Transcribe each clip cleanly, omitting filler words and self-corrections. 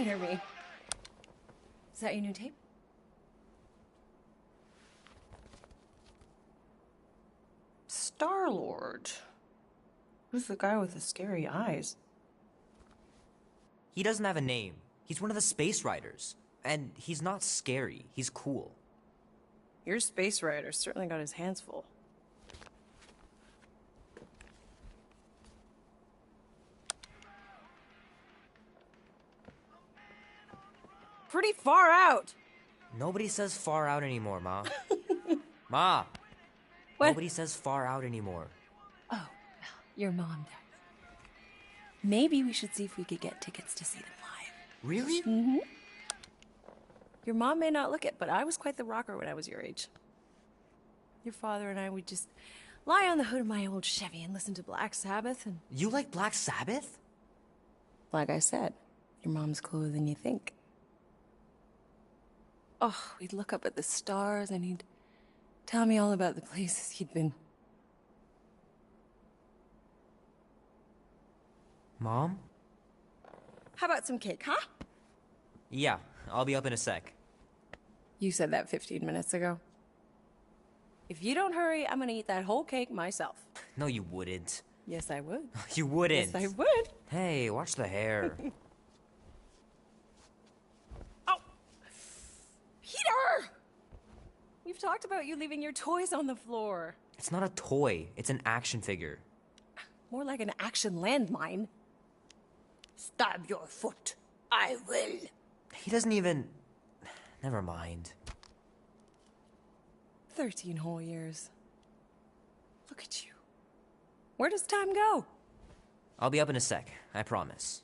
hear me. Is that your new tape? Star-Lord. Who's the guy with the scary eyes? He doesn't have a name. He's one of the Space Riders. And he's not scary. He's cool. Your Space Rider certainly got his hands full. Pretty far out! Nobody says far out anymore, Ma. Ma! What? Nobody says far out anymore. Oh, well, your mom does. Maybe we should see if we could get tickets to see them live. Really? Mm-hmm. Your mom may not look it, but I was quite the rocker when I was your age. Your father and I would just lie on the hood of my old Chevy and listen to Black Sabbath and... You like Black Sabbath? Like I said, your mom's cooler than you think. Oh, we'd look up at the stars and he'd tell me all about the places he'd been. Mom? How about some cake, huh? Yeah, I'll be up in a sec. You said that 15 minutes ago. If you don't hurry, I'm gonna eat that whole cake myself. No, you wouldn't. Yes, I would. You wouldn't. Yes, I would. Hey, watch the hair. Oh! Peter! We've talked about you leaving your toys on the floor. It's not a toy. It's an action figure. More like an action landmine. Stab your foot. I will. He doesn't even... Never mind. 13 whole years. Look at you. Where does time go? I'll be up in a sec, I promise.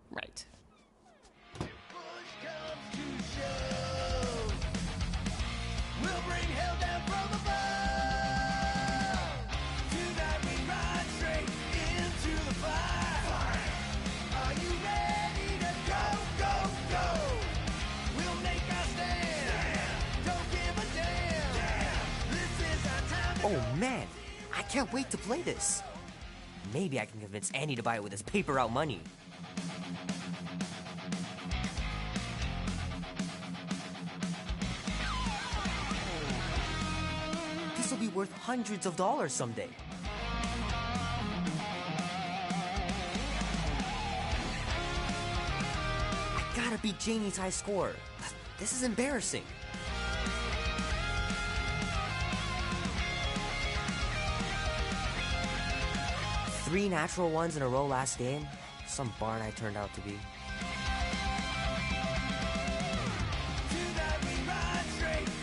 Right. Oh man, I can't wait to play this. Maybe I can convince Annie to buy it with his paper out money. This will be worth hundreds of dollars someday. I gotta beat Janie's high score. This is embarrassing. Three natural ones in a row last game. Some barn I turned out to be.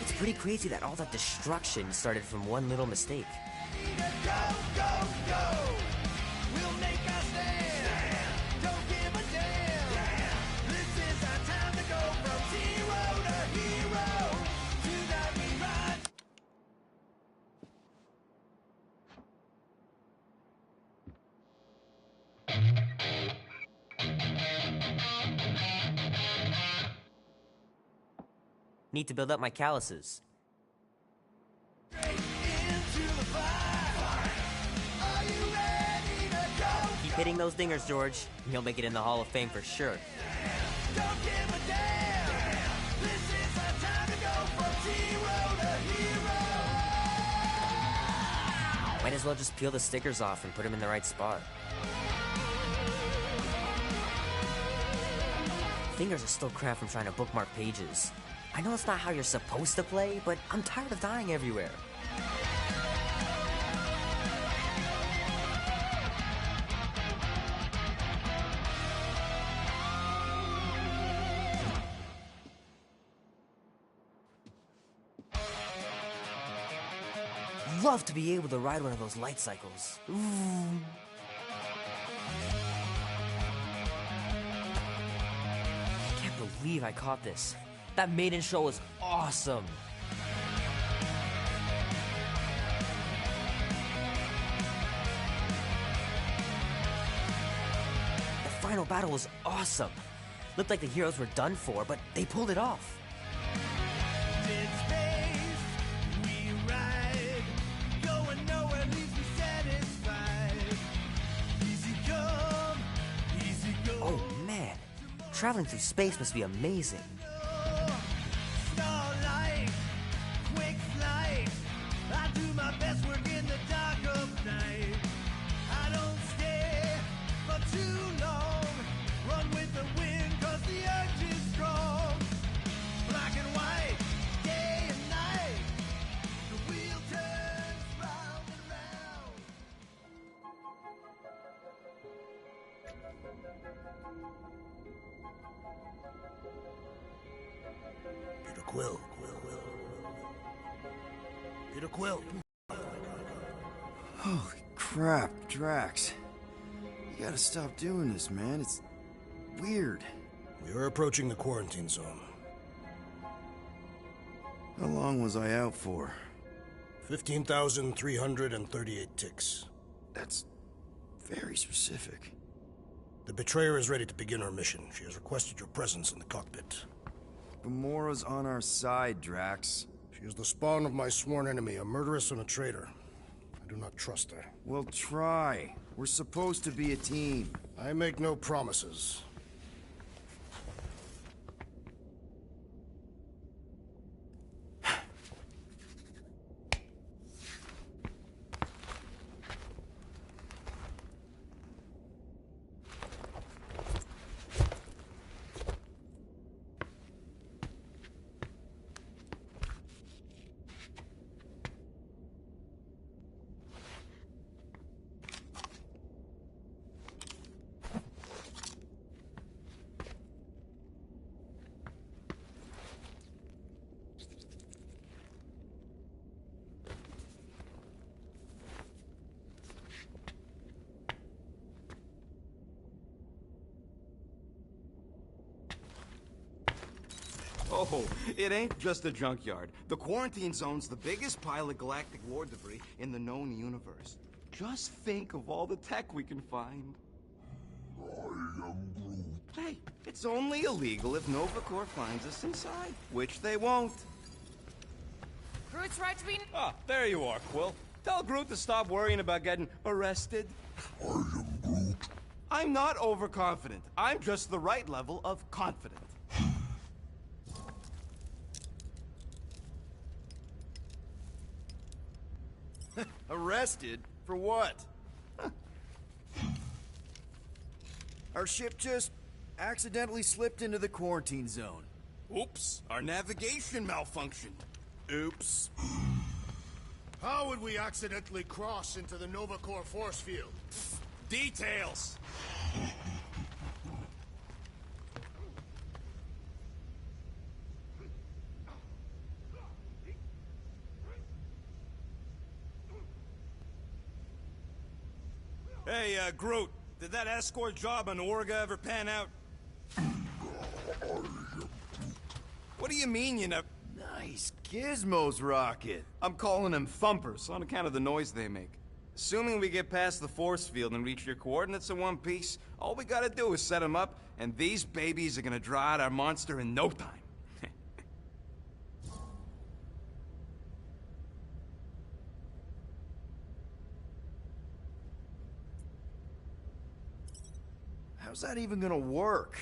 It's pretty crazy that all that destruction started from one little mistake. Need to build up my calluses. Keep hitting those dingers, George. You'll make it in the Hall of Fame for sure. Might as well just peel the stickers off and put them in the right spot. Fingers are still cramped from trying to bookmark pages. I know it's not how you're supposed to play, but I'm tired of dying everywhere. Love to be able to ride one of those light cycles. Ooh. I can't believe I caught this. That maiden show was awesome. The final battle was awesome. Looked like the heroes were done for, but they pulled it off. Oh man, Traveling through space must be amazing. Starlight, quick flight. I do my best work in the dark of night. I don't stay for too long. Run with the wind, cause the urge is strong. Black and white, day and night. The wheel turns round and round. Peter Quill. Peter Quill. Holy crap, Drax. You gotta stop doing this, man. It's weird. We are approaching the quarantine zone. How long was I out for? 15,338 ticks. That's very specific. The Betrayer is ready to begin her mission. She has requested your presence in the cockpit. Gamora's on our side, Drax. She is the spawn of my sworn enemy, a murderess and a traitor. I do not trust her. We'll try. We're supposed to be a team. I make no promises. Oh, it ain't just a junkyard. The quarantine zone's the biggest pile of galactic war debris in the known universe. Just think of all the tech we can find. I am Groot. Hey, it's only illegal if Nova Corps finds us inside, which they won't. Groot's right to be... Ah, there you are, Quill. Tell Groot to stop worrying about getting arrested. I am Groot. I'm not overconfident. I'm just the right level of confident. Arrested? For what? Our ship just accidentally slipped into the quarantine zone. Oops, our navigation malfunctioned. Oops. How would we accidentally cross into the Nova Corps force field? Details! Hey, Groot, did that escort job on Orga ever pan out? What do you mean, you know? Nice gizmos, Rocket. I'm calling them thumpers on account of the noise they make. Assuming we get past the force field and reach your coordinates in one piece, all we gotta do is set them up, and these babies are gonna draw out our monster in no time. How's that even gonna work?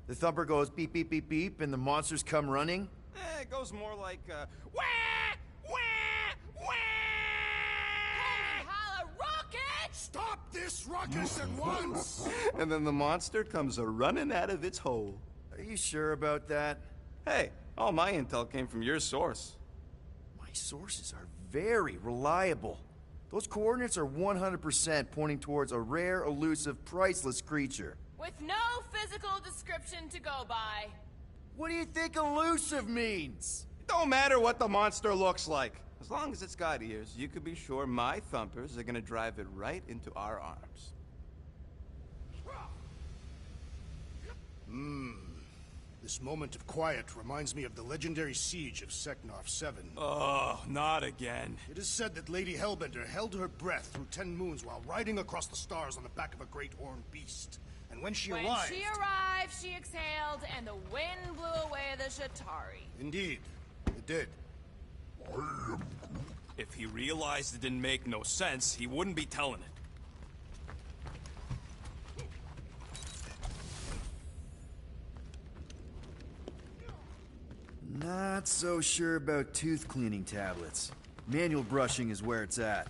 The thumper goes beep, beep, beep, beep, and the monsters come running? It goes more like, wah! Wah! Wah! Holla, rocket! Stop this ruckus at once! And then the monster comes a-running out of its hole. Are you sure about that? Hey, all my intel came from your source. My sources are very reliable. Those coordinates are 100% pointing towards a rare, elusive, priceless creature. With no physical description to go by. What do you think elusive means? It don't matter what the monster looks like. As long as it's got ears, you can be sure my thumpers are gonna drive it right into our arms. This moment of quiet reminds me of the legendary siege of Seknarf 7. Oh, not again. It is said that Lady Hellbender held her breath through 10 moons while riding across the stars on the back of a great horned beast. And when she arrived... she exhaled, and the wind blew away the Shatari. Indeed, it did. If he realized it didn't make no sense, he wouldn't be telling it. Not so sure about tooth cleaning tablets. Manual brushing is where it's at.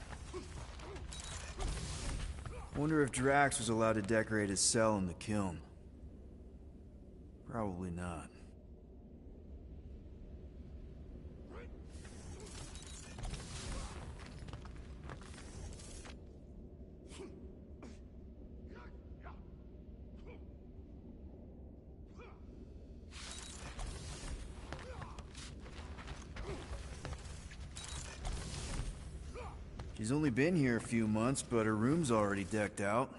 Wonder if Drax was allowed to decorate his cell in the kiln. Probably not. She's only been here a few months, but her room's already decked out.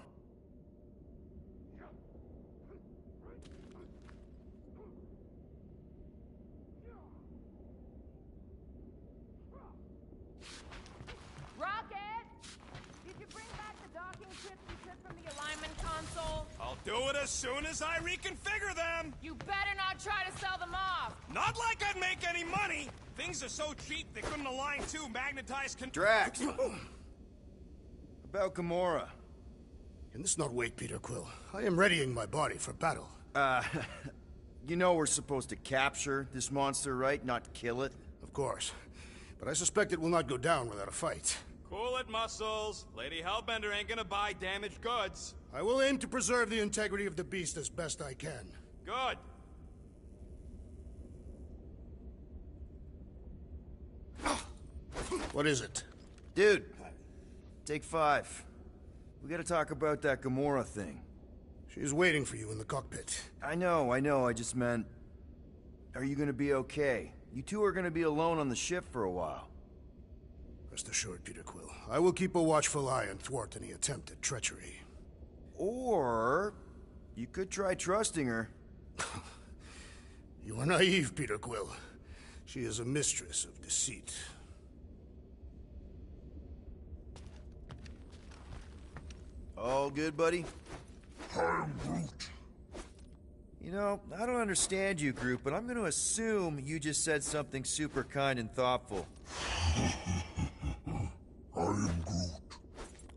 Rocket! Did you bring back the docking chips you took from the alignment console? I'll do it as soon as I reconfigure them! You better not try to sell them off! Not like I'd make any money! Things are so cheap they couldn't align two magnetized Drax! About Gamora. Can this not wait, Peter Quill? I am readying my body for battle. You know we're supposed to capture this monster, right? Not kill it? Of course. But I suspect it will not go down without a fight. Cool it, Muscles. Lady Hellbender ain't gonna buy damaged goods. I will aim to preserve the integrity of the beast as best I can. Good. What is it? Dude, take 5. We gotta talk about that Gamora thing. She's waiting for you in the cockpit. I know, I just meant... Are you gonna be okay? You two are gonna be alone on the ship for a while. Rest assured, Peter Quill. I will keep a watchful eye and thwart any attempt at treachery. Or... you could try trusting her. You are naive, Peter Quill. She is a mistress of deceit. All good, buddy? I am Groot. You know, I don't understand you, Groot, but I'm gonna assume you just said something super kind and thoughtful. I am Groot.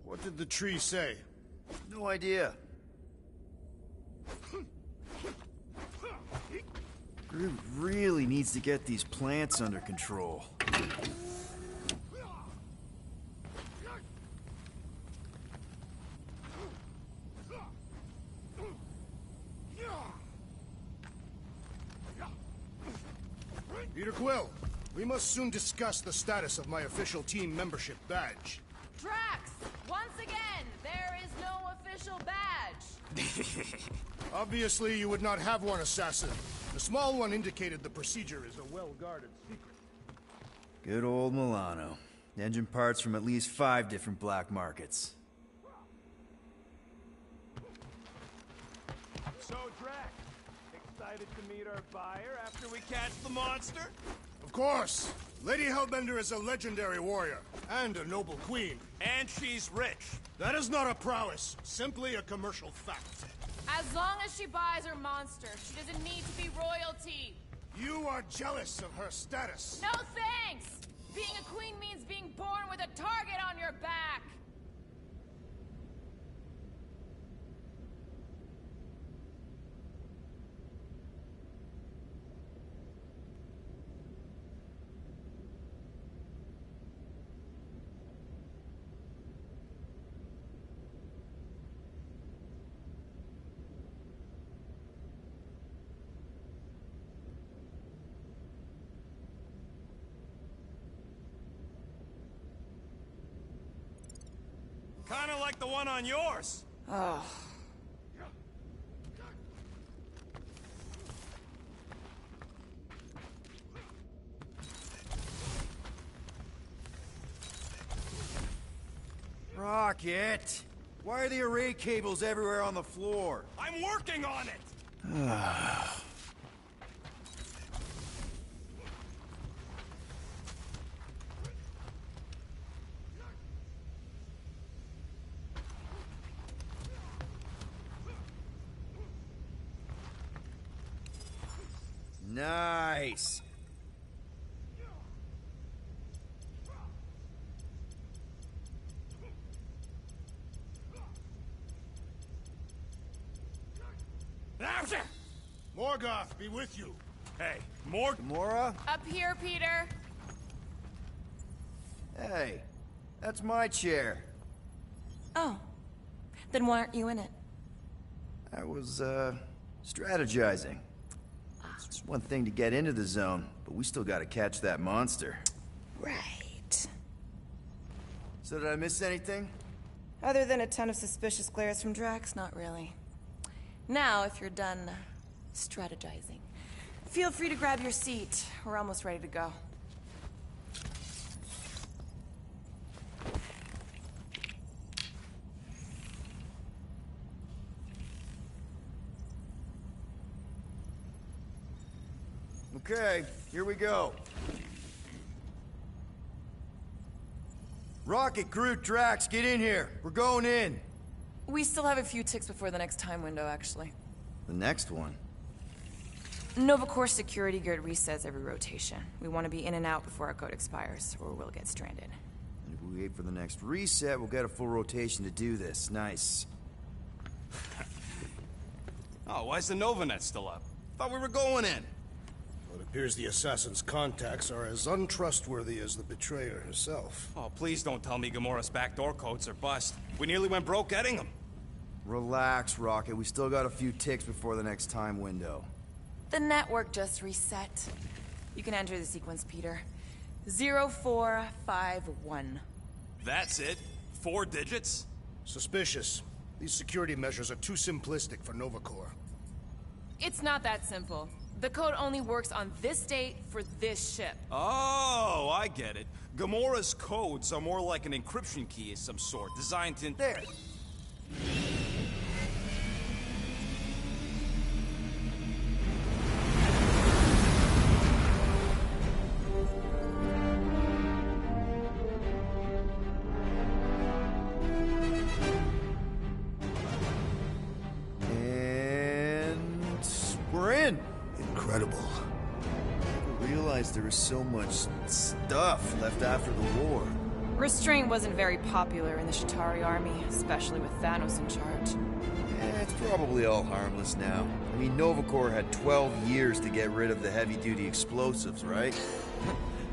What did the tree say? No idea. Groot really needs to get these plants under control. Peter Quill, we must soon discuss the status of my official team membership badge. Drax! Once again, there is no official badge! Obviously, you would not have one, Assassin. The small one indicated the procedure is a well-guarded secret. Good old Milano. Engine parts from at least 5 different black markets. So, Drax, excited to meet our buyer after we catch the monster? Of course! Lady Hellbender is a legendary warrior, and a noble queen. And she's rich. That is not a prowess, simply a commercial fact. As long as she buys her monster, she doesn't need to be royalty! You are jealous of her status. No thanks! Being a queen means being born with a target on your back! Kinda like the one on yours. Oh. Rocket! Why are the array cables everywhere on the floor? I'm working on it! Nice! Morgoth be with you. Hey, more? Gamora? Up here, Peter. Hey, that's my chair. Oh. Then why aren't you in it? I was, strategizing. It's just one thing to get into the zone, but we still gotta catch that monster. Right. So did I miss anything? Other than a ton of suspicious glares from Drax, not really. Now, if you're done strategizing, feel free to grab your seat. We're almost ready to go. Okay, here we go. Rocket, Groot, Drax, get in here. We're going in. We still have a few ticks before the next time window, actually. The next one? Nova Corps security grid resets every rotation. We want to be in and out before our code expires, or we'll get stranded. And if we wait for the next reset, we'll get a full rotation to do this. Nice. Oh, why's the Novanet still up? Thought we were going in. Well, it appears the assassin's contacts are as untrustworthy as the betrayer herself. Oh, please don't tell me Gamora's backdoor codes are bust. We nearly went broke getting them. Relax, Rocket. We still got a few ticks before the next time window. The network just reset. You can enter the sequence, Peter. 0451. That's it? 4 digits? Suspicious. These security measures are too simplistic for Nova Corps. It's not that simple. The code only works on this date for this ship. Oh, I get it. Gamora's codes are more like an encryption key of some sort, designed to... There. And we're in. Incredible. I realized there was so much stuff left after the war. Restraint wasn't very popular in the Chitauri army, especially with Thanos in charge. It's probably all harmless now. I mean, Nova Corps had 12 years to get rid of the heavy-duty explosives, right?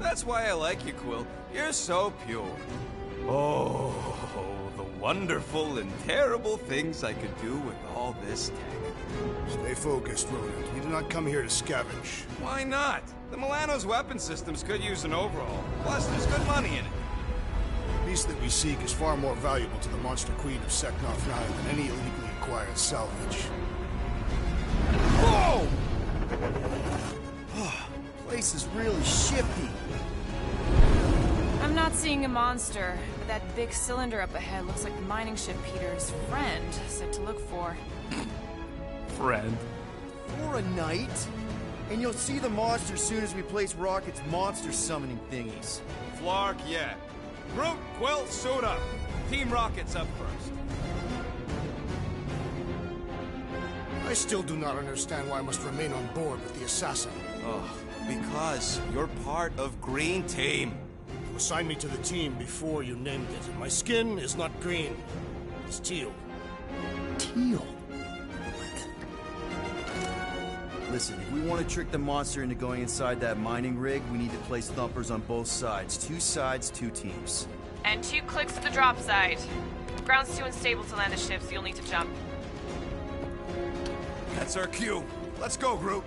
That's why I like you, Quill. You're so pure. Oh, the wonderful and terrible things I could do with all this tech. Stay focused, Rodent. You do not come here to scavenge. Why not? The Milano's weapon systems could use an overhaul. Plus, there's good money in it. The piece that we seek is far more valuable to the Monster Queen of Seknarf 9 than any illegally acquired salvage. Whoa! Place is really shifty. I'm not seeing a monster, but that big cylinder up ahead looks like the mining ship Peter's friend said to look for. Friend. For a night? And you'll see the monster soon as we place Rocket's monster summoning thingies. Flark, yeah. Groot, Quill, suit up. Team Rocket's up first. I still do not understand why I must remain on board with the assassin. Oh, because you're part of Green Team. You assigned me to the team before you named it, and my skin is not green. It's teal. Teal? Listen, if we want to trick the monster into going inside that mining rig, we need to place thumpers on both sides. 2 sides, 2 teams. And 2 clicks to the drop side. Ground's too unstable to land the ship, so you'll need to jump. That's our cue. Let's go, Groot.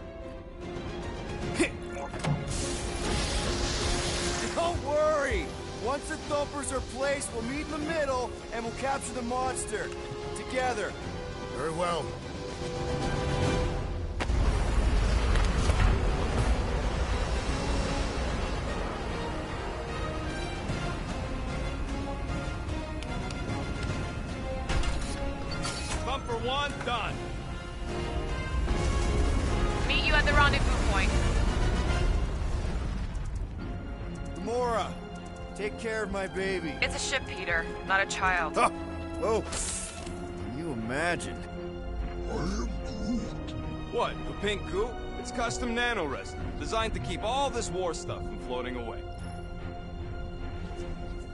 Don't worry! Once the thumpers are placed, we'll meet in the middle, and we'll capture the monster. Together. Very well. Bumper 1, done. Meet you at the rendezvous point. Gamora, take care of my baby. It's a ship, Peter, not a child. Ah! Oh, can you imagine? What, the pink goo? It's custom nanoresin, designed to keep all this war stuff from floating away.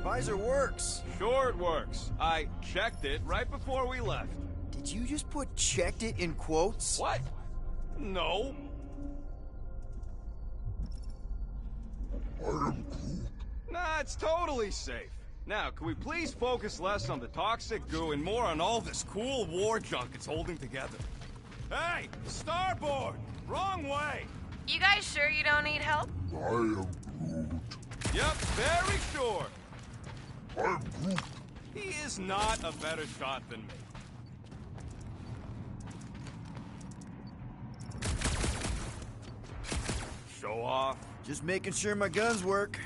Visor works. Sure it works. I checked it right before we left. Did you just put "checked it" in quotes? What? No. Nah, it's totally safe. Now, can we please focus less on the toxic goo and more on all this cool war junk it's holding together? Hey, starboard! Wrong way! You guys sure you don't need help? Yep, very sure. He is not a better shot than me. Show off. Just making sure my guns work.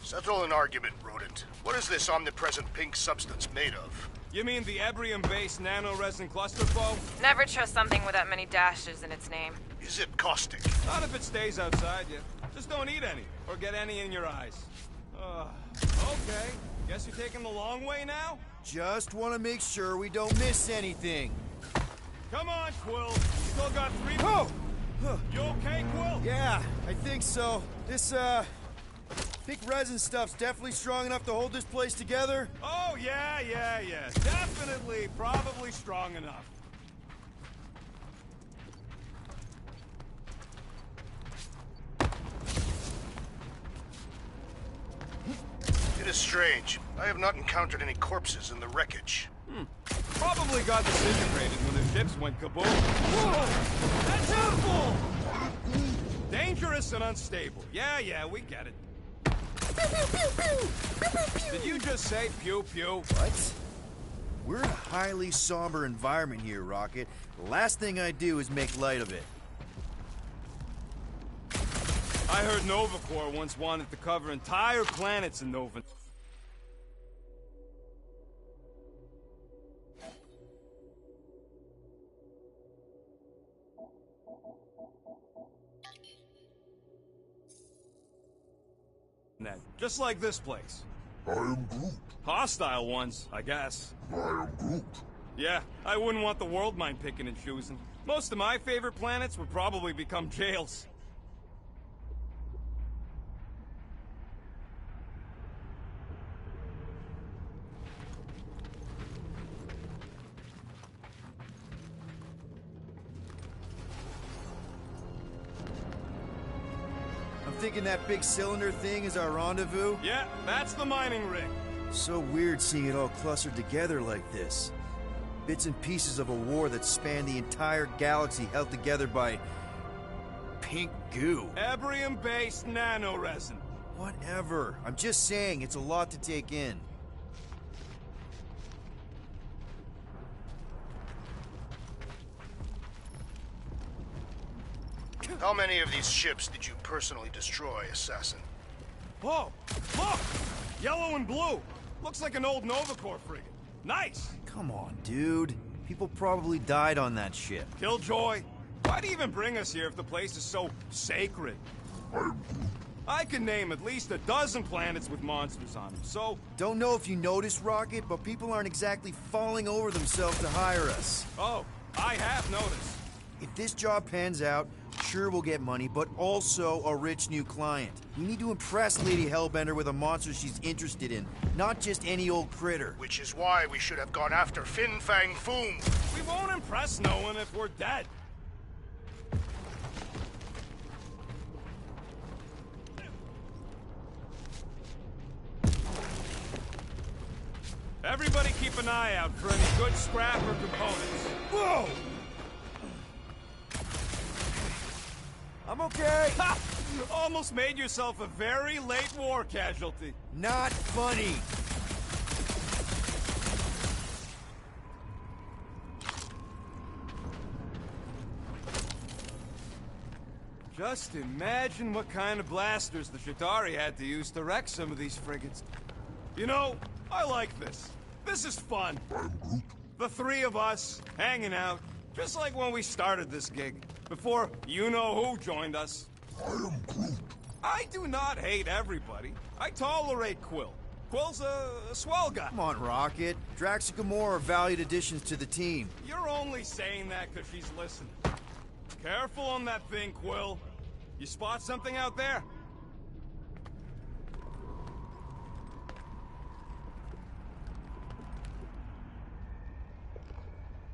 Settle an argument, rodent. What is this omnipresent pink substance made of? You mean the Ebrium-based nanoresin cluster foam? Never trust something with that many dashes in its name. Is it caustic? Not if it stays outside you. Just don't eat any, or get any in your eyes. Okay. Guess you're taking the long way now? Just want to make sure we don't miss anything. Come on, Quill. Still got 3 Oh! You okay, Quill? Yeah, I think so. This, pink resin stuff's definitely strong enough to hold this place together. Oh, yeah. Definitely, probably strong enough. It is strange. I have not encountered any corpses in the wreckage. Probably got disintegrated when the ships went kaboom. Whoa! That's awful! Dangerous and unstable. Yeah, we get it. Did you just say pew pew? What? We're in a highly somber environment here, Rocket. The last thing I do is make light of it. I heard Nova Corps once wanted to cover entire planets in Nova. Just like this place. I am Groot. Hostile ones, I guess. I am Groot. Yeah, I wouldn't want the world mind picking and choosing. Most of my favorite planets would probably become jails. Thinking that big cylinder thing is our rendezvous? Yeah, that's the mining rig. So weird seeing it all clustered together like this. Bits and pieces of a war that spanned the entire galaxy held together by... pink goo. Ebrium-based nanoresin. Whatever. I'm just saying, it's a lot to take in. How many of these ships did you personally destroy, Assassin? Oh, look! Yellow and blue. Looks like an old Nova Corps frigate. Nice! Come on, dude. People probably died on that ship. Killjoy, why'd he even bring us here if the place is so sacred? I can name at least a dozen planets with monsters on them, so... Don't know if you noticed, Rocket, but people aren't exactly falling over themselves to hire us. Oh, I have noticed. If this job pans out, sure we'll get money, but also a rich new client. We need to impress Lady Hellbender with a monster she's interested in, not just any old critter. Which is why we should have gone after Fin Fang Foom. We won't impress no one if we're dead. Everybody keep an eye out for any good scrap or components. Whoa! I'm okay. Ha! Almost made yourself a very late war casualty. Not funny. Just imagine what kind of blasters the Chitauri had to use to wreck some of these frigates. You know, I like this. This is fun. I'm Groot. The three of us, hanging out, just like when we started this gig. Before you-know-who joined us. I am Groot. I do not hate everybody. I tolerate Quill. Quill's a swell guy. Come on, Rocket. Drax and Gamora are valued additions to the team. You're only saying that because she's listening. Careful on that thing, Quill. You spot something out there?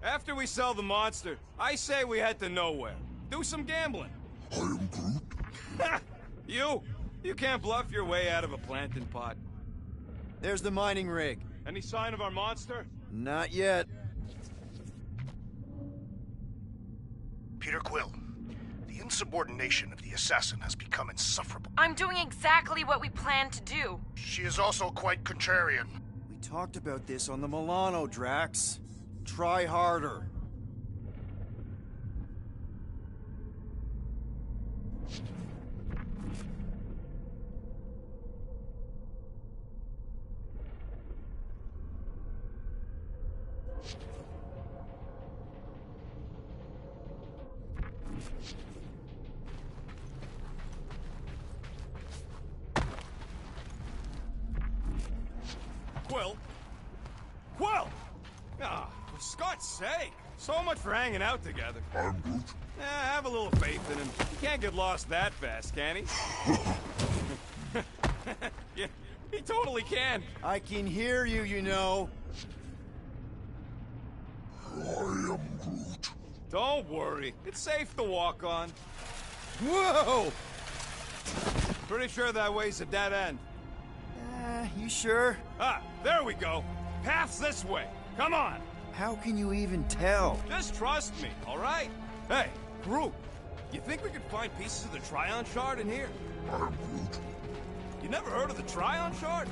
After we sell the monster, I say we head to nowhere. Do some gambling. I am Groot. You can't bluff your way out of a plantain pot. There's the mining rig. Any sign of our monster? Not yet. Peter Quill, the insubordination of the assassin has become insufferable. I'm doing exactly what we planned to do. She is also quite contrarian. We talked about this on the Milano, Drax. Try harder. Quill? Quill! Ah, for Scott's sake! So much for hanging out together. I'm Groot. Have a little faith in him. He can't get lost that fast, can he? Yeah, he totally can. I can hear you, you know. I am Groot. Don't worry. It's safe to walk on. Whoa! Pretty sure that way's a dead end. You sure? Ah, there we go. Path's this way. Come on. How can you even tell? Just trust me, all right? Hey, Groot, you think we could find pieces of the Tryon Shard in here? I'm Groot. You never heard of the Tryon Shard?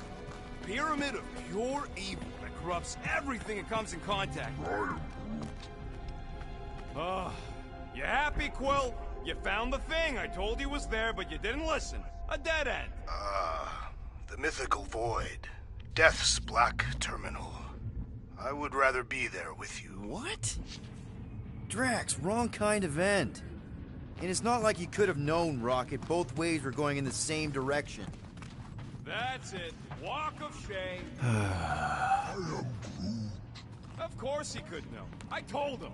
Pyramid of pure evil that corrupts everything it comes in contact with. I am Groot. You happy, Quill? You found the thing I told you was there, but you didn't listen. A dead end. The mythical void. Death's black terminal. I would rather be there with you. What? Drax, wrong kind of end. And it's not like you could have known, Rocket. Both ways were going in the same direction. That's it. Walk of shame. I am Groot. Of course he could know. I told him.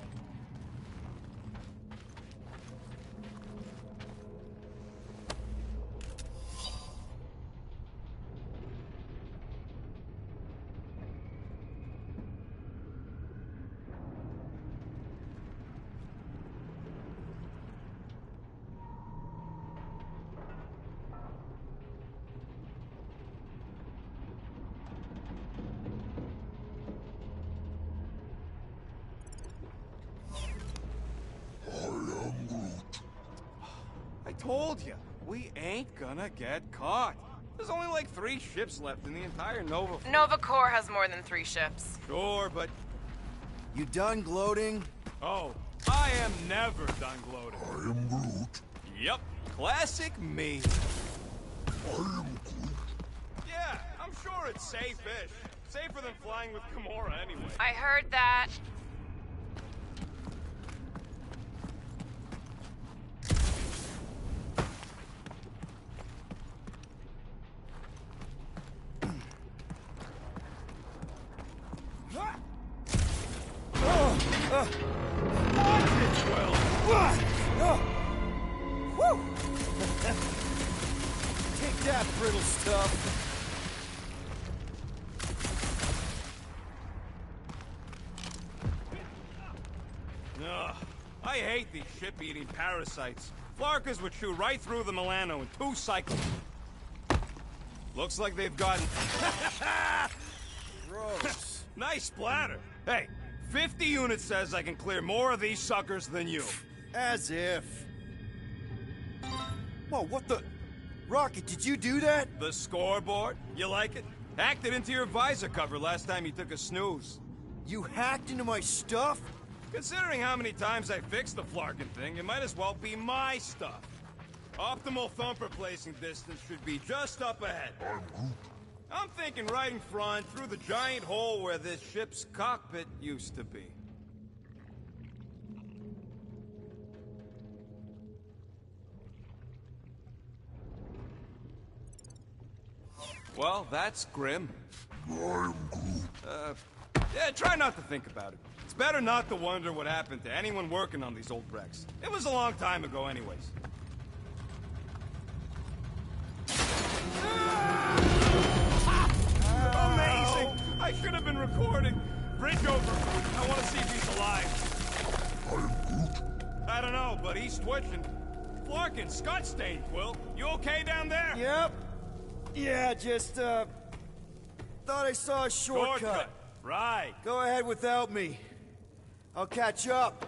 Told you, we ain't gonna get caught. There's only like 3 ships left in the entire Nova fleet. Nova Corps has more than 3 ships. Sure, but... You done gloating? Oh, I am never done gloating. I am Groot. Yep, classic me. I am Groot. Yeah, I'm sure it's safe-ish. Safer than flying with Gamora anyway. I heard that. Take that, brittle stuff. Ugh, I hate these ship-eating parasites. Flarkas would chew right through the Milano in 2 cycles. Looks like they've gotten... Gross. Nice splatter. Hey, 50 units says I can clear more of these suckers than you. As if. Whoa, what the... Rocket, did you do that? The scoreboard? You like it? Hacked it into your visor cover last time you took a snooze. You hacked into my stuff? Considering how many times I fixed the Flarkin thing, it might as well be my stuff. Optimal thumper placing distance should be just up ahead. I'm Groot. I'm thinking right in front, through the giant hole where this ship's cockpit used to be. Well, that's grim. I'm Groot. Yeah, try not to think about it. It's better not to wonder what happened to anyone working on these old wrecks. It was a long time ago anyways. Amazing! I should have been recording. bridge over. I want to see if he's alive. I don't know, but he's twitching. Flarkin, Scott stained, Quill. You okay down there? Yep. Yeah, just, thought I saw a shortcut. Right. Go ahead without me. I'll catch up.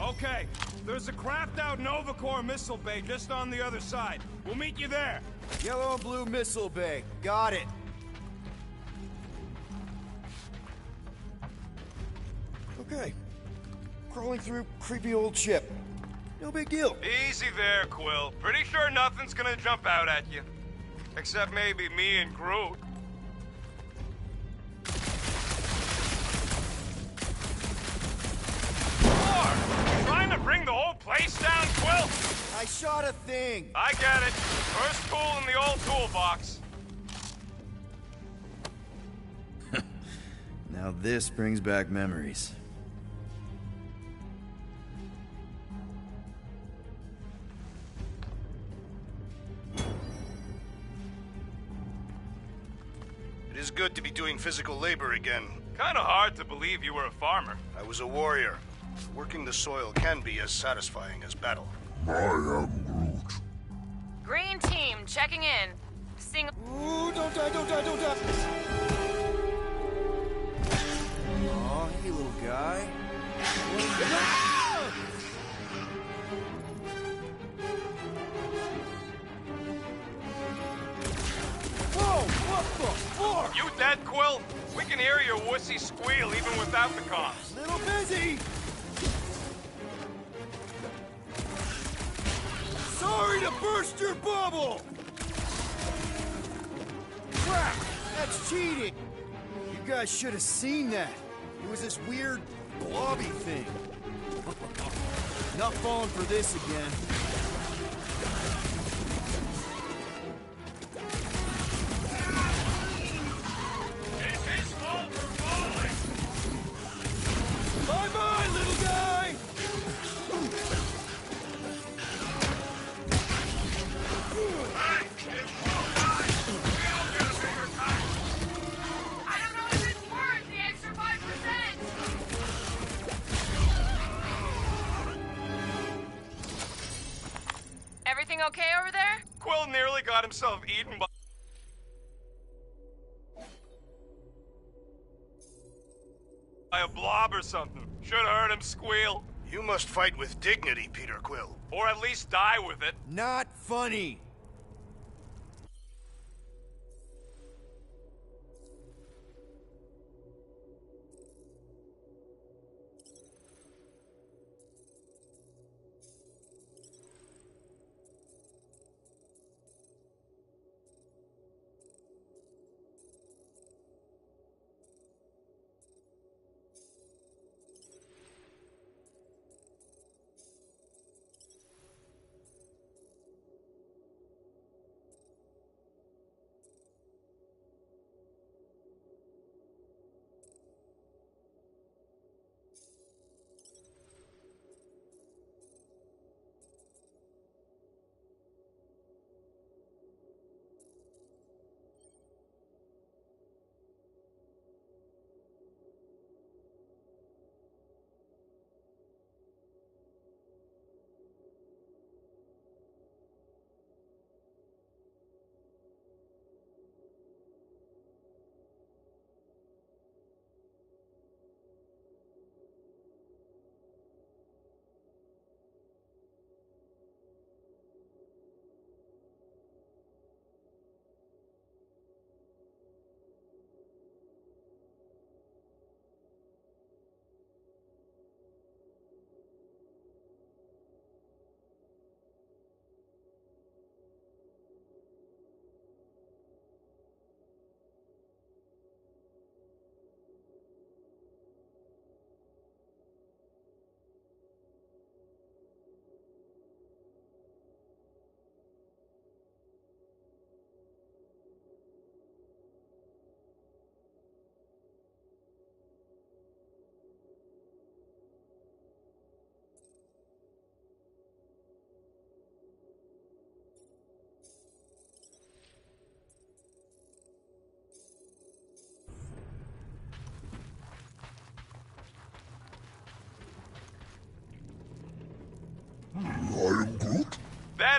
Okay. There's a craft-out Nova Corps missile bay just on the other side. We'll meet you there. Yellow and blue missile bay. Got it. Okay. Crawling through creepy old ship. No big deal. Easy there, Quill. Pretty sure nothing's gonna jump out at you. Except maybe me and Groot. Trying to bring the whole place down, Quill? I shot a thing. I get it. First tool in the old toolbox. Now this brings back memories. It is good to be doing physical labor again. Kinda hard to believe you were a farmer. I was a warrior. Working the soil can be as satisfying as battle. I am Groot. Green team, checking in. Sing. Ooh, don't die, don't die, don't die! Aw, hey, little guy. Whoa, what the fuck? You dead, Quill? We can hear your wussy squeal even without the comms. Little busy! Sorry to burst your bubble! Crap! That's cheating! You guys should have seen that. It was this weird, blobby thing. Not falling for this again. Bye-bye, little guy! I don't know if it's worth the extra 5%. Everything okay over there? Quill nearly got himself eaten by a blob or something. Should've heard him squeal. You must fight with dignity, Peter Quill. Or at least die with it. Not funny!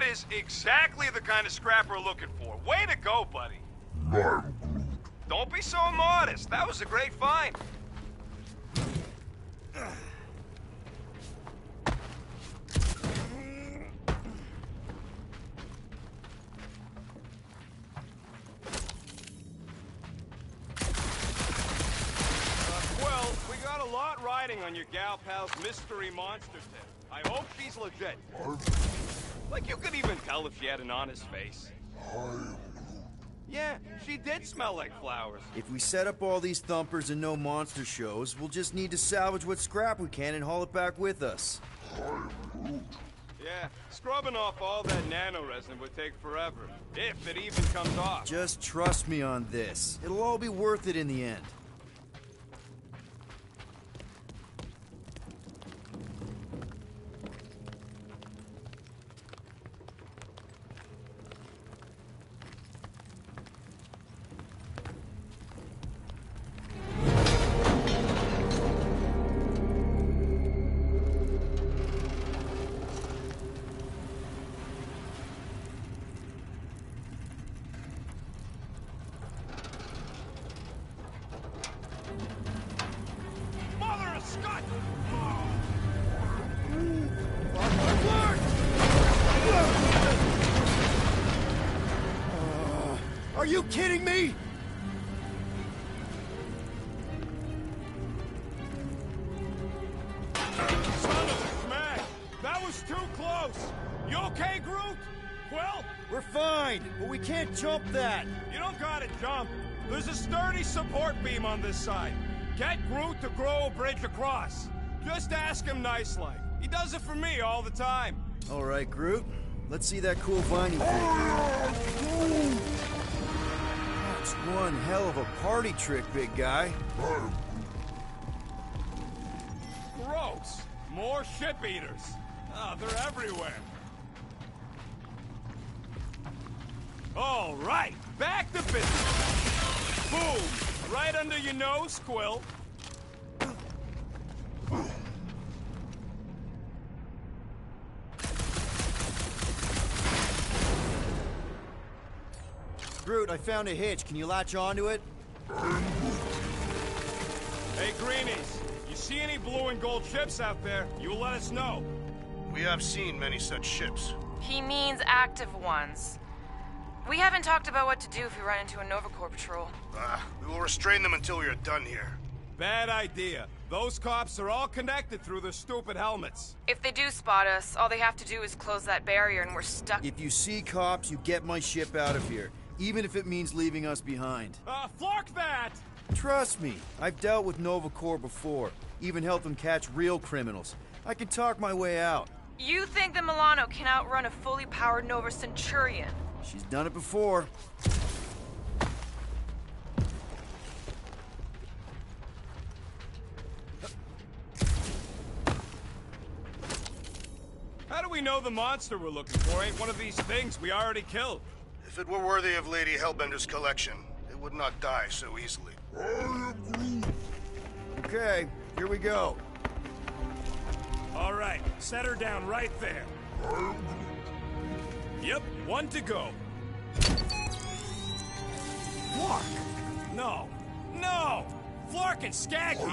is exactly the kind of scrap we're looking for. Way to go, buddy. I'm Groot. Don't be so modest. That was a great find. Well, we got a lot riding on your gal pal's mystery monster tip. I hope she's legit. Like you could even tell if she had an honest face. Yeah, she did smell like flowers. If we set up all these thumpers and no monster shows, we'll just need to salvage what scrap we can and haul it back with us. Yeah, scrubbing off all that nano-resin would take forever, if it even comes off. Just trust me on this. It'll all be worth it in the end. Are you kidding me? Son of a smack! That was too close! You okay, Groot? Well, we're fine, but we can't jump that. You don't gotta jump. There's a sturdy support beam on this side. Get Groot to grow a bridge across. Just ask him nice-like. He does it for me all the time. All right, Groot. Let's see that cool vine. That's one hell of a party trick, big guy. Gross. More ship eaters. Oh, they're everywhere. All right, back to business. Boom! Right under your nose, Quill. Groot, I found a hitch. Can you latch onto it? Hey, Greenies. You see any blue and gold ships out there, you let us know. We have seen many such ships. He means active ones. We haven't talked about what to do if we run into a Nova Corps patrol. We will restrain them until we are done here. Bad idea. Those cops are all connected through their stupid helmets. If they do spot us, all they have to do is close that barrier and we're stuck. If you see cops, you get my ship out of here. Even if it means leaving us behind. Flark that! Trust me, I've dealt with Nova Corps before. Even helped them catch real criminals. I can talk my way out. You think that Milano can outrun a fully powered Nova Centurion? She's done it before. How do we know the monster we're looking for ain't one of these things we already killed? If it were worthy of Lady Hellbender's collection, it would not die so easily. Okay, here we go. All right, set her down right there. Yep, one to go. Flark! No, no! Flark and Skaggy!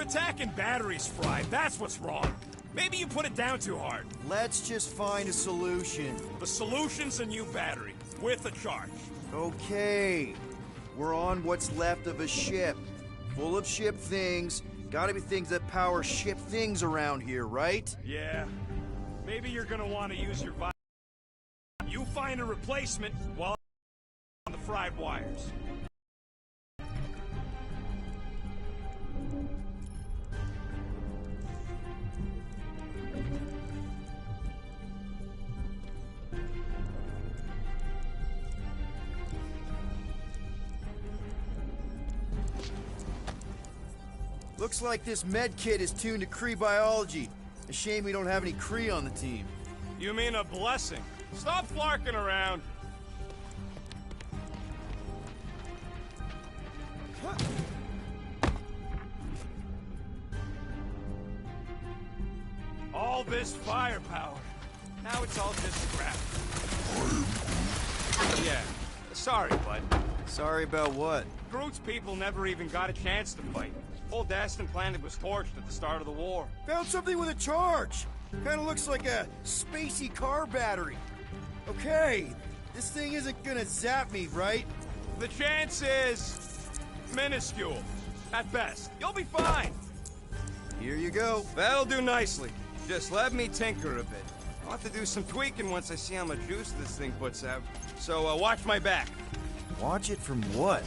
Attack and batteries fried, that's what's wrong. Maybe you put it down too hard. Let's just find a solution. The solution's a new battery, with a charge. Okay. We're on what's left of a ship. Full of ship things. Gotta be things that power ship things around here, right? Yeah. Maybe you're gonna want to use your vi- You find a replacement while on the fried wires. Looks like this med kit is tuned to Kree biology. A shame we don't have any Kree on the team. You mean a blessing. Stop flarking around. All this firepower. Now it's all just scrap. Yeah. Sorry, bud. Sorry about what? Groot's people never even got a chance to fight. Whole Daston planet was torched at the start of the war. Found something with a charge. Kinda looks like a spacey car battery. Okay, this thing isn't gonna zap me, right? The chance is minuscule, at best. You'll be fine. Here you go. That'll do nicely. Just let me tinker a bit. I'll have to do some tweaking once I see how much juice this thing puts out. So watch my back. Watch it from what?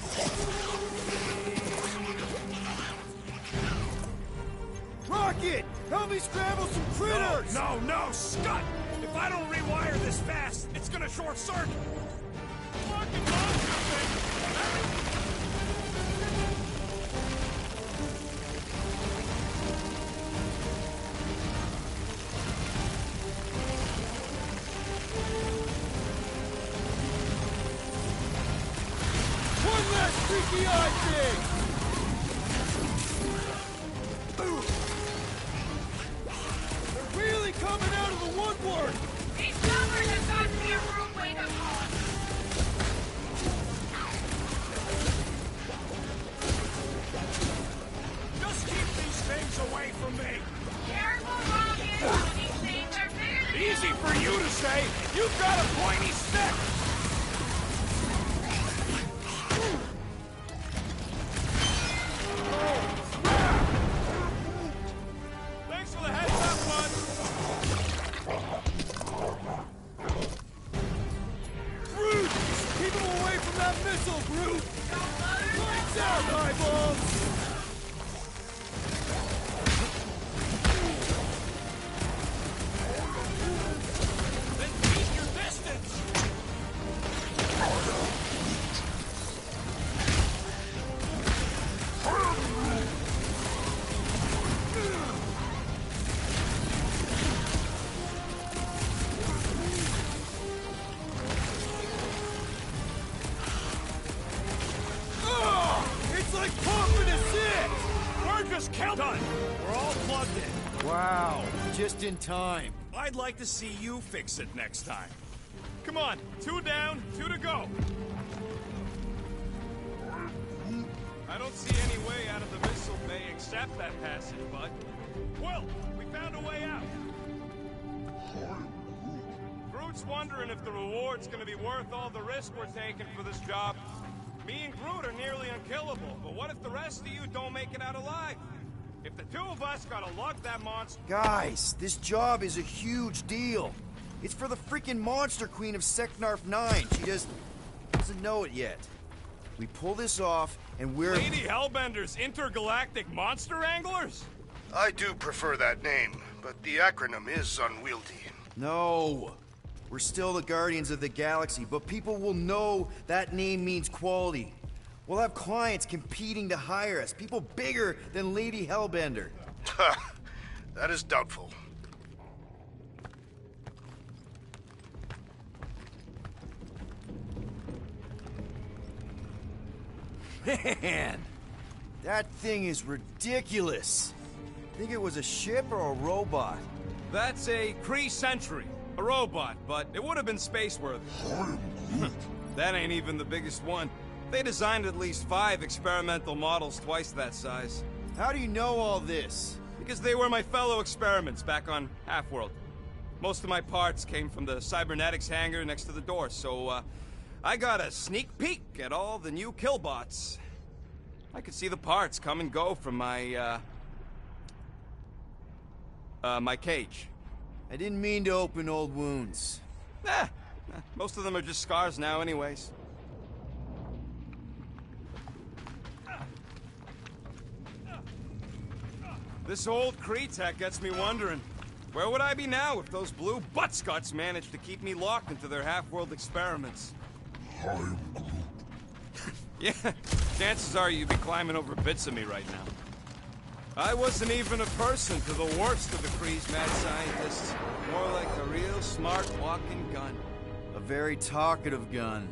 Rocket! Help me scramble some critters! No, Scott! If I don't rewire this fast, it's gonna short circuit. Fucking monster thing! One last freaky eye thing! They're really coming out of the woodwork! These numbers have got to be a rude way to call. Just keep these things away from me! Careful, Rocket. These things are fairly... Easy for you to say! You've got a pointy stick! Thanks for the heads up, bud! Groot! Keep him away from that missile, Groot! Lights out, eyeballs! Then keep your distance! It's like pumping a six! We're just killed! Done! We're all plugged in. Wow, just in time. I'd like to see you fix it next time. Come on, 2 down, 2 to go. I don't see any way out of the missile bay except that passage, bud. Quill, we found a way out. Groot's wondering if the reward's gonna be worth all the risk we're taking for this job. Me and Groot are nearly unkillable, but what if the rest of you don't make it out alive? If the 2 of us gotta lug that monster... Guys, this job is a huge deal. It's for the freaking Monster Queen of Seknarf 9. She just doesn't know it yet. We pull this off, and we're... Lady Hellbender's Intergalactic Monster Anglers? I do prefer that name, but the acronym is unwieldy. No. We're still the Guardians of the Galaxy, but people will know that name means quality. We'll have clients competing to hire us, people bigger than Lady Hellbender. That is doubtful. Man, that thing is ridiculous. Think it was a ship or a robot? That's a Kree Sentry. A robot, but it would have been space-worthy. That ain't even the biggest one. They designed at least 5 experimental models twice that size. How do you know all this? Because they were my fellow experiments back on Half-World. Most of my parts came from the cybernetics hangar next to the door, so I got a sneak peek at all the new killbots. I could see the parts come and go from my, my cage. I didn't mean to open old wounds. Most of them are just scars now anyways. This old Kree tech gets me wondering, where would I be now if those blue buttscuts managed to keep me locked into their half-world experiments? I'm Groot. Yeah, chances are you'd be climbing over bits of me right now. I wasn't even a person to the worst of the Kree's mad scientists. More like a real smart walking gun. A very talkative gun.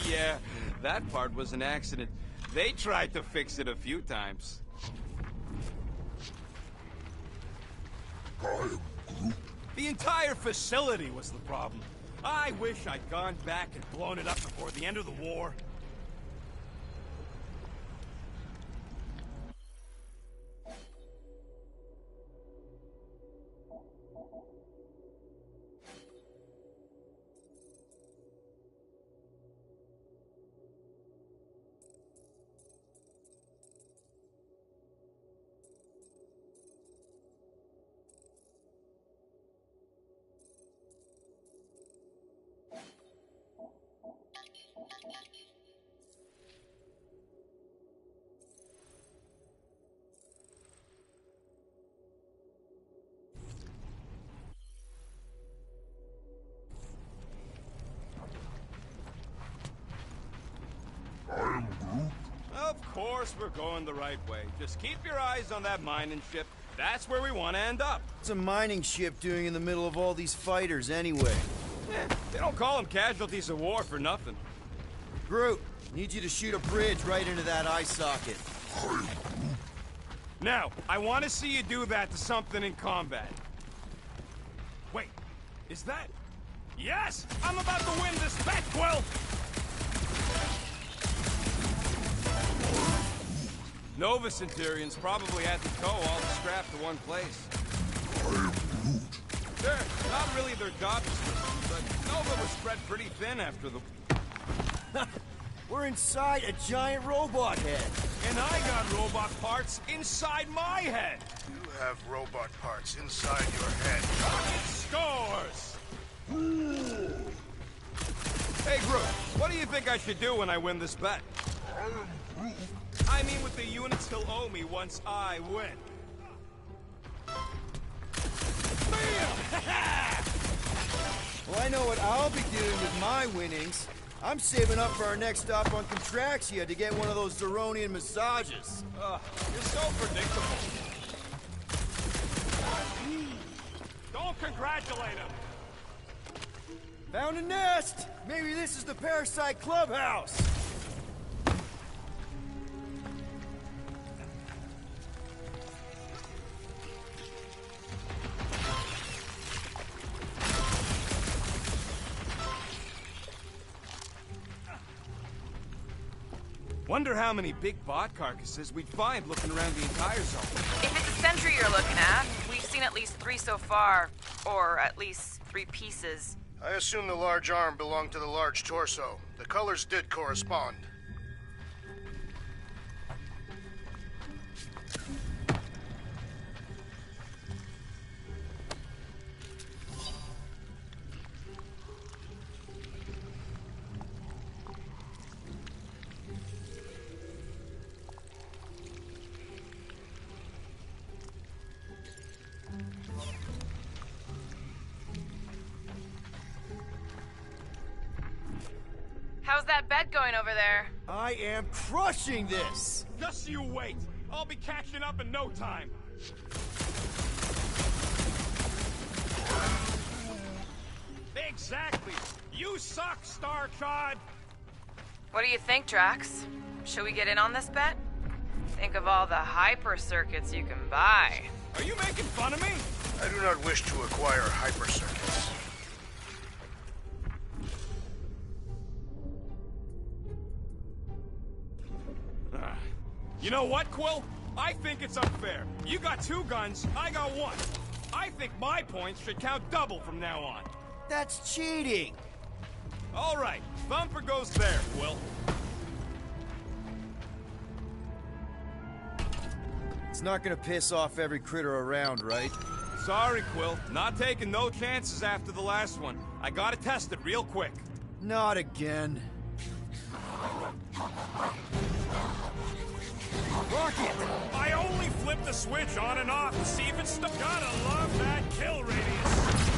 Yeah, that part was an accident. They tried to fix it a few times. I'm Groot. The entire facility was the problem. I wish I'd gone back and blown it up before the end of the war. Of course we're going the right way. Just keep your eyes on that mining ship. That's where we want to end up. What's a mining ship doing in the middle of all these fighters anyway? They don't call them casualties of war for nothing. Groot, need you to shoot a bridge right into that eye socket. Now, I want to see you do that to something in combat. Wait, is that... Yes! I'm about to win this bet, Quill! Nova Centurions probably had to tow all the scrap to one place. They're not really their job description, but Nova was spread pretty thin after the... We're inside a giant robot head. And I got robot parts inside my head. You have robot parts inside your head. Scores! Hey, Groot, what do you think I should do when I win this bet? I mean with the units he'll owe me once I win. Well, I know what I'll be doing with my winnings. I'm saving up for our next stop on Contraxia to get one of those Zeronian massages. You're so predictable. Don't congratulate him. Found a nest! Maybe this is the Parasite Clubhouse! Wonder how many big bot carcasses we'd find looking around the entire zone. If it's a sentry you're looking at, we've seen at least 3 so far. Or at least 3 pieces. I assume the large arm belonged to the large torso. The colors did correspond. How's that bet going over there? I am crushing this! Just you wait. I'll be catching up in no time. Exactly. You suck, Starchod. What do you think, Drax? Should we get in on this bet? Think of all the hyper circuits you can buy. Are you making fun of me? I do not wish to acquire hyper circuits. You know what, Quill? I think it's unfair. You got 2 guns, I got 1. I think my points should count double from now on. That's cheating! All right, Thumper goes there, Quill. It's not gonna piss off every critter around, right? Sorry, Quill. Not taking no chances after the last one. I gotta test it real quick. Not again. Rocket! I only flipped the switch on and off to see if it's stuck. Gotta love that kill radius.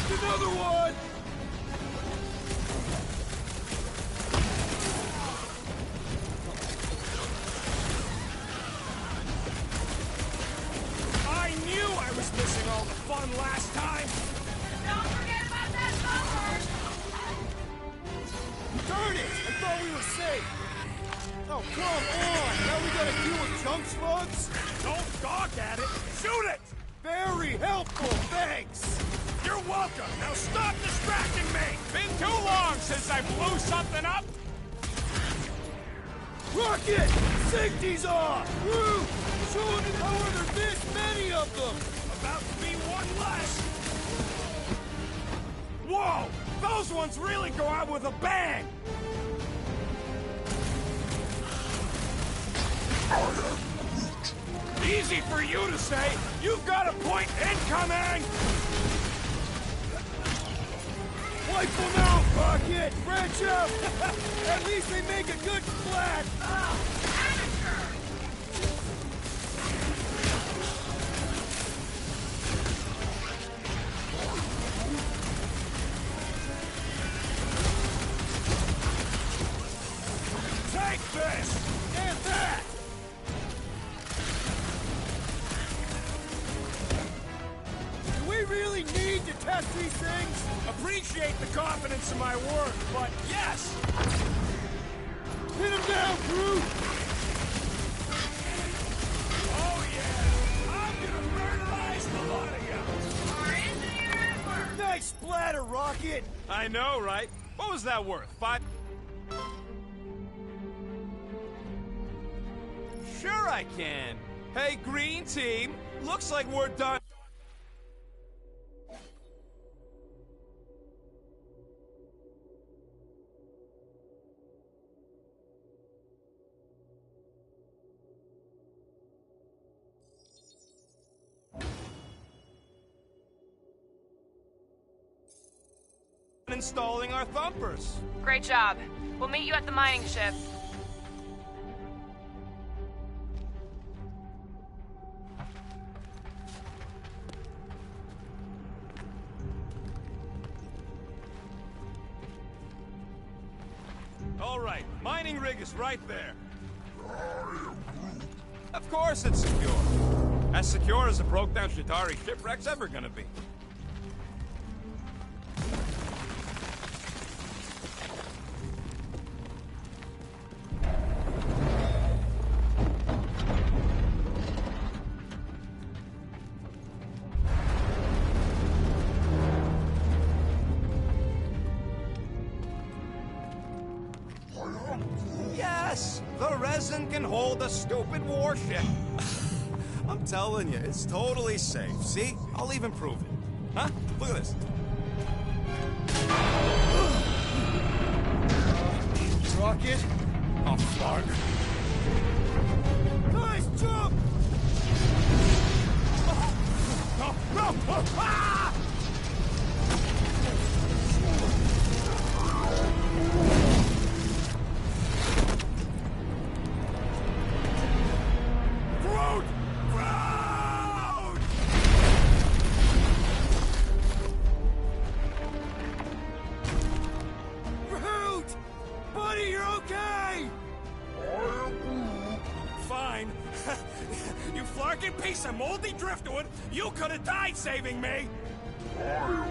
Just another one! I knew I was missing all the fun last time! Don't forget about that bumper! Darn it! I thought we were safe! Oh, come on! Now we gotta deal with junk slugs? Don't gawk at it! Shoot it! Very helpful, thanks! You're welcome! Now stop distracting me! Been too long since I blew something up! Rocket! Safety's off! Woo! Show them how are there this many of them! About to be one less! Whoa! Those ones really go out with a bang! Easy for you to say! You've got a point incoming! Wipe them out, Rocket! Branch out! At least they make a good splat! Take this! And that! Do we really need to test these things? Appreciate the confidence in my work, but yes! Hit him down, Groot! Oh yeah! I'm gonna murderize the lot of you! Our engineer at work! Nice splatter, Rocket! I know, right? What was that worth? 5? Sure I can. Hey, green team, looks like we're done. Installing our thumpers. Great job. We'll meet you at the mining ship. All right, mining rig is right there. Of course it's secure. As secure as a broke-down Chitauri shipwreck's ever gonna be. Yes! The resin can hold a stupid warship. I'm telling you, it's totally safe. See? I'll even prove it. Huh? Look at this. Rocket? Oh, fuck. Nice jump! Oh, no! Oh, ah! Groot! Groot! Groot! Buddy, you're okay! Fine. You flarkin' piece of moldy driftwood! You could have died saving me! I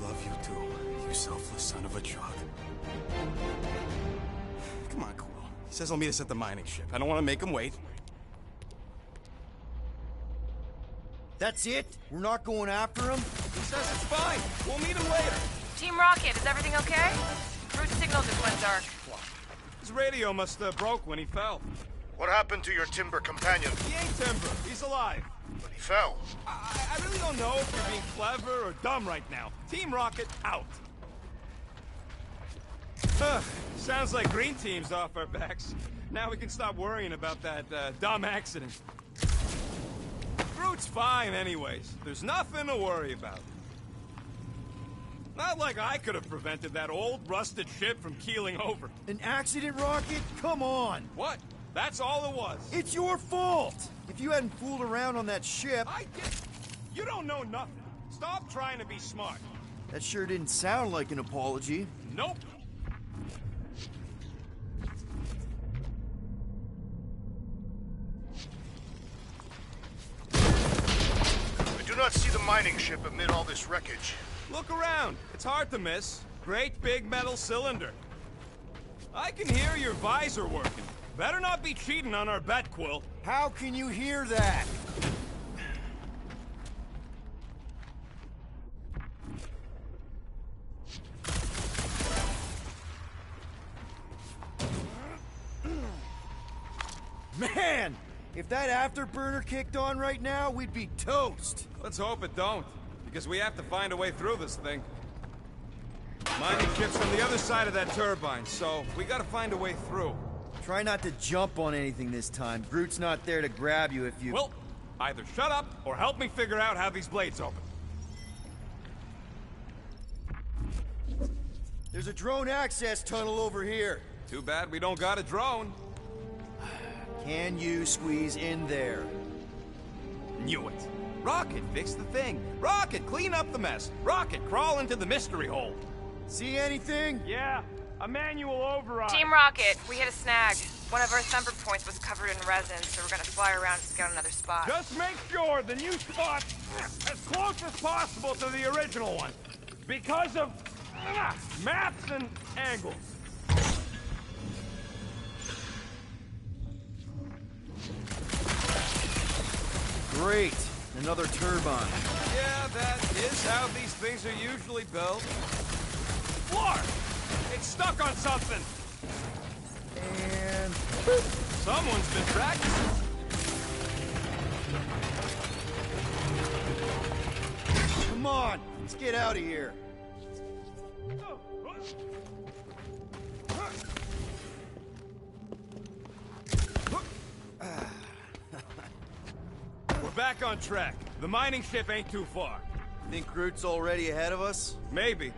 love you too, you selfless son of a jug. Come on, Quill. He says he'll meet us at the mining ship. I don't want to make him wait. That's it? We're not going after him? He says it's fine. We'll meet him later. Team Rocket, is everything okay? Root signal just went dark. His radio must have broke when he fell. What happened to your timber companion? He ain't Timber. He's alive. But he fell. I really don't know if you're being clever or dumb right now. Team Rocket, out. Sounds like Green Team's off our backs. Now we can stop worrying about that dumb accident. Groot's fine anyways. There's nothing to worry about. Not like I could have prevented that old rusted ship from keeling over. An accident, Rocket? Come on! What? That's all it was. It's your fault! If you hadn't fooled around on that ship... I did... You don't know nothing. Stop trying to be smart. That sure didn't sound like an apology. Nope. I do not see the mining ship amid all this wreckage. Look around. It's hard to miss. Great big metal cylinder. I can hear your visor working. Better not be cheating on our bet, Quill. How can you hear that? Man! If that afterburner kicked on right now, we'd be toast! Let's hope it don't, because we have to find a way through this thing. Mining ship's on the other side of that turbine, so we gotta find a way through. Try not to jump on anything this time. Groot's not there to grab you if you... Well, either shut up or help me figure out how these blades open. There's a drone access tunnel over here. Too bad we don't got a drone. Can you squeeze in there? Knew it. Rocket, fix the thing. Rocket, clean up the mess. Rocket, crawl into the mystery hole. See anything? Yeah, a manual override. Team Rocket, we hit a snag. One of our thumper points was covered in resin, so we're gonna fly around to scout another spot. Just make sure the new spot's as close as possible to the original one. Because of maps and angles. Great. Another turbine. Yeah, that is how these things are usually built. Floor! It's stuck on something! And... Someone's been practicing. Come on! Let's get out of here. We're back on track. The mining ship ain't too far. Think Groot's already ahead of us? Maybe.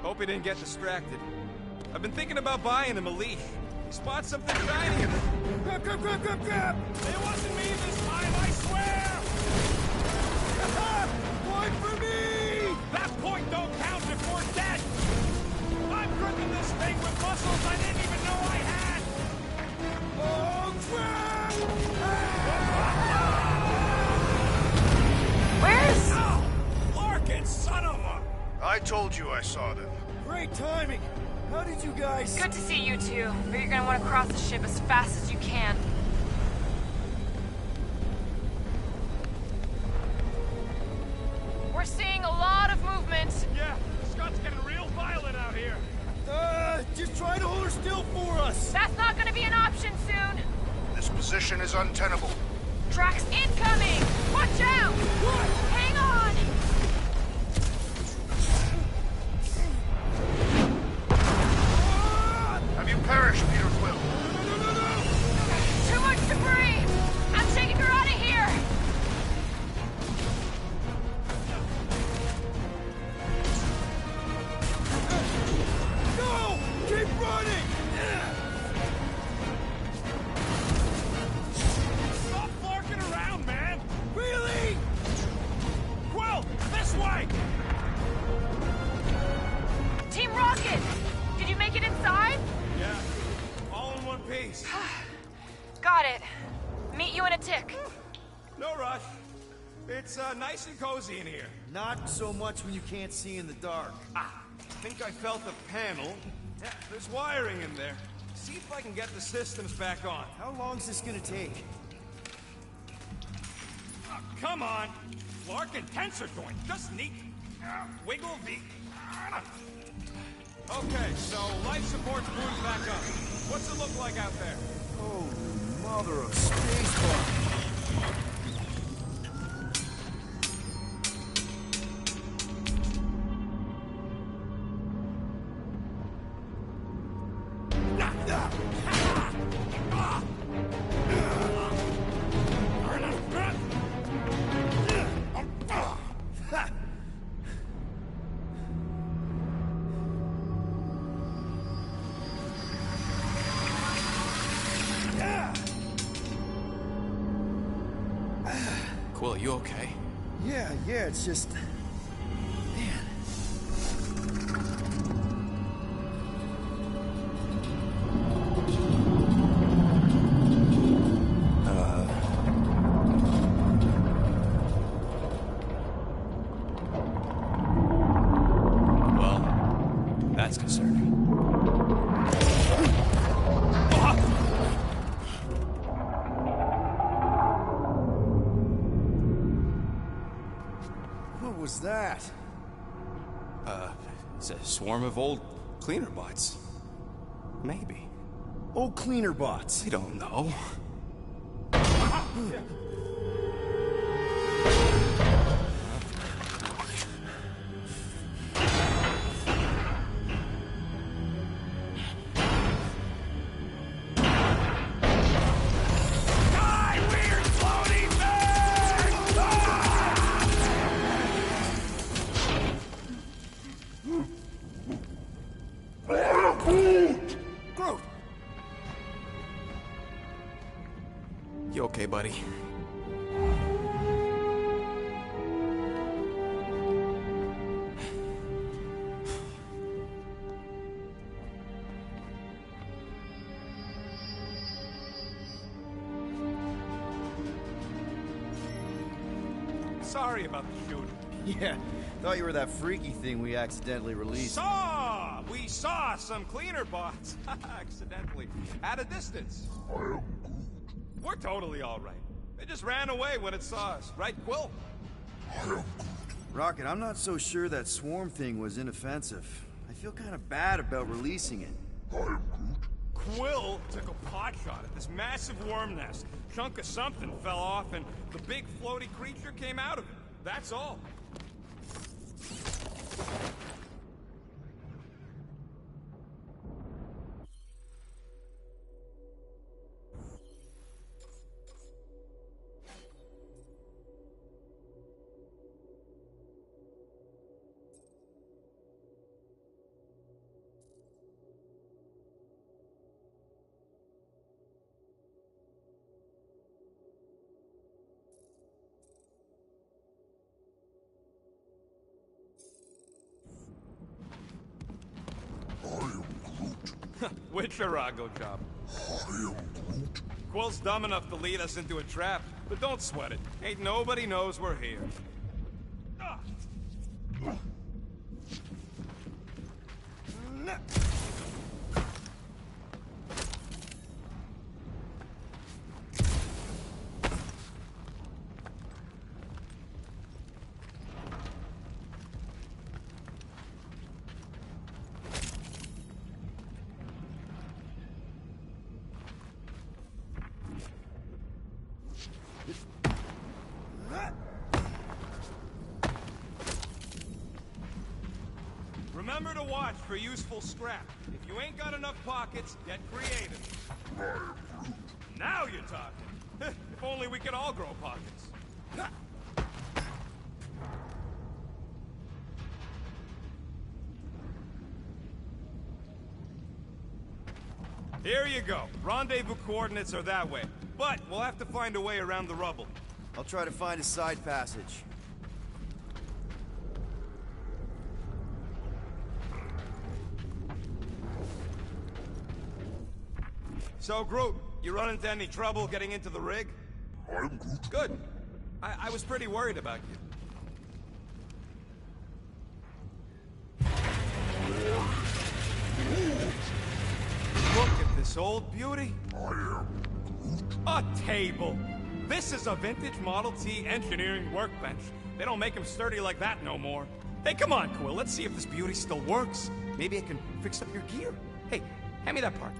Hope he didn't get distracted. I've been thinking about buying him a leash. Spot something shiny. Grab, grab, grab, grab, grab! It wasn't me this time, I swear! Point for me! That point don't count if we're dead! I'm gripping this thing with muscles I didn't even know I had! Oh, crap! Where's... Oh, Larkin, son of a... I told you I saw them. Great timing! How did you guys... Good to see you two, but you're gonna want to cross the ship as fast as you can. We're seeing a lot of movement. Yeah, Scott's getting real violent out here. Just try to hold her still for us! That's not gonna be an option soon. This position is untenable. Drax incoming! Watch out! What? Hang on! Have you perished, Peter Quill? Too much debris! I'm taking her out of here! No! Keep running! Stop flarking around, man! Really? Quill, this way! Team Rocket! Did you make it inside? Yeah, all in one piece. Got it. Meet you in a tick. No rush. It's nice and cozy in here. Not so much when you can't see in the dark. I think I felt a panel. Yeah, there's wiring in there. See if I can get the systems back on. How long's this gonna take? Oh, come on! Larkin tensor joint, just neat. Wiggle the... Okay, so life support's booted back up. What's it look like out there? Oh, mother of spacebar. Quill, you okay? Yeah, it's just... Man. Well, that's concerning. What was that? It's a swarm of old cleaner bots. Maybe. Old cleaner bots. I don't know. You okay, buddy? Sorry about the shooting. Yeah, thought you were that freaky thing we accidentally released. We saw some cleaner bots. Accidentally. At a distance. We're totally all right. They just ran away when it saw us. Right, Quill? Rocket, I'm not so sure that swarm thing was inoffensive. I feel kind of bad about releasing it. Quill took a pot shot at this massive worm nest. Chunk of something fell off and the big floaty creature came out of it. That's all. Witcherago job. Quill's dumb enough to lead us into a trap, but don't sweat it. Ain't nobody knows we're here. Remember to watch for useful scrap. If you ain't got enough pockets, get creative. Now you're talking. If only we could all grow pockets. Here you go. Rendezvous coordinates are that way. But we'll have to find a way around the rubble. I'll try to find a side passage. So, Groot, you run into any trouble getting into the rig? I'm Groot. Good. I was pretty worried about you. Look at this old beauty. I am Groot. A table. This is a vintage Model T engineering workbench. They don't make them sturdy like that no more. Hey, come on, Quill. Let's see if this beauty still works. Maybe I can fix up your gear. Hey, hand me that part.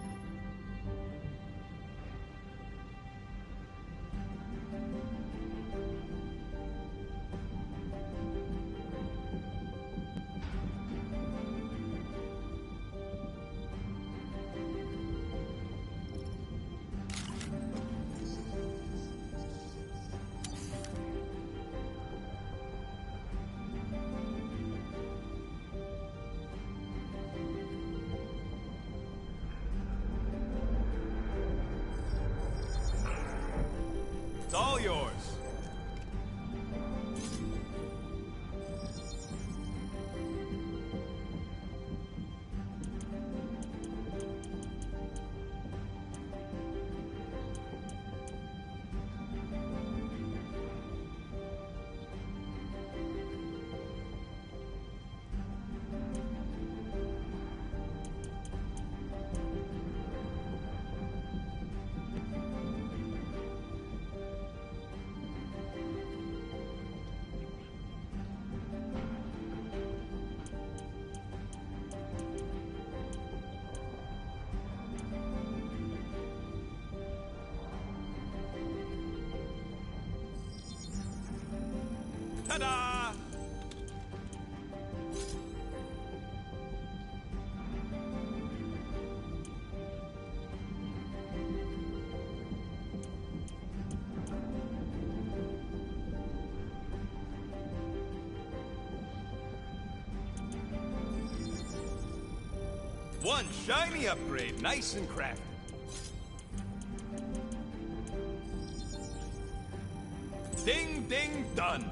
It's all yours. Ta-da! One shiny upgrade, nice and crafty. Ding, ding, done.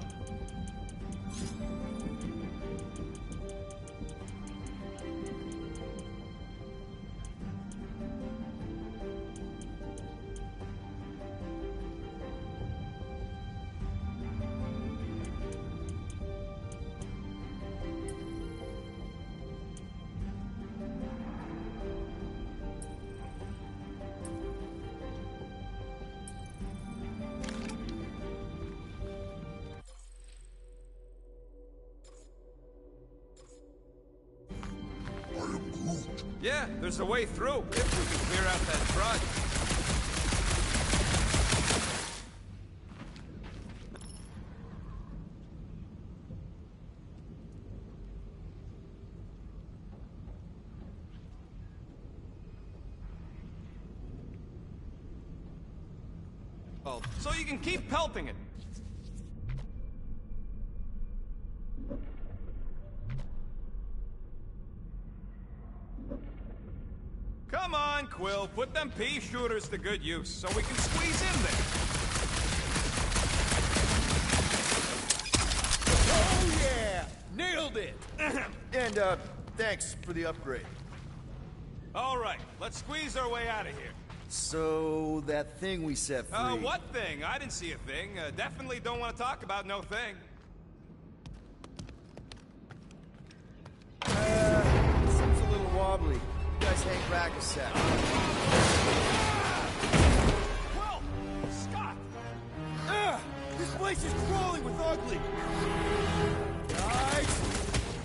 Yeah, there's a way through, if we can clear out that truck. Oh, so you can keep pelting it. Come on, Quill, put them pea shooters to good use so we can squeeze in there. Oh yeah! Nailed it! And, thanks for the upgrade. All right, let's squeeze our way out of here. So, that thing we set free... What thing? I didn't see a thing. Definitely don't want to talk about no thing. Seems a little wobbly. You guys hang back a sec. Quill! Scott! This place is crawling with ugly! Guys!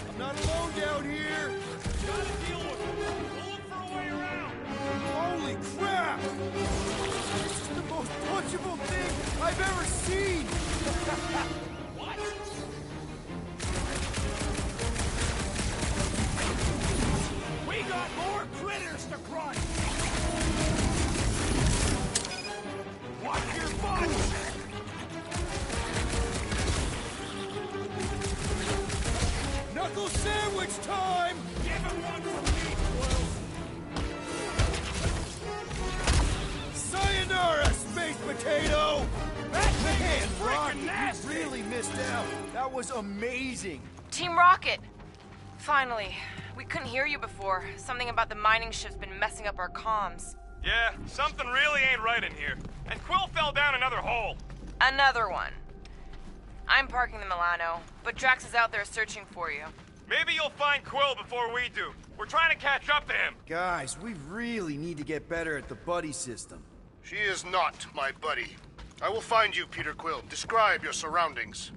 I'm not alone down here! Gotta deal with it. We'll look for a way around. Holy crap! This is the most punchable thing I've ever seen! What? We got more critters to crush! Watch your butt! Knuckle sandwich time! Give him one from me, Quill! Sayonara, space potato! That thing Man, is Rocky, freaking nasty! you really missed out. That was amazing. Team Rocket! Finally. We couldn't hear you before. Something about the mining ship's been messing up our comms. Yeah, something really ain't right in here. And Quill fell down another hole. Another one. I'm parking the Milano, but Drax is out there searching for you. Maybe you'll find Quill before we do. We're trying to catch up to him. Guys, we really need to get better at the buddy system. She is not my buddy. I will find you, Peter Quill. Describe your surroundings.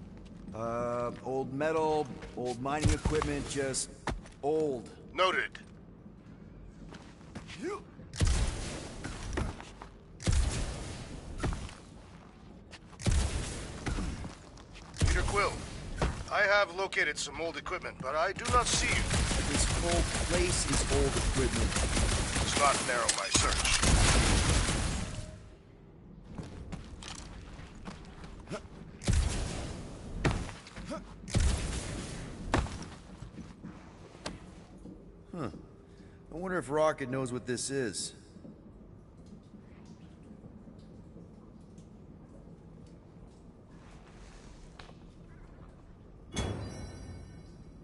Old metal, old mining equipment, just old. Noted. Peter Quill, I have located some old equipment, but I do not see you. This whole place is old equipment. Does not narrow my search. I wonder if Rocket knows what this is.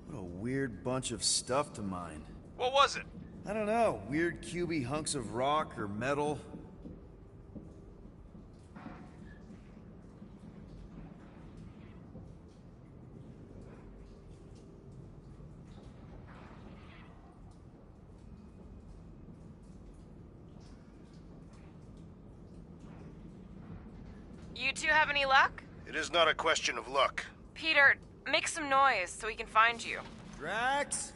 What a weird bunch of stuff to mine. What was it? I don't know. Weird cubey hunks of rock or metal. You two have any luck? It is not a question of luck. Peter, make some noise so we can find you. Drax?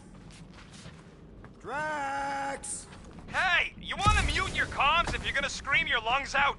Drax! Hey, you want to mute your comms if you're gonna scream your lungs out?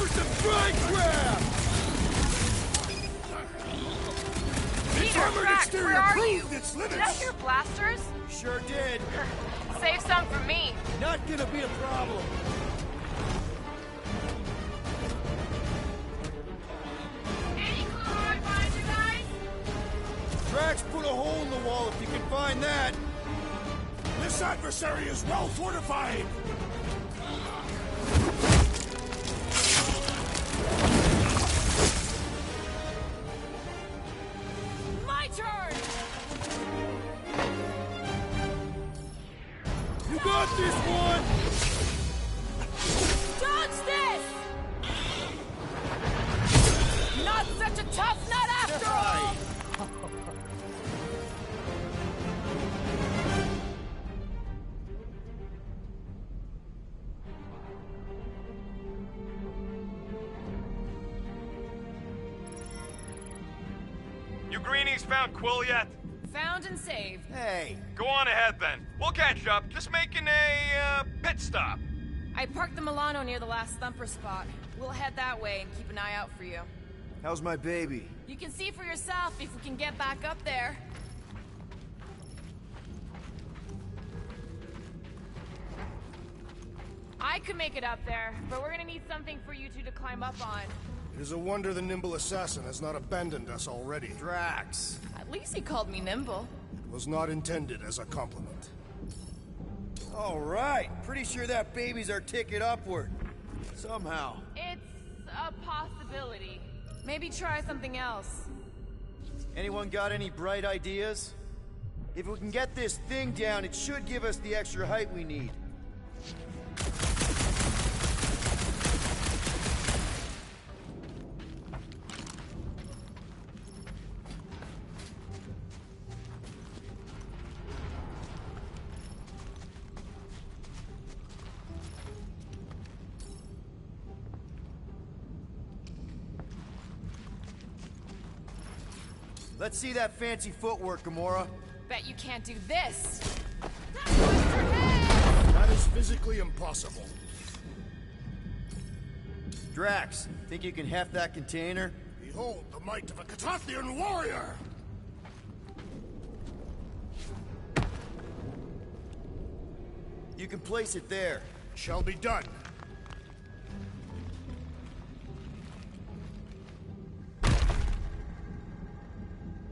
for some frag crab! Peter, armored Drax, exterior where are you? proved its limits. Did I hear blasters? Sure did. Save some for me. Not gonna be a problem. Any clue how I find you guys? Drax put a hole in the wall if you can find that. This adversary is well fortified. My turn! You got this one! Dodge this! Not such a tough nut after all! You greenies found Quill yet? Found and saved. Hey, Go on ahead then. We'll catch up. Just making a pit stop. I parked the Milano near the last thumper spot. We'll head that way and keep an eye out for you. how's my baby? You can see for yourself if we can get back up there. I could make it up there, but we're gonna need something for you two to climb up on. It is a wonder the nimble assassin has not abandoned us already. Drax. At least he called me nimble. It was not intended as a compliment. All right, pretty sure that baby's our ticket upward. Somehow. It's a possibility. Maybe try something else. Anyone got any bright ideas? If we can get this thing down, it should give us the extra height we need. Let's see that fancy footwork, Gamora. Bet you can't do this. That is physically impossible. Drax, think you can heft that container? Behold the might of a Catathian warrior! You can place it there. Shall be done.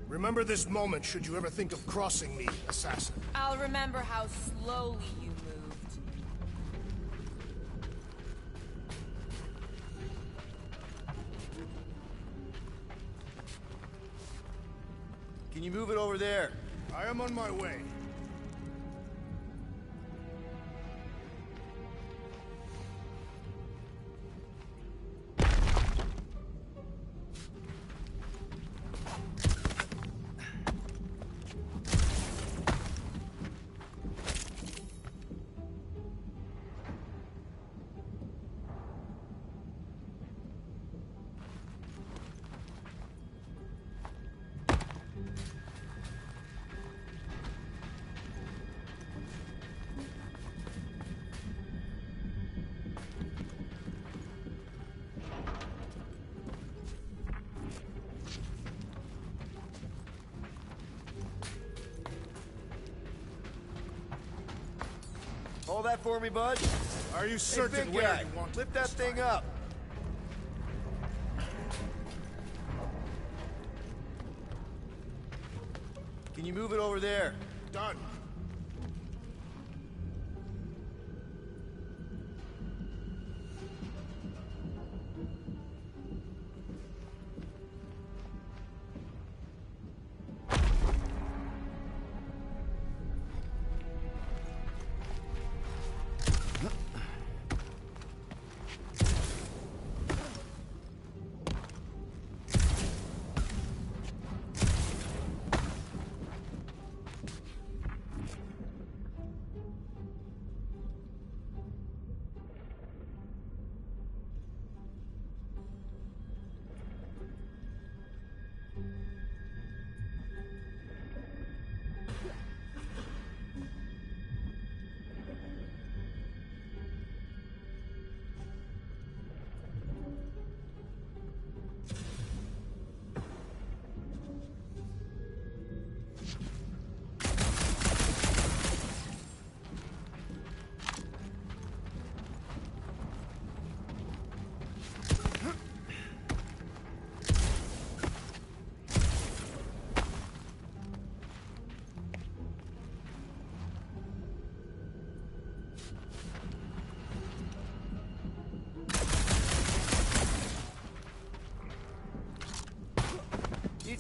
Remember this moment should you ever think of crossing me, assassin. I'll remember how slowly you moved. Can you move it over there? I am on my way. Hold that for me, bud. Are you Hey, certain big where guy, you want lift it that this thing time? up. Can you move it over there? Done.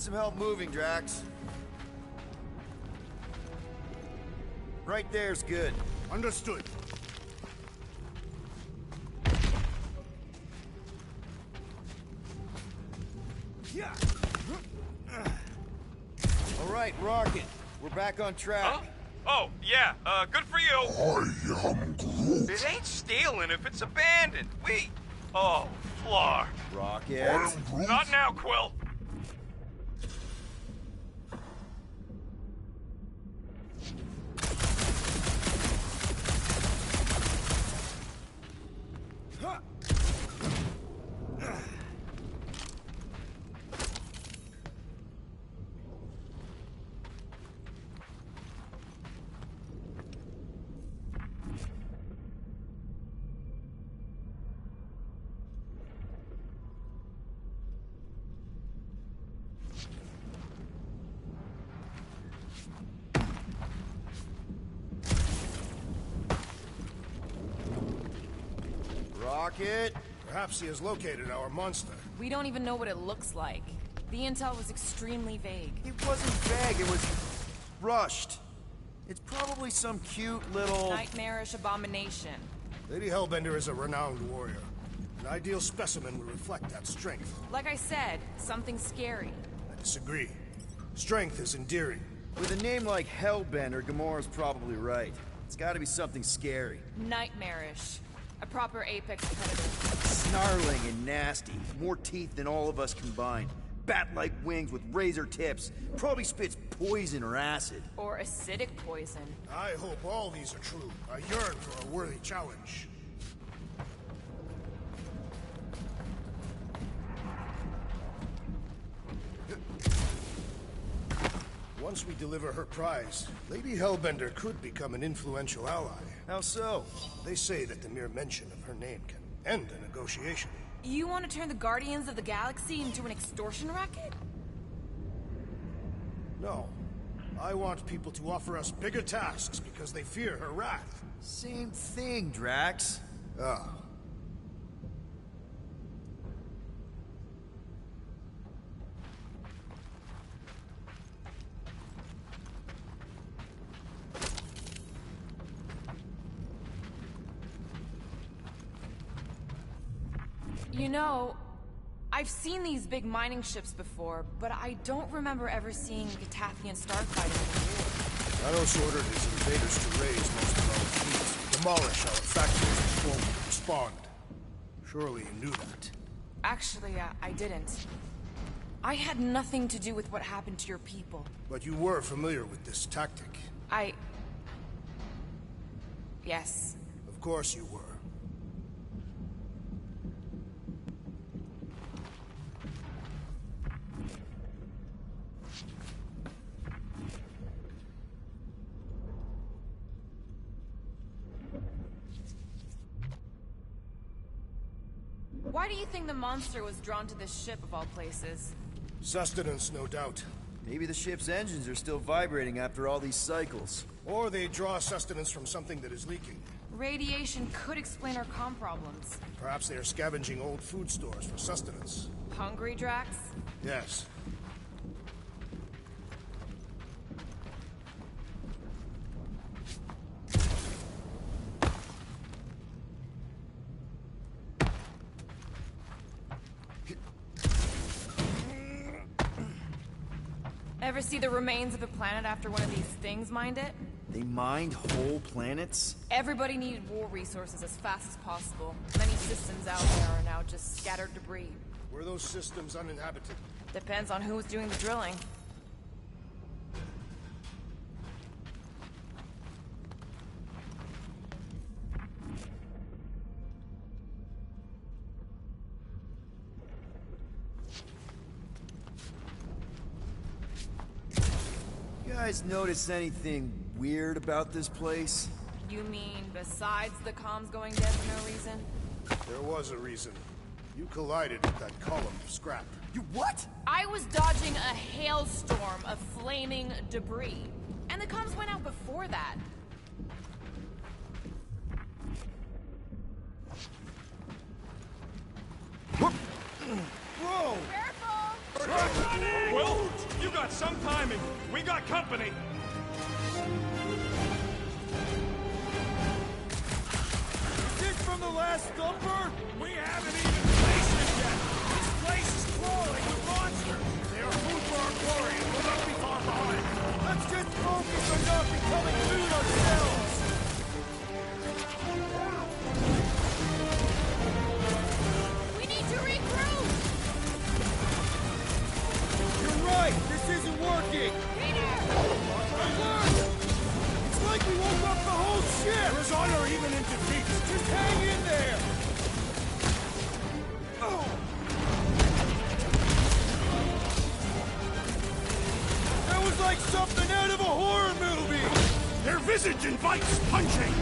need some help moving, Drax. Right there's good. Understood. Yeah. All right, Rocket. We're back on track. Huh? Oh, yeah, good for you. I am Groot. It ain't stealing if it's abandoned. Oh, Flar. Rocket. I am Groot. Not now, Quill. Rocket. Perhaps he has located our monster. We don't even know what it looks like. The intel was extremely vague. It wasn't vague, it was rushed. It's probably some cute little... Nightmarish abomination. Lady Hellbender is a renowned warrior. An ideal specimen would reflect that strength. Like I said, something scary. I disagree. Strength is endearing. With a name like Hellbender, Gamora's probably right. It's gotta be something scary. Nightmarish. A proper apex predator. Snarling and nasty. More teeth than all of us combined. Bat-like wings with razor tips. Probably spits poison or acid. Or acidic poison. I hope all these are true. I yearn for a worthy challenge. Once we deliver her prize, Lady Hellbender could become an influential ally. How so? They say that the mere mention of her name can end a negotiation. You want to turn the Guardians of the Galaxy into an extortion racket? No. I want people to offer us bigger tasks because they fear her wrath. Same thing, Drax. Ah. You know, I've seen these big mining ships before, but I don't remember ever seeing Catathian starfighting in the war. Thanos ordered his invaders to raise most of our fleets, demolish our factories before we respond. Surely you knew that. Actually, I didn't. I had nothing to do with what happened to your people. But you were familiar with this tactic. Yes. Of course you were. Why do you think the monster was drawn to this ship of all places? Sustenance, no doubt. Maybe the ship's engines are still vibrating after all these cycles. Or they draw sustenance from something that is leaking. Radiation could explain our comm problems. Perhaps they are scavenging old food stores for sustenance. Hungry, Drax? Yes. Ever see the remains of a planet after one of these things mined it? They mined whole planets? Everybody needed war resources as fast as possible. Many systems out there are now just scattered debris. Were those systems uninhabited? Depends on who was doing the drilling. You guys notice anything weird about this place? You mean besides the comms going dead for no reason? There was a reason. You collided with that column of scrap. You what? I was dodging a hailstorm of flaming debris. And the comms went out before that. Whoa! Careful! Well, got some timing. We got company. Is this from the last thumper? We haven't even faced it yet. This place is crawling with monsters. They are food for our quarry, and we'll not be far behind. Let's just focus on not becoming food ourselves. We need to regroup! You're right. This isn't working. Peter! It's like we woke up the whole ship! There is honor even in defeat. Just hang in there! Oh. That was like something out of a horror movie! Their visage invites punching.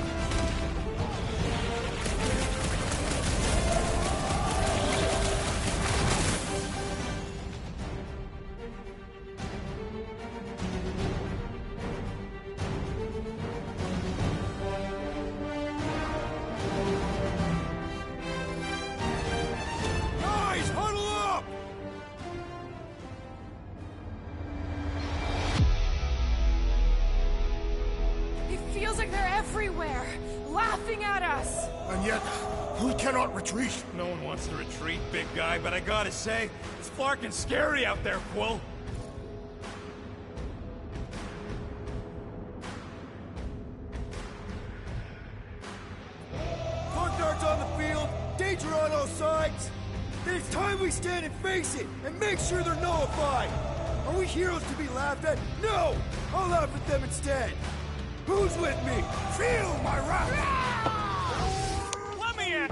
Guys, huddle up! It feels like they're everywhere, laughing at us. And yet, we cannot retreat. No one wants to retreat, big guy, but I gotta say, it's flarkin' scary out there, Quill. Condart's on the field, danger on all sides. Then it's time we stand and face it, and make sure they're nullified. Are we heroes to be laughed at? No! I'll laugh at them instead. Who's with me? Feel my wrath. Let me in!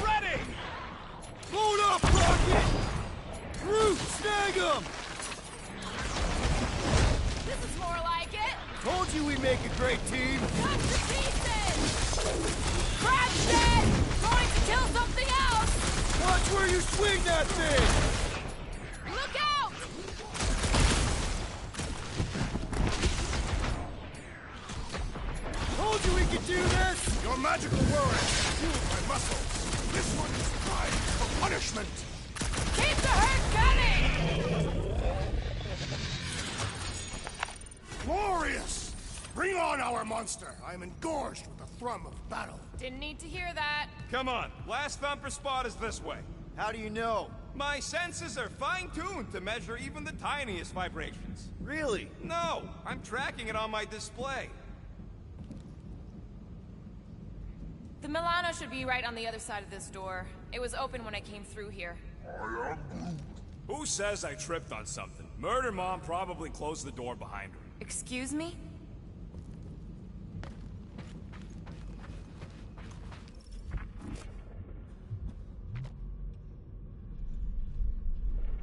Ready! Load up, Rocket! Root, snag him! This is more like it! Told you we make a great team. Cut to pieces! Crash it! Going to kill something else! Watch where you swing that thing! Look out! Told you we could do this! Your magical words fuel my muscles. This one is time for punishment. Keep the hurt coming! Glorious! Bring on our monster. I am engorged with the thrum of battle. Didn't need to hear that. Come on, last thumper spot is this way. How do you know? My senses are fine-tuned to measure even the tiniest vibrations. Really? No, I'm tracking it on my display. The Milano should be right on the other side of this door. It was open when I came through here. Who says I tripped on something? Murder Mom probably closed the door behind her. Excuse me?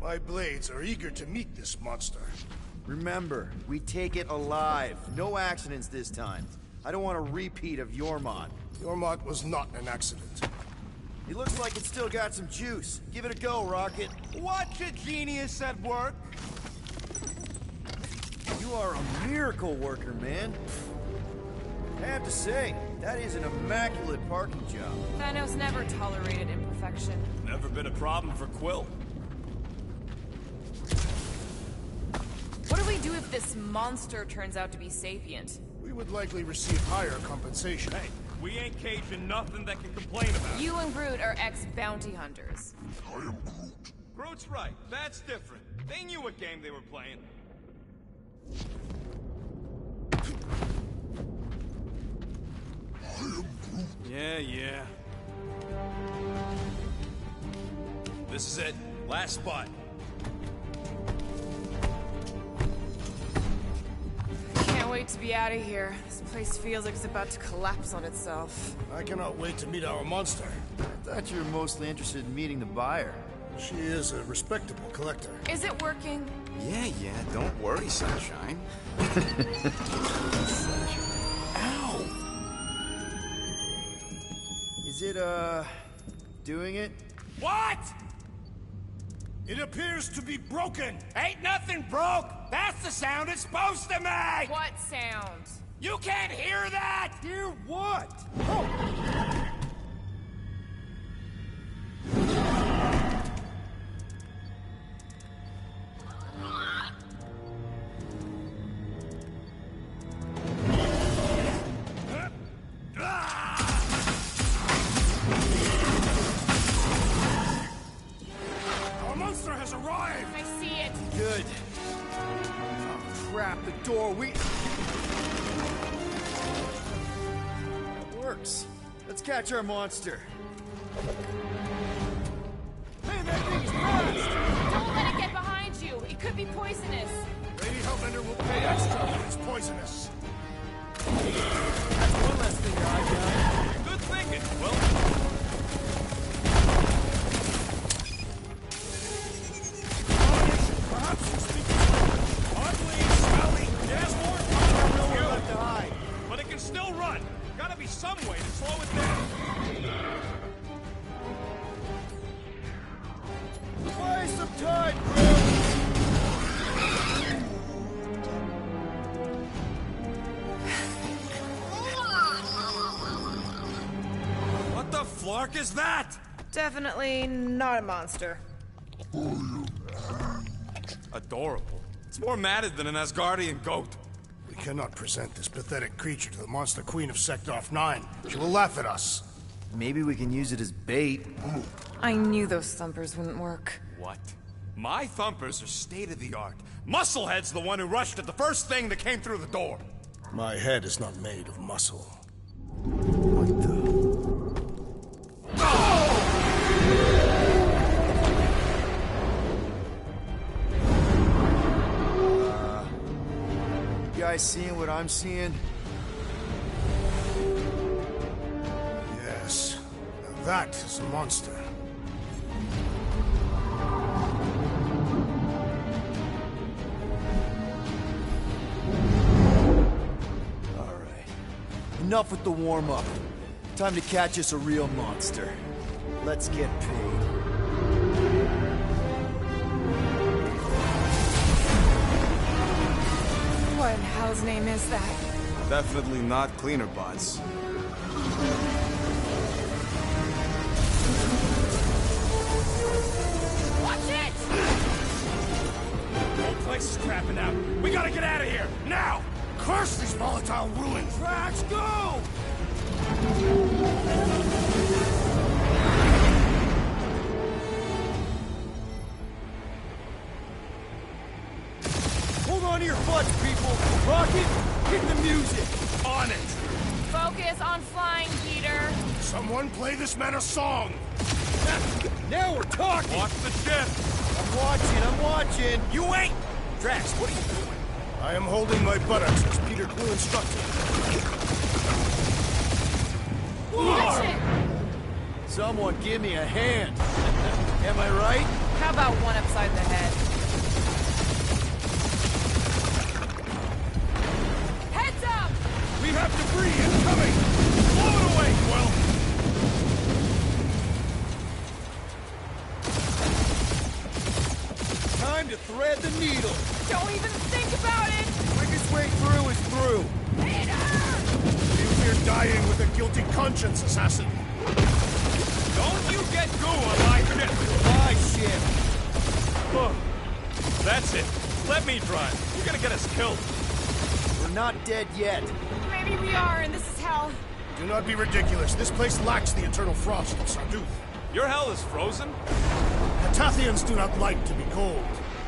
My blades are eager to meet this monster. Remember, we take it alive. No accidents this time. I don't want a repeat of Yormont. Yormont was not an accident. It looks like it's still got some juice. Give it a go, Rocket. Watch a genius at work. You are a miracle worker, man. I have to say, that is an immaculate parking job. Thanos never tolerated imperfection. Never been a problem for Quill. What do we do if this monster turns out to be sapient? We would likely receive higher compensation. Hey, we ain't caging nothing that can complain about. You and Groot are ex-bounty hunters. I am Groot. Groot's right. That's different. They knew what game they were playing. I am Groot. Yeah. This is it. Last spot. Can't wait to be out of here. This place feels like it's about to collapse on itself. I cannot wait to meet our monster. I thought you were mostly interested in meeting the buyer. She is a respectable collector. Is it working? Yeah, don't worry, Sunshine. Ow! Is it, doing it? What? It appears to be broken. Ain't nothing broke! That's the sound it's supposed to make! What sound? You can't hear that! Hear what? Our monster has arrived! I see it. Good. Oh, crap, the door, It works. Let's catch our monster. Hey, that thing's fast! Don't let it get behind you. It could be poisonous. Lady Hellbender will pay extra if it's poisonous. That's one less thing your eye got. Good thinking. Well, Perhaps you speak ugly, smelly, there's more Nowhere left to hide. but it can still run. Gotta be some way to slow it down. Buy some time, bro! What the flark is that? Definitely not a monster. Adorable. It's more matted than an Asgardian goat. We cannot present this pathetic creature to the Monster Queen of Seknarf 9. She will laugh at us. Maybe we can use it as bait. I knew those thumpers wouldn't work. What? My thumpers are state-of-the-art. Musclehead's the one who rushed at the first thing that came through the door. My head is not made of muscle. You guys seeing what I'm seeing? Yes. Now that is a monster. Alright. Enough with the warm-up. Time to catch us a real monster. Let's get paid. What in hell's name is that? Definitely not cleaner bots. Watch it! The whole place is crapping out. We gotta get out of here, now! Curse these volatile ruins! Drax, go! Hold on to your butts, people! Rocket, hit the music! On it! Focus on flying, Peter. Someone play this man a song! Now we're talking! Watch the ship! I'm watching! You ain't! Drax, what are you doing? I am holding my buttocks as Peter Quill instructed. Watch it! Someone give me a hand! Am I right? How about one upside the head? Heads up! We have debris incoming! Blow it away, Quill! Time to thread the needle! Don't even think about it! Quickest way through is through! Peter! You here dying with a guilty conscience, assassin. Don't you get goo on my ship! My ship! Oh, that's it. Let me drive. You're gonna get us killed. We're not dead yet. Maybe we are, and this is hell. Do not be ridiculous. This place lacks the eternal frost of Sarduth. Your hell is frozen? The Tathians do not like to be cold.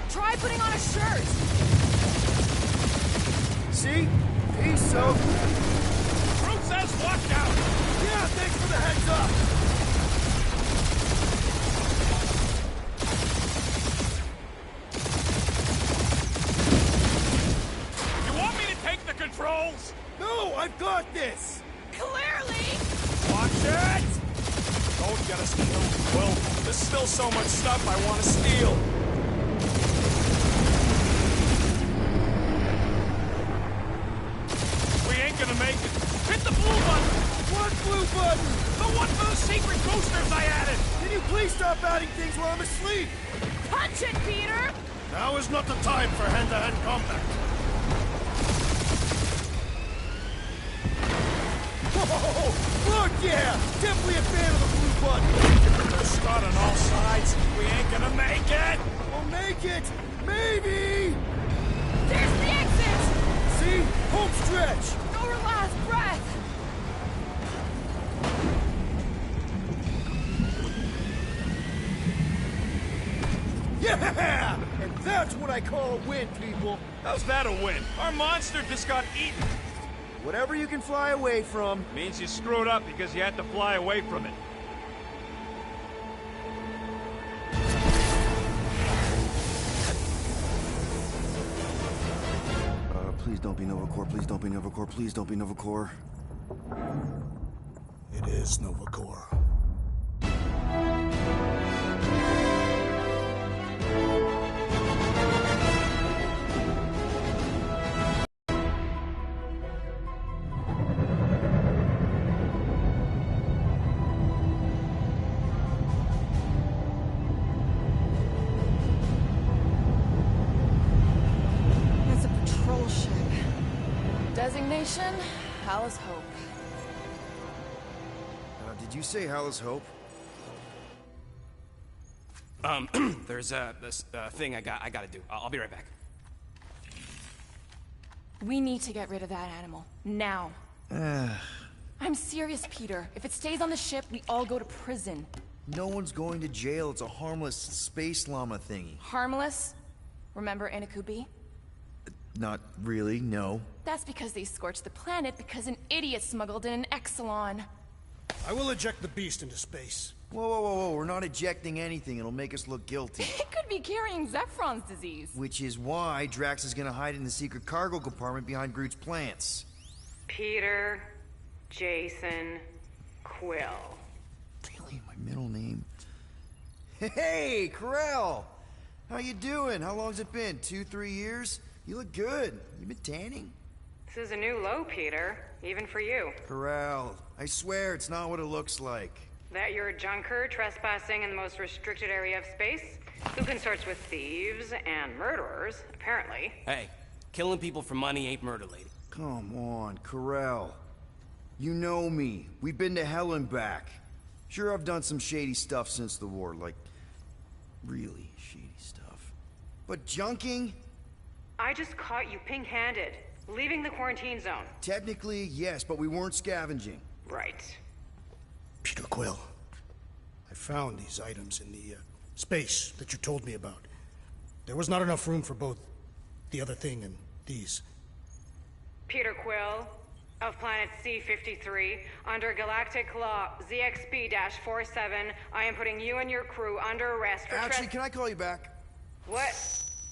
Try putting on a shirt. See? Piece of... Fruit says watch out! Yeah, thanks for the heads up! You want me to take the controls? No, I've got this! Clearly! Watch it! Don't get us killed, Will. There's still so much stuff I want to steal. We ain't gonna make it. Hit the blue button! What blue button? The one for the secret boosters I added! Can you please stop adding things while I'm asleep? Punch it, Peter! Now is not the time for hand-to-hand combat. Whoa! Look, yeah! Definitely a fan of the blue button! We're shot on all sides. We ain't gonna make it! We'll make it! Maybe! There's the exit! See? Home stretch! Our last breath! Yeah! And that's what I call a win, people! How's that a win? Our monster just got eaten. Whatever you can fly away from. Means you screwed up because you had to fly away from it. Please don't be Nova Corps, please don't be Nova Corps, please don't be Nova Corps. It is Nova Corps. It's a patrol ship. Designation, Hal's Hope. Did you say Hal's Hope? There's this thing I gotta do. I'll be right back. We need to get rid of that animal. Now. I'm serious, Peter. If it stays on the ship, we all go to prison. No one's going to jail. It's a harmless space llama thingy. Harmless? Remember Inakubi? Not really, no. That's because they scorched the planet because an idiot smuggled in an Exelon. I will eject the beast into space. Whoa, whoa, whoa, whoa. We're not ejecting anything. It'll make us look guilty. It could be carrying Zephron's disease. Which is why Drax is gonna hide in the secret cargo compartment behind Groot's plants. Peter, Jason, Quill. Really? My middle name? Hey, Corell! How you doing? How long's it been? 2-3 years? You look good. You been tanning? This is a new low, Peter. Even for you. Corell, I swear it's not what it looks like. That you're a junker trespassing in the most restricted area of space? Who consorts with thieves and murderers, apparently. Hey, killing people for money ain't murder, lady. Come on, Corell. You know me. We've been to hell and back. Sure, I've done some shady stuff since the war, like, really shady stuff. But junking? I just caught you pink-handed, leaving the quarantine zone. Technically, yes, but we weren't scavenging. Right. Peter Quill, I found these items in the space that you told me about. There was not enough room for both the other thing and these. Peter Quill, of planet C-53, under Galactic Law ZXP-47, I am putting you and your crew under arrest for Actually, can I call you back? What?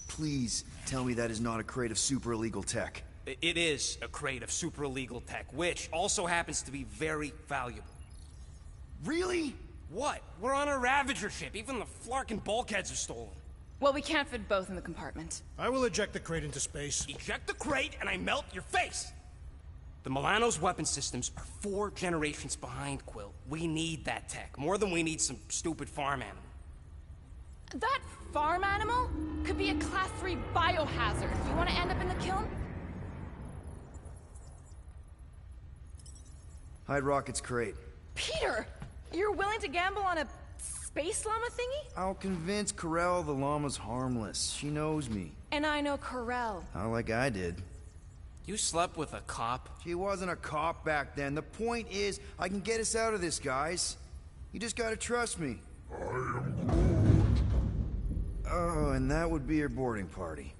Please tell me that is not a crate of super illegal tech. It is a crate of super illegal tech, which also happens to be very valuable. Really? What? We're on a Ravager ship. Even the Flarkin bulkheads are stolen. Well, we can't fit both in the compartment. I will eject the crate into space. Eject the crate and I melt your face! The Milano's weapon systems are 4 generations behind, Quill. We need that tech, more than we need some stupid farm animal. That farm animal could be a Class 3 biohazard. You want to end up in the kiln? Hide Rocket's crate. Peter! You're willing to gamble on a space llama thingy? I'll convince Corell the llama's harmless. She knows me. And I know Corell. Not like I did. You slept with a cop? She wasn't a cop back then. The point is, I can get us out of this, guys. You just gotta trust me. I am Groot. Oh, and that would be your boarding party.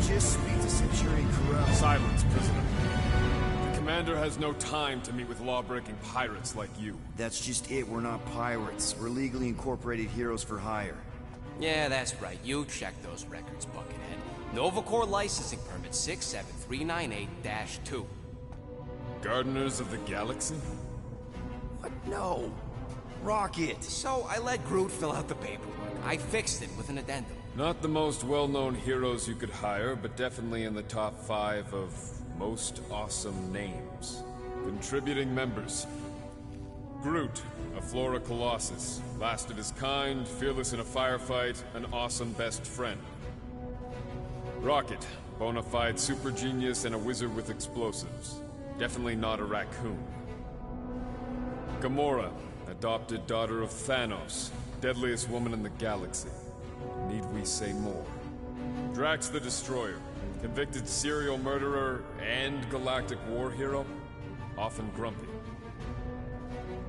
Just speak to Centurion Corell. Silence, prisoner. The commander has no time to meet with law-breaking pirates like you. That's just it. We're not pirates. We're legally incorporated heroes for hire. Yeah, that's right. You check those records, Buckethead. Nova Corps licensing permit 67398-2. Gardeners of the Galaxy? What No. Rocket. So I let Groot fill out the paperwork. I fixed it with an addendum. Not the most well-known heroes you could hire, but definitely in the top 5 of most awesome names. Contributing members. Groot, a Flora Colossus, last of his kind, fearless in a firefight, an awesome best friend. Rocket, bona fide super genius and a wizard with explosives. Definitely not a raccoon. Gamora, adopted daughter of Thanos, deadliest woman in the galaxy. Need we say more? Drax the Destroyer, convicted serial murderer and galactic war hero, often grumpy.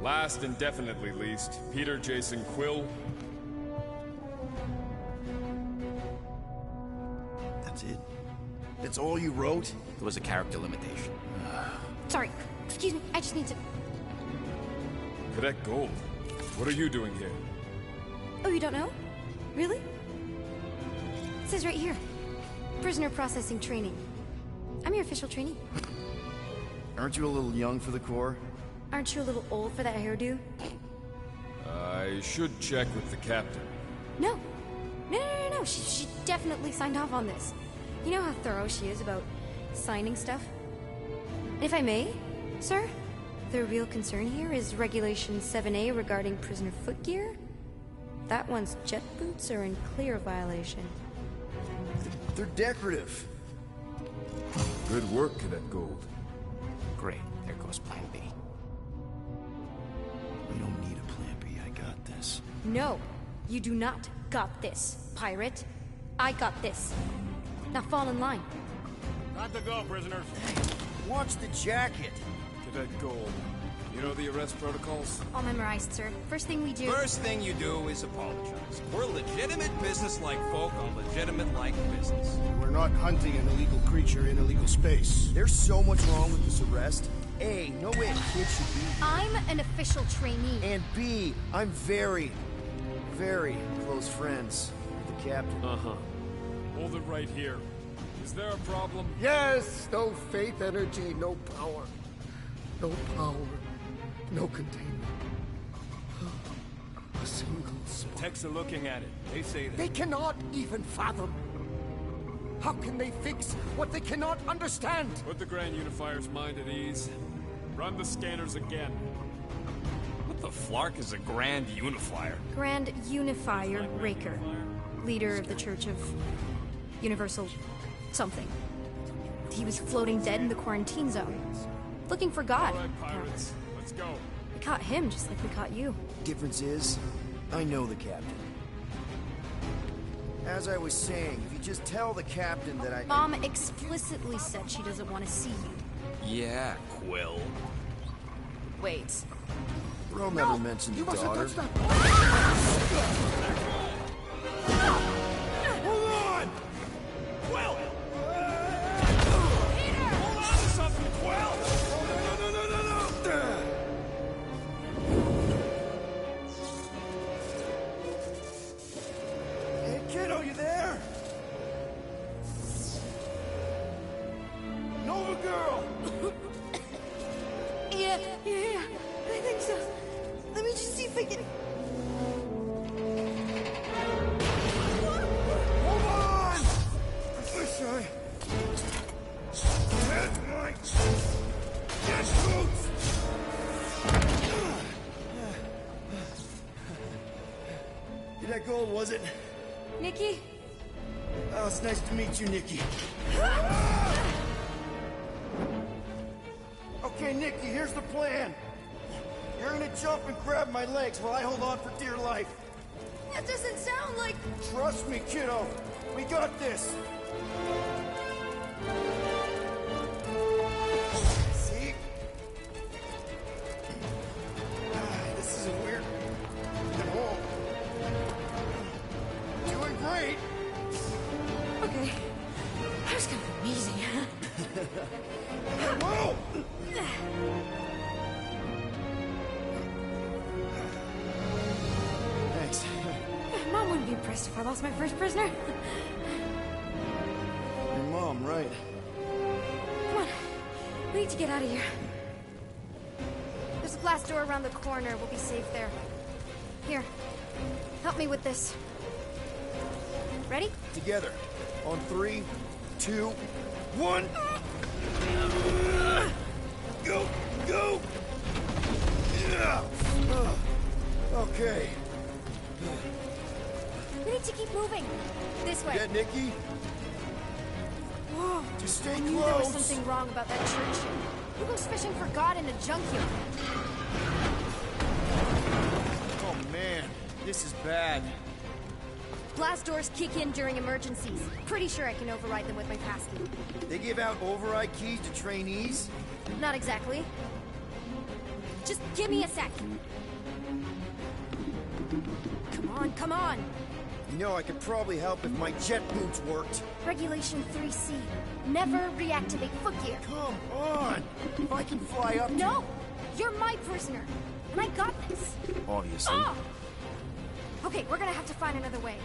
Last and definitely least, Peter Jason Quill. That's it? That's all you wrote? It was a character limitation. Sorry, excuse me, I just need to... Cadet Gold, what are you doing here? Oh, you don't know? Really? It says right here. Prisoner processing training. I'm your official trainee. Aren't you a little young for the Corps? Aren't you a little old for that hairdo? I should check with the captain. No. No. She definitely signed off on this. You know how thorough she is about signing stuff? And if I may, sir, the real concern here is Regulation 7A regarding prisoner footgear. That one's jet boots are in clear violation. They're decorative. Good work, Cadet Gold. Great. There goes Plan B. We don't need a Plan B. I got this. No, you do not got this, pirate. I got this. Now fall in line. Time to go, prisoners. Watch the jacket. Cadet Gold, you know the arrest protocols? All memorized, sir. First thing we do... First thing you do is apologize. We're legitimate business-like folk on legitimate-like business. We're not hunting an illegal creature in illegal space. There's so much wrong with this arrest. A, no way a kid should be here. I'm an official trainee. And B, I'm very close friends with the captain. Uh-huh. Hold it right here. Is there a problem? Yes! No faith energy, no power. No power. No containment. A single spark. Techs are looking at it. They say that. They cannot even fathom. How can they fix what they cannot understand? Put the Grand Unifier's mind at ease. Run the scanners again. What the flark is a Grand Unifier? Grand Unifier Raker. Leader of the Church of Universal something. He was floating dead in the quarantine zone. Looking for God. All right, pirates. Let's go. We caught him just like we caught you. Difference is, I know the captain. As I was saying, if you just tell the captain that I... Mom explicitly said she doesn't want to see you. Yeah, Quill. Wait. Bro never mentioned the daughter. Hold on! Quill! Peter! Hold on to something, Quill! No! Hey, kiddo, you there? Nova girl! Yeah, I think so. Let me just see if I can... Hold on! I wish I... had my... jet boots! That Gold, was it? Nikki? Oh, it's nice to meet you, Nikki. Okay, Nikki, here's the plan. You're gonna jump and grab my legs while I hold on for dear life. That doesn't sound like... Trust me, kiddo. We got this. See? This is a weird... at home. Doing great. Okay. That was kind of amazing. Whoa! Thanks. Mom wouldn't be impressed if I lost my first prisoner. Your mom, right? Come on. We need to get out of here. Blast door around the corner. We'll be safe there. Here. Help me with this. Ready? Together. On 3, 2, 1. Go! Go! Yeah. Okay. We need to keep moving. This way. Get Nikki? Whoa. Just stay I close. knew there was something wrong about that church. Who goes fishing for God in a junkyard? Oh man, this is bad. Blast doors kick in during emergencies. Pretty sure I can override them with my passkey. They give out override keys to trainees? Not exactly. Just give me a sec. Come on, come on! You know, I could probably help if my jet boots worked. Regulation 3C. Never reactivate footgear. Come on! If I can fly up No! You're my prisoner. And I got this. Obviously. Oh! Okay, we're gonna have to find another way.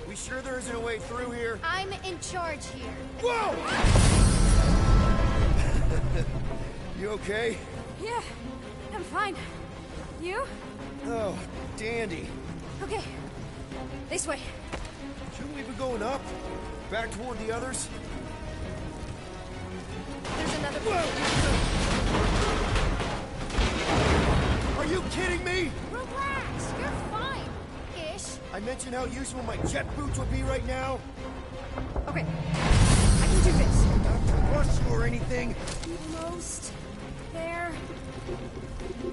We sure there isn't a way through here? I'm in charge here. Whoa! You okay? Yeah, I'm fine. You? Oh, dandy. Okay. This way. Shouldn't we be going up? Back toward the others? There's another Are you kidding me? Relax, you're fine. Ish. I mentioned how useful my jet boots would be right now. Okay. I can do this. Not to rush you or anything. Almost there.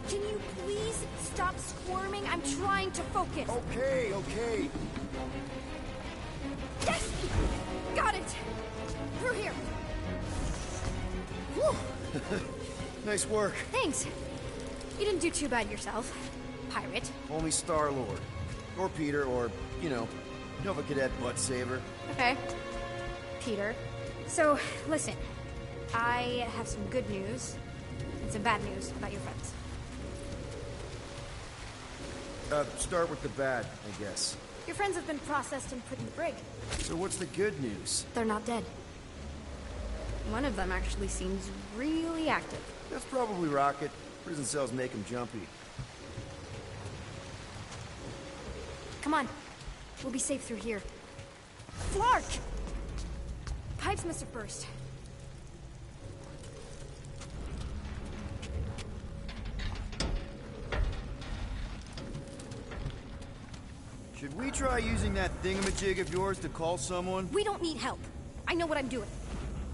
Can you please stop squirming? I'm trying to focus. Okay, okay. Yes! Got it! Through here. Whew. Nice work. Thanks. You didn't do too bad yourself, pirate. Only Star-Lord. Or Peter, or, you know, Nova Cadet Butt Saver. Okay. Peter. So, listen. I have some good news and some bad news about your friends. Start with the bad, I guess. Your friends have been processed and put in the brig. So what's the good news? They're not dead. One of them actually seems really active. That's probably Rocket. Prison cells make him jumpy. Come on. We'll be safe through here. Flark! Pipes must have burst. Should we try using that thingamajig of yours to call someone? We don't need help. I know what I'm doing.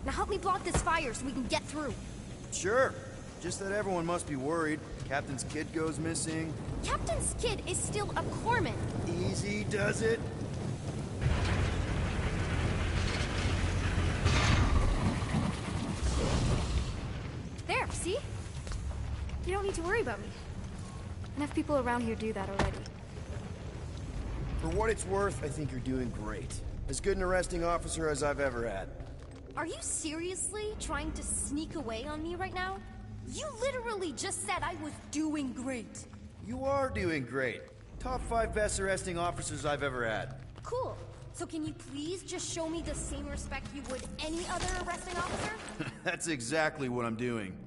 Now help me block this fire so we can get through. Sure. Just that everyone must be worried. Captain's kid goes missing. Captain's kid is still a corpsman. Easy does it. There, see? You don't need to worry about me. Enough people around here do that already. For what it's worth, I think you're doing great. As good an arresting officer as I've ever had. Are you seriously trying to sneak away on me right now? You literally just said I was doing great. You are doing great. Top 5 best arresting officers I've ever had. Cool. So can you please just show me the same respect you would any other arresting officer? That's exactly what I'm doing.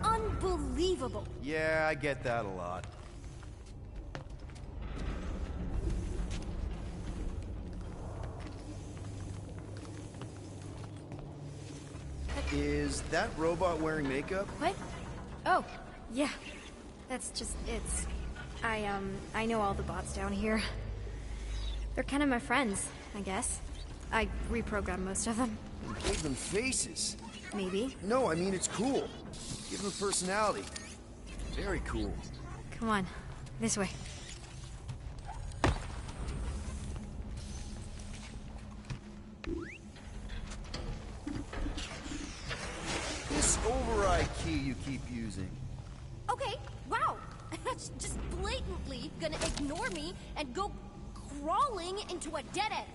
Unbelievable. Yeah, I get that a lot. Is that robot wearing makeup? What? Oh, yeah. That's just, I know all the bots down here. They're kind of my friends, I guess. I reprogrammed most of them. You gave them faces. Maybe. No, I mean it's cool. Give them personality. Very cool. Come on, this way. This override key you keep using. Okay, wow. Just blatantly gonna ignore me and go crawling into a dead end.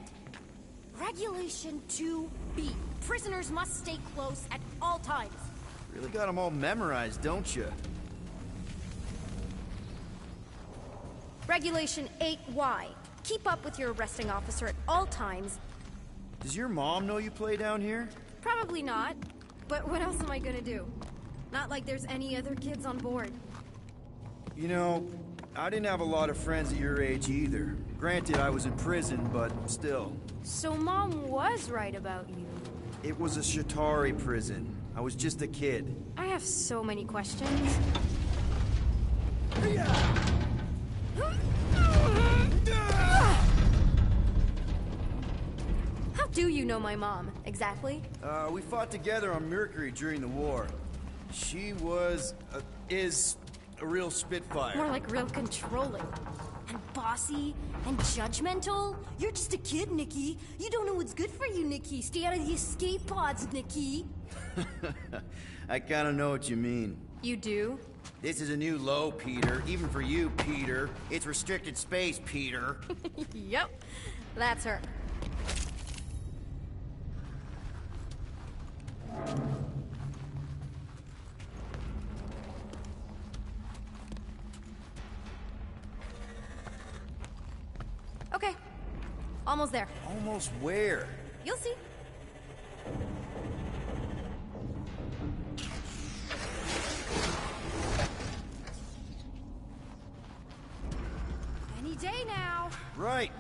Regulation 2B. Prisoners must stay close at all times. Really got them all memorized, don't you? Regulation 8Y. Keep up with your arresting officer at all times. Does your mom know you play down here? Probably not. But what else am I gonna do? Not like there's any other kids on board. You know, I didn't have a lot of friends at your age either. Granted, I was in prison, but still. So Mom was right about you. It was a Shatari prison. I was just a kid. I have so many questions. How do you know my mom, exactly? We fought together on Mercury during the war. She was, is a real spitfire. More like real controlling. And bossy and judgmental. You're just a kid, Nikki. You don't know what's good for you, Nikki. Stay out of the escape pods, Nikki. I kinda know what you mean. You do? This is a new low, Peter. Even for you, Peter. It's restricted space, Peter. Yep. That's her. Okay. Almost there. Almost where? You'll see. Any day now. Right.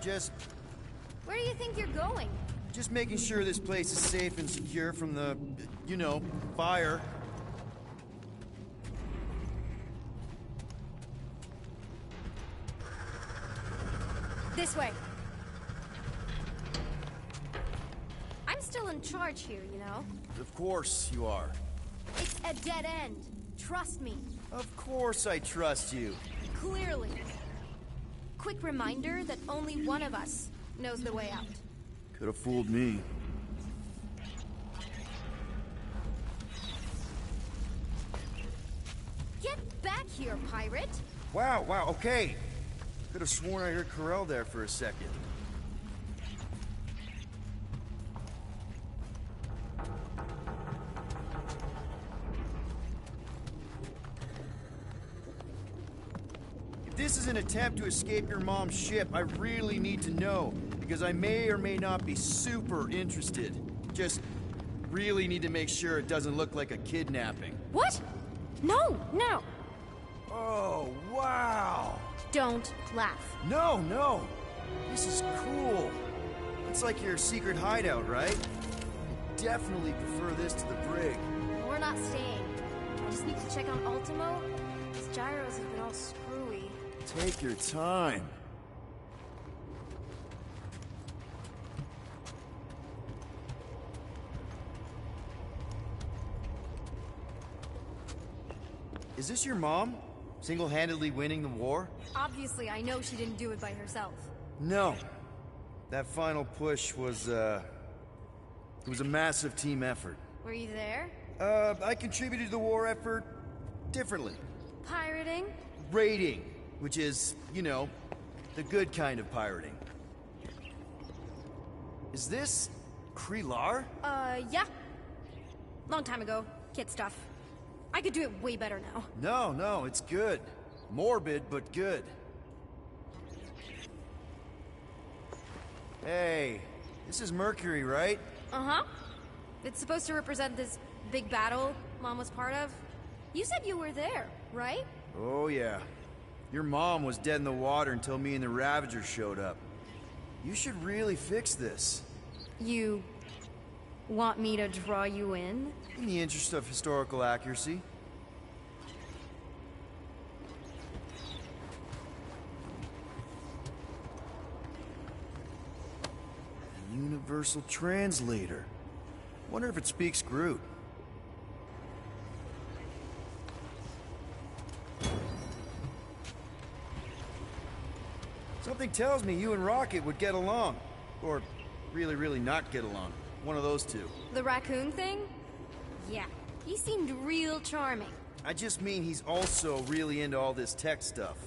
Just Where do you think you're going? making sure this place is safe and secure from the, you know, fire. This way. I'm still in charge here, you know? Of course you are. It's a dead end. Trust me. Of course I trust you. Clearly. Quick reminder that only one of us knows the way out. Could have fooled me. Get back here, pirate! Wow, okay. Could have sworn I heard Corell there for a second. If this is an attempt to escape your mom's ship, I really need to know, because I may or may not be super interested. Just really need to make sure it doesn't look like a kidnapping. What? No! Oh, wow! Don't laugh. No! This is cool. It's like your secret hideout, right? Definitely prefer this to the brig. We're not staying. I just need to check on Ultimo. His gyros have been all screwy. Take your time. Is this your mom? Single-handedly winning the war? Obviously, I know she didn't do it by herself. No. That final push was, it was a massive team effort. Were you there? I contributed to the war effort differently. Pirating? Raiding, which is, you know, the good kind of pirating. Is this Krelar? Yeah. Long time ago. Kid stuff. I could do it way better now. No, it's good. Morbid, but good. Hey, this is Mercury, right? Uh-huh. It's supposed to represent this big battle Mom was part of. You said you were there, right? Oh, yeah. Your mom was dead in the water until me and the Ravagers showed up. You should really fix this. You want me to draw you in? In the interest of historical accuracy. A universal translator. Wonder if it speaks Groot. Something tells me you and Rocket would get along. Or really not get along. One of those two. The raccoon thing? Yeah. He seemed real charming. I just mean he's also really into all this tech stuff.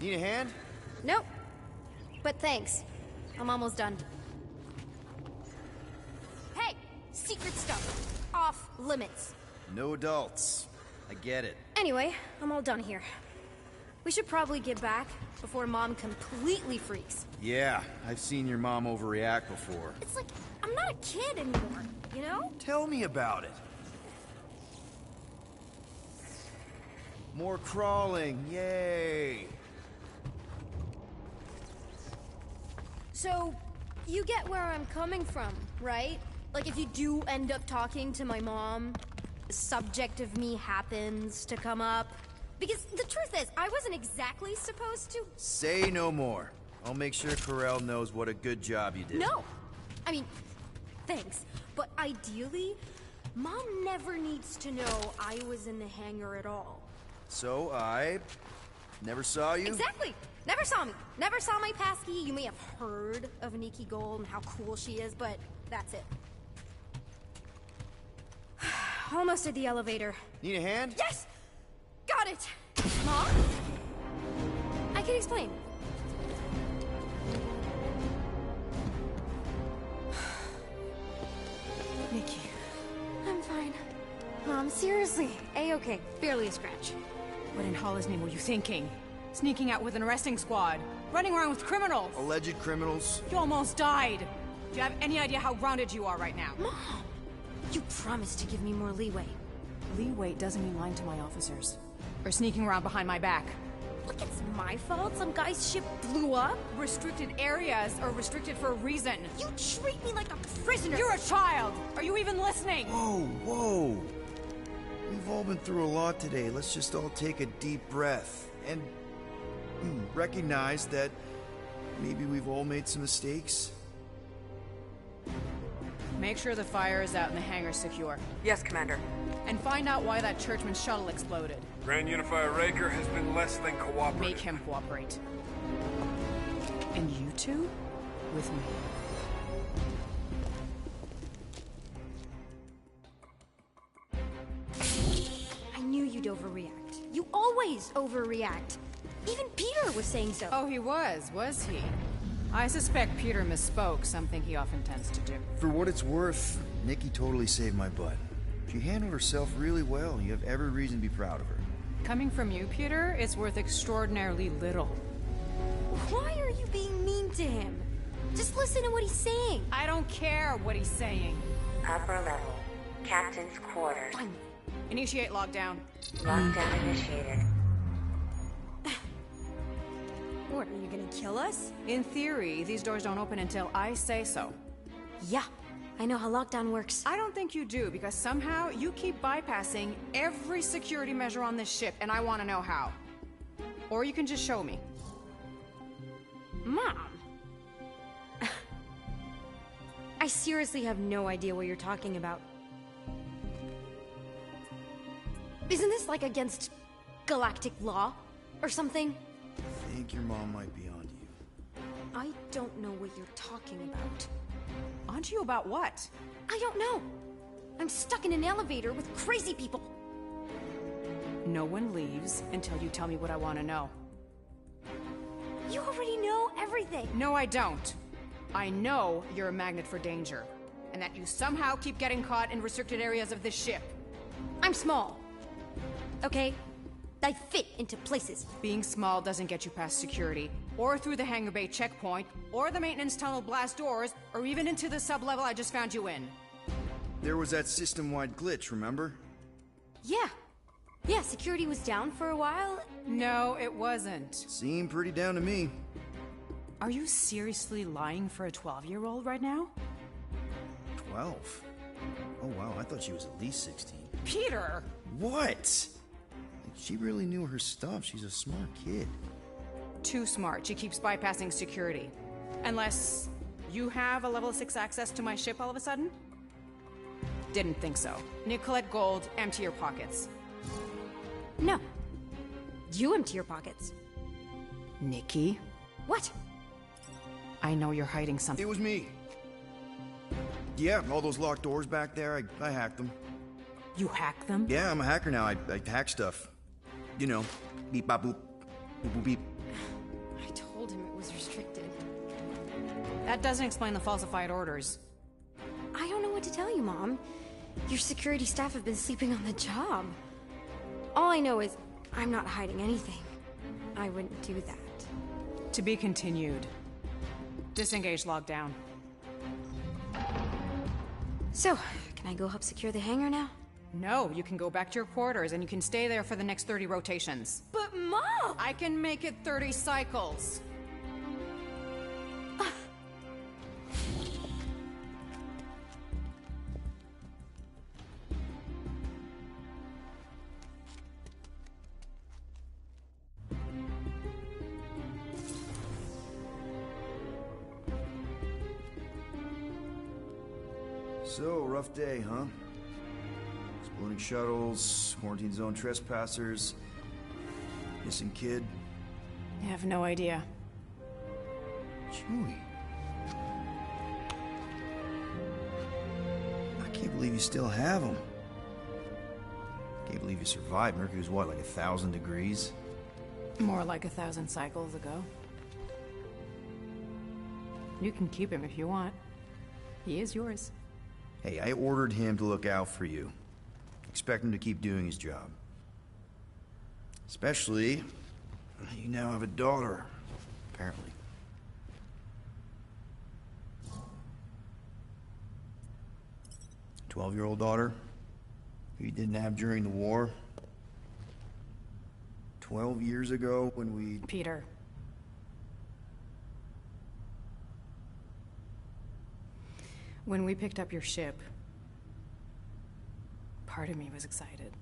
Need a hand? Nope. But thanks. I'm almost done. Hey! Secret stuff. Off limits. No adults. I get it. Anyway, I'm all done here. We should probably get back before Mom completely freaks. Yeah, I've seen your mom overreact before. It's like, I'm not a kid anymore, you know? Tell me about it. More crawling, yay! So, you get where I'm coming from, right? Like if you do end up talking to my mom, the subject of me happens to come up. Because the truth is, I wasn't exactly supposed to. Say no more. I'll make sure Corell knows what a good job you did. No! I mean, thanks. But ideally, Mom never needs to know I was in the hangar at all. So I never saw you? Exactly! Never saw me. Never saw my passkey. You may have heard of Nikki Gold and how cool she is, but that's it. Almost at the elevator. Need a hand? Yes! Got it! Mom? I can explain. Nikki. I'm fine. Mom, seriously. A-okay. Barely a scratch. What in Hollis' name were you thinking? Sneaking out with an arresting squad? Running around with criminals? Alleged criminals? You almost died. Do you have any idea how grounded you are right now? Mom! You promised to give me more leeway. Leeway doesn't mean lying to my officers. Or sneaking around behind my back. Look, it's my fault some guy's ship blew up. Restricted areas are restricted for a reason. You treat me like a prisoner. You're a child! Are you even listening? Whoa, whoa. We've all been through a lot today. Let's just all take a deep breath and recognize that maybe we've all made some mistakes. Make sure the fire is out and the hangar's secure. Yes, Commander. And find out why that churchman's shuttle exploded. Grand Unifier Raker has been less than cooperative. Make him cooperate. And you two? With me. I knew you'd overreact. You always overreact. Even Peter was saying so. Oh, he was he? I suspect Peter misspoke, something he often tends to do. For what it's worth, Nikki totally saved my butt. She handled herself really well. You have every reason to be proud of her. Coming from you, Peter, it's worth extraordinarily little. Why are you being mean to him? Just listen to what he's saying. I don't care what he's saying. Upper level. Captain's quarters. Fine. Initiate lockdown. Lockdown initiated. What, are you gonna kill us? In theory, these doors don't open until I say so. Yeah, I know how lockdown works. I don't think you do, because somehow you keep bypassing every security measure on this ship, and I want to know how. Or you can just show me. Mom! I seriously have no idea what you're talking about. Isn't this like against galactic law? Or something? I think your mom might be onto you. I don't know what you're talking about. Onto you about what? I don't know. I'm stuck in an elevator with crazy people. No one leaves until you tell me what I want to know. You already know everything. No, I don't. I know you're a magnet for danger, and that you somehow keep getting caught in restricted areas of this ship. I'm small. Okay? I fit into places. Being small doesn't get you past security, or through the hangar bay checkpoint, or the maintenance tunnel blast doors, or even into the sub-level I just found you in. There was that system-wide glitch, remember? Yeah. Yeah, security was down for a while. No, it wasn't. Seemed pretty down to me. Are you seriously lying for a 12-year-old right now? 12? Oh wow, I thought she was at least 16. Peter! What? She really knew her stuff. She's a smart kid. Too smart. She keeps bypassing security. Unless you have a level 6 access to my ship all of a sudden? Didn't think so. Nicolette Gold, empty your pockets. No. You empty your pockets. Nikki? What? I know you're hiding something. It was me. Yeah, all those locked doors back there, I hacked them. You hacked them? Yeah, I'm a hacker now. I hack stuff. You know, beep bop boop, boop boop beep. That doesn't explain the falsified orders. I don't know what to tell you, Mom. Your security staff have been sleeping on the job. All I know is I'm not hiding anything. I wouldn't do that. To be continued. Disengage lockdown. So, can I go help secure the hangar now? No, you can go back to your quarters and you can stay there for the next 30 rotations. But Mom! I can make it 30 cycles. So, rough day, huh? Exploding shuttles, quarantine zone trespassers, missing kid. I have no idea. Chewie. I can't believe you still have him. Can't believe you survived. Mercury's what, like 1,000 degrees? More like 1,000 cycles ago. You can keep him if you want. He is yours. Hey, I ordered him to look out for you. Expect him to keep doing his job. Especially, you now have a daughter, apparently. A 12-year-old daughter who you didn't have during the war. 12 years ago when we... Peter. When we picked up your ship, part of me was excited.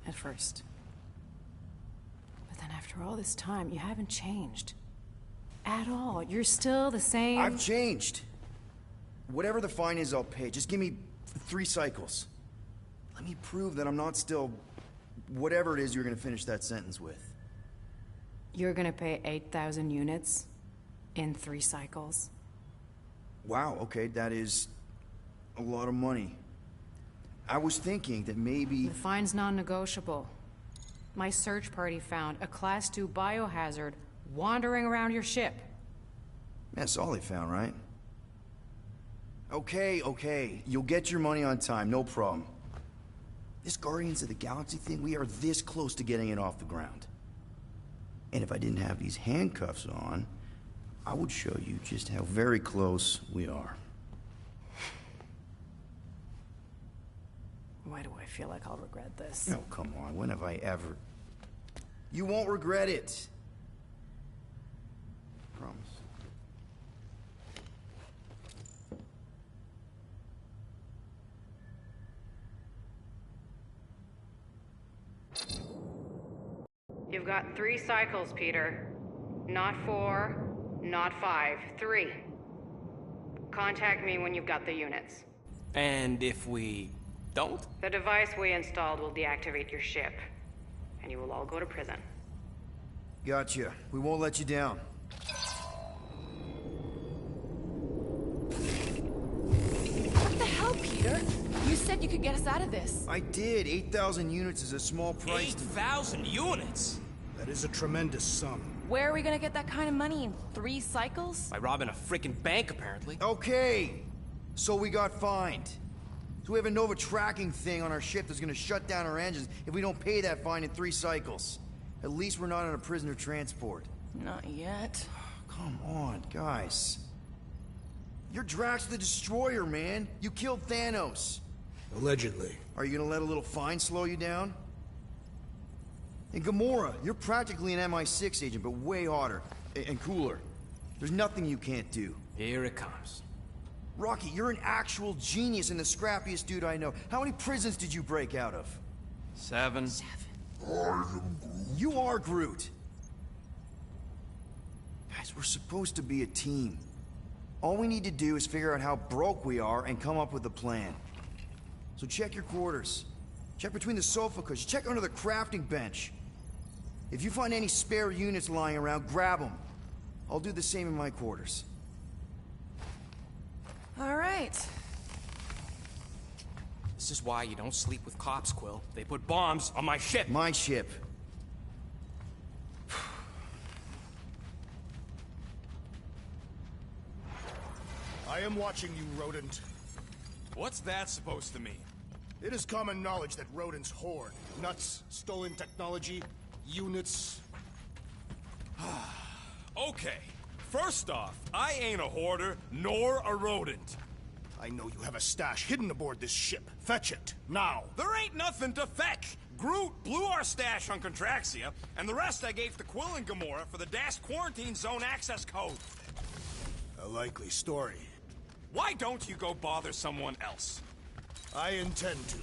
At first. But then after all this time, you haven't changed. At all. You're still the same... I've changed. Whatever the fine is, I'll pay. Just give me 3 cycles. Let me prove that I'm not still... whatever it is you're gonna finish that sentence with. You're gonna pay 8,000 units in 3 cycles? Wow, okay, that is a lot of money. I was thinking that maybe... The fine's non-negotiable. My search party found a Class 2 biohazard wandering around your ship. That's all they found, right? Okay. You'll get your money on time, no problem. This Guardians of the Galaxy thing, we are this close to getting it off the ground. And if I didn't have these handcuffs on, I would show you just how very close we are. Why do I feel like I'll regret this? Oh, come on. When have I ever... You won't regret it. Promise. You've got 3 cycles, Peter. Not 4, not 5, 3. Contact me when you've got the units. And if we don't? The device we installed will deactivate your ship, and you will all go to prison. Gotcha. We won't let you down. What the hell, Peter? You said you could get us out of this. I did. 8,000 units is a small price. 8,000 units? That is a tremendous sum. Where are we gonna get that kind of money in 3 cycles? By robbing a freaking bank, apparently. Okay. So we got fined. So we have a Nova tracking thing on our ship that's gonna shut down our engines if we don't pay that fine in 3 cycles. At least we're not on a prisoner transport. Not yet. Come on, guys. You're Drax the Destroyer, man. You killed Thanos. Allegedly. Are you gonna let a little fine slow you down? And Gamora, you're practically an MI6 agent, but way hotter. And cooler. There's nothing you can't do. Here it comes. Rocky, you're an actual genius and the scrappiest dude I know. How many prisons did you break out of? 7. You are Groot. Guys, we're supposed to be a team. All we need to do is figure out how broke we are and come up with a plan. So check your quarters. Check between the sofa cushions. Check under the crafting bench. If you find any spare units lying around, grab them. I'll do the same in my quarters. All right. This is why you don't sleep with cops, Quill. They put bombs on my ship. My ship. am watching you, rodent. What's that supposed to mean? It is common knowledge that rodents hoard nuts, stolen technology, units. Okay. First off, I ain't a hoarder nor a rodent. I know you have a stash hidden aboard this ship. Fetch it, now. There ain't nothing to fetch. Groot blew our stash on Contraxia, and the rest I gave to Quill and Gamora for the DAS quarantine zone access code. A likely story. Why don't you go bother someone else? I intend to.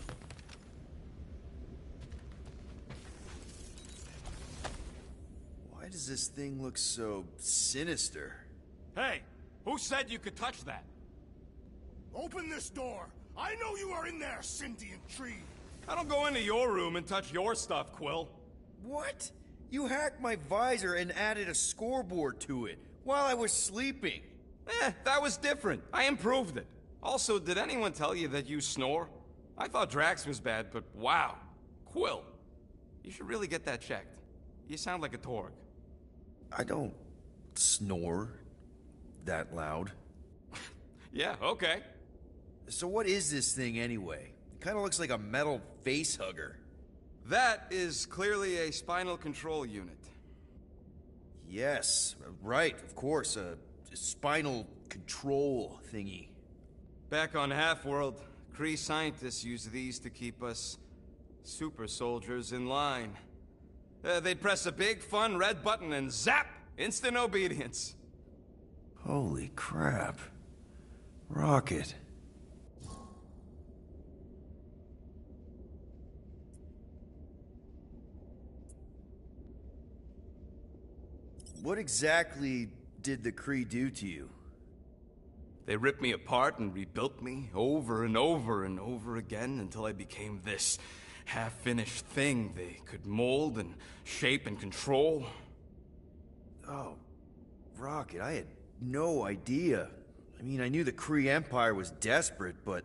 Why does this thing look so sinister? Hey, who said you could touch that? Open this door! I know you are in there, sentient tree! I don't go into your room and touch your stuff, Quill. What? You hacked my visor and added a scoreboard to it while I was sleeping. That was different. I improved it. Also, did anyone tell you that you snore? I thought Drax was bad, but wow. Quill, you should really get that checked. You sound like a Torg. I don't snore that loud. Yeah, okay. So what is this thing anyway? It kind of looks like a metal face hugger. That is clearly a spinal control unit. Yes, right, of course, a spinal control thingy. Back on Half-World, Kree scientists use these to keep us super soldiers in line. They'd press a big, fun red button and zap! Instant obedience. Holy crap. Rocket. What exactly did the Kree do to you? They ripped me apart and rebuilt me over and over and over again until I became this half-finished thing they could mold and shape and control. Oh, Rocket, I had no idea. I mean, I knew the Kree Empire was desperate, but...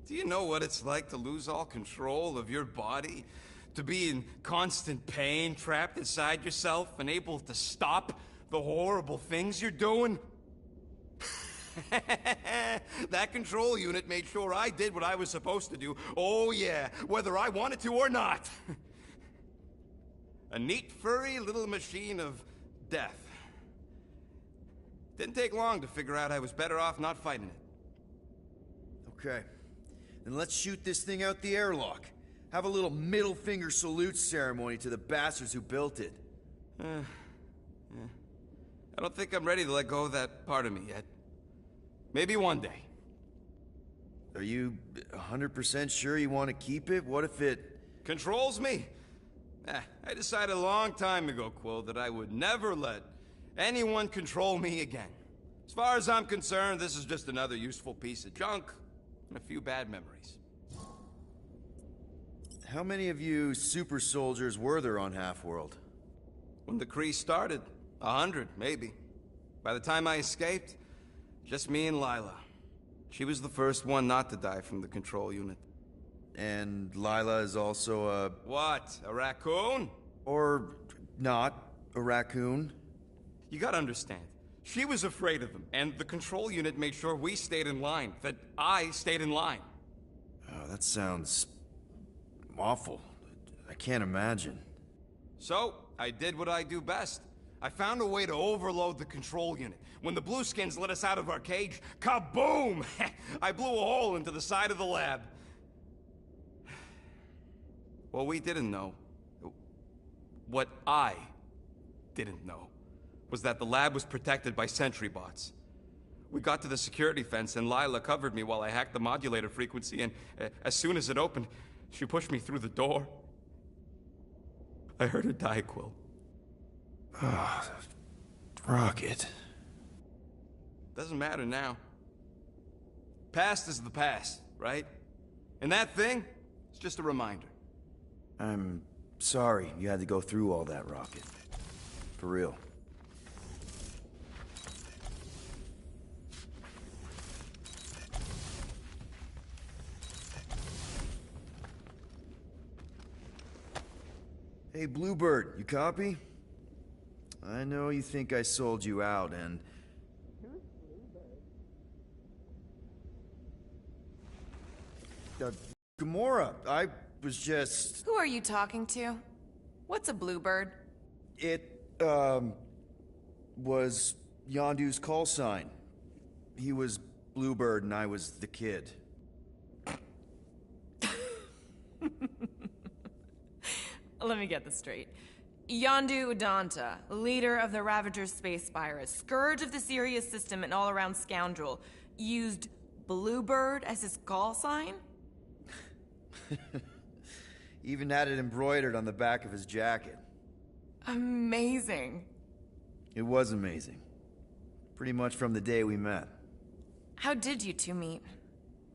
Do you know what it's like to lose all control of your body? To be in constant pain, trapped inside yourself, unable to stop the horrible things you're doing? That control unit made sure I did what I was supposed to do. Oh yeah, whether I wanted to or not. A neat, furry little machine of death. Didn't take long to figure out I was better off not fighting it. Okay. Then let's shoot this thing out the airlock. Have a little middle finger salute ceremony to the bastards who built it. Yeah. I don't think I'm ready to let go of that part of me yet. Maybe one day. Are you 100% sure you want to keep it? What if it... Controls me? I decided a long time ago, Quill, that I would never let anyone control me again. As far as I'm concerned, this is just another useful piece of junk and a few bad memories. How many of you super soldiers were there on Half-World? When the Kree started, 100, maybe. By the time I escaped, just me and Lila. She was the first one not to die from the control unit. And Lila is also a... What? A raccoon? Or not a raccoon? You gotta understand. She was afraid of him, and the control unit made sure we stayed in line. That I stayed in line. Oh, that sounds... awful. I can't imagine. So, I did what I do best. I found a way to overload the control unit. When the Blueskins let us out of our cage, kaboom! I blew a hole into the side of the lab. What we didn't know, what I didn't know, was that the lab was protected by sentry bots. We got to the security fence and Lila covered me while I hacked the modulator frequency, and as soon as it opened, she pushed me through the door. I heard her die, Quill. Ah, Rocket. Doesn't matter now. Past is the past, right? And that thing, it's just a reminder. I'm sorry you had to go through all that, Rocket. For real. Hey, Bluebird, you copy? I know you think I sold you out, and... Gamora, I was just... Who are you talking to? What's a bluebird? It, was Yondu's call sign. He was Bluebird and I was the kid. Let me get this straight. Yondu Udonta, leader of the Ravager's space virus, scourge of the Sirius system and all-around scoundrel, used Bluebird as his call sign? Even had it embroidered on the back of his jacket. Amazing. It was amazing. Pretty much from the day we met. How did you two meet?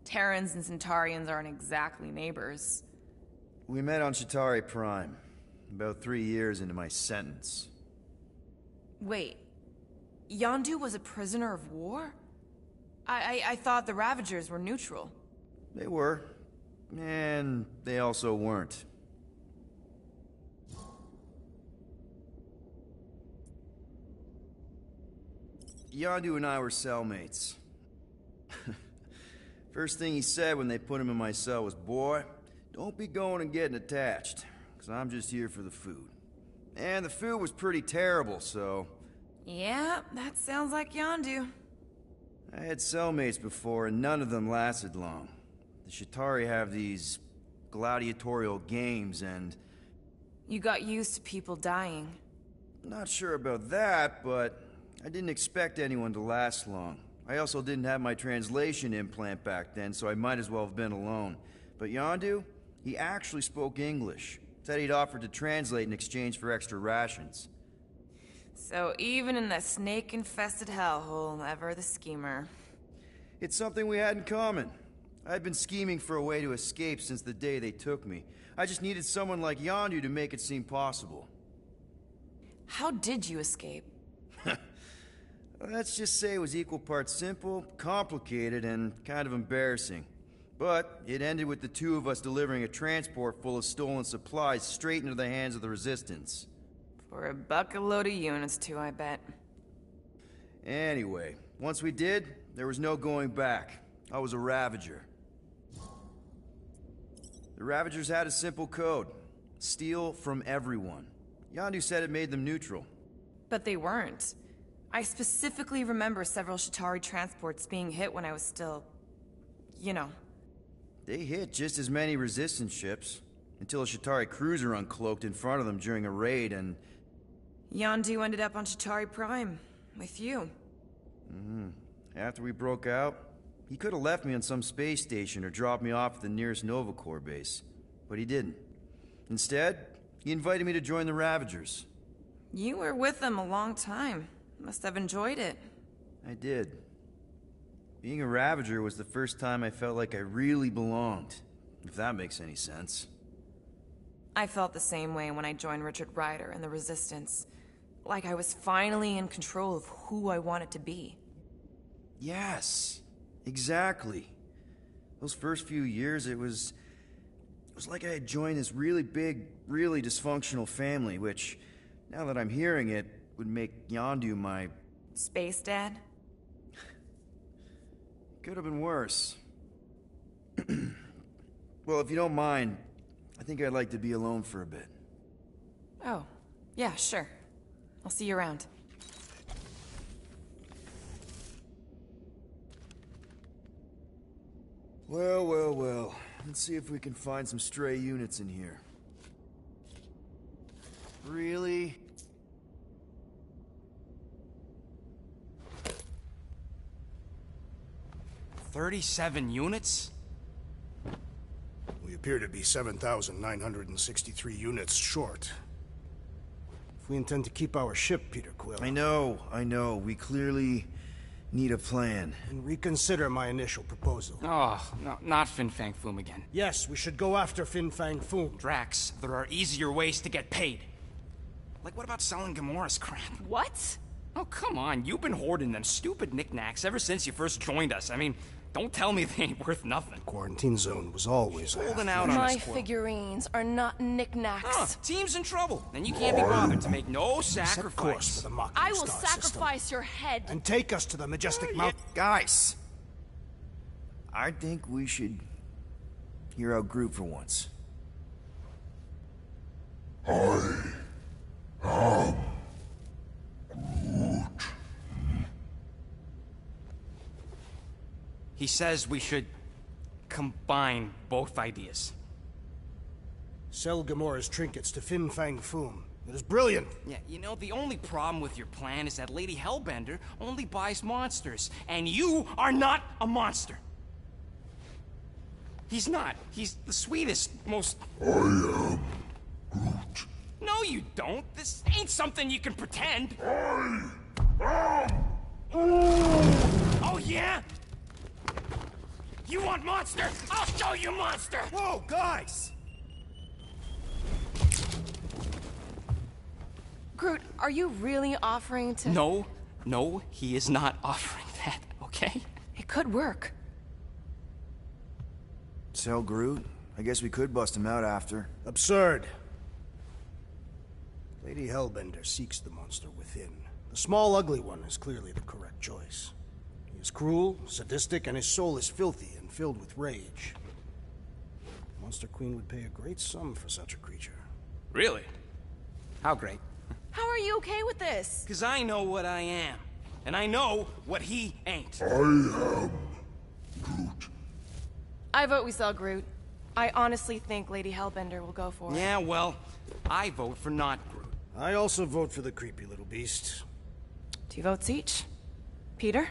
Terrans and Centaurians aren't exactly neighbors. We met on Chitauri Prime, about 3 years into my sentence. Wait, Yondu was a prisoner of war? I thought the Ravagers were neutral. They were. And they also weren't. Yondu and I were cellmates. First thing he said when they put him in my cell was, "Boy, don't be going and getting attached, because I'm just here for the food." And the food was pretty terrible, so... Yeah, that sounds like Yondu. I had cellmates before, and none of them lasted long. The Chitauri have these gladiatorial games, and... You got used to people dying. Not sure about that, but I didn't expect anyone to last long. I also didn't have my translation implant back then, so I might as well have been alone. But Yondu, he actually spoke English. Said he'd offered to translate in exchange for extra rations. So even in that snake-infested hellhole, ever the schemer. It's something we had in common. I'd been scheming for a way to escape since the day they took me. I just needed someone like Yondu to make it seem possible. How did you escape? Let's just say it was equal parts simple, complicated, and kind of embarrassing. But it ended with the two of us delivering a transport full of stolen supplies straight into the hands of the Resistance. For a bucket load of units too, I bet. Anyway, once we did, there was no going back. I was a Ravager. The Ravagers had a simple code. Steal from everyone. Yondu said it made them neutral. But they weren't. I specifically remember several Chitauri transports being hit when I was still... you know. They hit just as many Resistance ships, until a Chitauri cruiser uncloaked in front of them during a raid and... Yondu ended up on Chitauri Prime, with you. After we broke out, he could have left me on some space station or dropped me off at the nearest Nova Corps base. But he didn't. Instead, he invited me to join the Ravagers. You were with them a long time. Must have enjoyed it. I did. Being a Ravager was the first time I felt like I really belonged, if that makes any sense. I felt the same way when I joined Richard Rider and the Resistance. Like I was finally in control of who I wanted to be. Yes, exactly. Those first few years, it was like I had joined this really big, really dysfunctional family, which, now that I'm hearing it, would make Yondu my... Space Dad? Could have been worse. Well, if you don't mind, I think I'd like to be alone for a bit. Oh, yeah, sure. I'll see you around. Well, well, well. Let's see if we can find some stray units in here. Really? $37 units? We appear to be 7,963 units short. If we intend to keep our ship, Peter Quill... I know. We clearly need a plan. And reconsider my initial proposal. Oh, no, not Fin Fang Foom again. Yes, we should go after Fin Fang Foom. Drax, there are easier ways to get paid. Like, what about selling Gamora's crap? What? Oh, come on. You've been hoarding them stupid knickknacks ever since you first joined us. I mean, don't tell me they ain't worth nothing. Quarantine zone was always holding out on us, My figurines are not knickknacks. Team's in trouble, and you can't be bothered to make no sacrifice. For the I will sacrifice your head. And take us to the majestic mountain. Guys, I think we should Hear out Groot for once. He says we should combine both ideas. Sell Gamora's trinkets to Fin Fang Foom. It is brilliant. Yeah, you know, the only problem with your plan is that Lady Hellbender only buys monsters, and you are not a monster. He's not. He's the sweetest, most... I am Groot. No, you don't. This ain't something you can pretend. I am... Oh, yeah? You want monster? I'll show you monster! Whoa, guys! Groot, are you really offering to... No, he is not offering that, okay? It could work. Sell Groot? I guess we could bust him out after. Absurd. Lady Hellbender seeks the monster within. The small, ugly one is clearly the correct choice. He is cruel, sadistic, and his soul is filthy and filled with rage. Monster Queen would pay a great sum for such a creature. Really? How great? How are you okay with this? Because I know what I am. And I know what he ain't. I am Groot. I vote we sell Groot. I honestly think Lady Hellbender will go for it. Yeah, well, I vote for not Groot. I also vote for the creepy little beast. 2 votes each. Peter?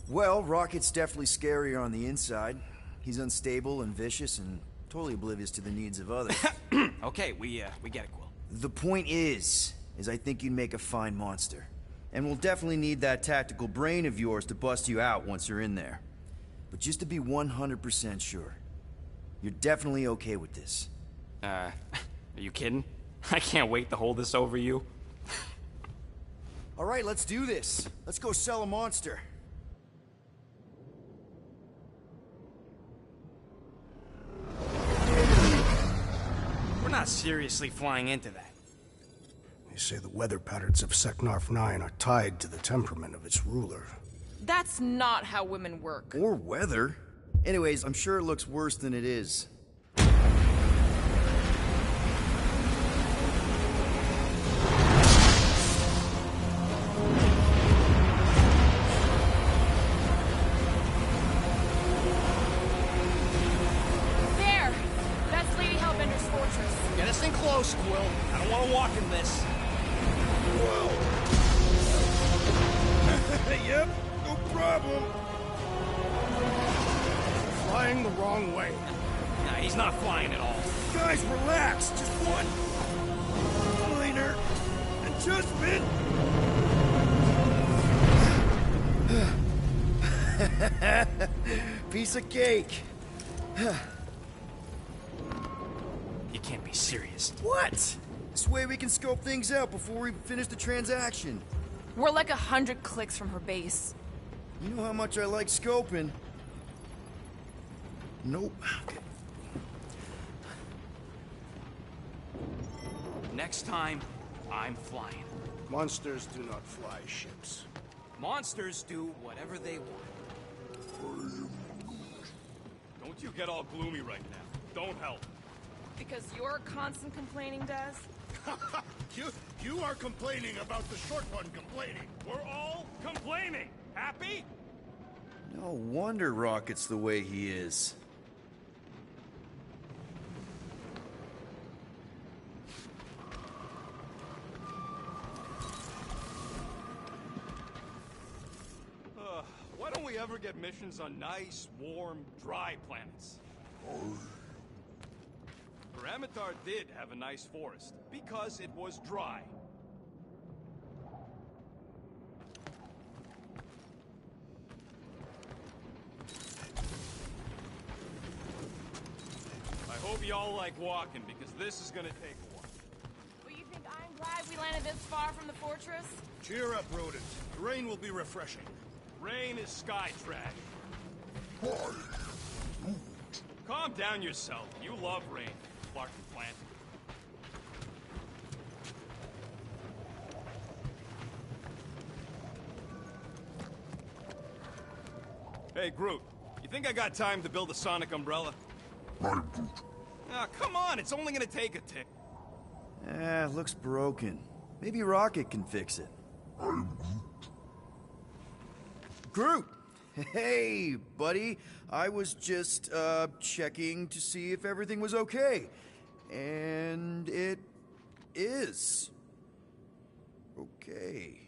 Well, Rocket's definitely scarier on the inside. He's unstable and vicious and totally oblivious to the needs of others. Okay, we get it, Quill. The point is I think you'd make a fine monster. And we'll definitely need that tactical brain of yours to bust you out once you're in there. But just to be 100% sure, you're definitely okay with this. Are you kidding? I can't wait to hold this over you. All right, let's do this. Let's go sell a monster. We're not seriously flying into that. They say the weather patterns of Seknarf 9 are tied to the temperament of its ruler. That's not how women work. Or weather. Anyways, I'm sure it looks worse than it is. There! That's Lady Hellbender's fortress. Get us in close, Quill. I don't want to walk in this. Whoa. Yep, no problem. Flying the wrong way. Nah, he's not flying at all. Guys, relax. Just one minor adjustment. Piece of cake. You can't be serious. What? This way we can scope things out before we finish the transaction. We're like 100 clicks from her base. You know how much I like scoping. Nope. Next time, I'm flying. Monsters do not fly ships. Monsters do whatever they want. Don't you get all gloomy right now. Don't help. Because you're constant complaining, Des? You are complaining about the short one complaining. We're all complaining. Happy? No wonder Rocket's the way he is. Why don't we ever get missions on nice, warm, dry planets? Paramitar did have a nice forest, because it was dry. I hope y'all like walking, because this is gonna take a while. Well, you think I'm glad we landed this far from the fortress? Cheer up, rodent. The rain will be refreshing. Rain is sky trash. Calm down yourself. You love rain, Clark and Plant. Hey, Groot. You think I got time to build a sonic umbrella? Ah, come on. It's only gonna take a tick. Looks broken. Maybe Rocket can fix it. Groot! Hey, buddy. I was just, checking to see if everything was okay. And it is. Okay.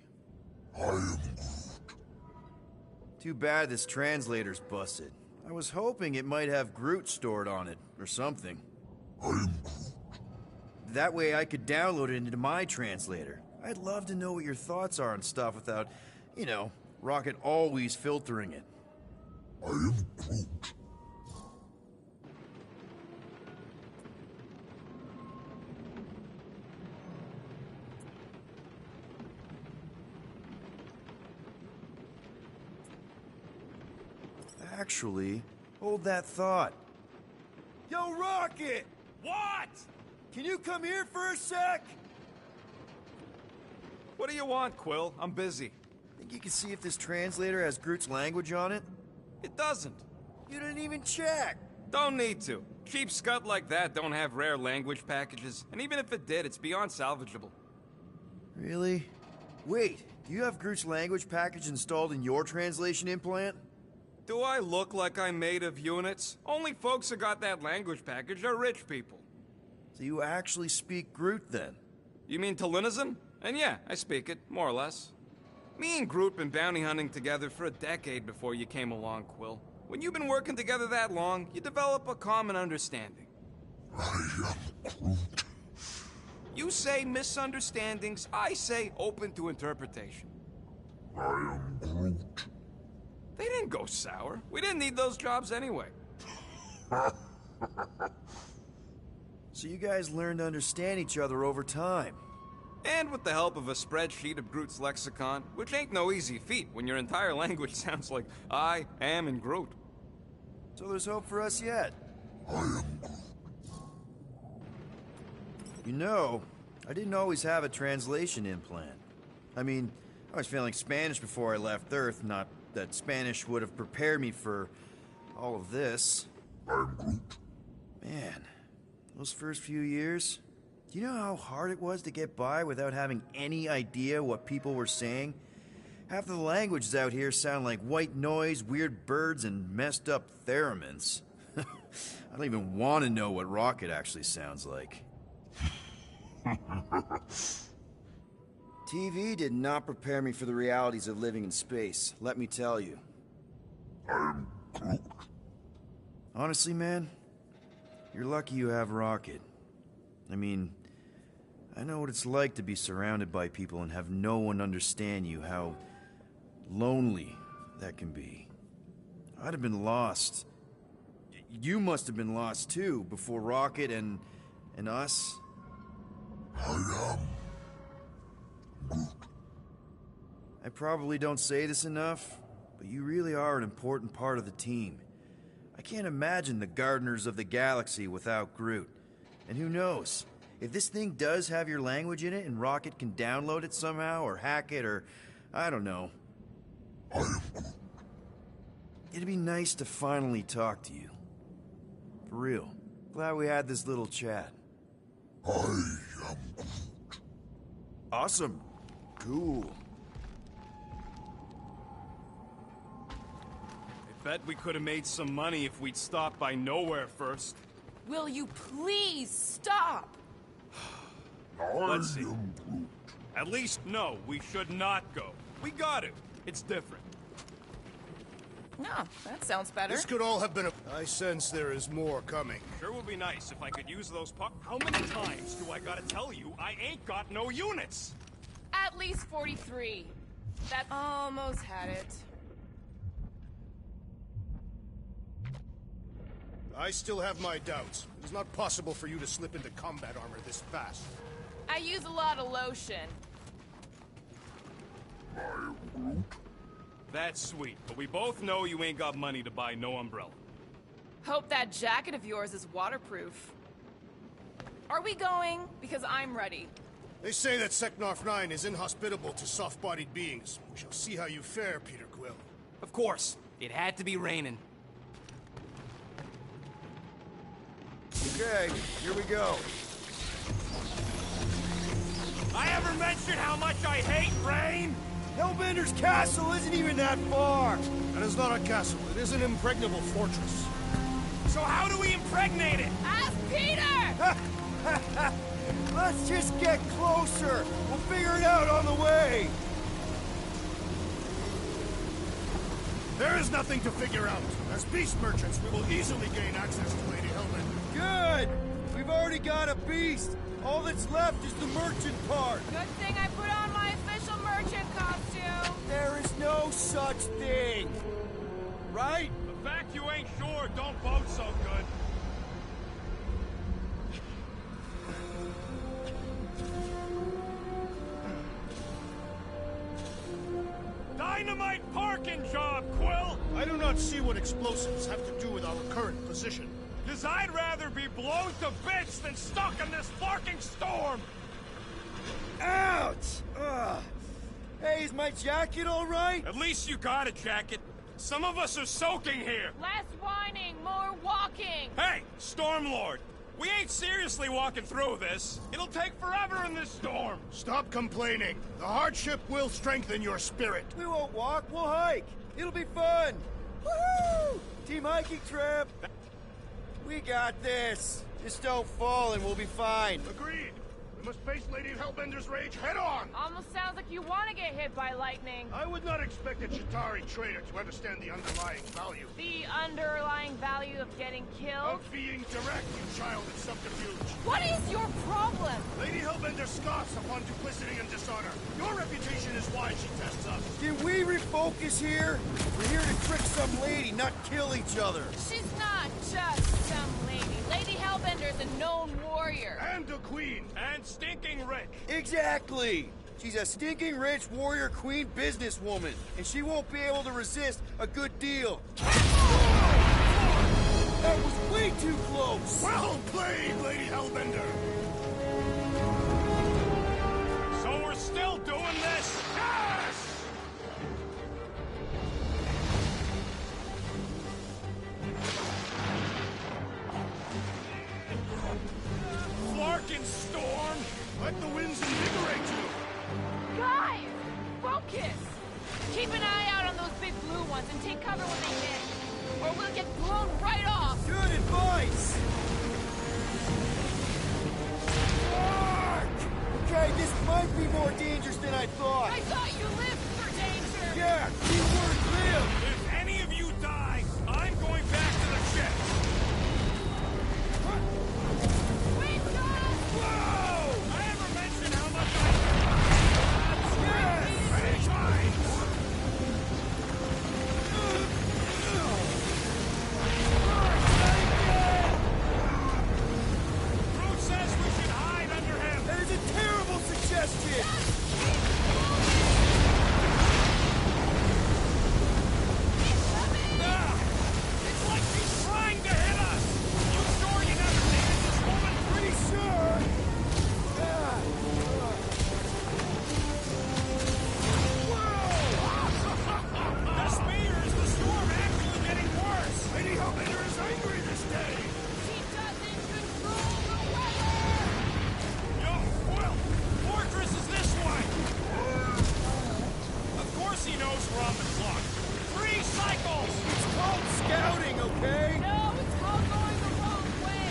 Too bad this translator's busted. I was hoping it might have Groot stored on it, or something. That way I could download it into my translator. I'd love to know what your thoughts are on stuff without, you know, Rocket always filtering it. Actually, hold that thought. Yo, Rocket! What? Can you come here for a sec? What do you want, Quill? I'm busy. Think you can see if this translator has Groot's language on it? It doesn't. You didn't even check. Don't need to. Cheap scud like that don't have rare language packages, and even if it did, it's beyond salvageable. Really? Wait, do you have Groot's language package installed in your translation implant? Do I look like I'm made of units? Only folks who got that language package are rich people. So you actually speak Groot then? You mean Telinism? And yeah, I speak it, more or less. Me and Groot been bounty hunting together for a decade before you came along, Quill. When you've been working together that long, you develop a common understanding. I am Groot. You say misunderstandings, I say open to interpretation. I am Groot. They didn't go sour. We didn't need those jobs anyway. So you guys learned to understand each other over time. And with the help of a spreadsheet of Groot's lexicon, which ain't no easy feat when your entire language sounds like I am and Groot. So there's hope for us yet. I am Groot. You know, I didn't always have a translation implant. I mean, I was feeling Spanish before I left Earth, not that Spanish would have prepared me for all of this. I'm Groot. Man, those first few years, do you know how hard it was to get by without having any idea what people were saying? Half of the languages out here sound like white noise, weird birds, and messed up theremins. I don't even want to know what Rocket actually sounds like. TV did not prepare me for the realities of living in space, let me tell you. I'm Groot. Honestly, man, you're lucky you have Rocket. I mean, I know what it's like to be surrounded by people and have no one understand you, how lonely that can be. I'd have been lost. You must have been lost too, before Rocket and us. I am Groot. I probably don't say this enough, but you really are an important part of the team. I can't imagine the Gardeners of the Galaxy without Groot. And who knows? If this thing does have your language in it and Rocket can download it somehow or hack it or... I don't know. I am Groot. It'd be nice to finally talk to you. For real. Glad we had this little chat. I am Groot. Awesome. Cool. I bet we could have made some money if we'd stopped by Nowhere first. Will you please stop? Let's see. At least, no, we should not go. We got to. It's different. No, that sounds better. This could all have been a... I sense there is more coming. Sure would be nice if I could use those How many times do I gotta tell you I ain't got no units? At least 43. That almost had it. I still have my doubts. It is not possible for you to slip into combat armor this fast. I use a lot of lotion. I am Groot. That's sweet, but we both know you ain't got money to buy no umbrella. Hope that jacket of yours is waterproof. Are we going? Because I'm ready. They say that Seknarf 9 is inhospitable to soft-bodied beings. We shall see how you fare, Peter Quill. Of course. It had to be raining. Okay, here we go. I ever mentioned how much I hate rain? Hellbender's castle isn't even that far! That is not a castle. It is an impregnable fortress. So how do we impregnate it? Ask Peter! Let's just get closer! We'll figure it out on the way! There is nothing to figure out. As beast merchants, we will easily gain access to Lady Hellbender. Good! We've already got a beast! All that's left is the merchant part! Good thing I put on my official merchant costume! There is no such thing! Right? The fact you ain't sure don't bode so good. Dynamite parking job, Quill! I do not see what explosives have to do with our current position. 'Cause I'd rather be blown to bits than stuck in this fucking storm! Ouch! Ugh. Hey, is my jacket all right? At least you got a jacket. Some of us are soaking here. Less whining, more walking! Hey, Stormlord! We ain't seriously walking through this. It'll take forever in this storm. Stop complaining. The hardship will strengthen your spirit. We won't walk, we'll hike. It'll be fun. Woohoo! Team hiking trip. We got this. Just don't fall and we'll be fine. Agreed. We must face Lady Hellbender's rage head on. Almost sounds like you want to get hit by lightning. I would not expect a Chitauri trader to understand the underlying value. The underlying value of getting killed? Of being direct, you child of subterfuge. What is your problem? Lady Hellbender scoffs upon duplicity and dishonor. Your reputation is why she tests us. Can we refocus here? We're here to trick some lady, not kill each other. She's not just some lady. Lady Hellbender's a known warrior. And a queen. And stinking rich. Exactly! She's a stinking rich warrior queen businesswoman, and she won't be able to resist a good deal. That was way too close! Well played, Lady Hellbender! ones and take cover when they hit. Or we'll get blown right off. Good advice! Okay, this might be more dangerous than I thought. I thought you lived for danger. Yeah, keyword live! If any of you die, I'm going back to the ship. Wait, John! Whoa! I ever mentioned how much Yes! Many times! Crew says we should hide under him. That is a terrible suggestion! It's like he's trying to hit us! You sure you never dated this woman? Pretty sure! The spear is the storm actually getting worse! Lady Hellbender is angry this day! She doesn't control the weather! Yo, Quill! Fortress is this way! Of course he knows we're on the clock! 3 cycles! It's called scouting, okay? No, it's called going the wrong way.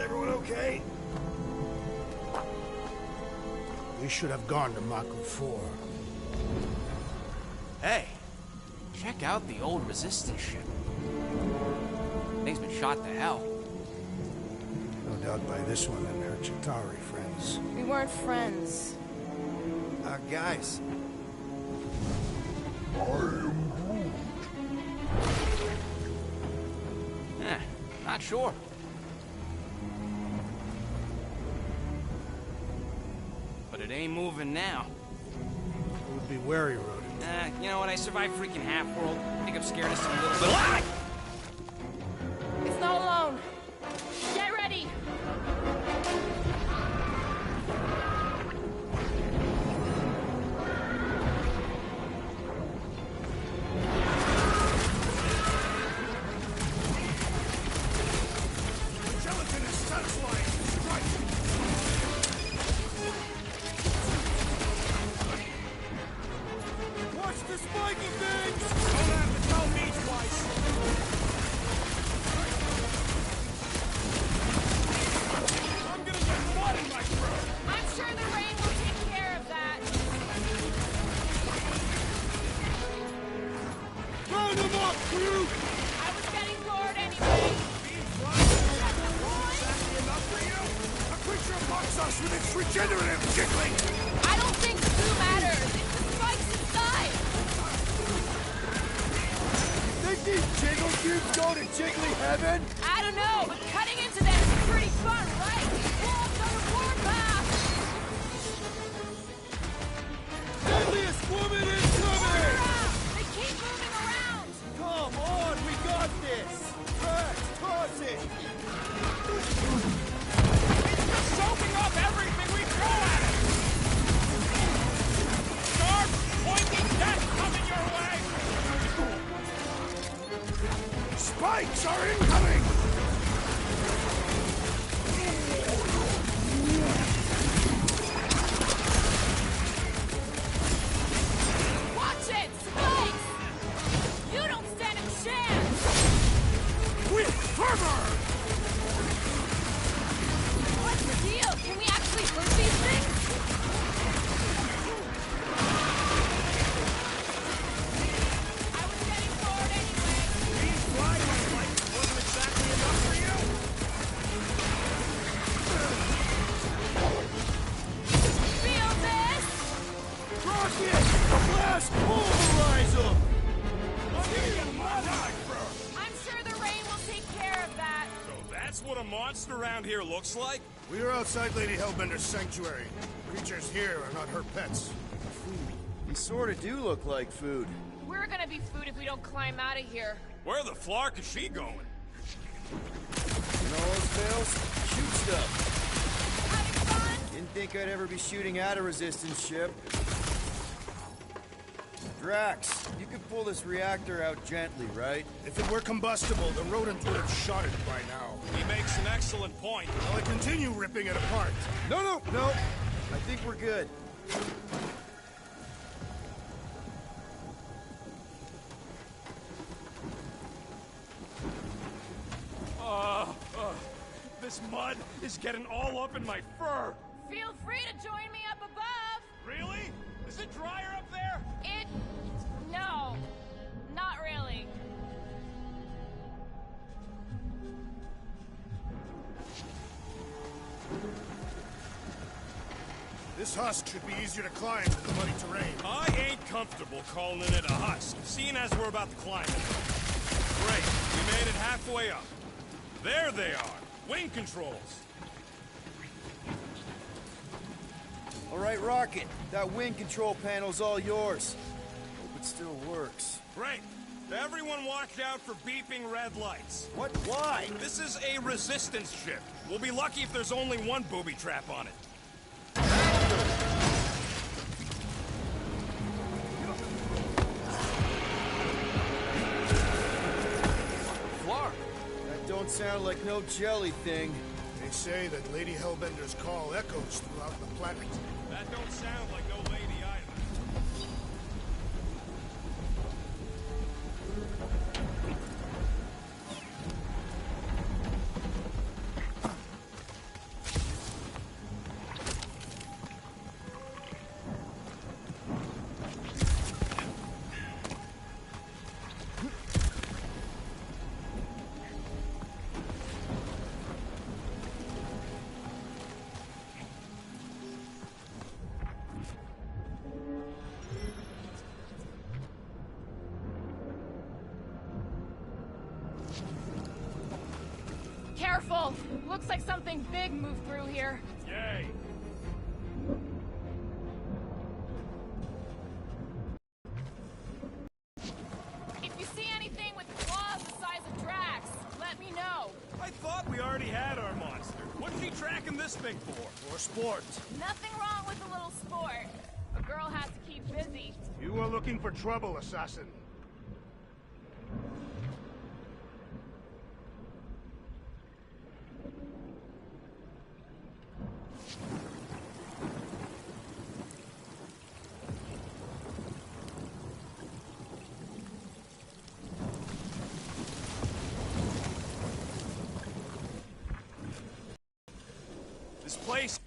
Everyone okay? We should have gone to Mako 4. Hey, check out the old Resistance ship. Thing's been shot to hell. No doubt by this one and her Chitauri friends. We weren't friends. Guys. Not sure. But it ain't moving now. We'll be wary, Rodent. You know what? I survived freaking Half-World. I think I'm scared of some little bit. It's not alone. Get ready. Gelatin is satisfying! Strike! Watch the spiky things! Don't have to tell me twice! I'm gonna get blood in my throat! I'm sure the rain will take care of that. Round them up, crew! I was getting bored anyway. Exactly enough for you? A creature mocks us with its regenerative jiggling! I don't think Sue matters. It's the spikes inside. Think these jiggle cubes go to jiggly heaven? I don't know, but cutting into them is pretty fun, right? Wolves on a warpath. Deadliest woman incoming! They keep moving around. Come on, we got this! Trash, toss it! It's just soaking up everything we throw at it! Sharp, pointing death coming your way! Spikes are incoming! Watch it, spikes! You don't stand a chance. With fervor! What's the deal? Can we actually hurt these things? I was getting bored anyway. These flying lights wasn't exactly enough for you? Feel this? Rocket! Blast pulverizer! I'm sure the rain will take care of that. So that's what a monster around here looks like? We are outside Lady Hellbender's sanctuary. Creatures here are not her pets. You sort of do look like food. We're gonna be food if we don't climb out of here. Where the flark is she going? When all else fails, shoot stuff. Having fun? Didn't think I'd ever be shooting at a resistance ship. Drax, you could pull this reactor out gently, right? If it were combustible, the rodent would have shot it by now. He makes an excellent point. I'll continue ripping it apart. No. I think we're good. This mud is getting all up in my fur. Feel free to join me up above. Really? Is it drier up there? No. Not really. This husk should be easier to climb than the muddy terrain. I ain't comfortable calling it a husk, seeing as we're about to climb it. Great, we made it halfway up. There they are. Wing controls. All right, Rocket. That wing control panel's all yours. Hope it still works. Great. Everyone watch out for beeping red lights. What? Why? This is a resistance ship. We'll be lucky if there's only one booby trap on it. That don't sound like no jelly thing. They say that Lady Hellbender's call echoes throughout the planet. That don't sound like no lady either. Careful! Looks like something big moved through here. Yay! If you see anything with claws the size of Drax, let me know. I thought we already had our monster. What's he tracking this thing for? For sport. Nothing wrong with a little sport. A girl has to keep busy. You are looking for trouble, assassin. This place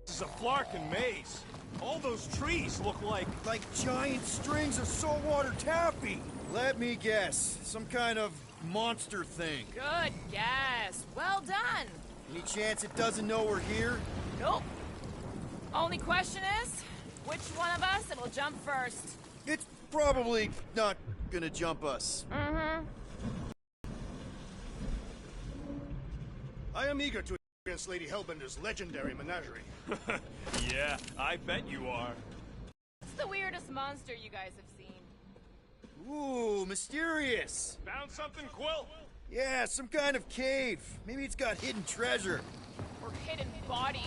is a Flarkin maze. All those trees look like giant strings of saltwater taffy. Let me guess. Some kind of monster thing. Good guess. Well done. Any chance it doesn't know we're here? Nope. Only question is, which one of us it'll jump first? It's probably not gonna jump us. Mm-hmm. I am eager to experience Lady Hellbender's legendary menagerie. Yeah, I bet you are. What's the weirdest monster you guys have seen? Ooh, mysterious. Found something, Quill? Yeah, some kind of cave. Maybe it's got hidden treasure. Or hidden bodies.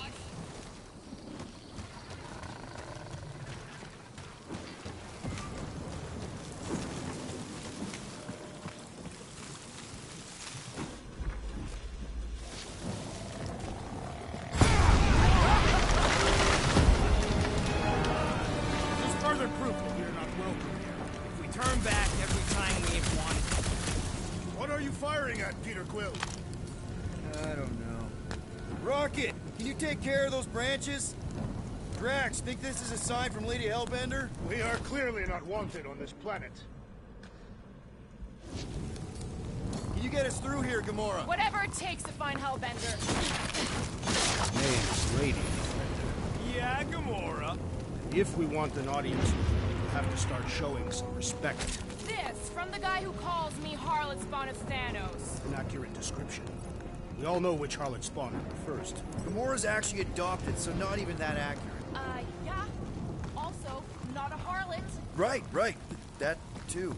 Turn back every time we hit one. What are you firing at, Peter Quill? I don't know. Rocket, can you take care of those branches? Drax, think this is a sign from Lady Hellbender? We are clearly not wanted on this planet. Can you get us through here, Gamora? Whatever it takes to find Hellbender. Name's Lady Hellbender. Yeah, Gamora. If we want an audience, we'll have to start showing some respect. This, from the guy who calls me Harlot Spawn of Thanos. An accurate description. We all know which harlot spawned her first. Gamora's actually adopted, so not even that accurate. Yeah. Also, not a harlot. Right. That, too.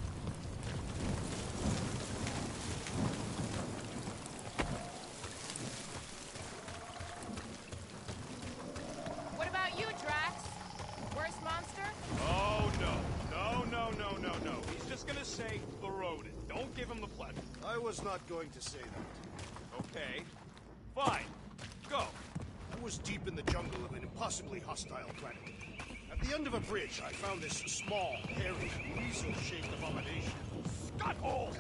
Throat it. Don't give him the pleasure. I was not going to say that. Okay. Fine. Go. I was deep in the jungle of an impossibly hostile planet. At the end of a bridge, I found this small, hairy, weasel-shaped abomination. Scutthole!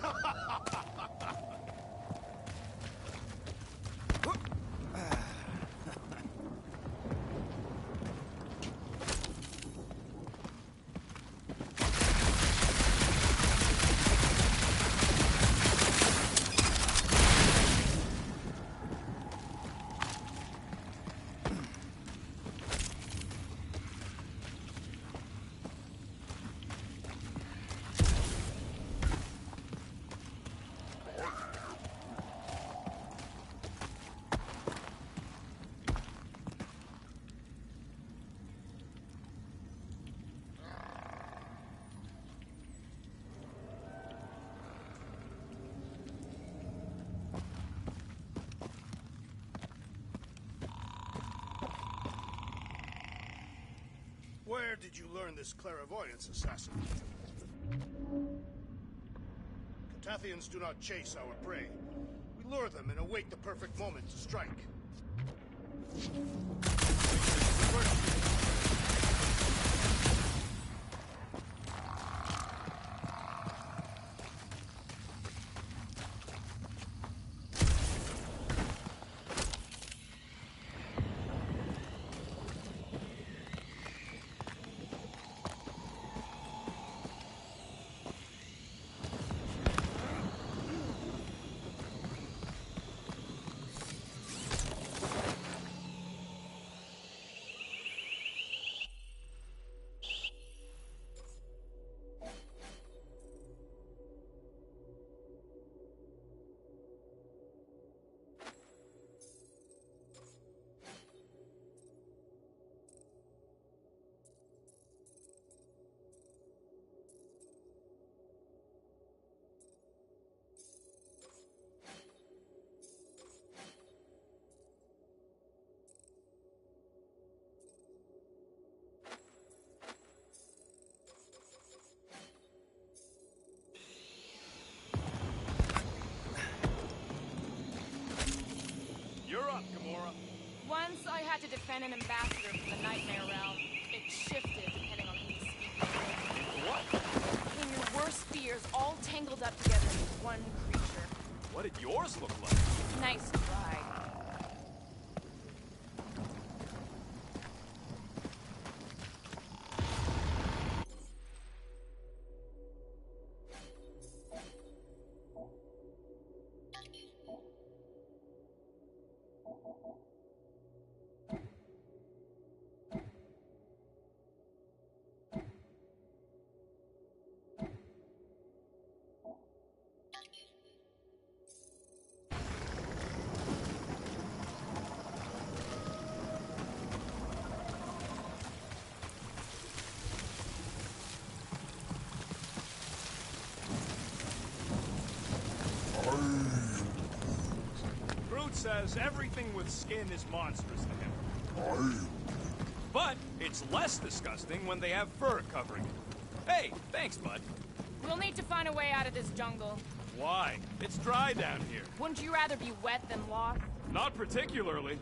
Where did you learn this clairvoyance, assassin? Catathians do not chase our prey. We lure them and await the perfect moment to strike. You're up, Gamora. Once I had to defend an ambassador from the Nightmare Realm. It shifted depending on who was speaking. What? When your worst fears all tangled up together in one creature. What did yours look like? Nice try. Groot says everything with skin is monstrous to him. But it's less disgusting when they have fur covering it. Hey, thanks, bud. We'll need to find a way out of this jungle. Why? It's dry down here. Wouldn't you rather be wet than lost? Not particularly.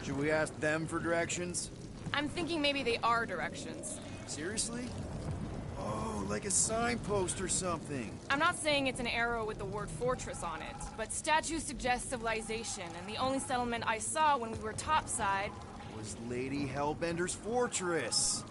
Should we ask them for directions? I'm thinking maybe they are directions. Seriously? Oh, like a signpost or something. I'm not saying it's an arrow with the word fortress on it, but statues suggest civilization, and the only settlement I saw when we were topside Was Lady Hellbender's fortress.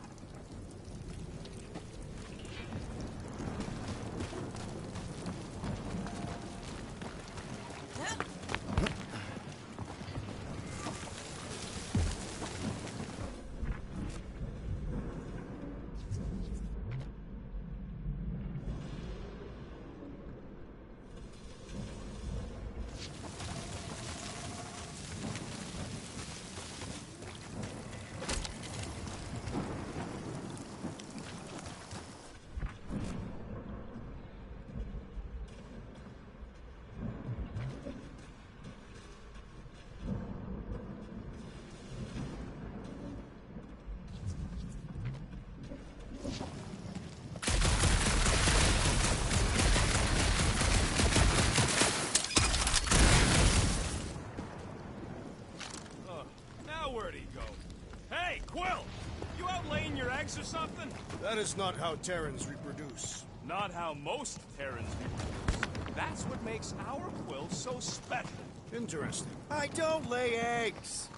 something? That is not how Terrans reproduce. Not how most Terrans reproduce. That's what makes our quill so special. Interesting. I don't lay eggs.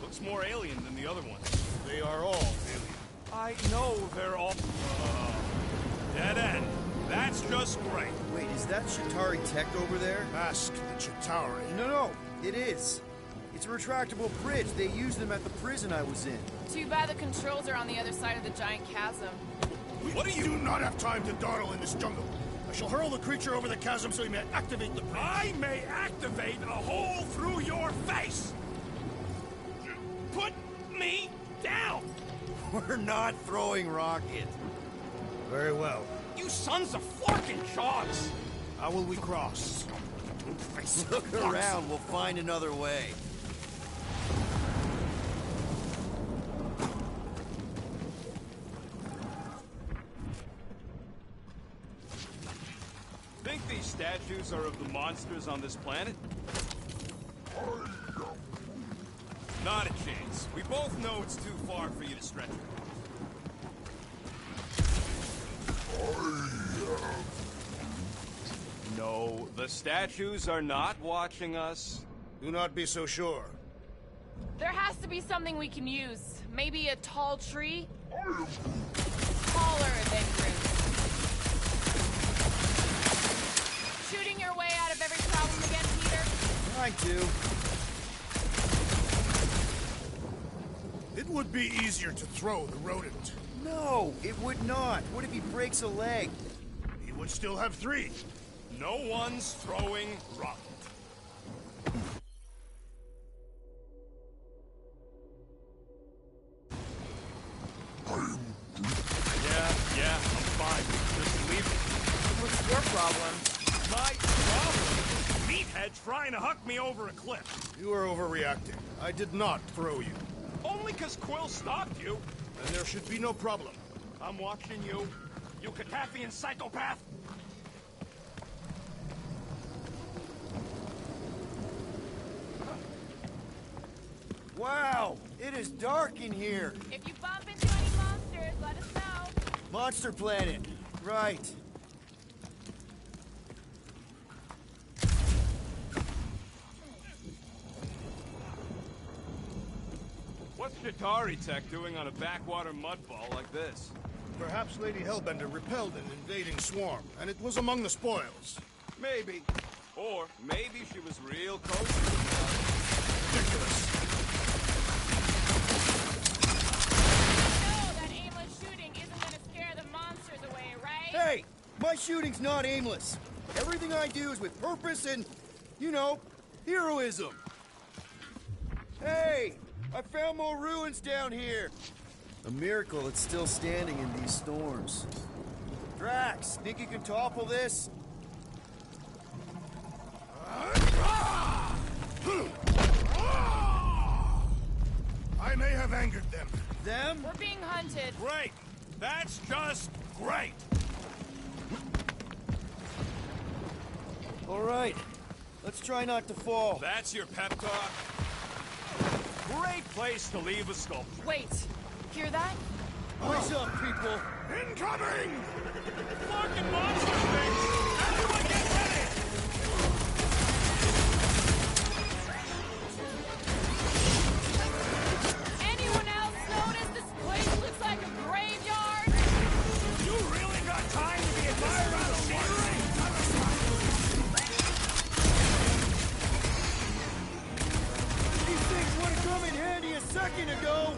Looks more alien than the other ones. They are all alien. I know they're all... dead end. That's just great. Wait, is that Chitauri tech over there? Ask the Chitauri. No, it is. It's a retractable bridge. They used them at the prison I was in. Too bad the controls are on the other side of the giant chasm. What do you do not have time to dawdle in this jungle? I shall hurl the creature over the chasm so he may activate the bridge. I may activate a hole through your face! Put me down! We're not throwing rocket. Very well. You sons of forking shots! How will we cross? Look around, we'll find another way. Think these statues are of the monsters on this planet? Not a chance. We both know it's too far for you to stretch it. No, the statues are not watching us. Do not be so sure. There has to be something we can use. Maybe a tall tree? Taller than Groot. Shooting your way out of every problem again, Peter? I do. It would be easier to throw the rodent. No, it would not. What if he breaks a leg? He would still have 3. No one's throwing rocket. Yeah, I'm fine. Just leave it. What's your problem? My problem? Meathead trying to huck me over a cliff. You are overreacting. I did not throw you. Only 'cause Quill stopped you. And there should be no problem. I'm watching you. You Cataphian psychopath. Wow, it is dark in here. If you bump into any monsters, let us know. Monster Planet. Right. What's Chitauri Tech doing on a backwater mudball like this? Perhaps Lady Hellbender repelled an invading swarm, and it was among the spoils. Maybe. Or maybe she was real close. Ridiculous. No, that aimless shooting isn't gonna scare the monsters away, right? Hey, my shooting's not aimless. Everything I do is with purpose and, you know, heroism. Hey, I found more ruins down here. A miracle it's still standing in these storms. Drax, think you can topple this? I may have angered them. Them? We're being hunted. Great. That's just great. All right, let's try not to fall. That's your pep talk? Great place to leave a sculpture. Wait, hear that? What's up, people? Incoming! Fucking monster things! Everyone get ready! Anyone else notice this place looks like a graveyard? You really got time to be admired on the scenery? These things would have come in handy a second ago.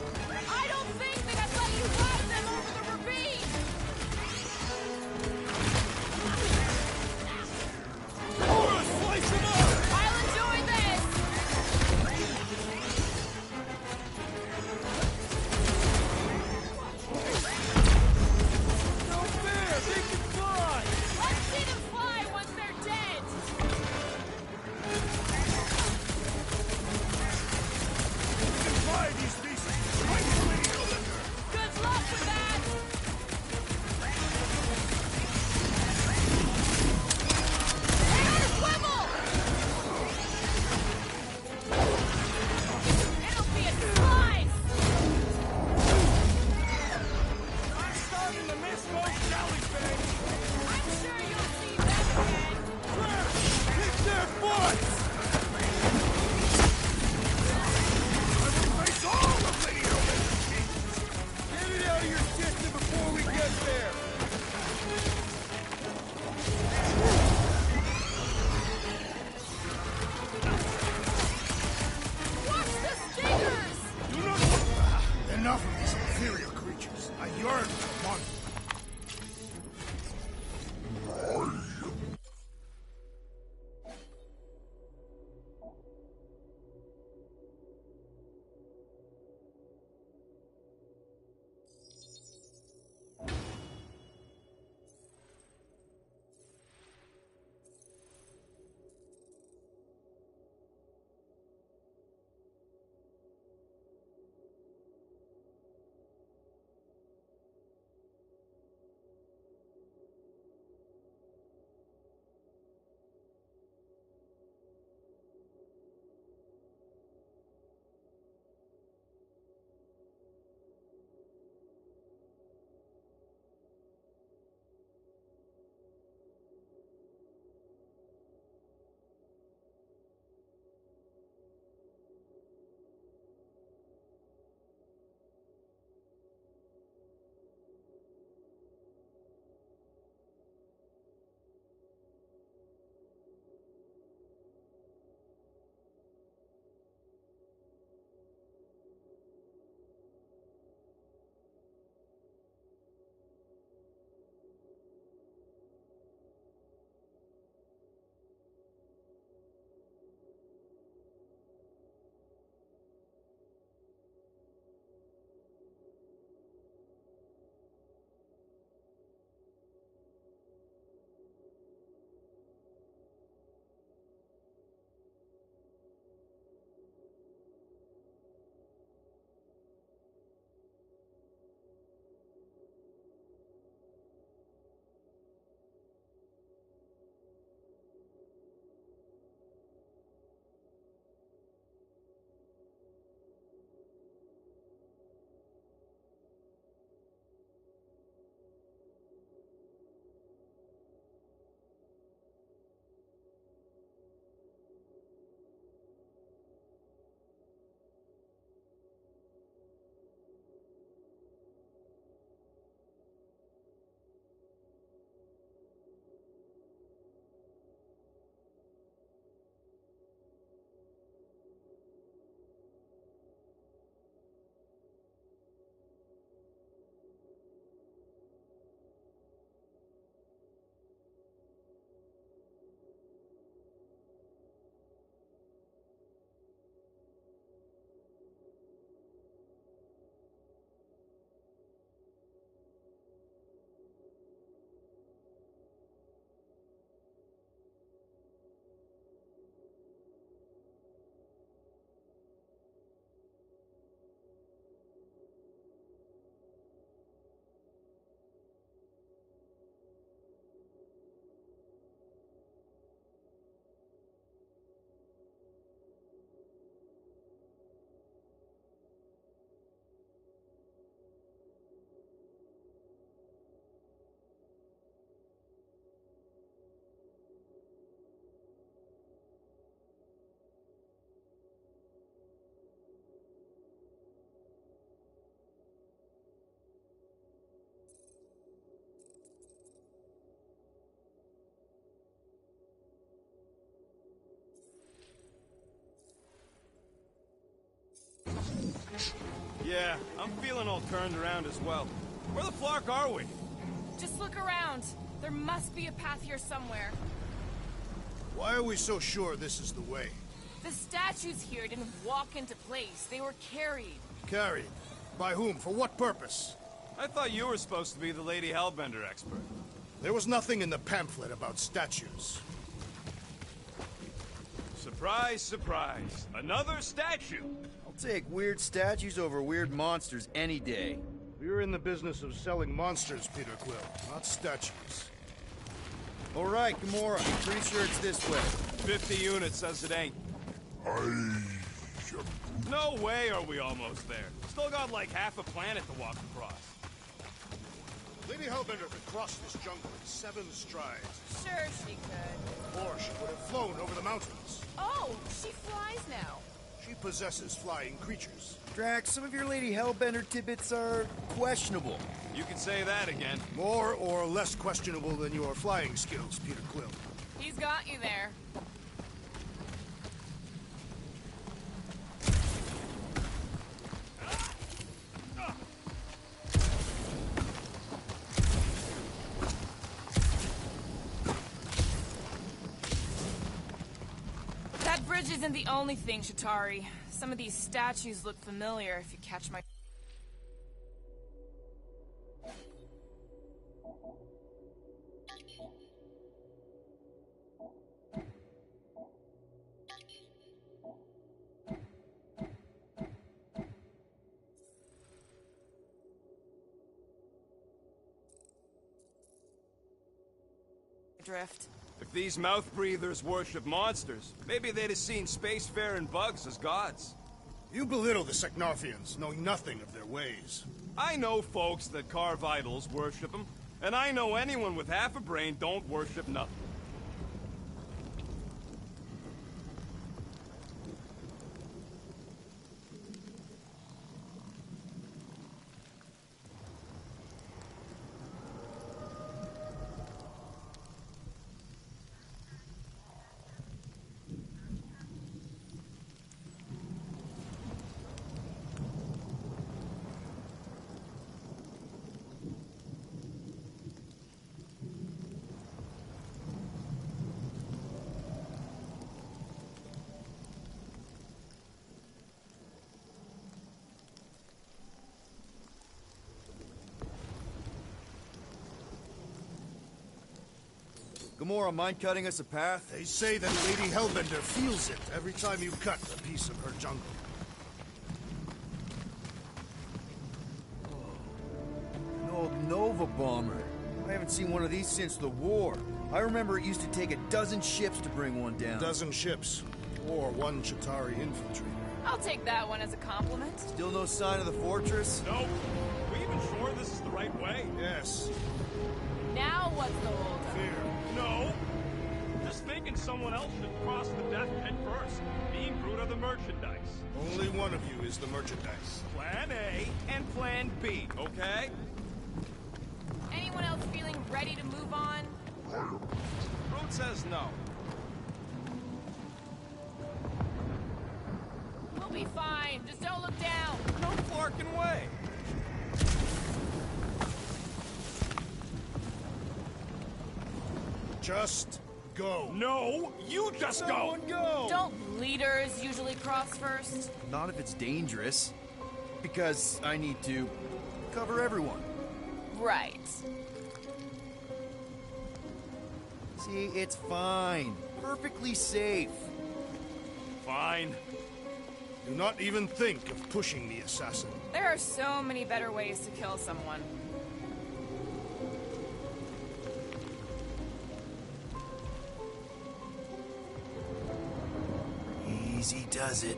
I don't think that I'd let you ride them over the ravine! Slice them up! I'll enjoy this! No fair! They can fly! Let's see them fly once they're dead! You can fly these beasts. Right, Lady Hellbender. tracks. Yeah, I'm feeling all turned around as well. Where the flark are we? Just look around. There must be a path here somewhere. Why are we so sure this is the way? The statues here didn't walk into place. They were carried. Carried? By whom? For what purpose? I thought you were supposed to be the Lady Hellbender expert. There was nothing in the pamphlet about statues. Surprise, surprise. Another statue. I'll take weird statues over weird monsters any day. We're in the business of selling monsters, Peter Quill, not statues. All right, Gamora. Pretty sure it's this way. 50 units says it ain't. No way are we almost there. Still got like half a planet to walk across. Lady Hellbender could cross this jungle in 7 strides. Sure she could. Or she would have flown over the mountains. Oh, she flies now. She possesses flying creatures. Drax, some of your Lady Hellbender tidbits are questionable. You can say that again. More or less questionable than your flying skills, Peter Quill. He's got you there. That bridge isn't the only thing, Chitauri. Some of these statues look familiar, if you catch my... drift. If these mouth breathers worship monsters, maybe they'd have seen spacefaring bugs as gods. You belittle the Seknarfians, knowing nothing of their ways. I know folks that carve idols worship them, and I know anyone with half a brain don't worship nothing. Gamora, mind cutting us a path? They say that Lady Hellbender feels it every time you cut a piece of her jungle. An old Nova bomber. I haven't seen one of these since the war. I remember it used to take a dozen ships to bring one down. A dozen ships. Or one Chitauri infiltrator. I'll take that one as a compliment. Still no sign of the fortress? Nope. Are we even sure this is the right way? Yes. Now what's the hold up? Fear. No. Just thinking someone else should cross the death pit first. Being Groot of the merchandise. Only one of you is the merchandise. Plan A and Plan B, okay? Anyone else feeling ready to move on? Groot says no. We'll be fine. Just don't look down. No flarking way. Just go. No, you just Someone go! Don't leaders usually cross first? Not if it's dangerous. Because I need to cover everyone. Right. See, it's fine. Perfectly safe. Fine. Do not even think of pushing the assassin. There are so many better ways to kill someone. Easy does it.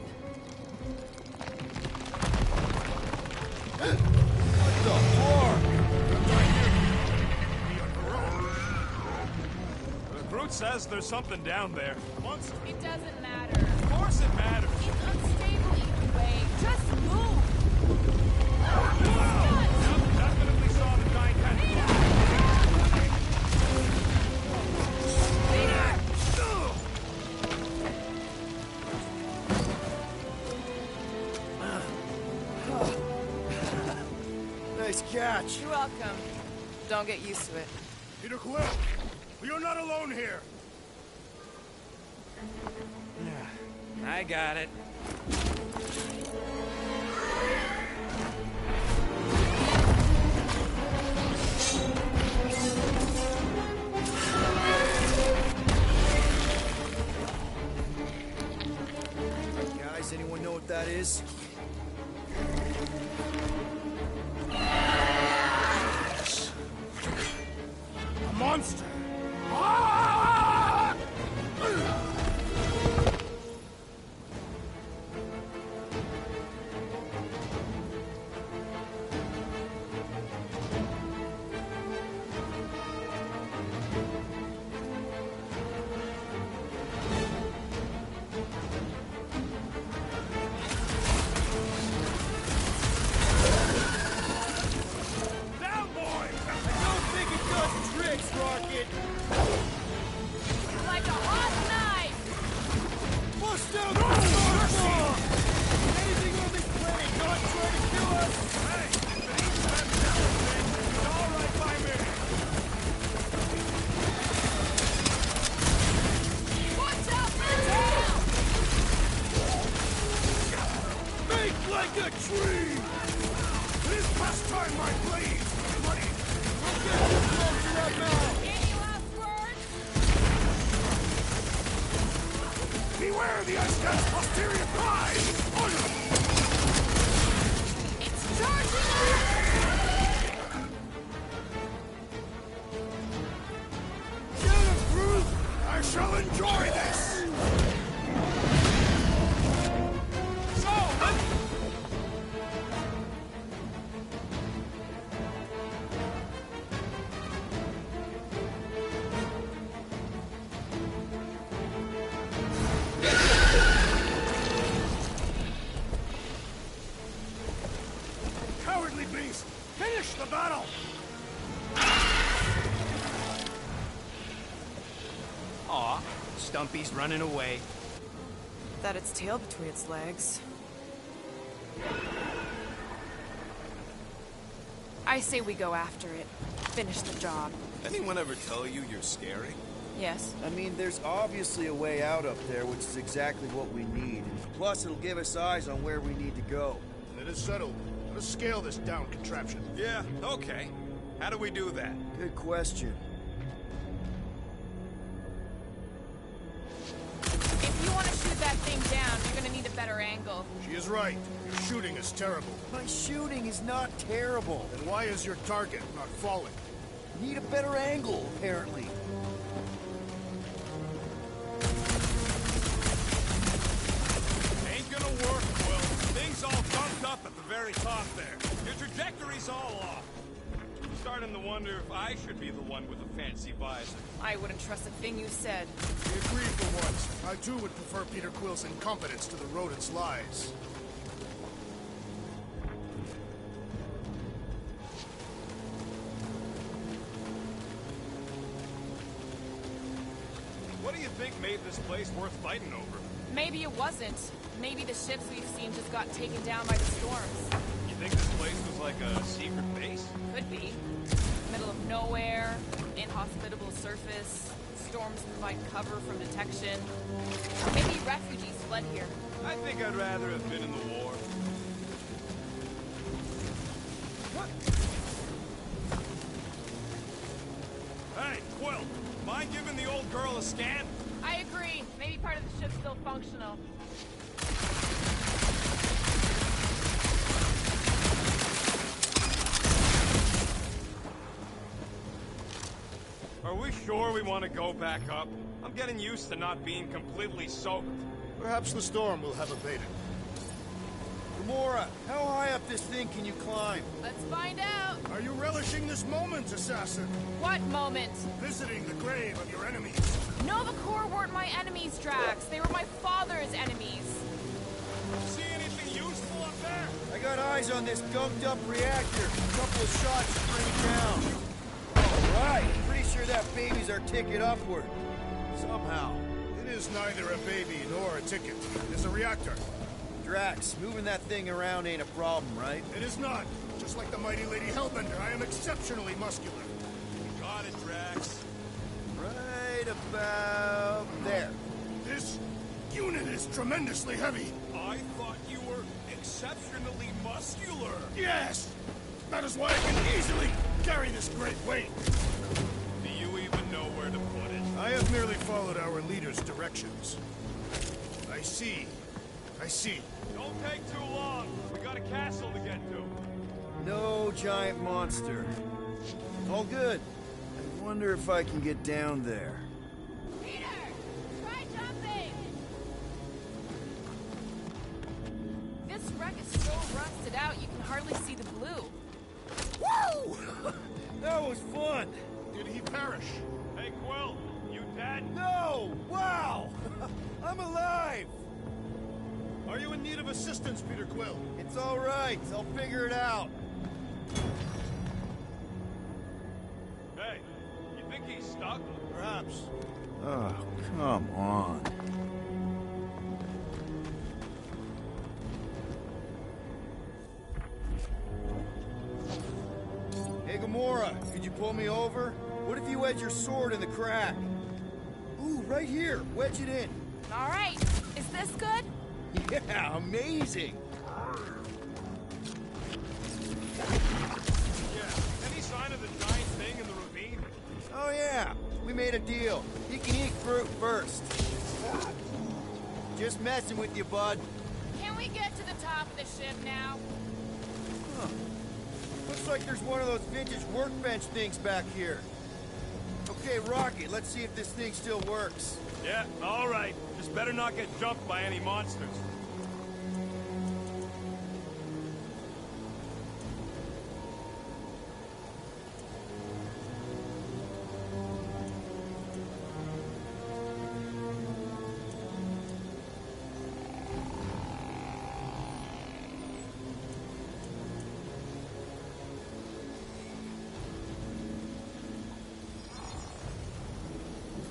What the fuck? Groot says there's something down there. Monster. It doesn't matter. Of course it matters. It's unstable either way. Just move! Definitely saw the giant Nice catch. You're welcome. Don't get used to it. Peter Quill, you're not alone here. I got it. Guys, anyone know what that is? A monster. Ah! Down, boy! I don't think it does tricks, Rocket! Like a hot knife! Bust down the door! Anything on this planet not trying to kill us? Hey, if it ain't that thing, it's all right by me. Watch out for the tail! Make like a tree! It is past time, my blade! Buddy, we'll get you close to that mouth! Any last words? Beware the ice cat's posterior thigh! It's charging us! Get it, Groot! I shall enjoy this! Cowardly beast! Finish the battle! Aw, Stumpy's running away. That its tail between its legs. I say we go after it. Finish the job. Anyone ever tell you you're scary? Yes. I mean, there's obviously a way out up there, which is exactly what we need. Plus, it'll give us eyes on where we need to go. It is settled. Let us scale this down contraption. Yeah, okay. How do we do that? Good question. If you want to shoot that thing down, you're gonna need a better angle. She is right. Your shooting is terrible. My shooting is not terrible. Then why is your target not falling? Need a better angle, apparently. Ain't gonna work, Quill. Thing's all bumped up at the very top there. Your trajectory's all off. I'm starting to wonder if I should be the one with a fancy visor. I wouldn't trust a thing you said. We agree for once. I too would prefer Peter Quill's incompetence to the rodent's lies. What do you think made this place worth fighting over? Maybe it wasn't. Maybe the ships we've seen just got taken down by the storms. You think this place was like a secret base? Could be. Middle of nowhere, inhospitable surface, storms provide cover from detection. Maybe refugees fled here. I think I'd rather have been in the war. Hey, Quill, mind giving the old girl a scan? I agree. Maybe part of the ship's still functional. Are we sure we want to go back up? I'm getting used to not being completely soaked. Perhaps the storm will have abated. Gamora, how high up this thing can you climb? Let's find out. Are you relishing this moment, assassin? What moment? Visiting the grave of your enemies. Nova Corps weren't my enemies, Drax. They were my father's enemies. See anything useful up there? I got eyes on this gunked up reactor. A couple of shots to bring it down. Alright, pretty sure that baby's our ticket upward. Somehow. It is neither a baby nor a ticket. It is a reactor. Drax, moving that thing around ain't a problem, right? It is not. Just like the mighty Lady Hellbender, I am exceptionally muscular. Got it, Drax. Right about there. This unit is tremendously heavy. I thought you were exceptionally muscular. Yes! That is why I can easily carry this great weight. Do you even know where to put it? I have merely followed our leader's directions. I see. I see. Don't take too long. We got a castle to get to. No giant monster. All good. I wonder if I can get down there. Peter! Try jumping! This wreck is so rusted out you can hardly see the blue. Woo! That was fun! Did he perish? Hey, Quill, you dead? No! Wow! I'm alive! Are you in need of assistance, Peter Quill? It's all right. I'll figure it out. Hey, you think he's stuck? Perhaps. Oh, come on. Hey, Gamora, could you pull me over? What if you wedge your sword in the crack? Ooh, right here. Wedge it in. All right. Is this good? Yeah, amazing. Yeah. Any sign of the giant thing in the ravine? Oh, yeah. We made a deal. He can eat fruit first. Just messing with you, bud. Can we get to the top of the ship now? Huh. Looks like there's one of those vintage workbench things back here. Okay, Rocket, let's see if this thing still works. Yeah, all right. Just better not get jumped by any monsters.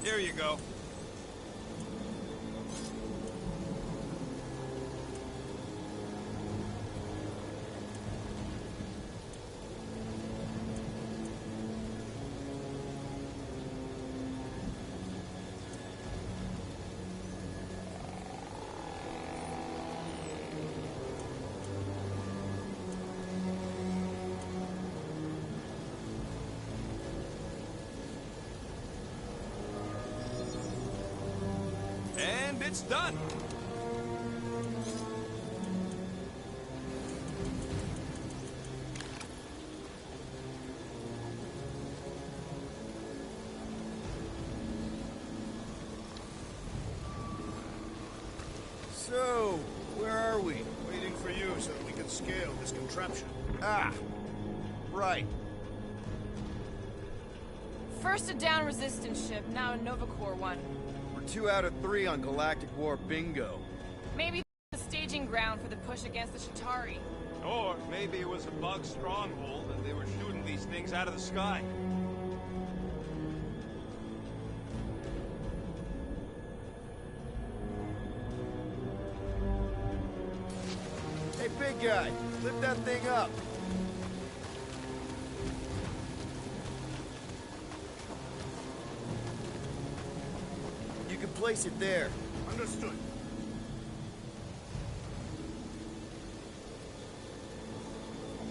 Here you go. And it's done. So, where are we? Waiting for you so that we can scale this contraption. Ah, right. First a down resistance ship, now a Nova Corps one. We're 2 out of 3 on Galactic War bingo. Maybe the staging ground for the push against the Chitauri. Or maybe it was a bug stronghold and they were shooting these things out of the sky. Hey, big guy, lift that thing up. You can place it there. Understood.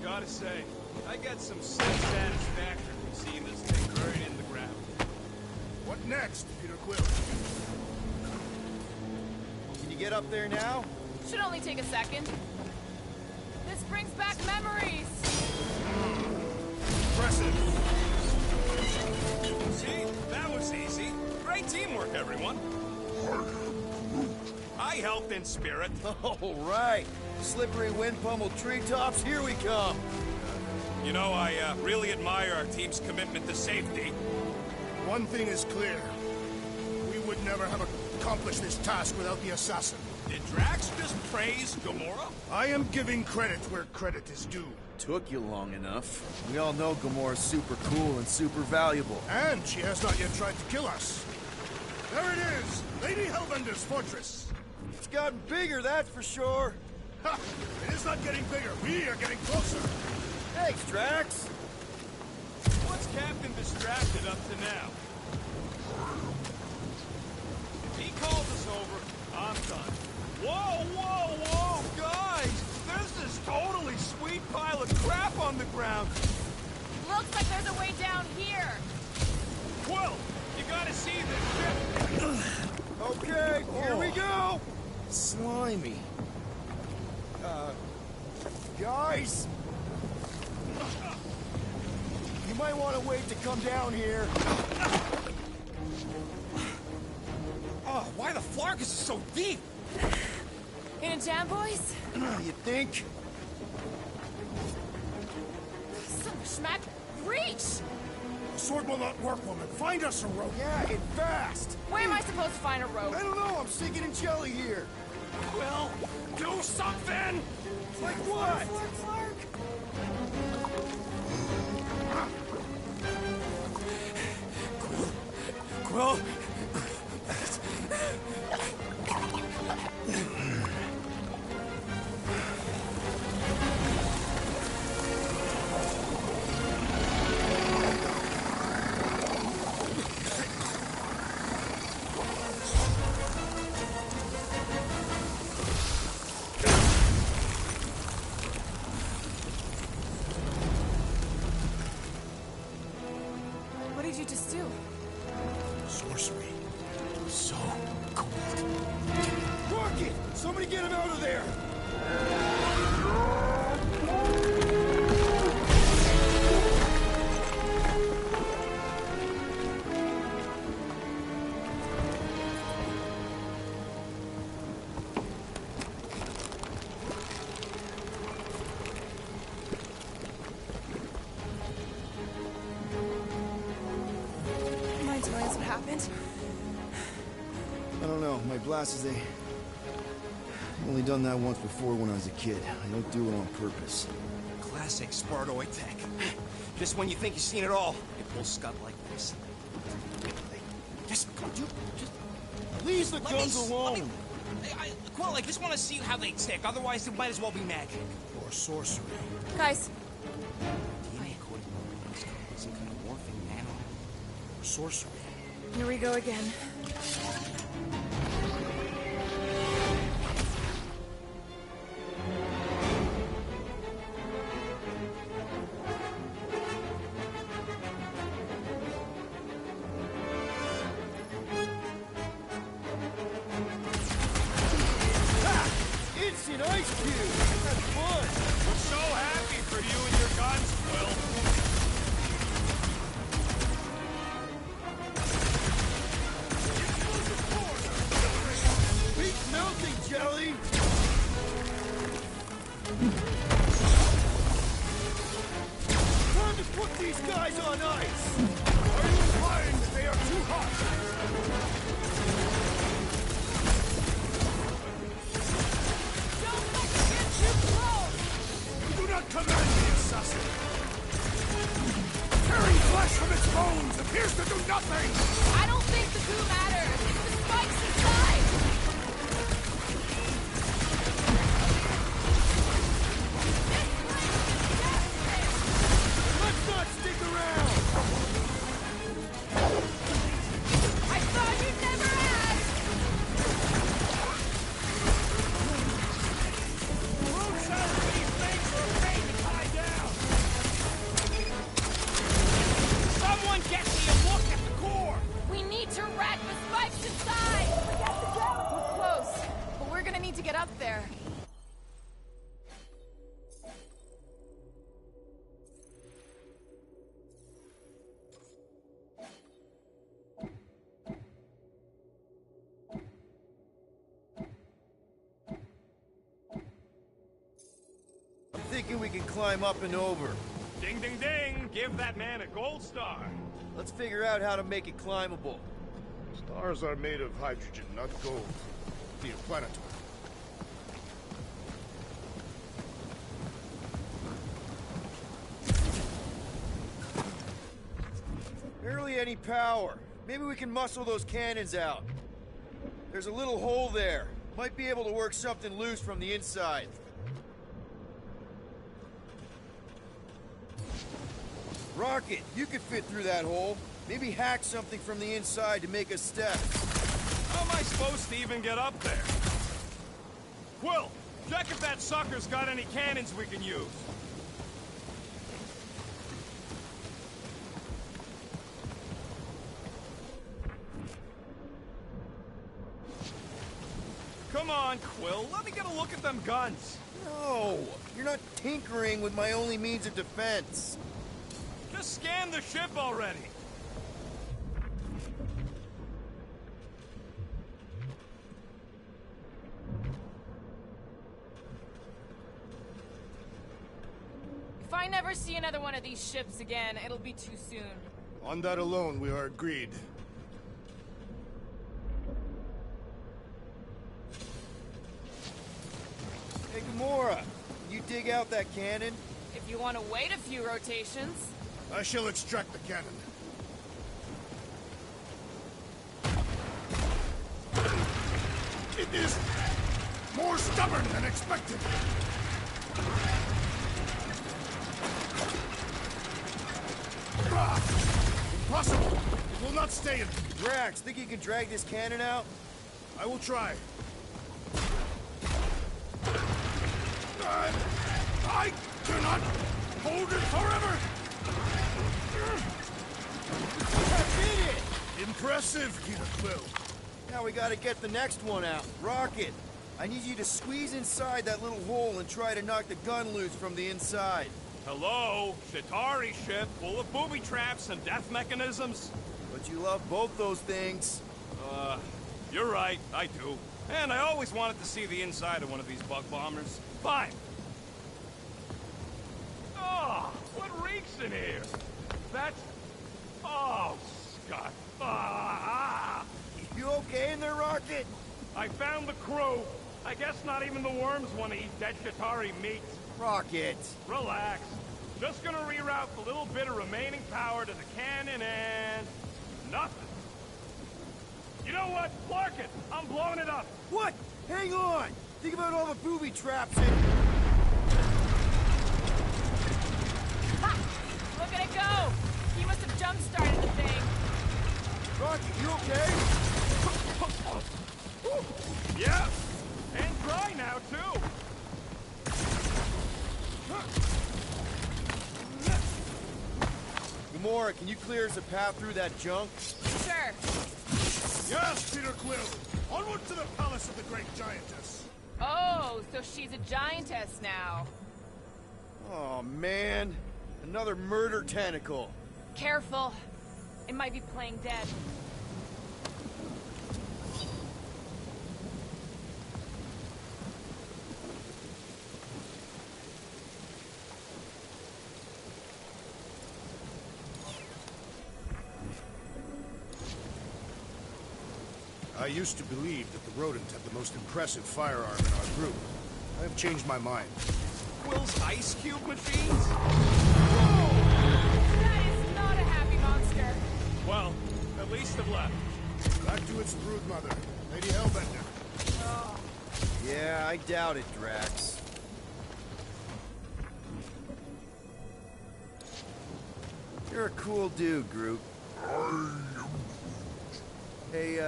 Gotta say, I get some sick satisfaction from seeing this thing buried in the ground. What next, Peter Quill? Can you get up there now? Should only take a second. This brings back memories. Impressive. See? That was easy. Great teamwork, everyone. I helped in spirit. All right. Slippery wind-pummeled treetops, here we come. You know, I really admire our team's commitment to safety. One thing is clear. We would never have accomplished this task without the assassin. Did Drax just praise Gamora? I am giving credit where credit is due. Took you long enough. We all know Gamora's super cool and super valuable. And she has not yet tried to kill us. There it is! Lady Hellbender's fortress! It's gotten bigger, that's for sure. Ha! It is not getting bigger. We are getting closer. Thanks, Drax. What's Captain Distracted up to now? If he calls us over, I'm done. Whoa, whoa, whoa, guys! There's this totally sweet pile of crap on the ground. Looks like there's a way down here. Quill, you gotta see this ship. Okay, here we go. Slimy. Guys, you might want to wait to come down here. Oh, why the Flarkus is so deep? In a jam, boys? You think? Son of a schmack, reach! Sword will not work, woman. Find us a rope. Yeah, and fast. Where am I supposed to find a rope? I don't know. I'm sinking in jelly here. Quill, do something! Like what? Quill? What did you just do? Sorcery. So cold. Rocket! Somebody get him out of there! Mind telling us what happened? I don't know. My blast is only done that once before when I was a kid. I don't do it on purpose. Classic Spartoid tech. Just when you think you've seen it all, it pulls scud like this. Just come, dude. Just Leave the guns alone! Quill, I just want to see how they tick. Otherwise, it might as well be magic. Or sorcery. Guys, DNA coding some kind of morphing nano. Or sorcery. here we go again. Instant ice cube! That's fun! We're so happy for you and your guns, Quill. Beat melting jelly! Time to put these guys on ice! Are you implying that they are too hot? Do not command me, assassin! Tearing flesh from its bones appears to do nothing! I don't think the goo matters. It's the spikes inside. Let's not stick around! I thought you'd never ask. Someone get me a look at the core! We need to rack the spikes inside. We're close, but we're gonna need to get up there. I'm thinking we can climb up and over. Ding, ding, ding! Give that man a gold star. Let's figure out how to make it climbable. Stars are made of hydrogen, not gold. The planetary. Barely any power. Maybe we can muscle those cannons out. There's a little hole there. Might be able to work something loose from the inside. Rocket, you could fit through that hole. Maybe hack something from the inside to make a step. How am I supposed to even get up there? Quill, check if that sucker's got any cannons we can use. Come on, Quill, let me get a look at them guns. No, you're not tinkering with my only means of defense. Just scan the ship already. If I never see another one of these ships again, it'll be too soon. On that alone, we are agreed. Hey, Gamora, can you dig out that cannon? If you want to wait a few rotations. I shall extract the cannon. It is more stubborn than expected. Impossible! It will not stay in. Drax, think you can drag this cannon out? I will try. I cannot hold it forever! I did it! Impressive, Peter Quill. Now we gotta get the next one out. Rocket, I need you to squeeze inside that little hole and try to knock the gun loose from the inside. Hello? Chitauri ship full of booby traps and death mechanisms? But you love both those things. You're right, I do. And I always wanted to see the inside of one of these bug bombers. Fine. Oh, what reeks in here? That's... Oh, Scott. Ah! You okay in there, Rocket? I found the crew. I guess not even the worms want to eat dead Chitauri meat. Rocket. Relax. Just gonna reroute the little bit of remaining power to the cannon and... nothing. You know what? Clark it! I'm blowing it up! What? Hang on! Think about all the booby traps and... Ha! Look at it go! He must have jump-started the thing. Rocket, you okay? Yeah! And dry now, too! Gamora, can you clear us a path through that junk? Sure. Yes, Peter Quill! Onward to the palace of the great giantess! Oh, so she's a giantess now. Oh, man. Another murder tentacle. Careful. It might be playing dead. I used to believe that the rodent had the most impressive firearm in our group. I have changed my mind. Quill's ice cube machines? That is not a happy monster. Well, at least it left. Back to its brood mother, Lady Hellbender. Oh. Yeah, I doubt it, Drax. You're a cool dude, Groot. Hey,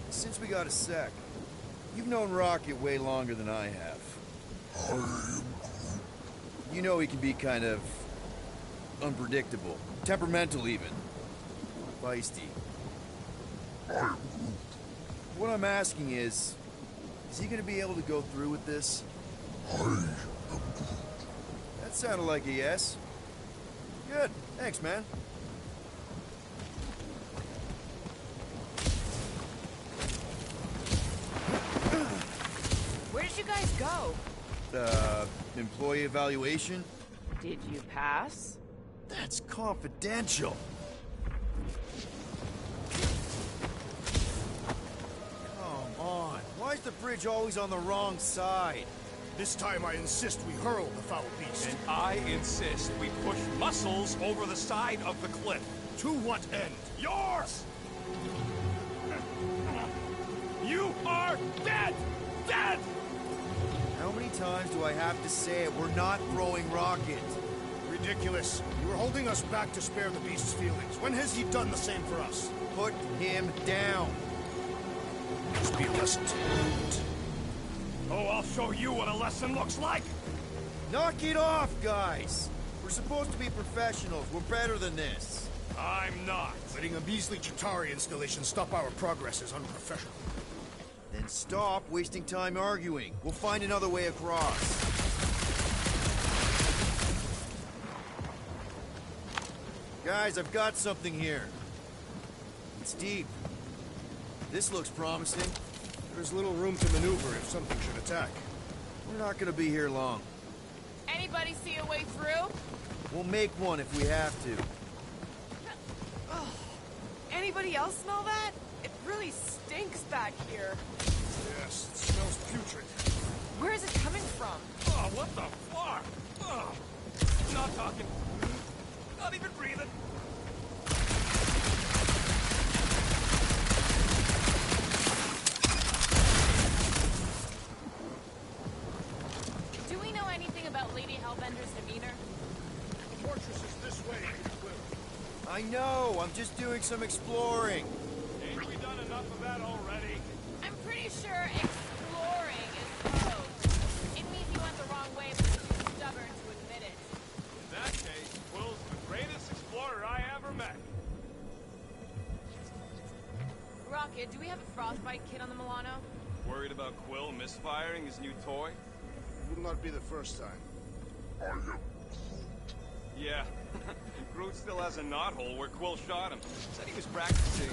since we got a sec, you've known Rocket way longer than I have. You know he can be kind of unpredictable, temperamental even, feisty. What I'm asking is he gonna be able to go through with this? That sounded like a yes. Good, thanks, man. Where did you guys go? Employee evaluation? Did you pass? That's confidential. Come on. Why is the bridge always on the wrong side? This time I insist we hurl the foul beast. And I insist we push muscles over the side of the cliff. To what end? Yours! You are dead! Dead! How many times do I have to say it? We're not throwing Rocket. Ridiculous. You were holding us back to spare the beast's feelings. When has he done the same for us? Put him down. Must be a lesson to learn. Oh, I'll show you what a lesson looks like! Knock it off, guys! We're supposed to be professionals. We're better than this. I'm not. Letting a measly Chitauri installation stop our progress is unprofessional. Then stop wasting time arguing. We'll find another way across. Guys, I've got something here. It's deep. This looks promising. There's little room to maneuver if something should attack. We're not gonna be here long. Anybody see a way through? We'll make one if we have to. Anybody else smell that? It really stinks back here. Yes, it smells putrid. Where is it coming from? Oh, what the fuck? Oh. Not talking. Not even breathing. Do we know anything about Lady Hellbender's demeanor? The fortress is this way, Quill. I know, I'm just doing some exploring. Ain't we done enough of that already? I'm pretty sure exploring is code. It means you went the wrong way, but you're too stubborn to admit it. In that case, Quill's the greatest explorer I ever met. Rocket, do we have a frostbite kit on the Milano? Worried about Quill misfiring his new toy? Will not be the first time. Yeah. Groot still has a knothole where Quill shot him. Said he was practicing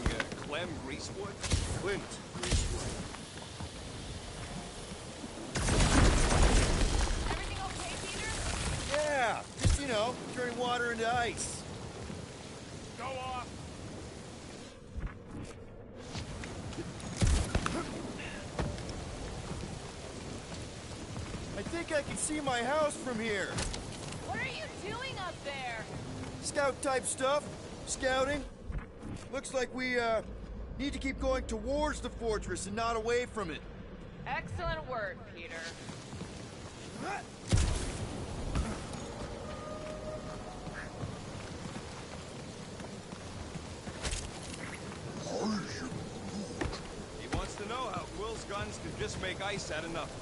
Clem Greasewood. Clint Greasewood. Everything okay, Peter? Yeah, just, you know, turning water into ice. Go off. I think I can see my house from here. What are you doing up there? Scout-type stuff. Scouting. Looks like we, need to keep going towards the fortress and not away from it. Excellent work, Peter. He wants to know how Quill's guns could just make ice out of nothing.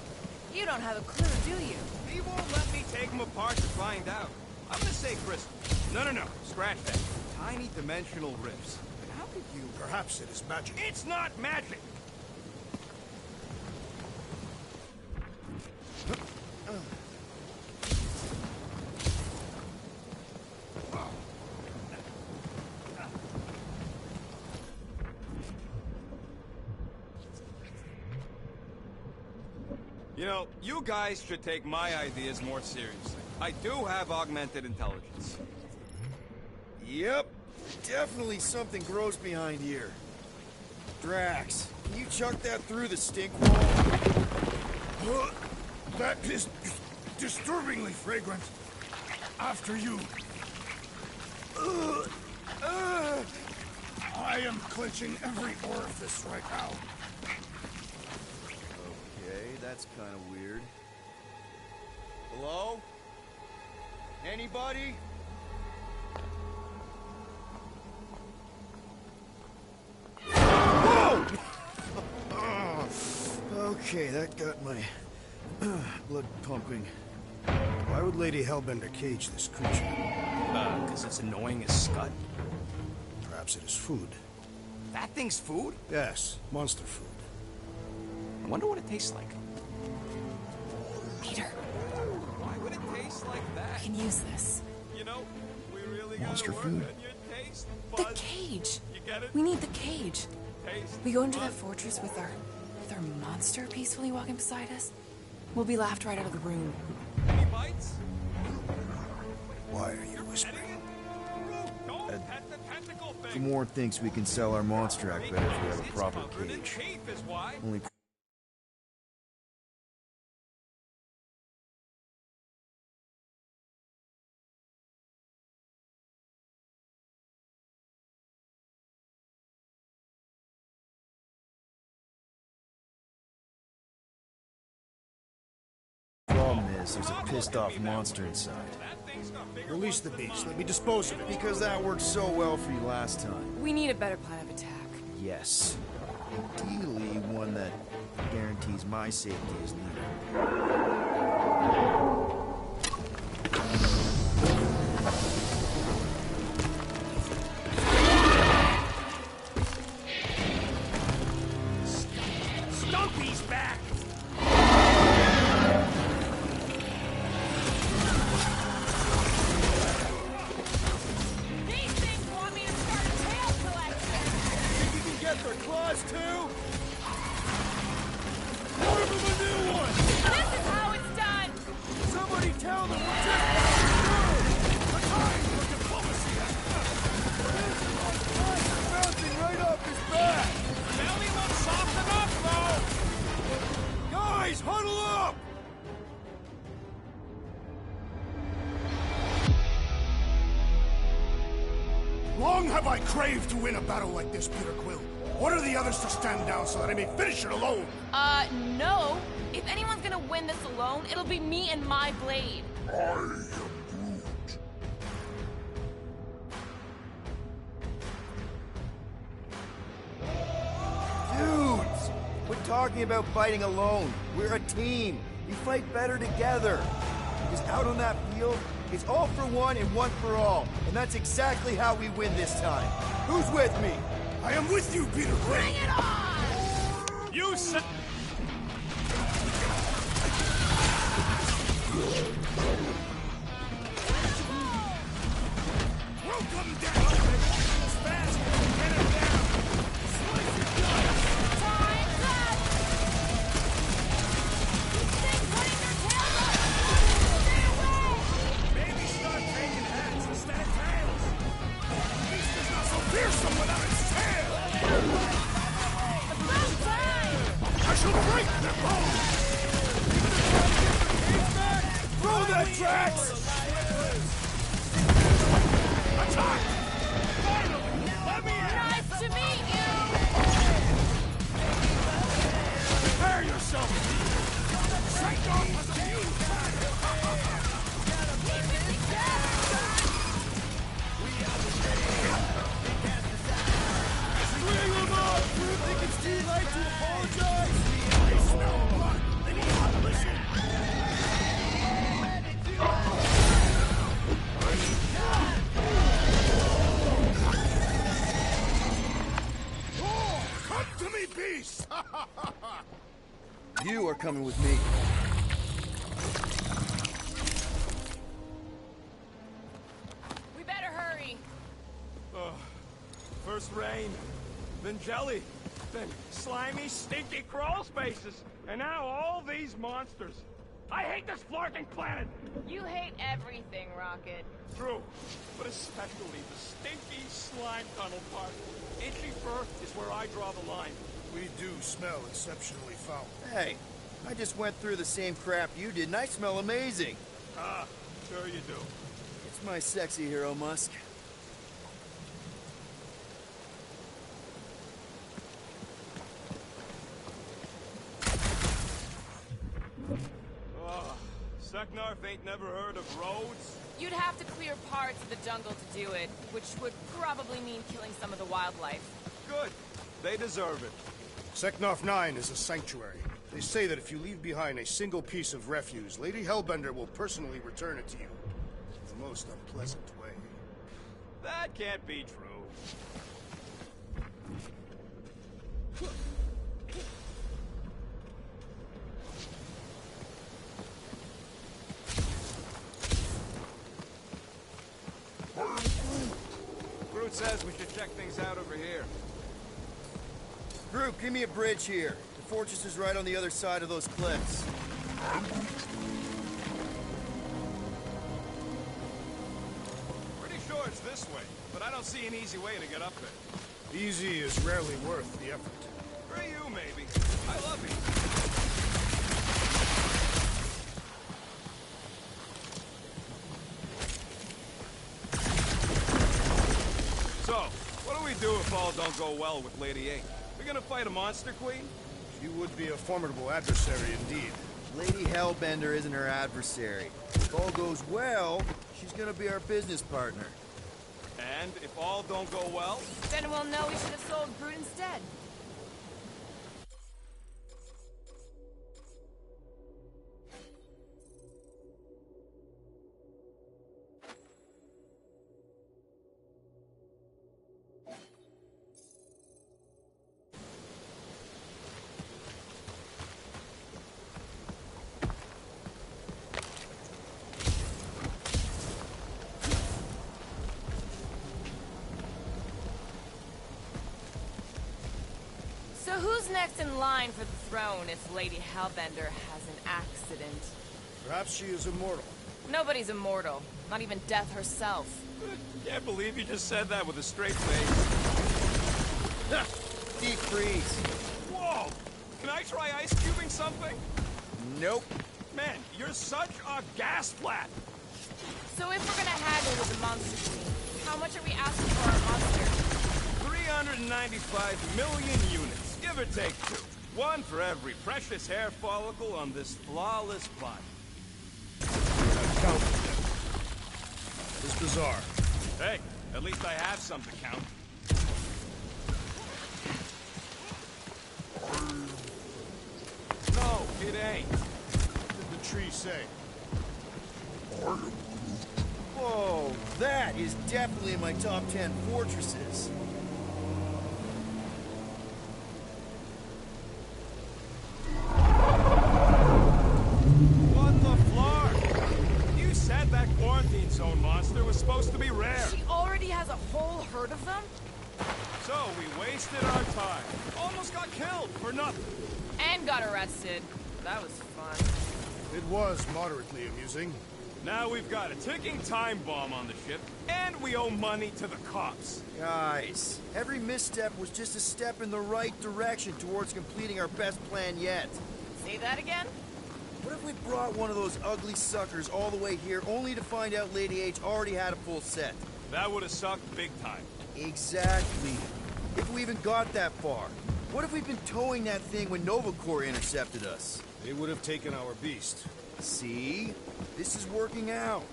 You don't have a clue, do you? He won't let me take him apart to find out. I'm gonna say crystal. No. Scratch that. Tiny dimensional rifts. How could you... Perhaps it is magic. It's not magic! You know, you guys should take my ideas more seriously. I do have augmented intelligence. Yep. Definitely something gross behind here. Drax, can you chuck that through the stink wall? That is disturbingly fragrant. After you. I am clenching every orifice right now. Okay, that's kind of weird. Hello? Anybody? Whoa! Okay, that got my blood pumping. Why would Lady Hellbender cage this creature? Because it's annoying as scut. Perhaps it is food. That thing's food? Yes, monster food. I wonder what it tastes like. Peter. Why would it taste like that? I can use this. You know, we really Monster gotta work food. on your taste The buds. cage. You get it? We need the cage. Taste We go into that buds. fortress with our monster peacefully walking beside us. We'll be laughed right out of the room. Any bites? Why are you whispering? Don't pet the tentacle thing. Gamorrean thinks we can sell our monster act better if we have a It's proper covered in cage. teeth is why. Only problem says there's a pissed-off monster inside. Release the beast. Let me dispose of it. Because that worked so well for you last time. We need a better plan of attack. Yes. Ideally, one that guarantees my safety as leader. Stumpy's back! These things want me to start a tail collection! Think you can get their claws too? Order them a new one! This is how it's done! Somebody tell them we're just passing through! The time for diplomacy has passed! Bouncing right off his back! Belly looks soft enough, though! Guys, huddle up! Long have I craved to win a battle like this, Peter Quill. Order the others to stand down so that I may finish it alone. No. If anyone's gonna win this alone, it'll be me and my blade. Dudes! Quit talking about fighting alone. We're a team. We fight better together. Because out on that field, it's all for one and one for all. And that's exactly how we win this time. Who's with me? I am with you, Peter Quill. Bring it on! You said... Welcome down! As fast as you get him down! Slice it down! Time's up! These things putting their tails up! Stay away! Maybe start taking hats instead of tails! At least it's not so fearsome without its tail! About time! I shall break their bones! Throw that tracks! Attack! Finally! Let me in! Nice to meet you! Prepare yourself! Strike off as a mule! Swing them up! You think it's too late to apologize? I smell blood! They need abolition! Oh, come to me, beast! You are coming with me. We better hurry. First rain, then jelly, then slimy, stinky crawl spaces, and now all these monsters. I hate this flarking planet! You hate everything, Rocket. True, but especially the stinky slime tunnel part. Itchy fur is where I draw the line. We do smell exceptionally foul. Hey, I just went through the same crap you did, and I smell amazing. Ah, sure you do. It's my sexy hero, Musk. Seknarf ain't never heard of roads? You'd have to clear parts of the jungle to do it, which would probably mean killing some of the wildlife. Good. They deserve it. Seknarf 9 is a sanctuary. They say that if you leave behind a single piece of refuse, Lady Hellbender will personally return it to you. In the most unpleasant way. That can't be true. Groot says we should check things out over here. Groot, give me a bridge here. The fortress is right on the other side of those cliffs. Pretty sure it's this way, but I don't see an easy way to get up there. Easy is rarely worth the effort. For you, maybe. I love you. So, what do we do if all don't go well with Lady 8? We gonna fight a monster queen? She would be a formidable adversary indeed. Lady Hellbender isn't her adversary. If all goes well, she's gonna be our business partner. And if all don't go well? Then we'll know we should have sold Groot instead. So who's next in line for the throne if Lady Hellbender has an accident? Perhaps she is immortal. Nobody's immortal. Not even death herself. Can't believe you just said that with a straight face. Deep freeze. Whoa! Can I try ice cubing something? Nope. Man, you're such a gas flat! So if we're gonna haggle with the monster queen, how much are we asking for our monster? 395 million units, give or take 2. One for every precious hair follicle on this flawless body. Count them. It's bizarre. Hey, at least I have some to count. No, it ain't. What did the tree say? Whoa, that is definitely in my top 10 fortresses. What the flark? You said that quarantine zone monster was supposed to be rare. She already has a whole herd of them? So we wasted our time. Almost got killed for nothing. And got arrested. That was fun. It was moderately amusing. Now we've got a ticking time bomb on the ship, and we owe money to the cops. Guys, every misstep was just a step in the right direction towards completing our best plan yet. Say that again? What if we brought one of those ugly suckers all the way here only to find out Lady H already had a full set? That would have sucked big time. Exactly. If we even got that far. What if we'd been towing that thing when Nova Corps intercepted us? They would have taken our beast. See? This is working out.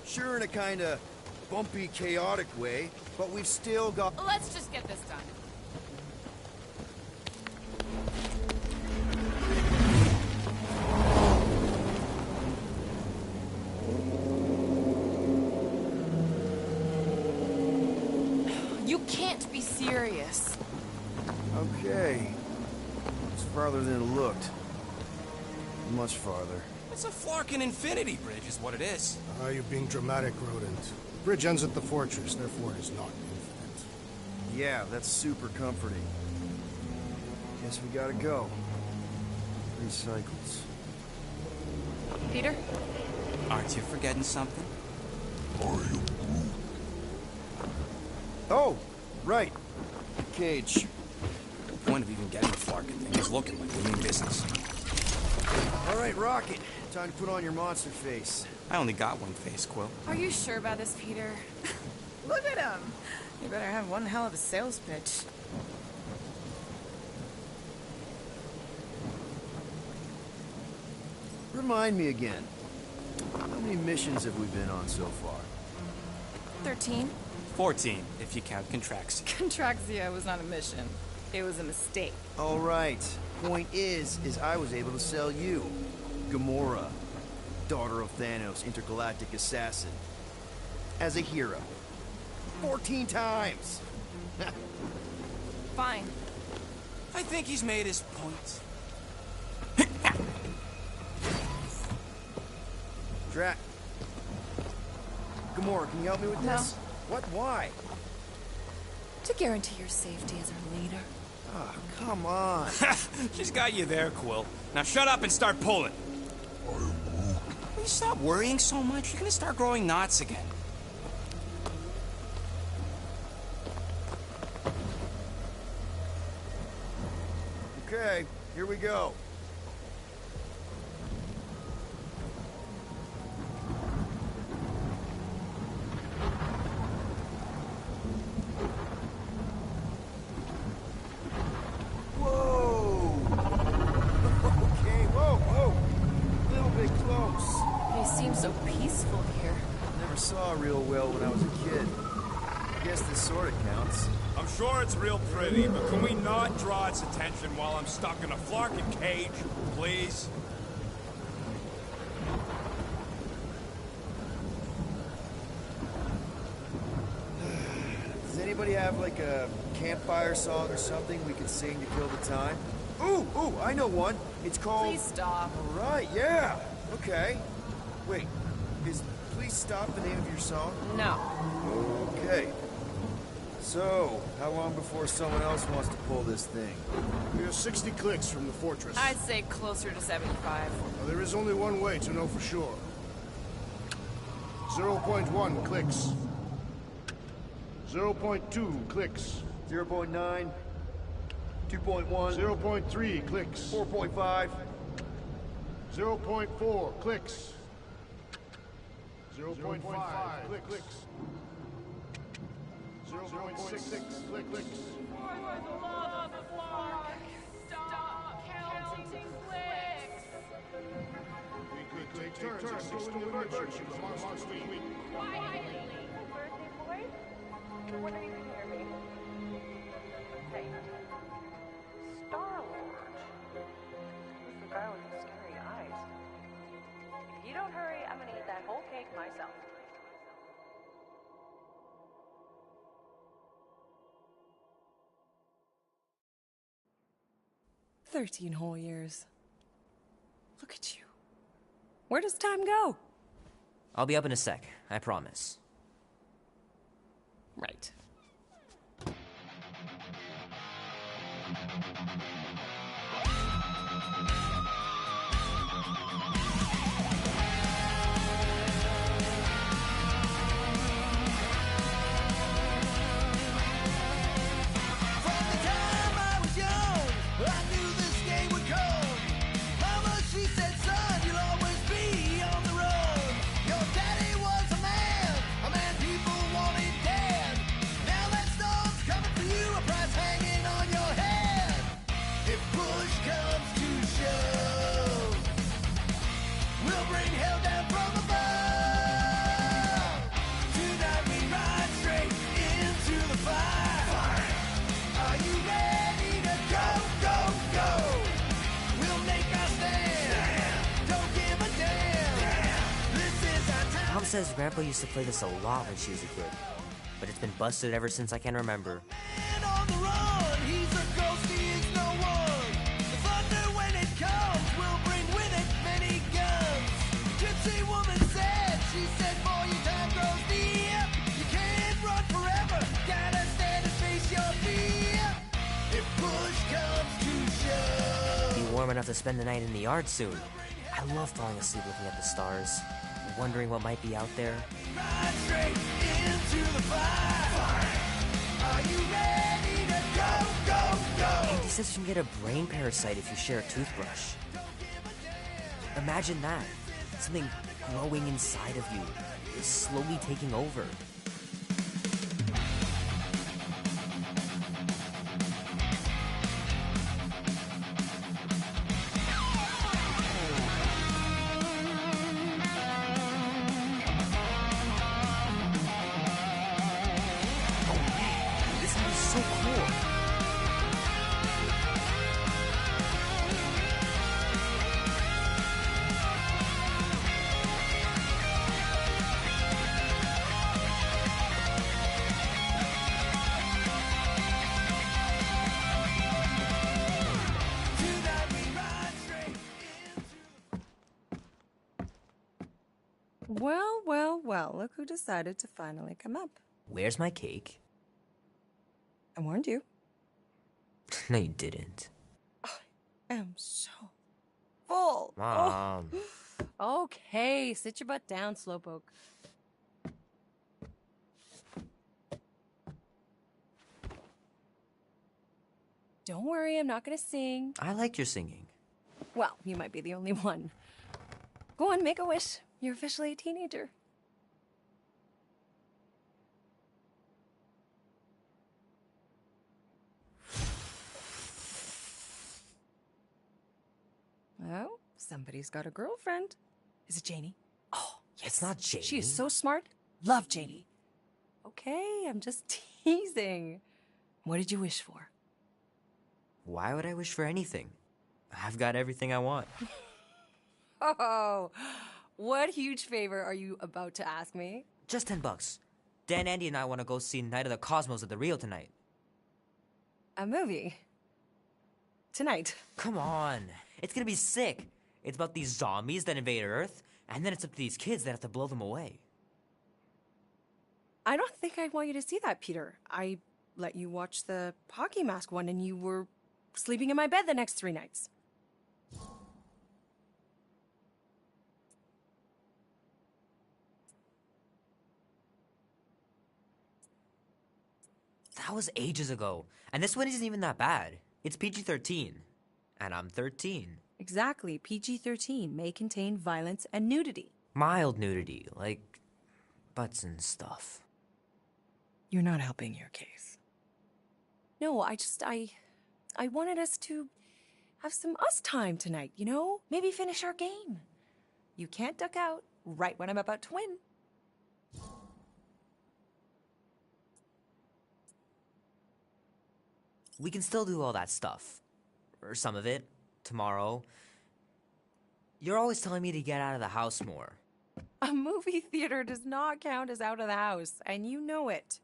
Sure, in a kinda bumpy, chaotic way, but we've still got... Let's just get this done. You can't be serious. Okay. It's farther than it looked. Much farther. It's a flarkin' infinity bridge is what it is. You're being dramatic, Rodent. The bridge ends at the fortress, therefore it is not infinite. Yeah, that's super comforting. Guess we gotta go. 3 cycles. Peter? Aren't you forgetting something? Oh, right. Cage. The point of even getting the flarkin' thing is looking like we mean business. All right, Rocket. Time to put on your monster face. I only got one face, Quill. Are you sure about this, Peter? Look at him. You better have one hell of a sales pitch. Remind me again. How many missions have we been on so far? 13. 14, if you count Contraxia. Contraxia was not a mission. It was a mistake. All right. Point is I was able to sell you. Gamora, daughter of Thanos, intergalactic assassin. As a hero. 14 times! Fine. I think he's made his point. Drac. Gamora, can you help me with No. this? What? Why? To guarantee your safety as our leader. Ah, come on. She's got you there, Quill. Now shut up and start pulling. Will you stop worrying so much? You're gonna start growing knots again. Okay, here we go. Whoa! Okay, whoa, whoa! seems so peaceful here. Never saw a real well when I was a kid. I guess this sort of counts. I'm sure it's real pretty, but can we not draw its attention while I'm stuck in a flarkin' cage, please? Does anybody have like a campfire song or something we could sing to kill the time? Ooh, I know one. It's called... Please stop. All right, yeah. Okay. Wait, is Please Stop the name of your song? No. Okay. So, how long before someone else wants to pull this thing? We are 60 clicks from the fortress. I'd say closer to 75. Well, there is only one way to know for sure. 0.1 clicks. 0.2 clicks. 0.9. 2.1. 0.3 clicks. 4.5. 0.4 clicks. 0.5 clicks. 0.6 clicks. Stop counting clicks! We could take turns going in the direction of Monster Week. Quietly! What are you hear me? Hey, Star-Lord. Who's the guy with the scary eyes? If you don't hurry, I'm gonna eat that whole cake myself. "13 whole years. Look at you. Where does time go?" I'll be up in a sec, I promise. Right. Mom says Grandpa used to play this a lot when she was a kid, but it's been busted ever since I can remember. Be warm enough to spend the night in the yard soon. I love falling asleep looking at the stars, wondering what might be out there. Andy says you can get a brain parasite if you share a toothbrush. Imagine that. Something growing inside of you, slowly taking over. Well, look who decided to finally come up. Where's my cake? I warned you. No, you didn't. I am so full. Mom. Oh. Okay, sit your butt down, Slowpoke. Don't worry, I'm not gonna sing. I liked your singing. Well, you might be the only one. Go on, make a wish. You're officially a teenager. Oh, somebody's got a girlfriend. Is it Janie? Oh, It's not Janie. She is so smart. Love Janie. Okay, I'm just teasing. What did you wish for? Why would I wish for anything? I've got everything I want. Oh, what huge favor are you about to ask me? Just $10. Dan, Andy, and I want to go see Night of the Cosmos at the Rio tonight. A movie? Tonight? Come on. It's gonna be sick. It's about these zombies that invade Earth, and then it's up to these kids that have to blow them away. I don't think I want you to see that, Peter. I let you watch the hockey mask one and you were sleeping in my bed the next 3 nights. That was ages ago. And this one isn't even that bad. It's PG-13. And I'm 13. Exactly. PG-13 may contain violence and nudity. Mild nudity, like butts and stuff. You're not helping your case. No, I wanted us to have some us time tonight, you know? Maybe finish our game. You can't duck out right when I'm about to win. We can still do all that stuff. Or some of it. Tomorrow. You're always telling me to get out of the house more. A movie theater does not count as out of the house, and you know it.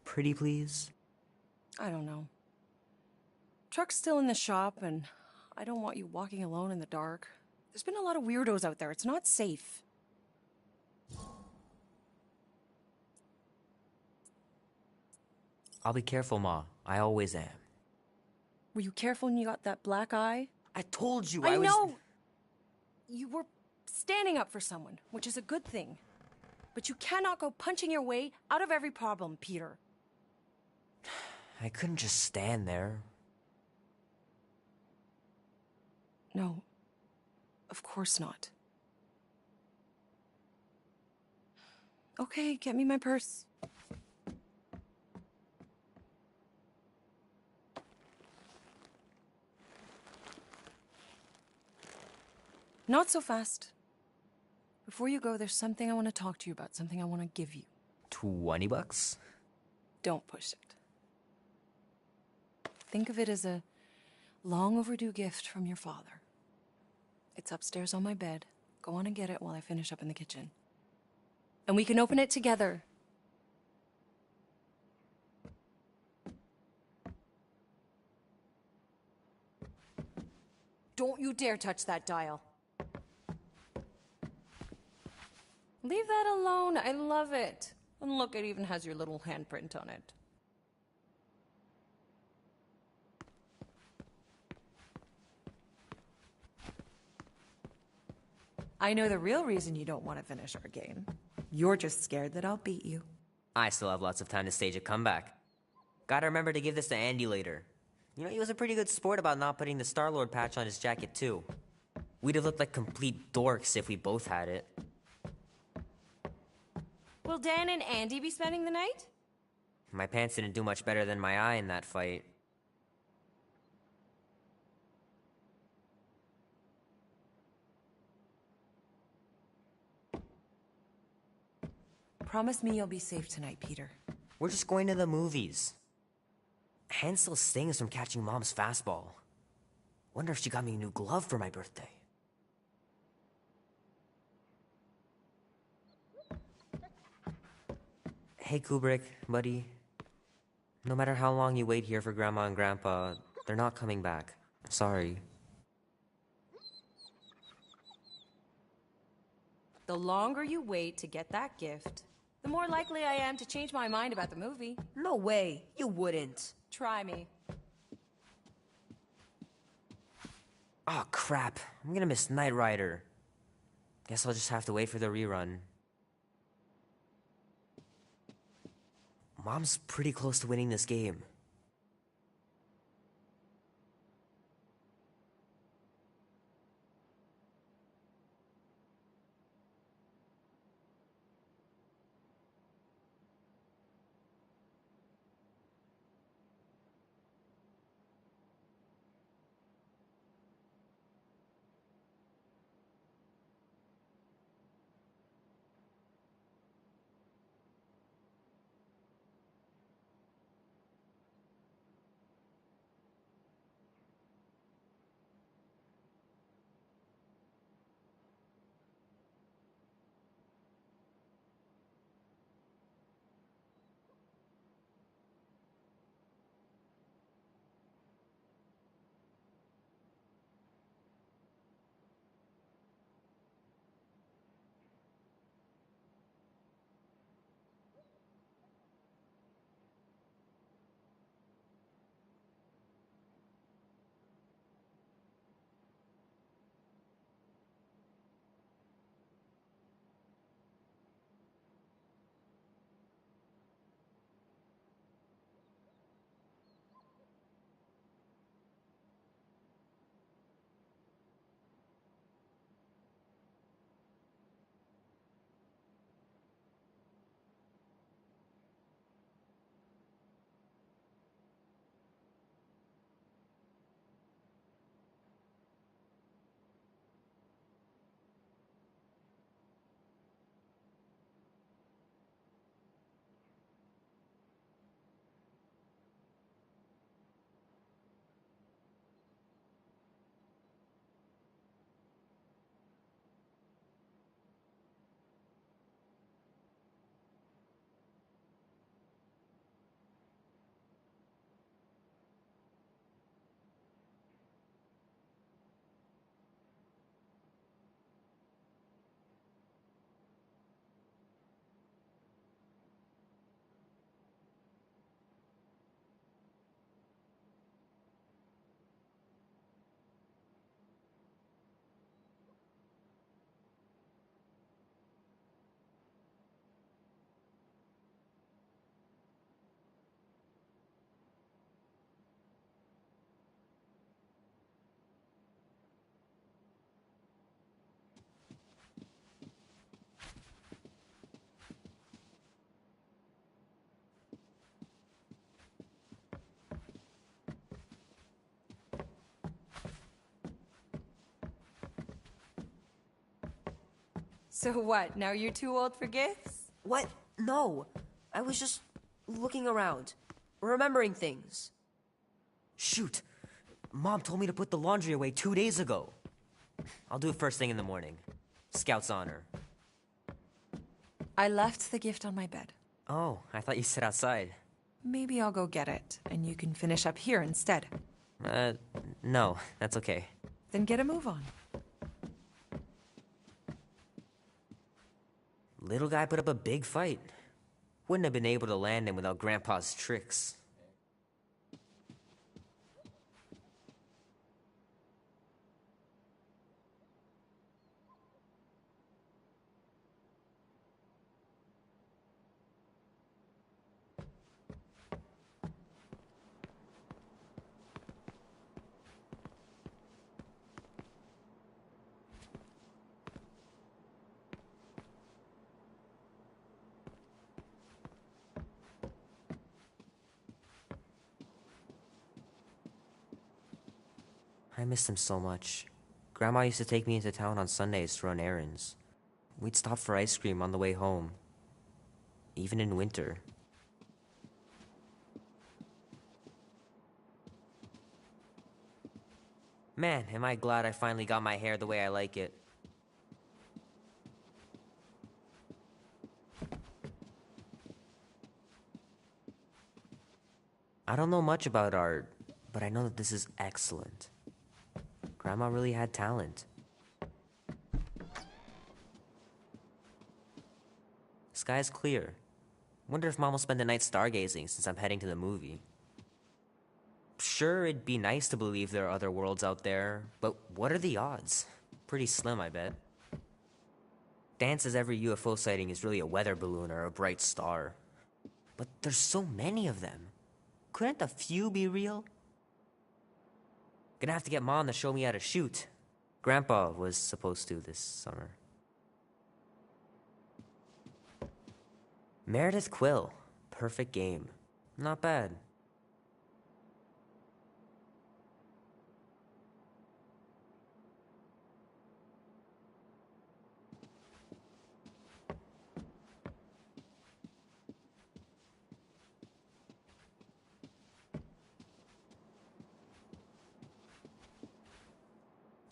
Pretty please? I don't know. Truck's still in the shop, and I don't want you walking alone in the dark. There's been a lot of weirdos out there. It's not safe. I'll be careful, Ma. I always am. Were you careful when you got that black eye? I told you I was... know! You were standing up for someone, which is a good thing. But you cannot go punching your way out of every problem, Peter. I couldn't just stand there. No. Of course not. Okay, get me my purse. Not so fast. Before you go, there's something I want to talk to you about, something I want to give you. $20? Don't push it. Think of it as a long overdue gift from your father. It's upstairs on my bed. Go on and get it while I finish up in the kitchen. And we can open it together. Don't you dare touch that dial. Leave that alone. I love it. And look, it even has your little handprint on it. I know the real reason you don't want to finish our game. You're just scared that I'll beat you. I still have lots of time to stage a comeback. Gotta remember to give this to Andy later. You know, he was a pretty good sport about not putting the Star-Lord patch on his jacket, too. We'd have looked like complete dorks if we both had it. Will Dan and Andy be spending the night? My pants didn't do much better than my eye in that fight. Promise me you'll be safe tonight, Peter. We're just going to the movies. Hand still stings from catching Mom's fastball. Wonder if she got me a new glove for my birthday. Hey, Kubrick, buddy. No matter how long you wait here for Grandma and Grandpa, they're not coming back. Sorry. The longer you wait to get that gift, the more likely I am to change my mind about the movie. No way. You wouldn't. Try me. Oh, crap. I'm gonna miss Knight Rider. Guess I'll just have to wait for the rerun. Mom's pretty close to winning this game. So what, now you're too old for gifts? What? No. I was just looking around, remembering things. Shoot. Mom told me to put the laundry away 2 days ago. I'll do it first thing in the morning. Scout's honor. I left the gift on my bed. Oh, I thought you said outside. Maybe I'll go get it, and you can finish up here instead. No, that's okay. Then get a move on. Little guy put up a big fight. Wouldn't have been able to land him without Grandpa's tricks. I miss him so much. Grandma used to take me into town on Sundays to run errands. We'd stop for ice cream on the way home. Even in winter. Man, am I glad I finally got my hair the way I like it. I don't know much about art, but I know that this is excellent. Grandma really had talent. Sky's clear. Wonder if Mom will spend the night stargazing since I'm heading to the movie. Sure, it'd be nice to believe there are other worlds out there, but what are the odds? Pretty slim, I bet. Dan says every UFO sighting is really a weather balloon or a bright star. But there's so many of them. Couldn't a few be real? Gonna have to get Mom to show me how to shoot. Grandpa was supposed to this summer. Meredith Quill. Perfect game. Not bad.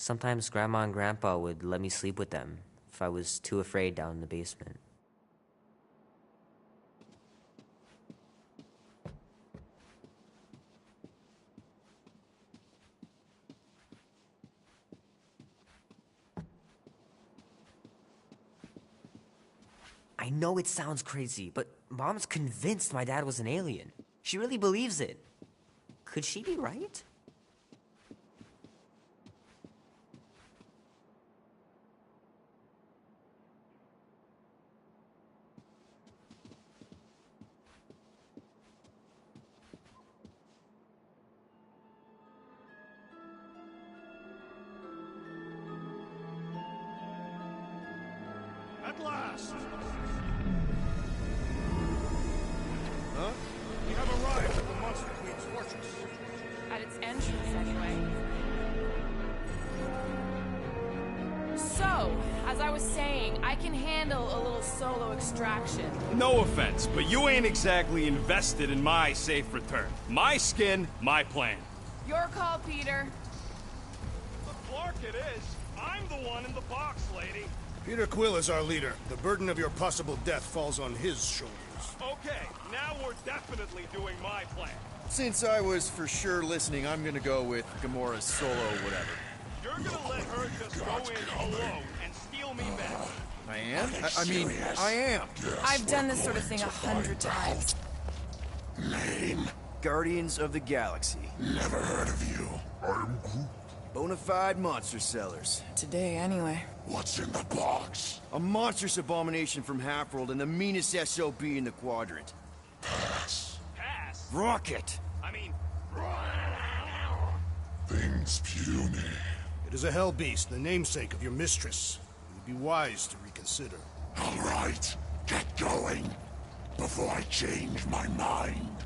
Sometimes Grandma and Grandpa would let me sleep with them if I was too afraid down in the basement. I know it sounds crazy, but Mom's convinced my dad was an alien. She really believes it. Could she be right? At last! Huh? We have arrived at the Monster Queen's fortress. At its entrance, anyway. So, as I was saying, I can handle a little solo extraction. No offense, but you ain't exactly invested in my safe return. My skin, my plan. Your call, Peter. The Clark it is. I'm the one in the box, lady. Peter Quill is our leader. The burden of your possible death falls on his shoulders. Okay, now we're definitely doing my plan. Since I was for sure listening, I'm gonna go with Gamora's solo whatever. You're gonna let her just go in alone and steal me back. I am? I mean, I am. I've done this sort of thing 100 times. Name? Guardians of the Galaxy. Never heard of you. I'm Groot. Bonafide monster sellers. Today, anyway. What's in the box? A monstrous abomination from Halfworld and the meanest SOB in the quadrant. Pass. Pass? Rocket! I mean... Things puny. It is a hell beast, the namesake of your mistress. It would be wise to reconsider. All right, get going. Before I change my mind.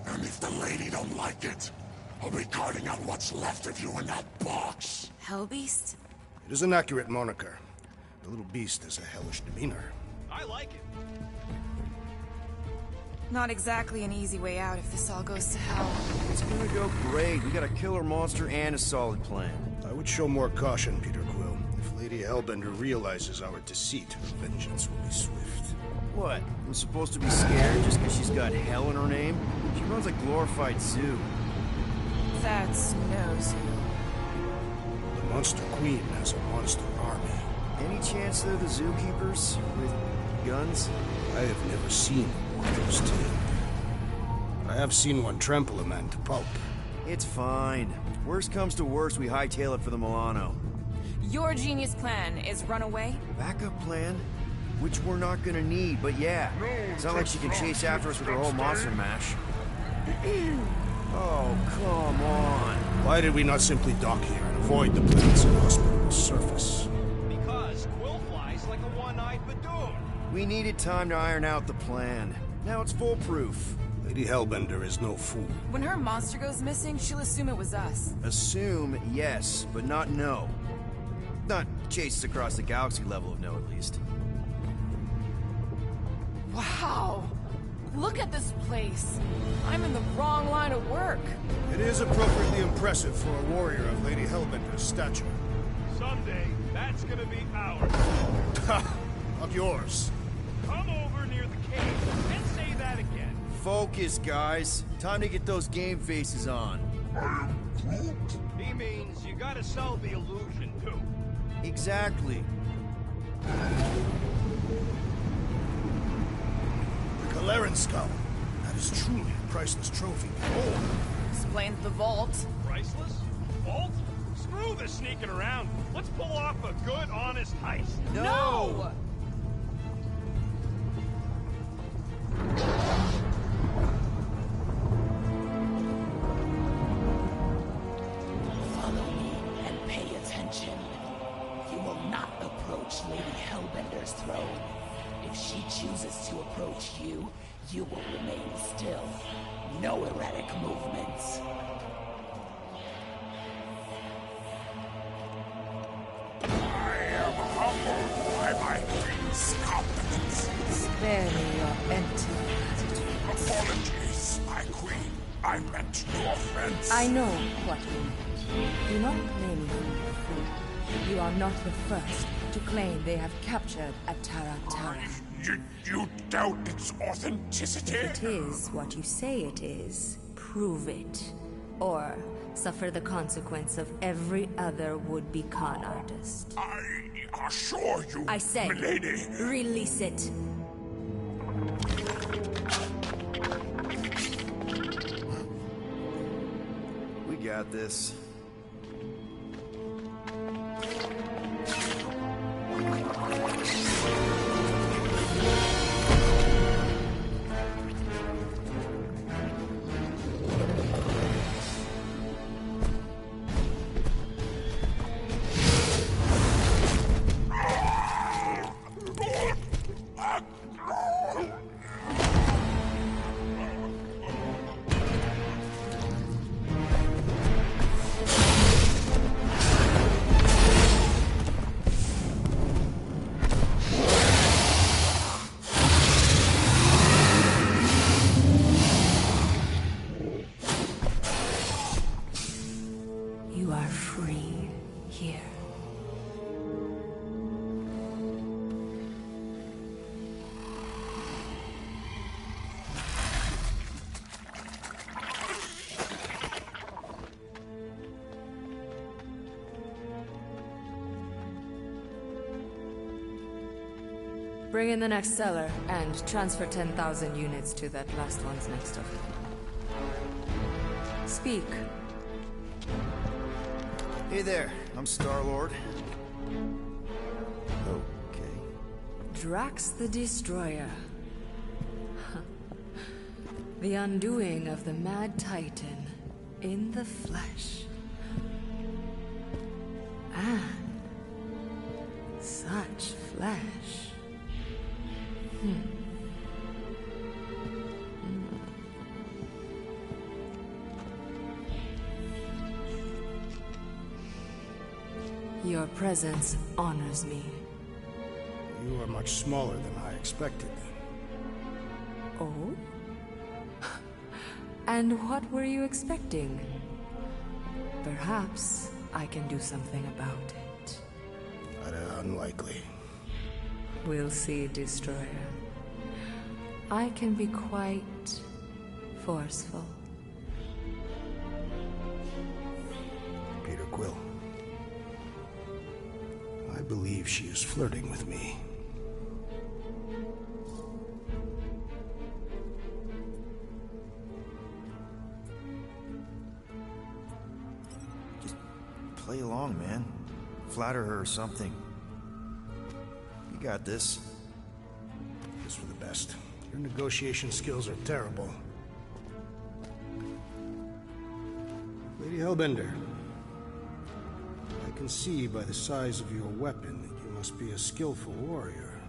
And if the lady don't like it, I'll be carting out what's left of you in that box. Hellbeast? It is an accurate moniker. The little beast has a hellish demeanor. I like it. Not exactly an easy way out if this all goes to hell. It's gonna go great. We got a killer monster and a solid plan. I would show more caution, Peter Quill. If Lady Hellbender realizes our deceit, her vengeance will be swift. What? I'm supposed to be scared just because she's got hell in her name? She runs a glorified zoo. That's no zoo. The Monster Queen has a monster army. Any chance they're the zookeepers? With guns? I have never seen one of those two. I have seen one trample a man to pulp. It's fine. Worst comes to worst, we hightail it for the Milano. Your genius plan is run away? Backup plan? Which we're not gonna need, but yeah. It's not like she can chase after us with her whole monster mash. Oh, come on. Why did we not simply dock here and avoid the planet's inhospitable surface? Because Quill flies like a one-eyed Badoon. We needed time to iron out the plan. Now it's foolproof. Lady Hellbender is no fool. When her monster goes missing, she'll assume it was us. Assume, yes, but not know. Not chase us across the galaxy level of no, at least. Wow! Look at this place! I'm in the wrong line of work. It is appropriately impressive for a warrior of Lady Hellbender's stature. Someday, that's gonna be ours. Ha! Not yours. Come over near the cave and say that again. Focus, guys. Time to get those game faces on. He means you gotta sell the illusion, too. Exactly. The Kaleran skull. That is truly a priceless trophy. Behold. Explains the vault. Priceless? Vault? Screw the sneaking around. Let's pull off a good, honest heist. No! Follow me and pay attention. You will not approach Lady Hellbender's throne. If she chooses to approach you, you will remain still. No erratic movements. I am humbled by my queen's competencies. Spare me your empty attitude. Apologies, my queen. I meant no offense. I know what you meant. Do not play me for a fool. You are not the first to claim they have captured Atara Tara. You doubt its authenticity? If it is what you say it is, prove it. Or suffer the consequence of every other would-be con artist. I assure you, I say, milady. Release it. We got this. You are free here. Bring in the next seller and transfer 10,000 units to that last one's next of kin. Speak. Hey there, I'm Star-Lord. Okay. Drax the Destroyer. The undoing of the Mad Titan in the flesh. And such flesh. Your presence honors me. You are much smaller than I expected. Oh? And what were you expecting? Perhaps I can do something about it. Unlikely. We'll see, Destroyer. I can be quite forceful. Peter Quill. I believe she is flirting with me. Just play along, man. Flatter her or something. You got this. It's for the best. Your negotiation skills are terrible. Lady Hellbender, I can see by the size of your weapon that you must be a skillful warrior.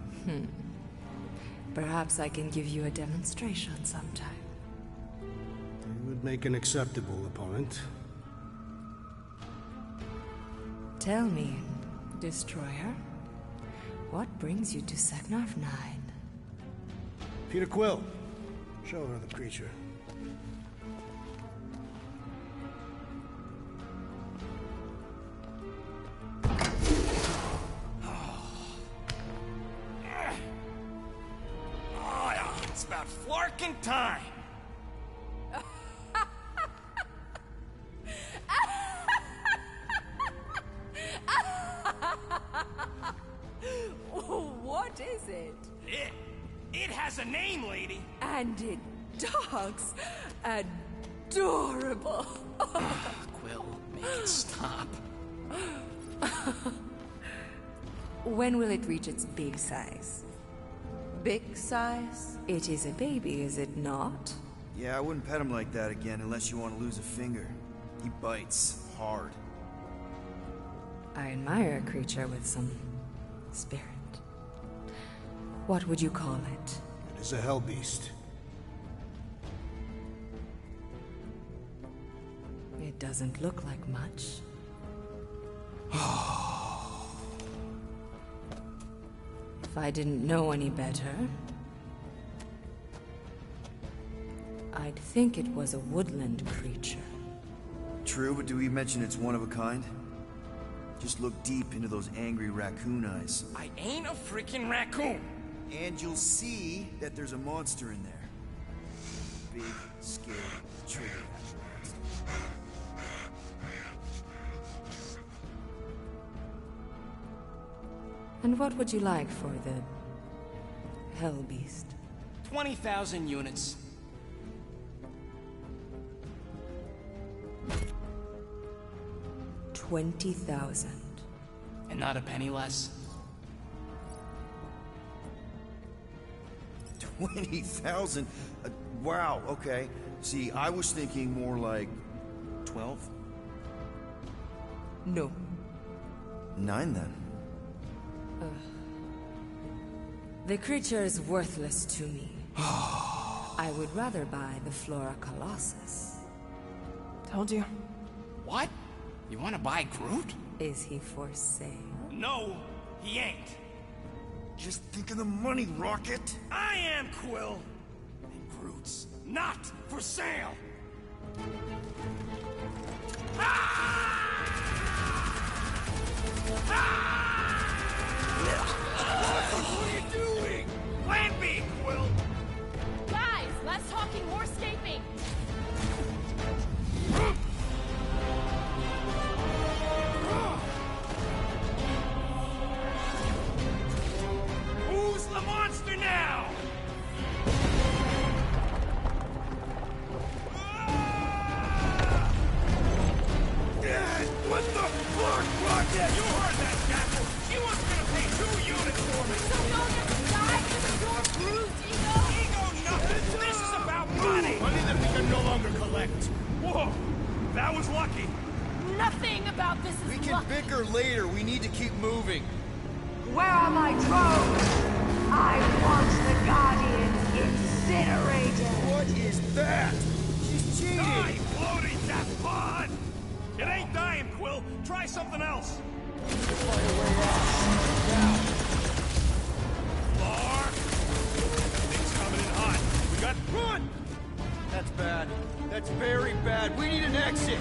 Perhaps I can give you a demonstration sometime. You would make an acceptable opponent. Tell me, Destroyer, what brings you to Seknarf 9? Peter Quill, show her the creature. It's about flarking time. What is it? It has a name, lady. And it talks adorable. Quill, make it stop. When will it reach its big size? Big size? It is a baby, is it not? Yeah, I wouldn't pet him like that again unless you want to lose a finger. He bites hard. I admire a creature with some spirit. What would you call it? It is a hell beast. It doesn't look like much. If I didn't know any better, I'd think it was a woodland creature. True, but do we mention it's one of a kind? Just look deep into those angry raccoon eyes. I ain't a freaking raccoon. And you'll see that there's a monster in there. Big, scary trigger. And what would you like for the hell beast? 20,000 units. $20,000. And not a penny less. 20,000? Wow, okay. See, I was thinking more like 12? No. 9 then. The creature is worthless to me. I would rather buy the Flora Colossus. Told you. What? You want to buy Groot? Is he for sale? No, he ain't. Just think of the money, Rocket! I am Quill! And Groot's not for sale! What are you doing? Plan B, Quill! Guys, less talking, more escaping. Who's the monster now? What the fuck, Rocket? You heard that, Jackal! She wasn't gonna pay 2 units for me! So you'll just die because of your bruised ego? Ego nothing! This is about money! Money that we can no longer collect. Whoa! That was lucky! Nothing about this is We can bicker later. We need to keep moving. Where are my drones? I want the Guardians incinerated. What is that? She's cheating! Die, floating that pod! It ain't dying, Quill. Try something else. That's very bad. We need an exit.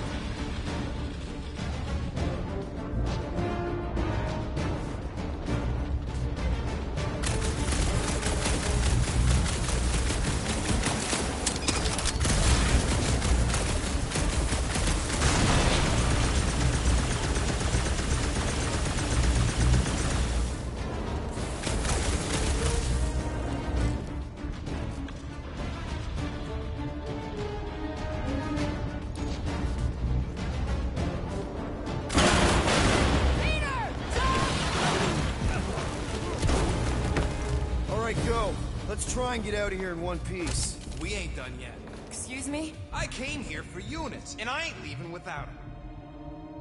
Go. Let's try and get out of here in one piece. We ain't done yet. Excuse me? I came here for Eunice, and I ain't leaving without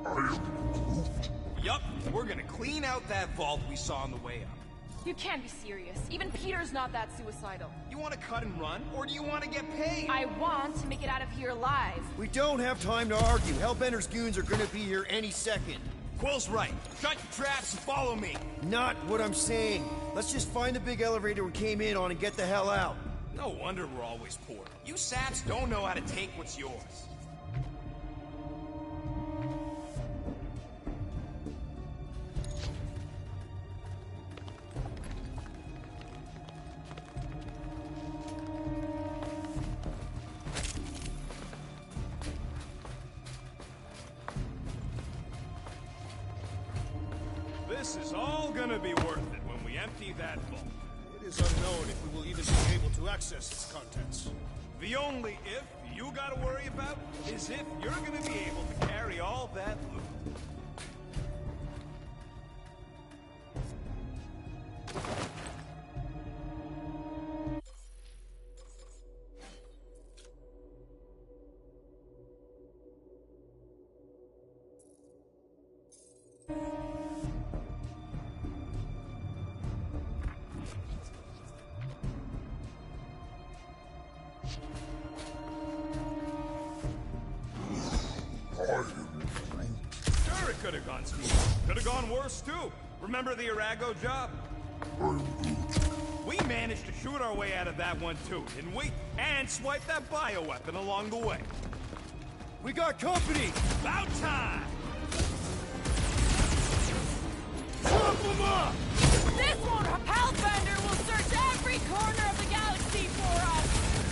her. Yup, we're gonna clean out that vault we saw on the way up. You can't be serious. Even Peter's not that suicidal. You want to cut and run, or do you want to get paid? I want to make it out of here alive. We don't have time to argue. Hellbender's goons are gonna be here any second. Quill's right. Shut your traps and follow me. Not what I'm saying. Let's just find the big elevator we came in on and get the hell out. No wonder we're always poor. You saps don't know how to take what's yours. This is all gonna be worth it when we empty that vault. It is unknown if we will even be able to access its contents. The only if you gotta worry about is if you're gonna be able to carry all that loot. Sure, it could have gone smooth. Could have gone worse, too. Remember the Arago job? We managed to shoot our way out of that one, too, didn't we? And swipe that bioweapon along the way. We got company! About time! Chop them up! This one, Hellbender will search every corner of the galaxy for us!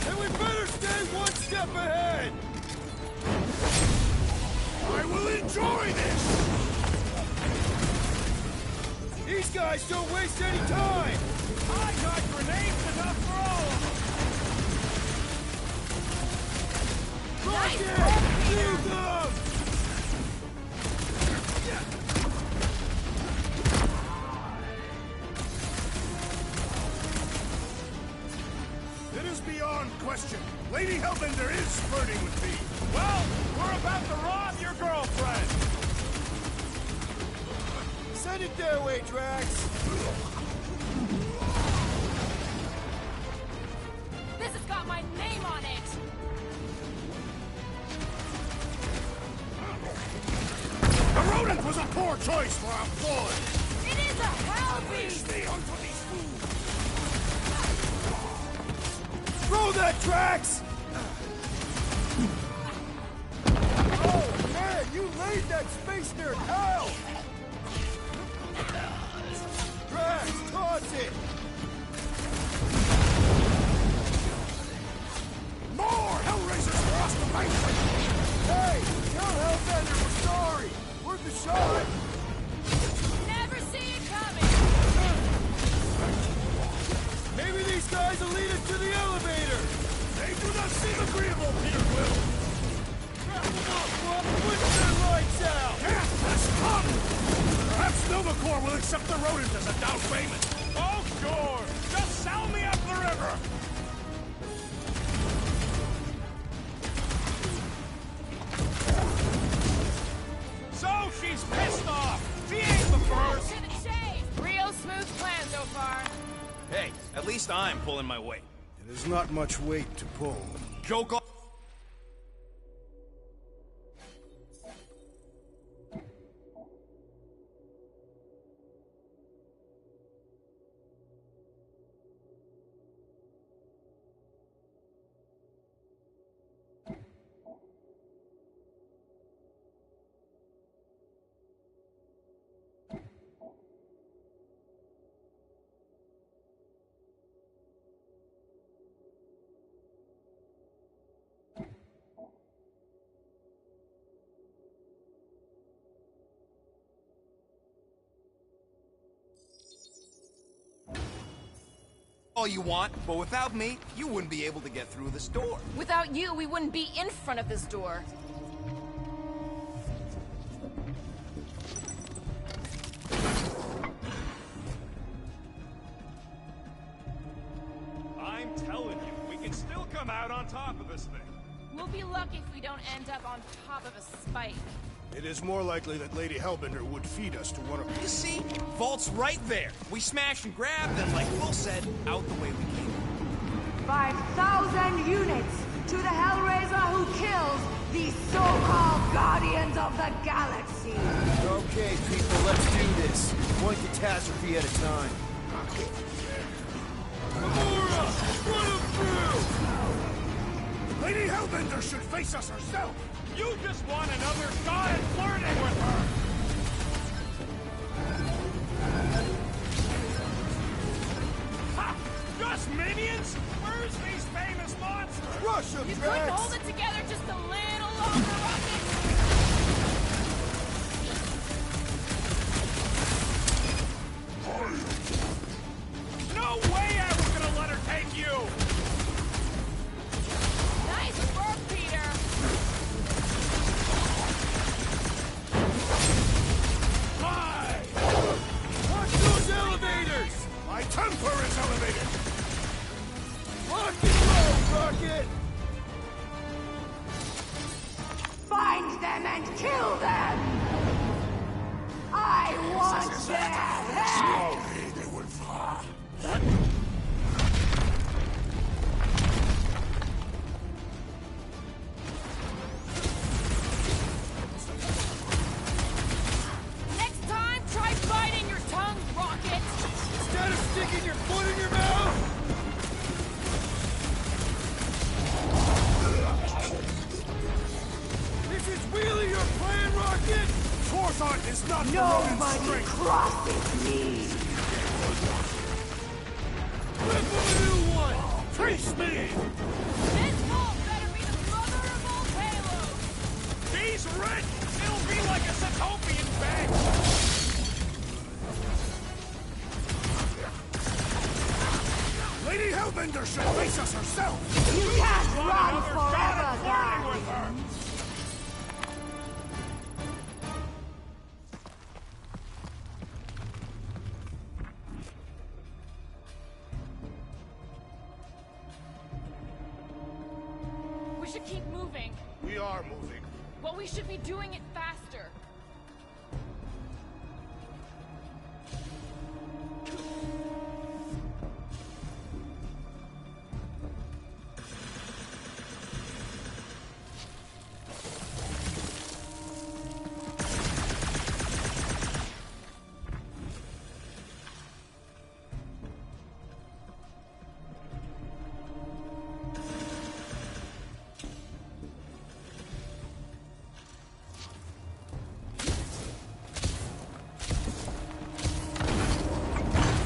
And we better stay one step ahead! I will enjoy this! These guys don't waste any time! I got grenades enough for all of them! Rocket! Shoot them! It is beyond question. Lady Hellbender is flirting with me. Well, we're about to rob your girlfriend! Send it their way, Drax! This has got my name on it! The rodent was a poor choice for our boy! It is a hell beast! Stay on for these fools! Throw that, Drax! Oh, man, you laid that space near hell! Drax, toss it! More Hellraisers for us to fight with! Hey, tell Hellbender we're sorry! Worth a shot! Never see it coming! Maybe these guys will lead us to the elevator! They do not seem agreeable, Peter Quill! Wrap them up, Buck! Put their lights out! Yeah, that's coming! Perhaps Novacore will accept the rodent as a down payment! Oh, sure! Just sell me up the river! So she's pissed off! She ain't the first! To the chase! Real smooth plan so far. Hey, at least I'm pulling my weight. It is not much weight to pull. Joke off. all you want, but without me, you wouldn't be able to get through this door. Without you, we wouldn't be in front of this door. I'm telling you, we can still come out on top of this thing. We'll be lucky if we don't end up on top of a spike. It is more likely that Lady Hellbender would feed us to one of... You see? Vault's right there. We smash and grab, then like Will said, out the way we came. 5,000 units to the Hellraiser who kills these so-called Guardians of the Galaxy. Okay, people, let's do this. One catastrophe at a time. Gamora! Run him through! Lady Hellbender should face us herself! You just want another god flirting with her! Ha! Just minions? Where's these famous monsters? Rush him, You Drax! couldn't hold it together just a little longer, Rocket? No way I was gonna let her take you! Nice work, Peter! Hi! Watch those elevators! My temper is elevated! Rock and roll, Rocket! Find them and kill them! I want their head! Slowly they will fall. Next time, try biting your tongue, Rocket! Instead of sticking your foot in your mouth! This is really your plan, Rocket? Force art is not the rodent's Nobody strength! crosses me! Flip him a new one! Face me! This vault better be the mother of all payloads! He's rich! It'll be like a Satopian bank! Lady Hellbender should face us herself! You can't Want run another forever, god flirting with her! Guardian! We should keep moving. We are moving. But we should be doing it faster.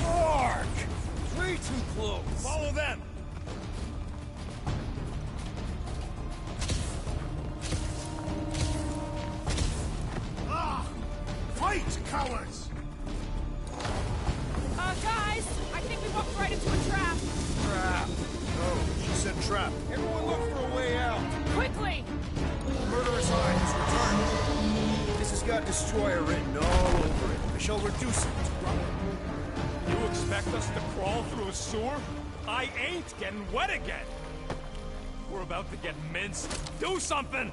Ark! Way too close! Follow them! Ah! Fight, cowards! Guys, I think we walked right into a trap. Trap! No, she said trap. Everyone look for a way out! Quickly! Murderous Eye has returned. This has got Destroyer written all over it. I shall reduce it to rubble. You expect us to crawl through a sewer? I ain't getting wet again! We're about to get minced. Do something!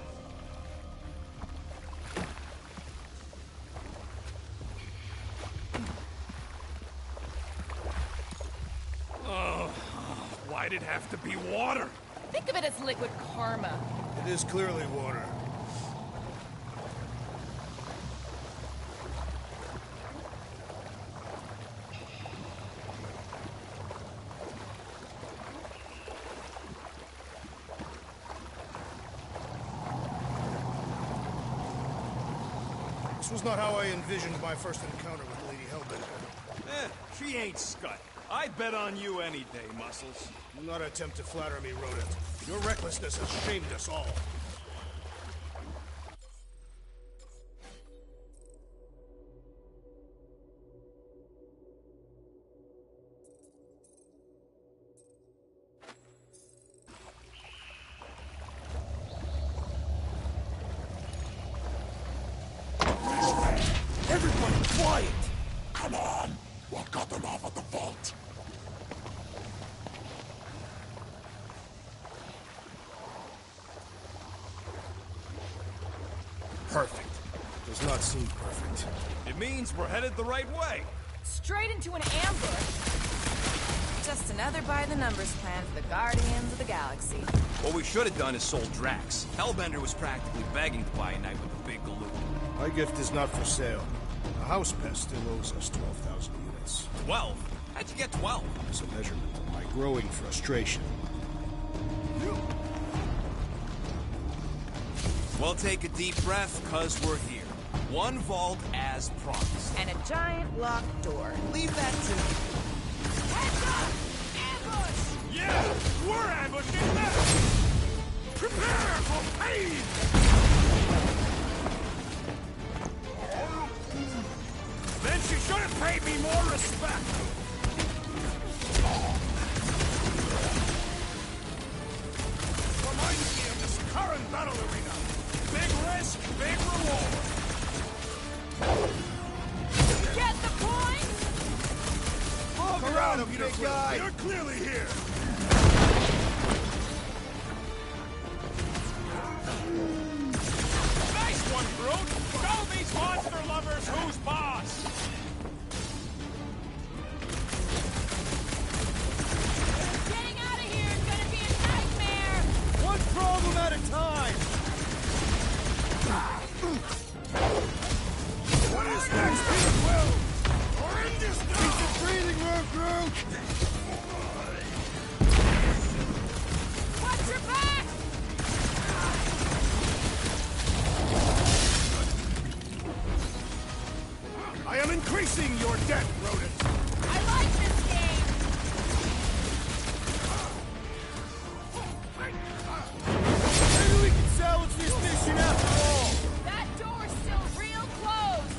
Oh, why'd it have to be water? Think of it as liquid karma. It is clearly water. This was not how I envisioned my first encounter with Lady Hellbender. She ain't scut. I'd bet on you any day, Muscles. Do not attempt to flatter me, Rodent. Your recklessness has shamed us all. Means we're headed the right way. Straight into an ambush. Just another by-the-numbers plan for the Guardians of the Galaxy. What we should have done is sold Drax. Hellbender was practically begging to buy a night with the big galoot. My gift is not for sale. The house pest still owes us 12,000 units. 12? How'd you get 12? It's a measurement of my growing frustration. Well, take a deep breath, cause we're here. One vault as promised. And a giant locked door. Leave that to me. Heads up! Ambush! Yeah, we're ambushing them! Prepare for pain! Then she should have paid me more respect! Reminds me of this current battle arena. Big risk, big reward. Get the point? Move around, big guy! You're clearly here! Nice one, Groot! Show these monster lovers who's boss! Getting out of here is gonna be a nightmare! One problem at a time! What is next, Peter Quill? Horrendous now! Keep the breathing room, Groot! Watch your back! I am increasing your debt, rodent! I like this game! Maybe we can salvage this mission after all! That door's still real close!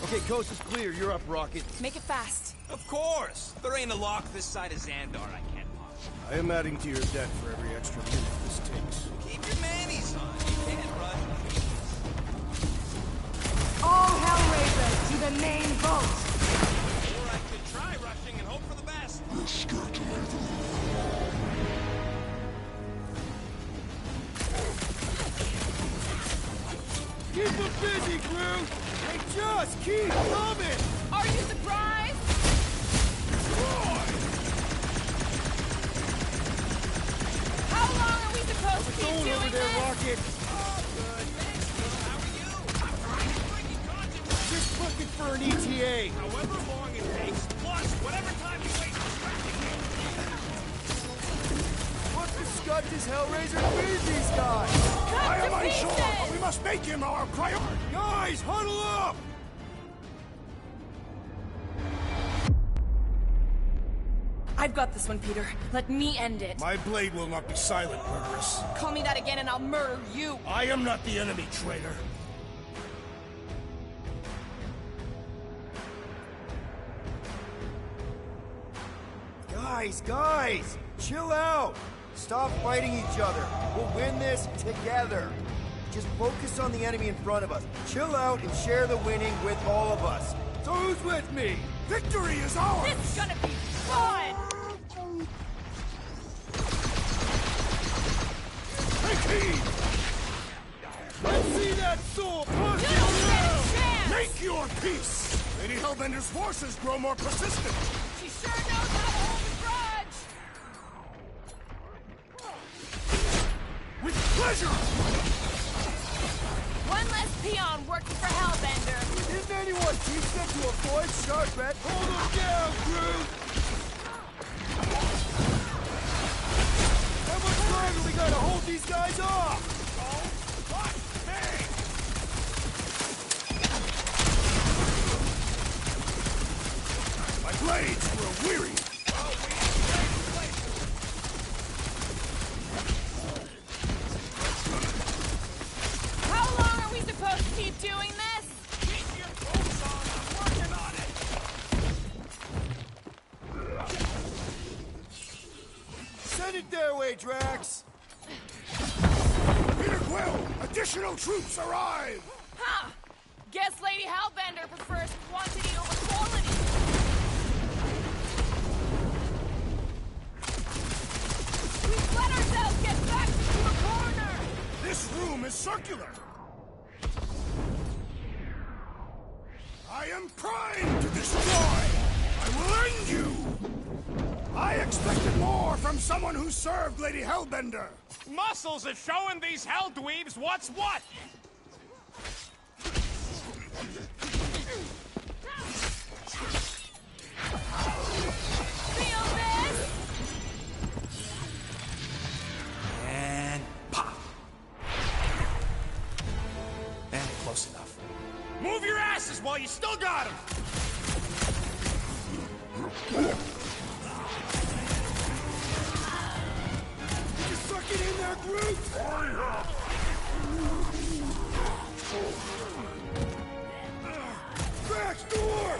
Okay, coast is clear. You're up, Rocket. Make it fast. Of course! There ain't a lock this side of Xandar I can't lock. I am adding to your debt for every extra minute this takes. Keep your manis on. You can't run. All Hellraisers to the main vault! Or I could try rushing and hope for the best. Keep them busy, Groot! They just keep coming! Are you surprised? How long are we supposed to keep Going doing over there, this? Rocket! Just looking for an ETA! However long it takes, plus whatever time you wait What the scud does Hellraiser feed these guys? I am unsure, but we must make him our priority! Guys, huddle up! I've got this one, Peter. Let me end it. My blade will not be silent, murderess. Call me that again and I'll murder you. I am not the enemy, traitor. Guys! Chill out! Stop fighting each other. We'll win this together. Just focus on the enemy in front of us. Chill out and share the winning with all of us. So who's with me? Victory is ours! This is gonna be fun! Take heed! Let's see that sword! Push You don't stand a down! chance! Make your peace! Lady Hellbender's forces grow more persistent! She sure knows how to hold a grudge! With pleasure! One less peon working for Hellbender. Didn't anyone teach them to avoid sharp red? Hold them down, Groot! How much longer we gotta hold these guys off? My blades grow weary! How long are we supposed to keep doing this? Keep your clothes on! I'm working on it! Send it their way, Drax! Peter Quill! Additional troops arrive! Huh! Guess Lady Hellbender prefers quantity over quality. We've let ourselves get backed into a corner! am primed to destroy! I will end you! I expected more from someone who served Lady Hellbender! Muscles are showing these hell dweebs what's what! Feel this? And pop. And close enough. Move your asses while you still got them! Suck it in there, Groot! Back door!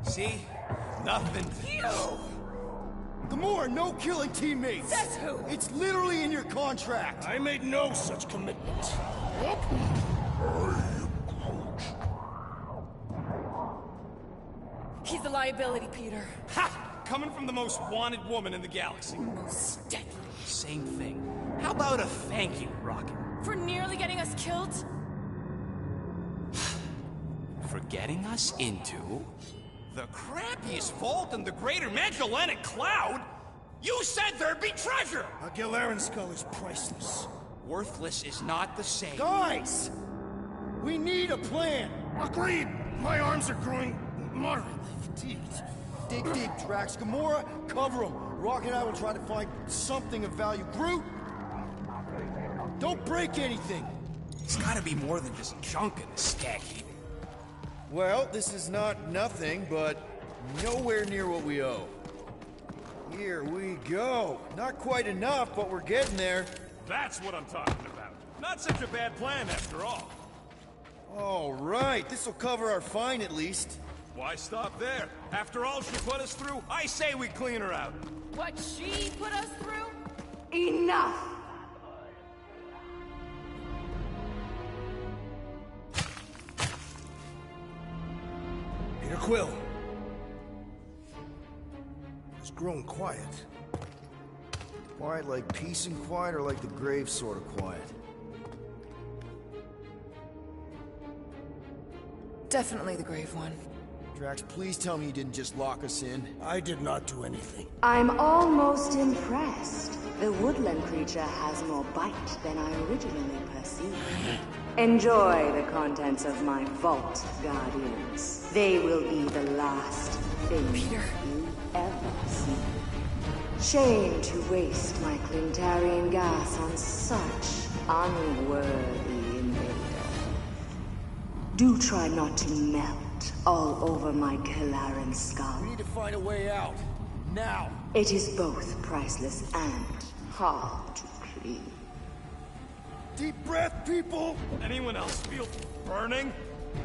See? Nothing. Gamora, no killing teammates! Says who? It's literally in your contract! I made no such commitment. He's a liability, Peter. Ha! Coming from the most wanted woman in the galaxy. Most deadly. Same thing. How about a thank you, Rocket? For nearly getting us killed? For getting us into the crappiest vault in the greater Magellanic Cloud? You said there'd be treasure! A Gilarian skull is priceless. Worthless is not the same. Guys! We need a plan! Agreed! My arms are growing moderately fatigued. Dig deep, Drax. Gamora, cover him. Rocket and I will try to find something of value. Groot! Don't break anything! It's gotta be more than just junk in the stack heap. Well, this is not nothing, but nowhere near what we owe. Here we go. Not quite enough, but we're getting there. That's what I'm talking about. Not such a bad plan after all. All right, this'll cover our fine at least. Why stop there? After all she put us through, I say we clean her out. What she put us through? Enough! Peter Quill. It's grown quiet. Quiet like peace and quiet, or like the grave sort of quiet? Definitely the grave one. Drax, please tell me you didn't just lock us in. I did not do anything. I'm almost impressed. The woodland creature has more bite than I originally perceived. Enjoy the contents of my vault, Guardians. They will be the last thing you ever see. Shame to waste my Clintarian gas on such unworthy invader. Do try not to melt all over my Gilarian skull. We need to find a way out. Now! It is both priceless and hard to clean. Deep breath, people! Anyone else feel burning?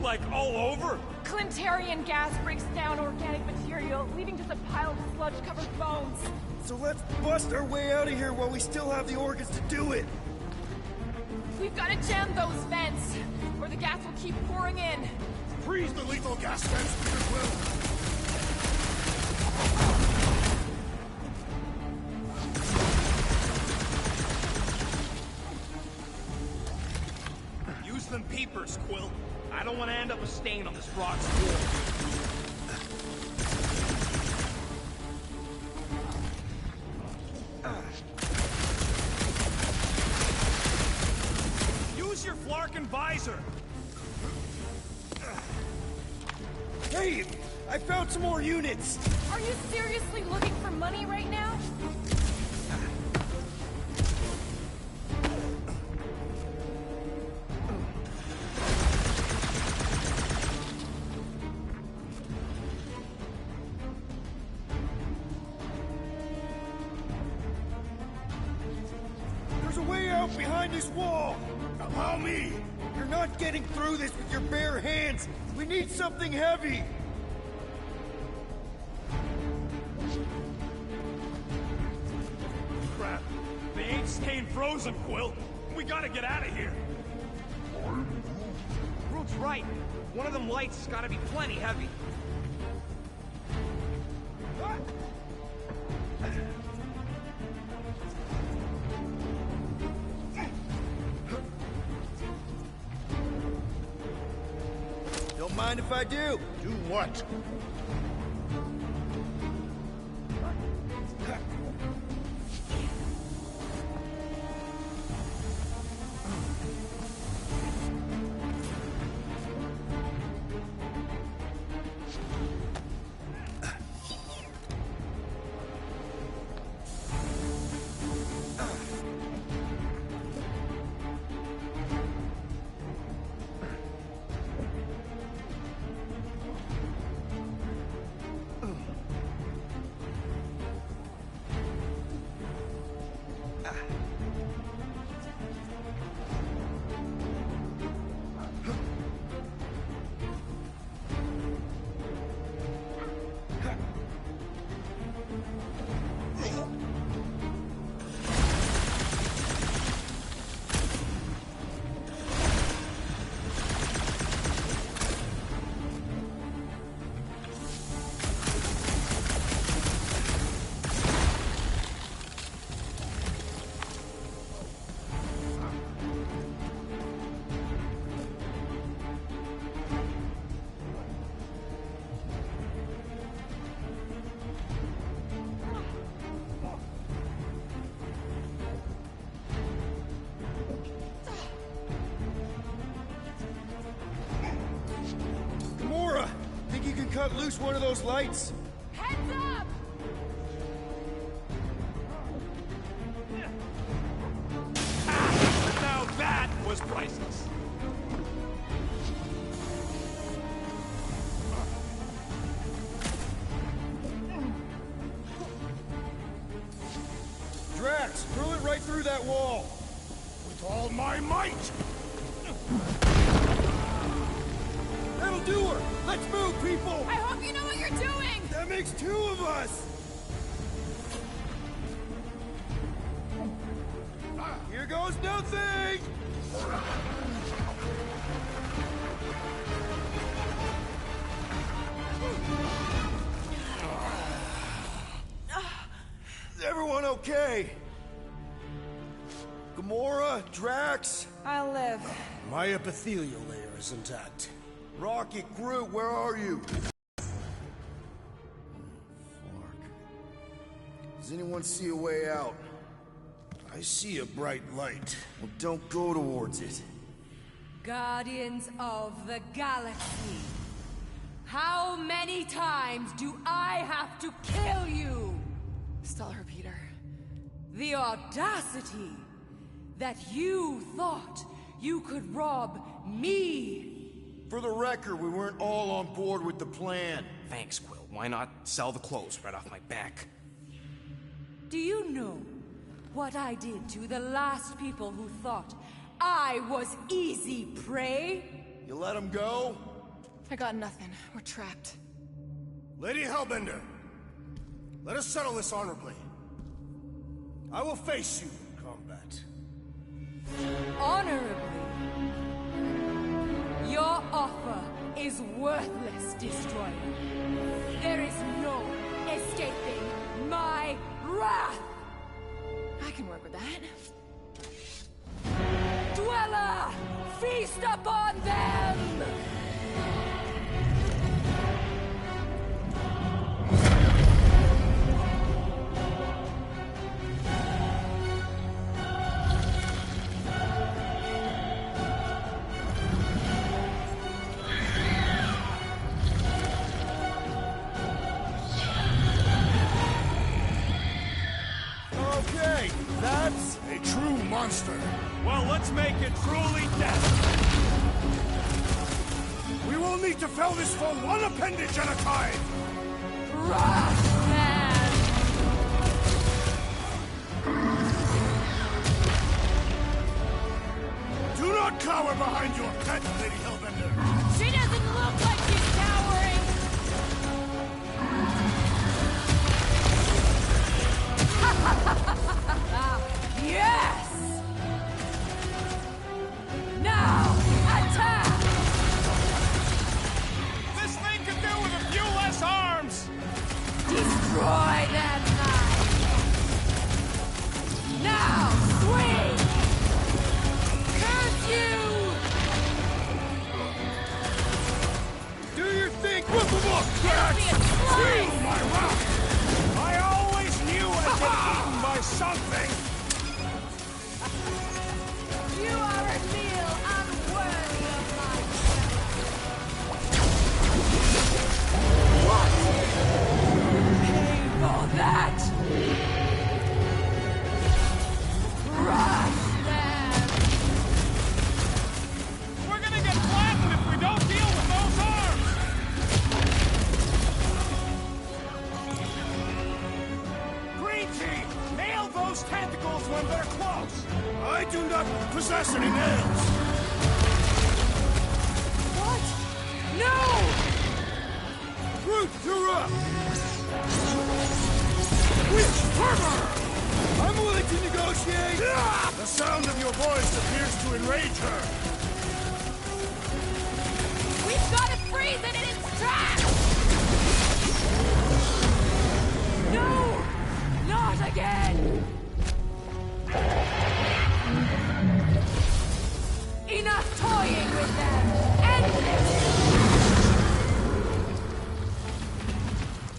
Like all over? Clintarian gas breaks down organic material, leaving just a pile of sludge-covered bones. So let's bust our way out of here while we still have the organs to do it! We've got to jam those vents, or the gas will keep pouring in. Freeze the lethal gas vents, Peter Quill! Use them peepers, Quill. I don't want to end up a stain on this rock's wall. Use your Flarkin visor. Hey! I found some more units! Are you seriously looking for money right now? There's a way out behind this wall! Allow me! You're not getting through this with your bare hands! We need something heavy! Crap. They ain't staying frozen, Quill. We gotta get out of here. Groot's right. One of them lights has gotta be plenty heavy. mind if I do? Do what? Gamora! Think you can cut loose one of those lights? Heads up! Now that was priceless. Drax, throw it right through that wall! With all my might! That'll do her! Let's move, people! I hope you know what you're doing! That makes two of us! Here goes nothing! Is everyone okay? Gamora, Drax? I'll live. My epithelial layer is intact. Rocket, Groot, where are you? Does anyone see a way out? I see a bright light. Well, don't go towards it. Guardians of the Galaxy. How many times do I have to kill you? Stellar Peter. The audacity that you thought you could rob me. For the record, we weren't all on board with the plan. Thanks, Quill. Why not sell the clothes right off my back? Do you know what I did to the last people who thought I was easy prey? You let him go? I got nothing. We're trapped. Lady Hellbender, let us settle this honorably. I will face you in combat. Honorably? Your offer is worthless, Destroyer. There is no escaping my wrath! I can work with that. Dweller! Feast upon them! Okay, that's a true monster. Well, let's make it truly death. We will need to fell this for one appendage at a time. Do not cower behind your pet, Lady Hellbender. She doesn't look like she's cowering! Yes! Now, attack! This thing could do with a few less arms! Destroy them, now, swing! Curse you! I do not possess any nails! What? No! Groot, you're up! Witch Fervor! I'm willing to negotiate! The sound of your voice appears to enrage her. We've got to freeze it in its tracks! No! Not again! Enough toying with them! End this!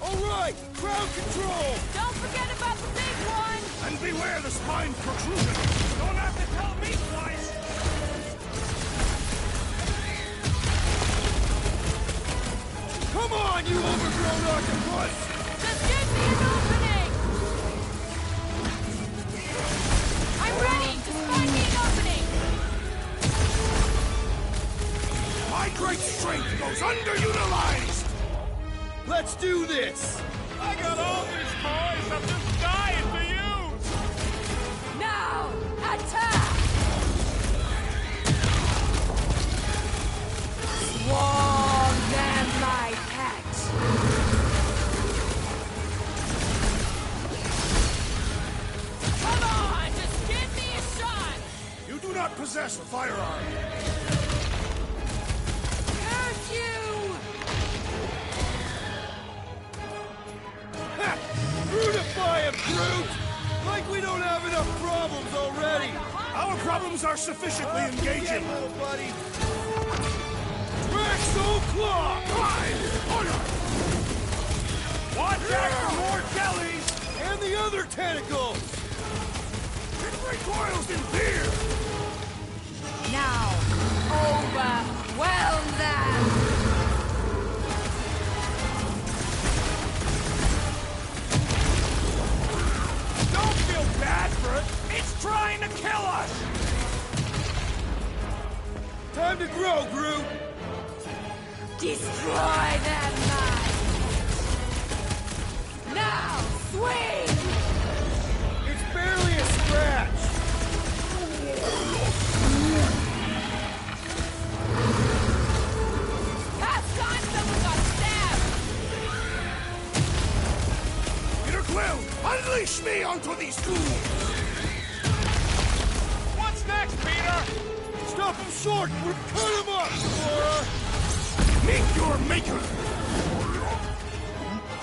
All right! Ground control! Don't forget about the big one! And beware the spine protrusion! Don't have to tell me twice! Come on, you overgrown octopus! Just give me an opening! I'm ready! Just find me an opening! My great strength goes underutilized! Let's do this! I got all these toys, I'm just dying to use! Now! Attack! Swarm them, my pet! Come on! Just give me a shot! You do not possess a firearm! Curse you! Ha! Brutify him, Groot! Like we don't have enough problems already! Our problems are sufficiently engaging! Little buddy! Maxo Claw! Watch out for more jellies! And the other tentacles! It recoils in fear! Now, overwhelm them! Don't feel bad for it! It's trying to kill us! Time to grow, Groot! Destroy them, man! Now, swing! It's barely a scratch! Past time someone got stabbed! Peter Quill, unleash me onto these fools! What's next, Peter? Stop him short! We'll cut him up, Sora! Meet your maker!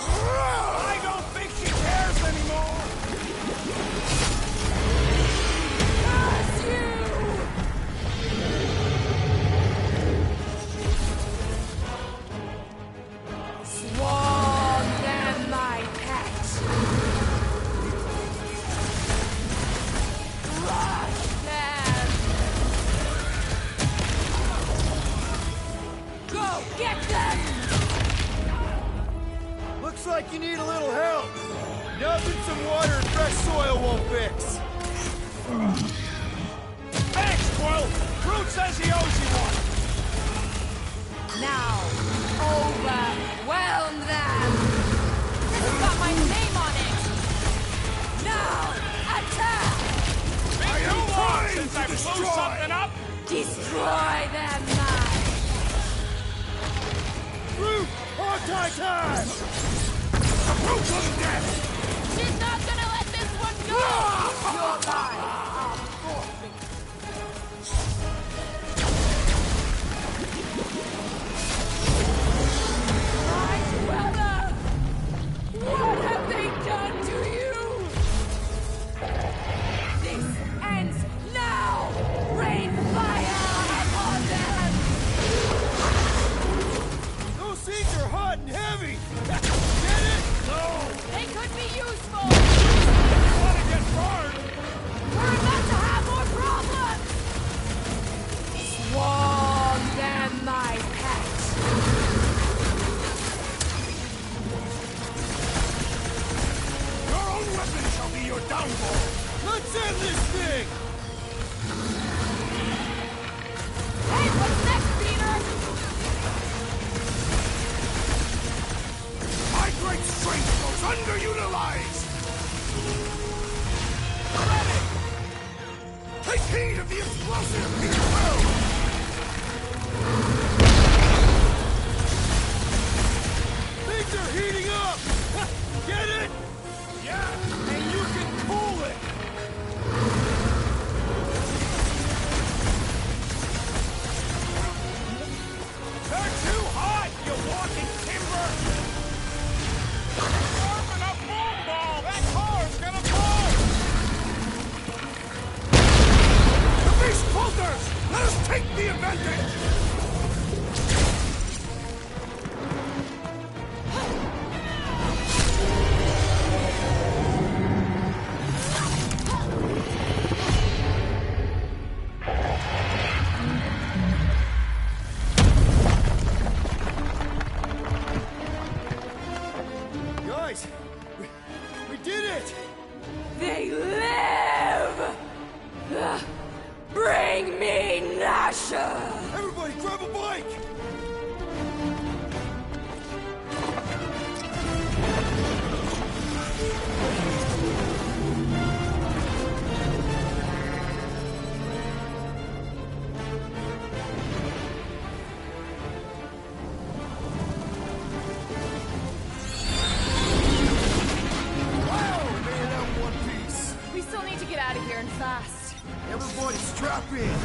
I don't think she cares anymore! Curse you! Swarm them, my pet! Crush them! Go get them! Looks like you need a little help. Nothing some water and fresh soil won't fix. Thanks, Quill! Groot says he owes you one! Now, overwhelm them! This has got my name on it! Now, attack! Been too long since I blew something up! Destroy them, man! Groot, hog-tie time! Approach on death! She's not gonna let this one go! You're mine! What have they done to you? This ends now! Rain fire upon them! Those seeds are hot and heavy! Get it? No! They could be useful! Want to get burned? We're speed of the explosive, Peter Quill! Things are heating up! Get it? Yeah, and you can pull it! They're too hot, you walking timber! Sharpen up boom ball! That car's gonna blow! The beast bolters! Let us take the advantage! Guys, we did it! They live! Bring me Nasha! Everybody grab a bike! Wow, they let one piece! We still need to get out of here and fast. Everybody strap in!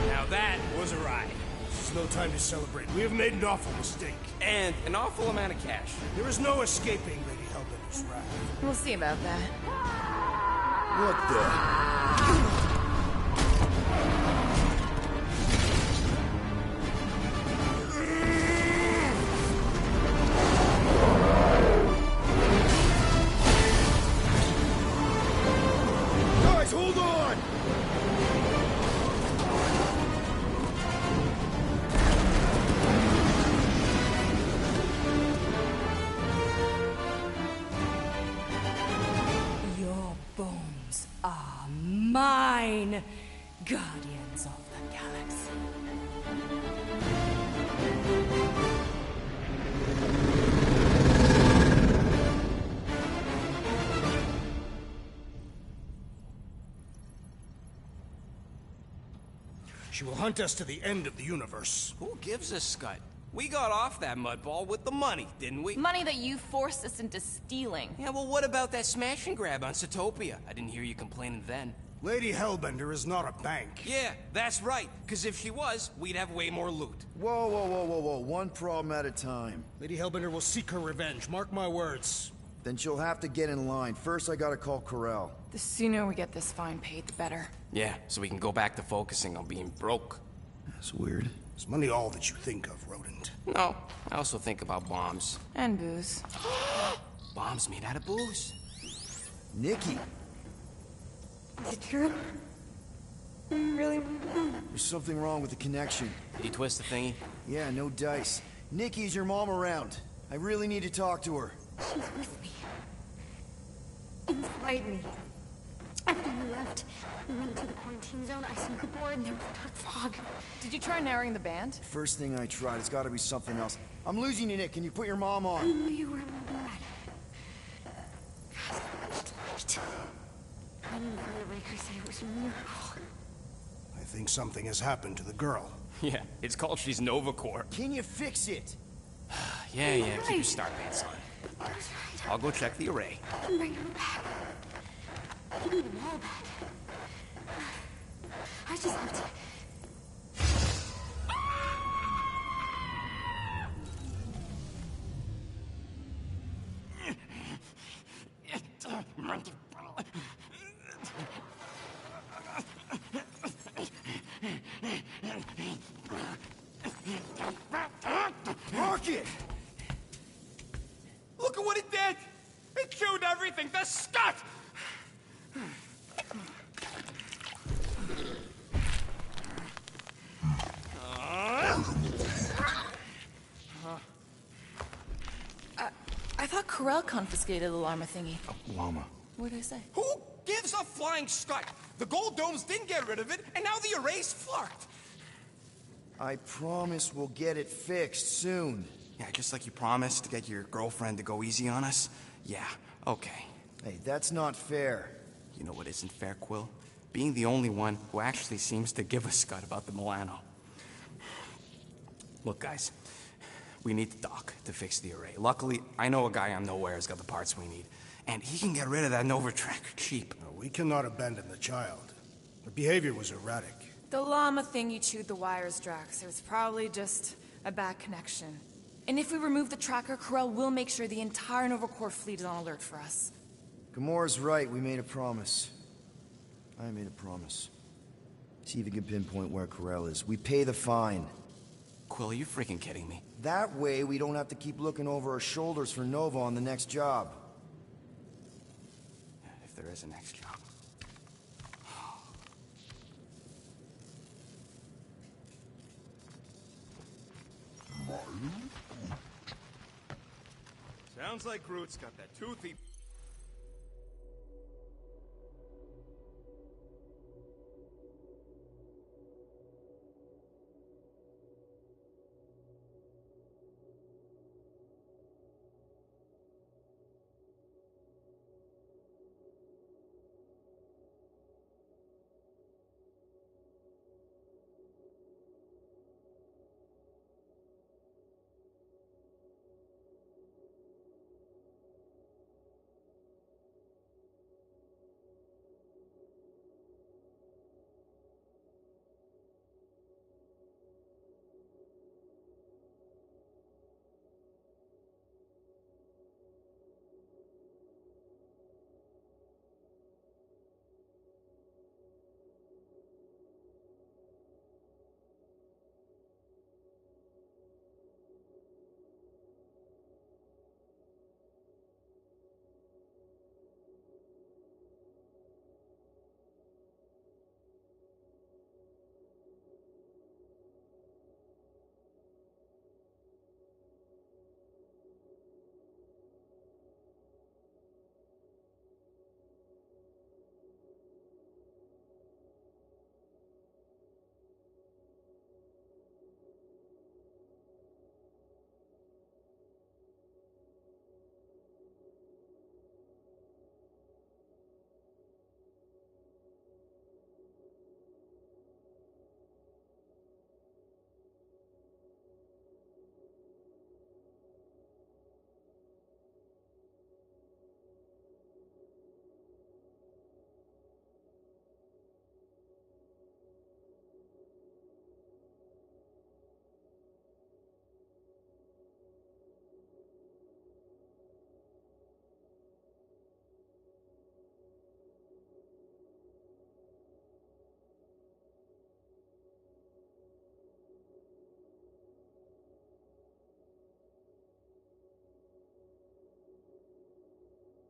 Now that was a ride. This is no time to celebrate. We have made an awful mistake. And an awful amount of cash. There is no escaping Lady Hellbender's wrath. We'll see about that. What the? Guys, hold on! Your bones are mine, guardians of the galaxy. She will hunt us to the end of the universe. Who gives a scut? We got off that mudball with the money, didn't we? Money that you forced us into stealing. Yeah, well, what about that smash and grab on Satopia? I didn't hear you complaining then. Lady Hellbender is not a bank. Yeah, that's right. Because if she was, we'd have way more loot. Whoa, whoa, whoa, whoa, whoa. One problem at a time. Lady Hellbender will seek her revenge. Mark my words. Then she'll have to get in line. First, I gotta call Corel. The sooner we get this fine paid, the better. Yeah, so we can go back to focusing on being broke. That's weird. Is money all that you think of, rodent? No, I also think about bombs. And booze. Bombs made out of booze. Nikki, Is it true? Really? there's something wrong with the connection. Did you twist the thingy? Yeah, no dice. Nikki, is your mom around? I really need to talk to her. She's with me. Inside me. After you left, we went to the quarantine zone. I snuck aboard and there was dark fog. Did you try narrowing the band? First thing I tried, it's gotta be something else. I'm losing you, Nick. Can you put your mom I on? knew you were in my blood. God, so much light. I didn't find the Raker said it was a miracle. I think something has happened to the girl. Yeah, it's called she's Nova Corps. Can you fix it? Yeah, keep your star pants on. I'll go check the array. I can bring her back. I can need them all back. I just have to... Rocket! Look at what it did! It chewed everything! The scut! I thought Corel confiscated the llama thingy. Llama. What did I say? Who gives a flying scut? The gold domes didn't get rid of it, and now the array's fucked! I promise we'll get it fixed soon. Yeah, just like you promised to get your girlfriend to go easy on us? Yeah, okay. Hey, that's not fair. You know what isn't fair, Quill? being the only one who actually seems to give a scut about the Milano. Look, guys, we need the dock to fix the array. Luckily, I know a guy on Nowhere has got the parts we need, and he can get rid of that Nova Tracker cheap. No, we cannot abandon the child. Her behavior was erratic. The llama thing you chewed the wires, Drax. It was probably just a bad connection. And if we remove the tracker, Corel will make sure the entire Nova Corps fleet is on alert for us. Gamora's right, we made a promise. I made a promise. See if you can pinpoint where Corel is. We pay the fine. Quill, are you freaking kidding me? That way, we don't have to keep looking over our shoulders for Nova on the next job. If there is a next job. Sounds like Groot's got that toothy...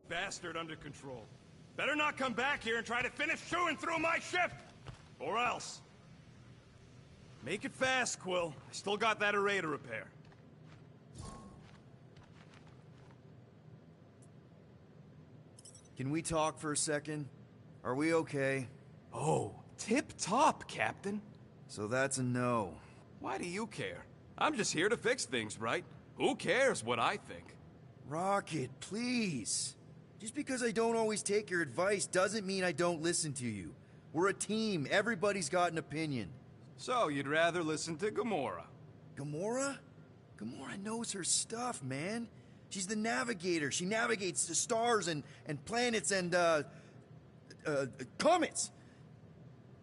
Bastard under control. Better not come back here and try to finish chewing through my ship! Or else. Make it fast, Quill. I still got that array to repair. Can we talk for a second? Are we okay? Oh, tip-top, Captain. So that's a no. Why do you care? I'm just here to fix things, right? Who cares what I think? Rocket, please. Just because I don't always take your advice doesn't mean I don't listen to you. We're a team. Everybody's got an opinion. So, you'd rather listen to Gamora? Gamora? Gamora knows her stuff, man. She's the navigator. She navigates the stars and planets and, comets.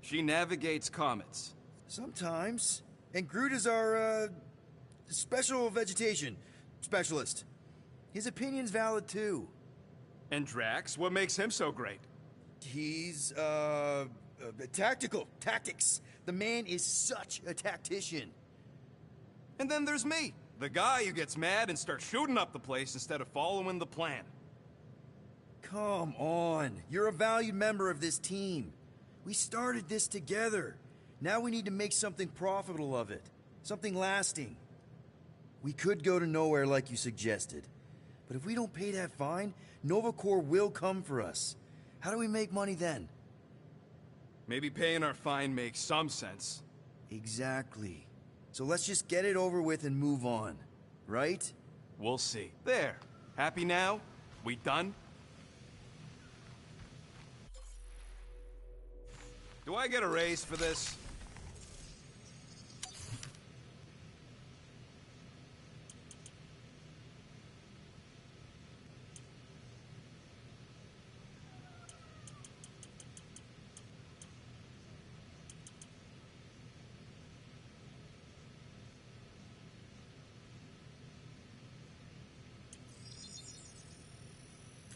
She navigates comets. Sometimes. And Groot is our, special vegetation specialist. His opinion's valid, too. And Drax? What makes him so great? He's, tactical. Tactics. The man is such a tactician. And then there's me. The guy who gets mad and starts shooting up the place instead of following the plan. Come on. You're a valued member of this team. We started this together. Now we need to make something profitable of it. Something lasting. We could go to Nowhere like you suggested. But if we don't pay that fine, Nova Corps will come for us. How do we make money then? Maybe paying our fine makes some sense. Exactly. So let's just get it over with and move on. Right? We'll see. There. Happy now? We done? Do I get a raise for this?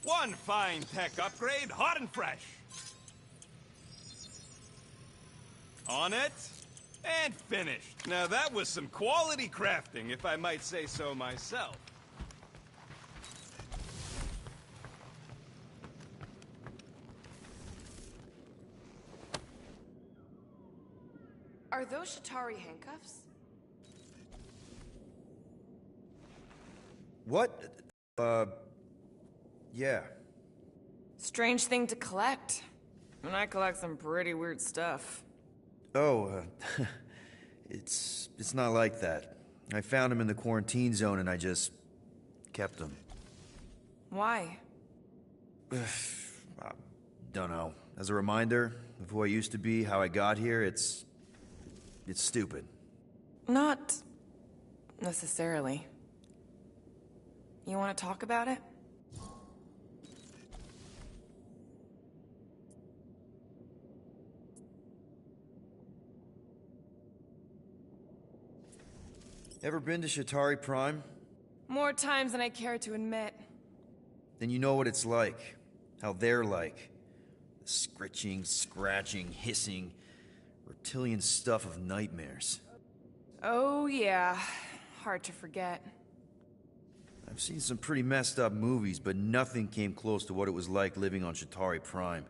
One fine tech upgrade, hot and fresh. On it, and finished. Now that was some quality crafting, if I might say so myself. Are those Shatari handcuffs? What? Yeah. Strange thing to collect. And I collect some pretty weird stuff. Oh, it's not like that. I found him in the quarantine zone and I just kept him. Why? Don't know. As a reminder of who I used to be, how I got here, it's stupid. Not necessarily. You want to talk about it? Ever been to Shatari Prime? More times than I care to admit. Then you know what it's like. How they're like. The scritching, scratching, hissing, reptilian stuff of nightmares. Oh yeah, hard to forget. I've seen some pretty messed up movies, but nothing came close to what it was like living on Shatari Prime.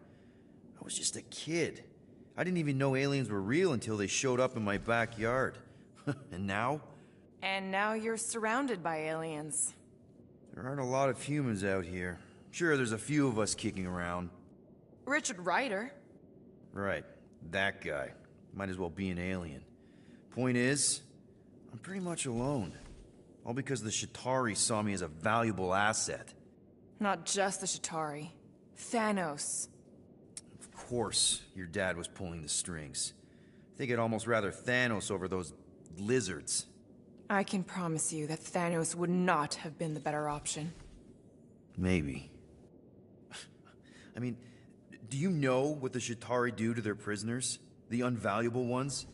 I was just a kid. I didn't even know aliens were real until they showed up in my backyard. And now? And now you're surrounded by aliens. There aren't a lot of humans out here. Sure, there's a few of us kicking around. Richard Ryder. Right, that guy. Might as well be an alien. Point is, I'm pretty much alone. All because the Shatari saw me as a valuable asset. Not just the Shatari. Thanos. Of course, your dad was pulling the strings. I think I'd almost rather Thanos over those lizards. I can promise you that Thanos would not have been the better option. Maybe. I mean, do you know what the Shatari do to their prisoners? The unvaluable ones?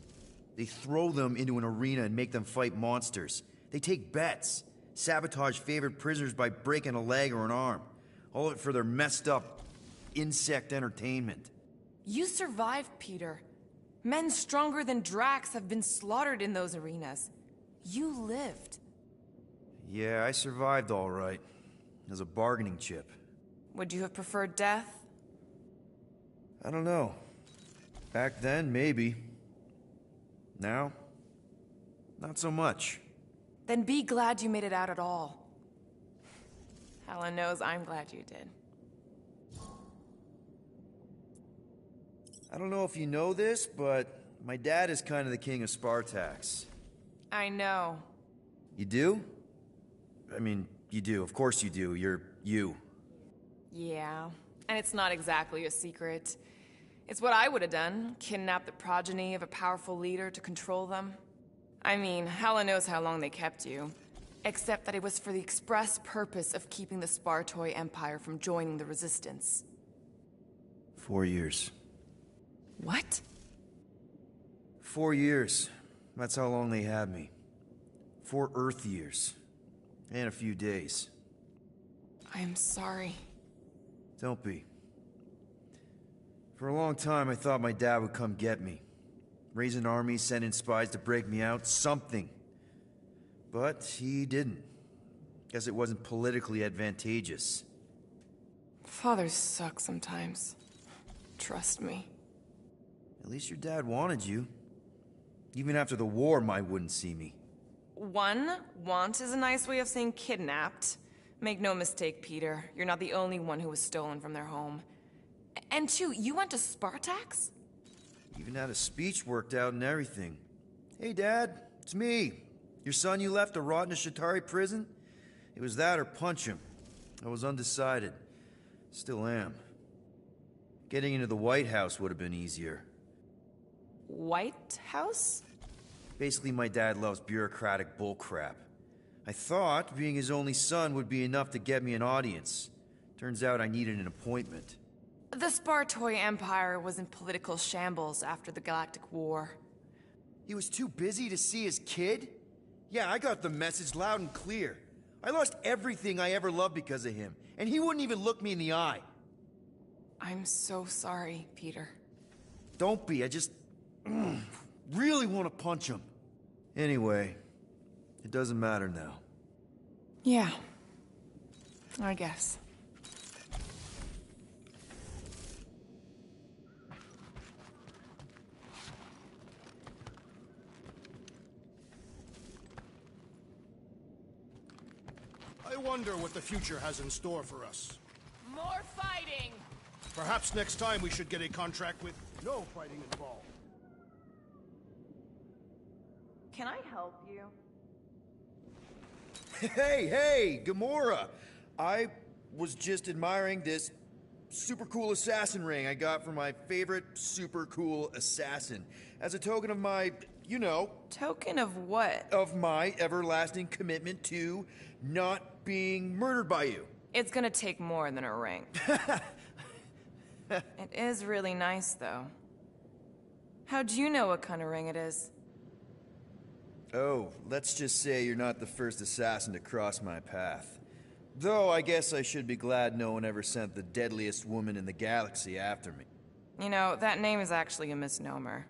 They throw them into an arena and make them fight monsters. They take bets, sabotage favorite prisoners by breaking a leg or an arm. All of it for their messed up insect entertainment. You survived, Peter. Men stronger than Drax have been slaughtered in those arenas. You lived. Yeah, I survived all right. As a bargaining chip. Would you have preferred death? I don't know. Back then, maybe. Now, not so much. Then be glad you made it out at all. Helen knows I'm glad you did. I don't know if you know this, but my dad is kind of the king of Spartax. I know. You do? I mean, you do. Of course you do. You're you. Yeah. And it's not exactly a secret. It's what I would have done. Kidnap the progeny of a powerful leader to control them. I mean, Hela knows how long they kept you. Except that it was for the express purpose of keeping the Spartoi Empire from joining the Resistance. 4 years. What? 4 years. That's how long they had me. 4 Earth years. And a few days. I'm sorry. Don't be. For a long time, I thought my dad would come get me. Raise an army, send in spies to break me out, something. But he didn't. Guess it wasn't politically advantageous. Fathers suck sometimes. Trust me. At least your dad wanted you. Even after the war, Mai wouldn't see me. Want is a nice way of saying kidnapped. Make no mistake, Peter. You're not the only one who was stolen from their home. And 2, you went to Spartax? Even had a speech worked out and everything. Hey, Dad, it's me. Your son you left to rot in a Shatari prison? It was that or punch him. I was undecided. Still am. Getting into the White House would have been easier. White House? Basically, my dad loves bureaucratic bullcrap. I thought being his only son would be enough to get me an audience. Turns out I needed an appointment. The Spartoy Empire was in political shambles after the Galactic War. He was too busy to see his kid? Yeah, I got the message loud and clear. I lost everything I ever loved because of him, and he wouldn't even look me in the eye. I'm so sorry, Peter. Don't be, I just really want to punch him. Anyway, it doesn't matter now. Yeah, I guess. I wonder what the future has in store for us. More fighting! Perhaps next time we should get a contract with no fighting involved. Can I help you? Hey, Gamora! I was just admiring this super cool assassin ring I got from my favorite super cool assassin. As a token of my, you know... Token of what? Of my everlasting commitment to not being murdered by you. It's gonna take more than a ring. It is really nice, though. How'd you know what kind of ring it is? Oh, let's just say you're not the first assassin to cross my path. Though I guess I should be glad no one ever sent the deadliest woman in the galaxy after me. You know, that name is actually a misnomer.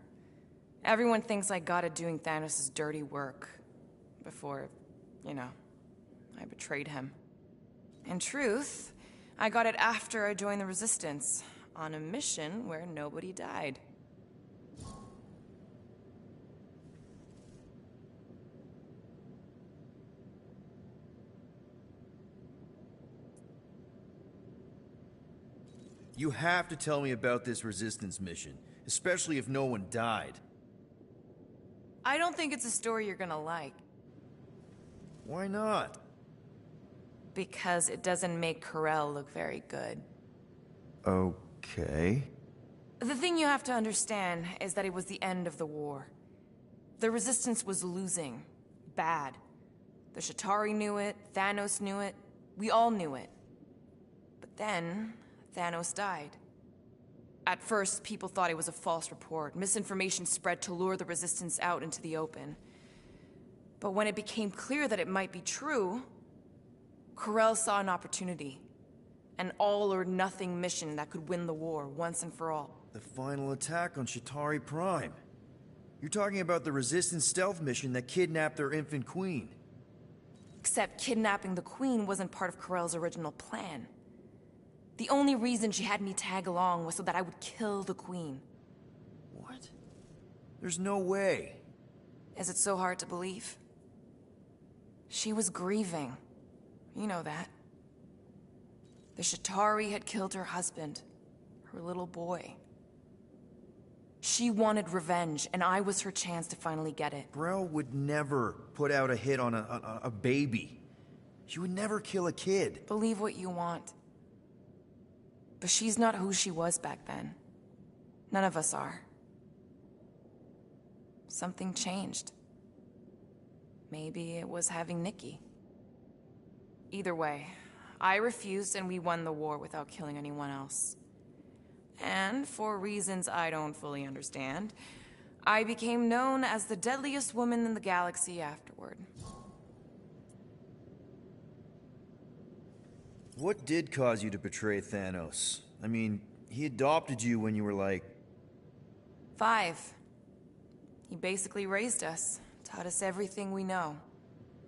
Everyone thinks I got it doing Thanos' dirty work. Before, you know, I betrayed him. In truth, I got it after I joined the Resistance, on a mission where nobody died. You have to tell me about this Resistance mission, especially if no one died. I don't think it's a story you're gonna like. Why not? Because it doesn't make Karel look very good. Okay. The thing you have to understand is that it was the end of the war. The Resistance was losing. Bad. The Chitauri knew it, Thanos knew it, we all knew it. But then, Thanos died. At first, people thought it was a false report. Misinformation spread to lure the Resistance out into the open. But when it became clear that it might be true, Karel saw an opportunity. An all-or-nothing mission that could win the war once and for all. The final attack on Chitauri Prime. You're talking about the Resistance stealth mission that kidnapped their infant queen. Except kidnapping the queen wasn't part of Karel's original plan. The only reason she had me tag along was so that I would kill the queen. What? There's no way. Is it so hard to believe? She was grieving. You know that. The Chitauri had killed her husband, her little boy. She wanted revenge, and I was her chance to finally get it. Grell would never put out a hit on a baby. She would never kill a kid. Believe what you want. But she's not who she was back then. None of us are. Something changed. Maybe it was having Nikki. Either way, I refused and we won the war without killing anyone else. And for reasons I don't fully understand, I became known as the deadliest woman in the galaxy afterward. What did cause you to betray Thanos? I mean, he adopted you when you were like... 5. He basically raised us, taught us everything we know.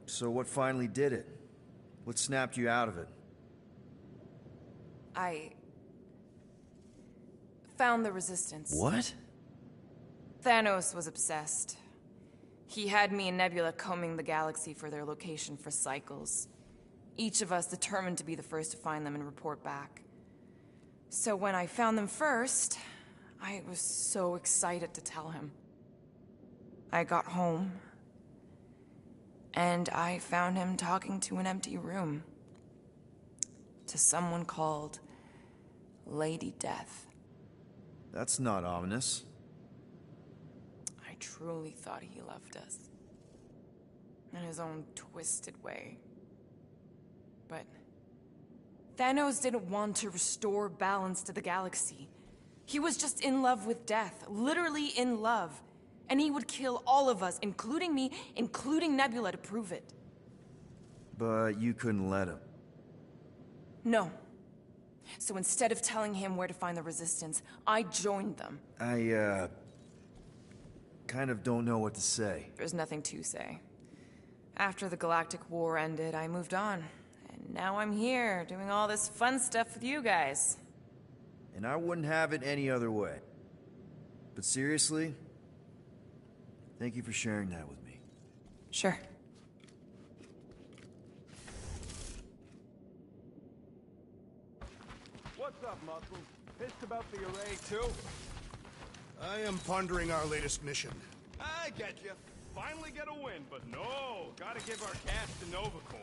So what finally did it? What snapped you out of it? I found the Resistance. What? Thanos was obsessed. He had me and Nebula combing the galaxy for their location for cycles. Each of us determined to be the first to find them and report back. So when I found them first, I was so excited to tell him. I got home, and I found him talking to an empty room. To someone called Lady Death. That's not ominous. I truly thought he loved us. In his own twisted way. But Thanos didn't want to restore balance to the galaxy. He was just in love with death, literally in love. And he would kill all of us, including me, including Nebula, to prove it. But you couldn't let him. No. So instead of telling him where to find the Resistance, I joined them. I, kind of don't know what to say. There's nothing to say. After the Galactic War ended, I moved on. And now I'm here, doing all this fun stuff with you guys. And I wouldn't have it any other way. But seriously, thank you for sharing that with me. Sure. What's up, Muscle? Pissed about the array, too? I am pondering our latest mission. I get you. Finally get a win, but no, gotta give our cash to Nova Corps.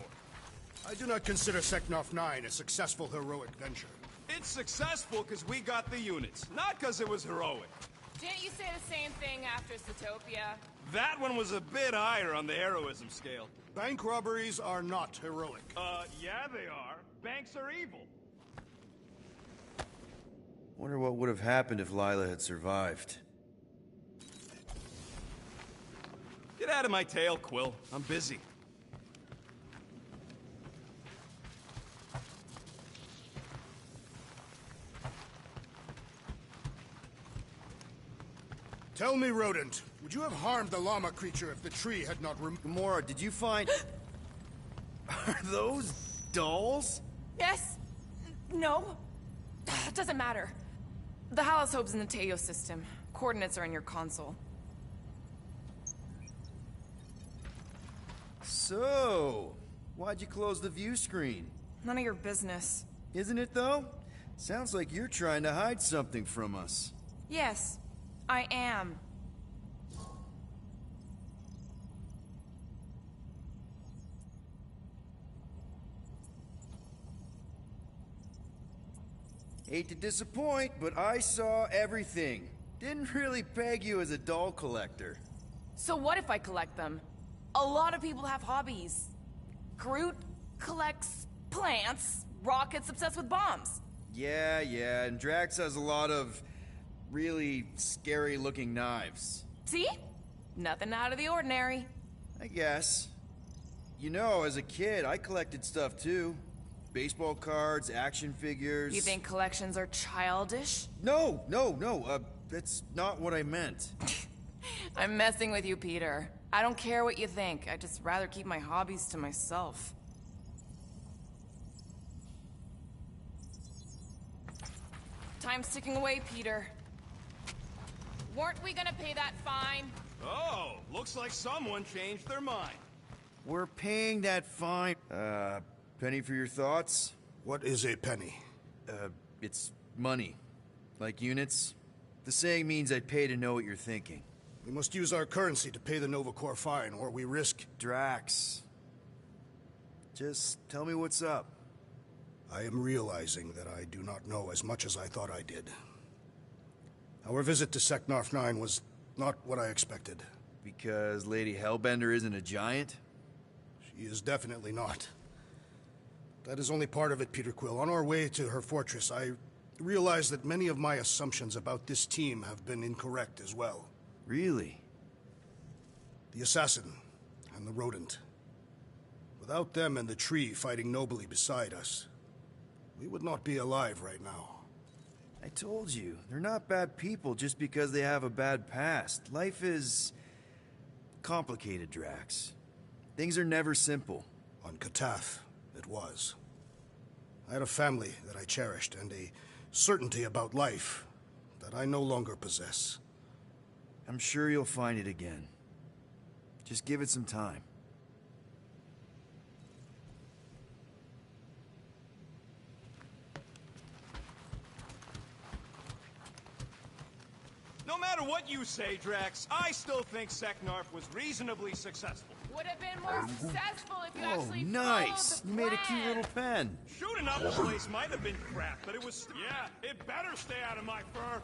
I do not consider Seknarf 9 a successful heroic venture. It's successful because we got the units, not because it was heroic. Didn't you say the same thing after Zootopia? That one was a bit higher on the heroism scale. Bank robberies are not heroic. Yeah they are. Banks are evil. Wonder what would have happened if Lila had survived. Get out of my tail, Quill. I'm busy. Tell me, Rodent, would you have harmed the llama creature if the tree had not removed... Gamora, did you find... Are those dolls? Yes. No. It doesn't matter. The Halosope's in the Teo system. Coordinates are in your console. So, why'd you close the view screen? None of your business. Isn't it, though? Sounds like you're trying to hide something from us. Yes, I am. Hate to disappoint, but I saw everything. Didn't really peg you as a doll collector. So what if I collect them? A lot of people have hobbies. Groot collects plants, Rocket's obsessed with bombs. Yeah, and Drax has a lot of really scary-looking knives. See? Nothing out of the ordinary. I guess. You know, as a kid, I collected stuff too. Baseball cards, action figures... You think collections are childish? No, that's not what I meant. I'm messing with you, Peter. I don't care what you think. I'd just rather keep my hobbies to myself. Time's ticking away, Peter. Weren't we gonna pay that fine? Oh, looks like someone changed their mind. We're paying that fine. Penny for your thoughts? What is a penny? It's money. Like units. The saying means I'd pay to know what you're thinking. We must use our currency to pay the Nova Corps fine, or we risk... Drax. Just tell me what's up. I am realizing that I do not know as much as I thought I did. Our visit to Seknarf 9 was not what I expected. Because Lady Hellbender isn't a giant? She is definitely not. That is only part of it, Peter Quill. On our way to her fortress, I realized that many of my assumptions about this team have been incorrect as well. Really? The assassin and the rodent. Without them and the tree fighting nobly beside us, we would not be alive right now. I told you, they're not bad people just because they have a bad past. Life is... complicated, Drax. Things are never simple. On Katath, it was. I had a family that I cherished, and a certainty about life that I no longer possess. I'm sure you'll find it again. Just give it some time. No matter what you say, Drax, I still think Seknarf was reasonably successful. Would have been more successful if you actually nice! followed the You made a cute plan. little pen. Shooting up the place might have been crap, but it was... Yeah, it better stay out of my fur.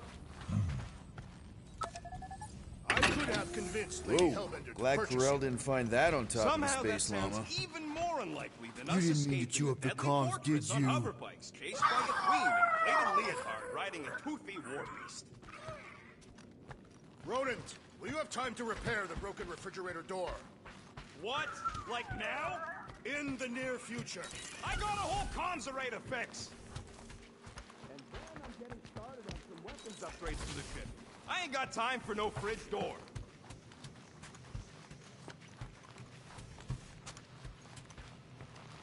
I could have have convinced Lady Whoa, Hellbender to glad purchase Corel it. didn't find that on top Somehow of the that Space sounds Llama. even more unlikely than You us didn't mean to escaping chew a up the deadly comms, fortress did on you? hoverbikes, chased by a queen in a plated leotard riding a toothy war beast. Rodent, will you have time to repair the broken refrigerator door? What? Like now? In the near future. I got a whole comms array to fix! And then I'm getting started on some weapons upgrades for the ship. I ain't got time for no fridge door.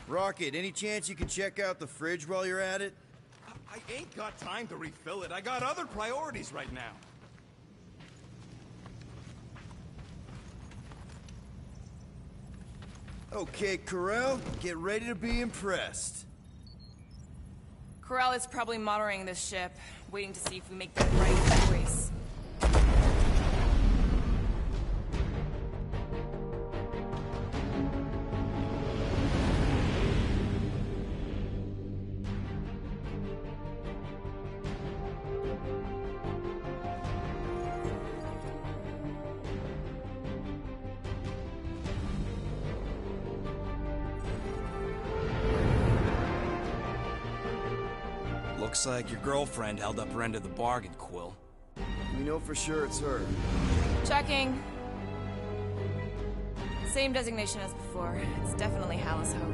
Rocket, any chance you can check out the fridge while you're at it? I ain't got time to refill it. I got other priorities right now. Okay, Corel, get ready to be impressed. Corel is probably monitoring this ship, waiting to see if we make the right choice. Looks like your girlfriend held up her end of the bargain, Quill. We know for sure it's her. Checking. Same designation as before. It's definitely Hallis Hope.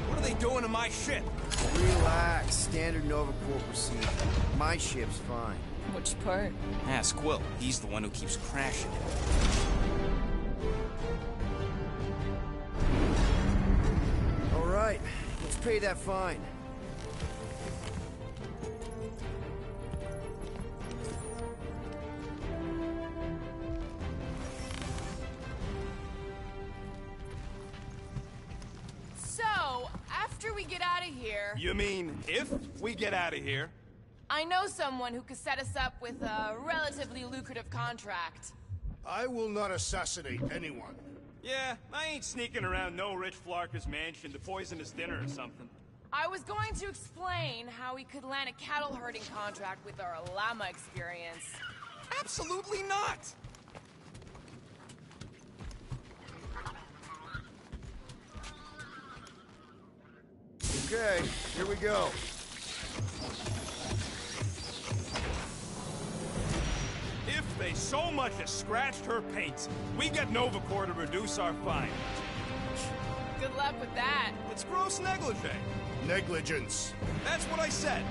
What are they doing to my ship? Relax, standard Nova Corps procedure. My ship's fine. Which part? Ask Quill. He's the one who keeps crashing it. All right, let's pay that fine. So, after we get out of here, You mean if we get out of here? I know someone who could set us up with a relatively lucrative contract. I will not assassinate anyone. Yeah, I ain't sneaking around no rich flarker's mansion to poison his dinner or something. I was going to explain how we could land a cattle herding contract with our llama experience. Absolutely not! Okay, here we go. If they so much as scratched her paint, we get Nova Corps to reduce our fine. Good luck with that. It's gross negligee. Negligence. That's what I said.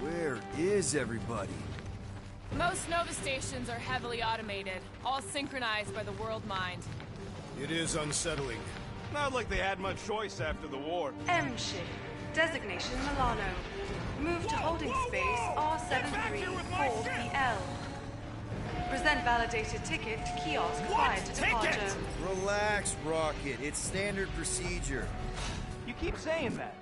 Where is everybody? Most Nova stations are heavily automated, all synchronized by the world mind. It is unsettling. Not like they had much choice after the war. M ship. Designation Milano. Move to holding space R73-4BL. Present validated ticket to kiosk prior to departure. Relax, Rocket. It's standard procedure. You keep saying that.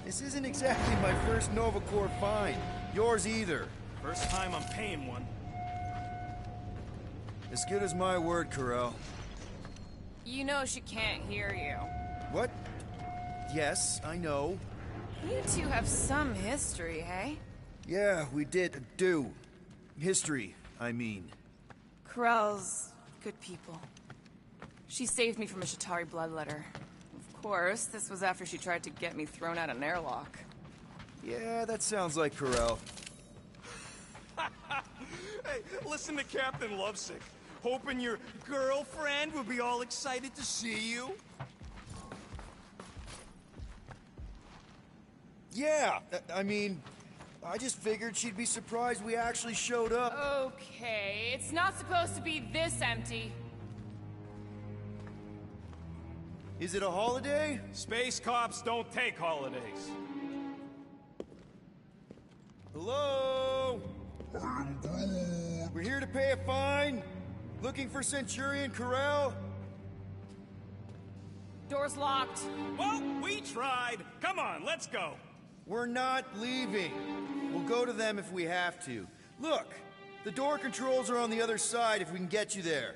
This isn't exactly my first Nova Corps find. Yours either. First time I'm paying one. As good as my word, Corel. You know she can't hear you. What? Yes, I know. You two have some history, hey? Yeah, we did do. History, I mean. Corel's good people. She saved me from a Shatari bloodletter. Of course, this was after she tried to get me thrown out an airlock. Yeah, that sounds like Corel. Hey, listen to Captain Lovesick. Hoping your girlfriend will be all excited to see you? Yeah, I mean, I just figured she'd be surprised we actually showed up. Okay, it's not supposed to be this empty. Is it a holiday? Space cops don't take holidays. Hello? We're here to pay a fine. Looking for Centurion Corel? Door's locked. Well, we tried. Come on, let's go. We're not leaving. We'll go to them if we have to. Look, the door controls are on the other side if we can get you there.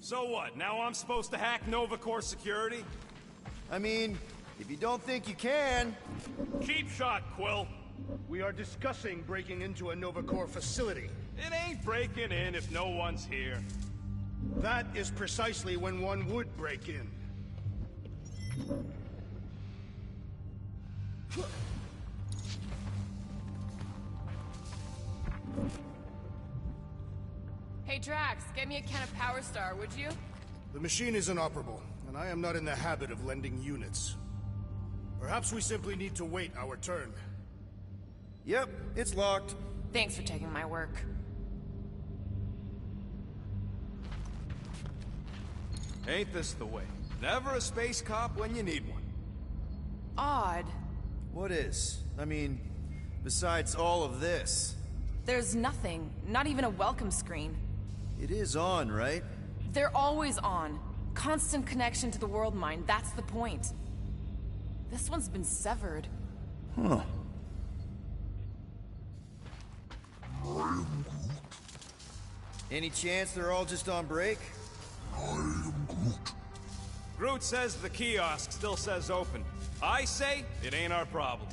So what, now I'm supposed to hack Nova Corps security? I mean, if you don't think you can... Cheap shot, Quill. We are discussing breaking into a Nova Corps facility. It ain't breaking in if no one's here. That is precisely when one would break in. Hey, Drax, get me a can of Power Star, would you? The machine is inoperable, and I am not in the habit of lending units. Perhaps we simply need to wait our turn. Yep, it's locked. Thanks for taking my work. Ain't this the way? Never a space cop when you need one. Odd. What is? I mean, besides all of this. There's nothing. Not even a welcome screen. It is on, right? They're always on. Constant connection to the world mind, that's the point. This one's been severed. Huh. Any chance they're all just on break? Groot says the kiosk still says open. I say it ain't our problem.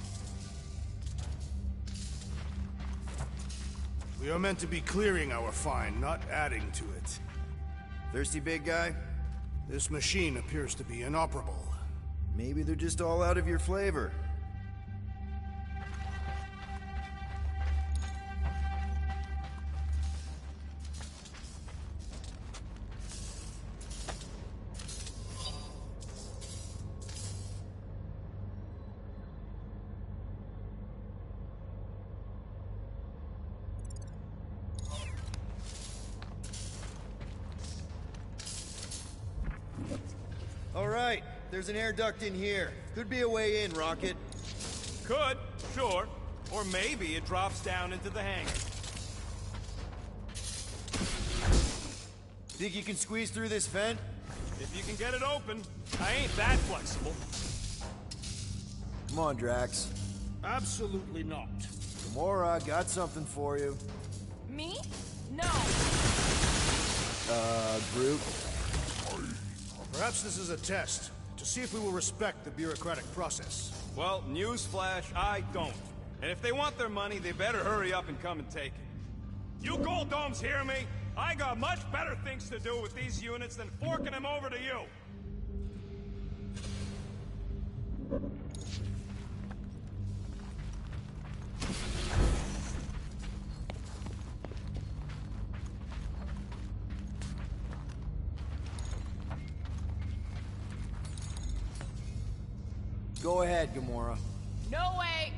We are meant to be clearing our find, not adding to it. Thirsty, big guy? This machine appears to be inoperable. Maybe they're just all out of your flavor. All right, there's an air duct in here. Could be a way in, Rocket. Could, sure. Or maybe it drops down into the hangar. Think you can squeeze through this vent? If you can get it open, I ain't that flexible. Come on, Drax. Absolutely not. Gamora, got something for you. Me? No. Groot? Perhaps this is a test, to see if we will respect the bureaucratic process. Well, newsflash, I don't. And if they want their money, they better hurry up and come and take it. You Gold Domes hear me? I got much better things to do with these units than forking them over to you. Go ahead, Gamora. No way!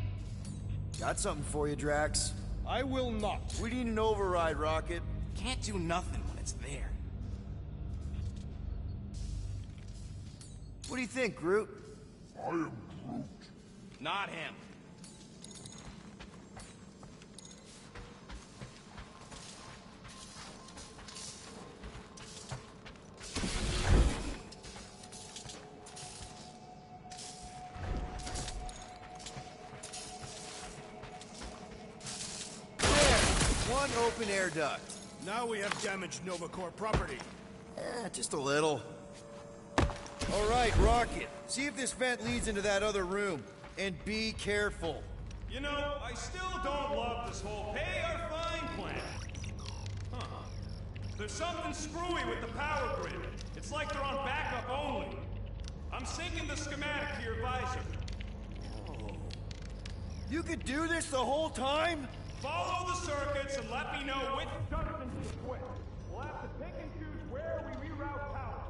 Got something for you, Drax. I will not. We need an override, Rocket. Can't do nothing when it's there. What do you think, Groot? I am Groot. Not him. One open air duct. Now we have damaged Nova Corps property. Just a little. All right, Rocket. See if this vent leads into that other room. And be careful. You know, I still don't love this whole pay or fine plan. Huh. There's something screwy with the power grid. It's like they're on backup only. I'm syncing the schematic to your visor. You could do this the whole time? Follow the circuits and let me know which junctions to switch. We'll have to pick and choose where we reroute power.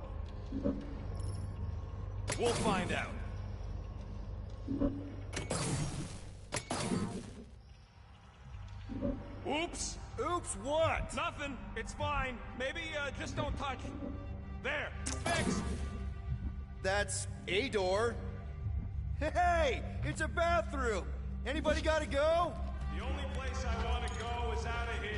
We'll find out. Oops. Oops, what? Nothing. It's fine. Maybe just don't touch. There. Fixed. That's a door. Hey, it's a bathroom. Anybody gotta go? The only place I want to go is out of here.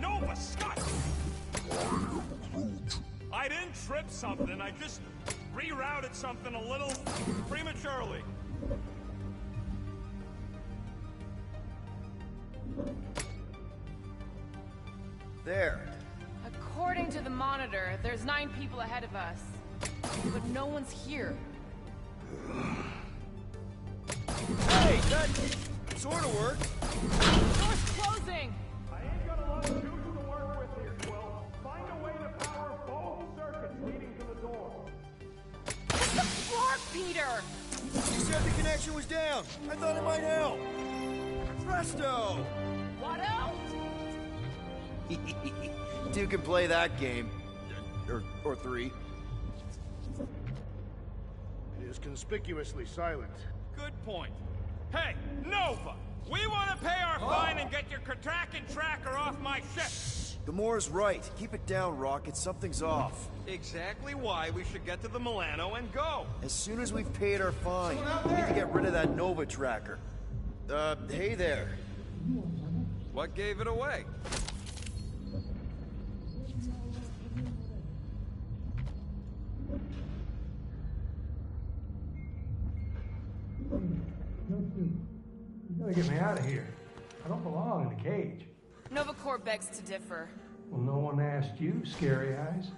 Nova Scott! I didn't trip something, I just rerouted something a little prematurely. There. According to the monitor, there's 9 people ahead of us. But no one's here. Hey, that sort of worked. Door's closing! I ain't got a lot of juice to work with here, Quill. Find a way to power both circuits leading to the door. Hit the floor, Peter! You said the connection was down. I thought it might help. Presto! What else? 2 can play that game. Or 3. It is conspicuously silent. Good point. Hey, Nova! We want to pay our fine and get your Kraken tracker off my ship! Gamora's right. Keep it down, Rocket. Something's off. Exactly why we should get to the Milano and go. As soon as we've paid our fine, we need to get rid of that Nova tracker. Hey there. What gave it away? You gotta get me out of here. I don't belong in the cage. Nova Corps begs to differ. Well, no one asked you, Scary Eyes.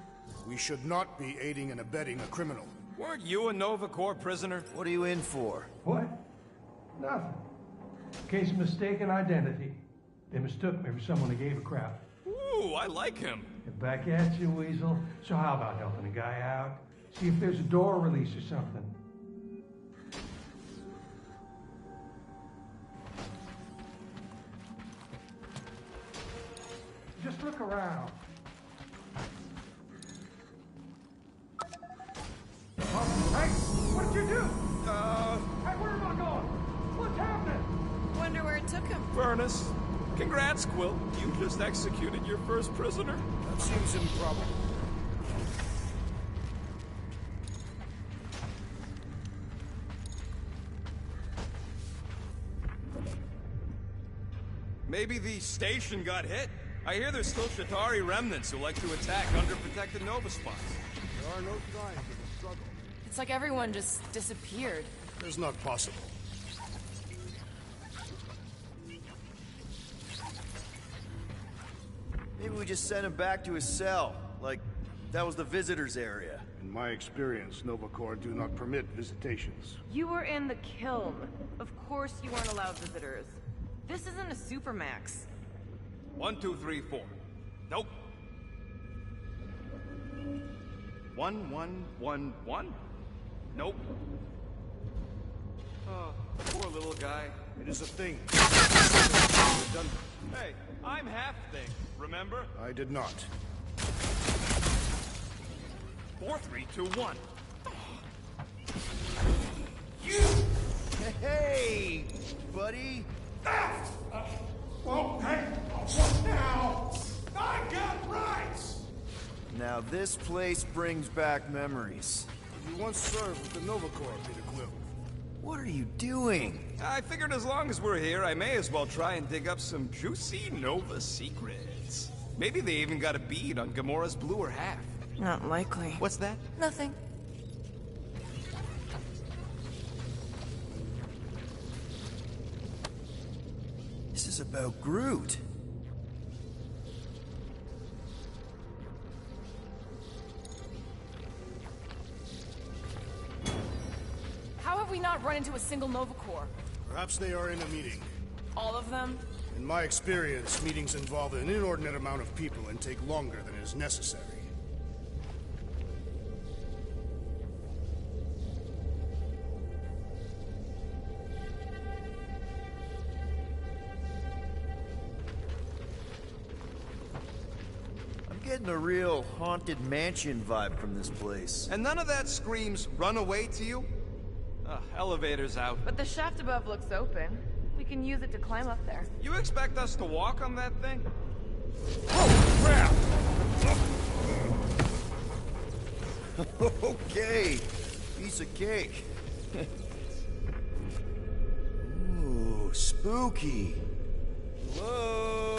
We should not be aiding and abetting a criminal. Weren't you a Nova Corps prisoner? What are you in for? What? Nothing. Case of mistaken identity. They mistook me for someone who gave a crap. Ooh, I like him. Get back at you, Weasel. So how about helping a guy out? See if there's a door release or something. Just look around. Hey, what did you do? Hey, where am I going? What's happening? Wonder where it took him. Furnace. Congrats, Quill. You just executed your first prisoner. That seems improbable. Maybe the station got hit. I hear there's still Shatari remnants who like to attack underprotected Nova spots. There are no signs of a struggle. It's like everyone just disappeared. It's not possible. Maybe we just send him back to his cell. Like, that was the visitor's area. In my experience, Nova Corps do not permit visitations. You were in the kiln. Of course you weren't allowed visitors. This isn't a supermax. 1, 2, 3, 4. Nope. 1, 1, 1, 1. Nope. Oh, poor little guy. It is a thing. Hey, I'm half thing, remember? I did not. 4, 3, 2, 1. Hey, buddy. Well, hey, what now? I got rights! Now this place brings back memories. You once served with the Nova Corps, Peter Quill. What are you doing? I figured as long as we're here, I may as well try and dig up some juicy Nova secrets. Maybe they even got a bead on Gamora's bluer half. Not likely. What's that? Nothing. This is about Groot. How have we not run into a single Nova Corps? Perhaps they are in a meeting. All of them? In my experience, meetings involve an inordinate amount of people and take longer than is necessary. I'm getting a real haunted mansion vibe from this place. And none of that screams run away to you? Elevator's out. But the shaft above looks open. We can use it to climb up there. You expect us to walk on that thing? Okay, piece of cake. Ooh, spooky. Hello?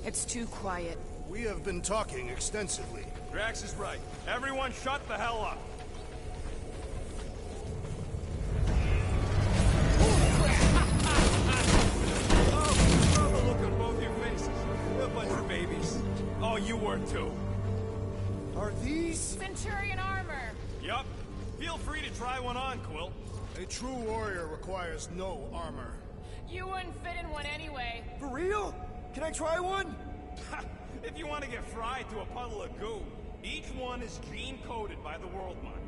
It's too quiet. We have been talking extensively. Drax is right. Everyone shut the hell up. Oh, the look on both your faces. What a bunch of babies. Oh, you were too. Are these? Centurion armor! Yup. Feel free to try one on, Quill. A true warrior requires no armor. You wouldn't fit in one anyway. For real? Can I try one? If you want to get fried to a puddle of goo, each one is gene-coded by the World Mind.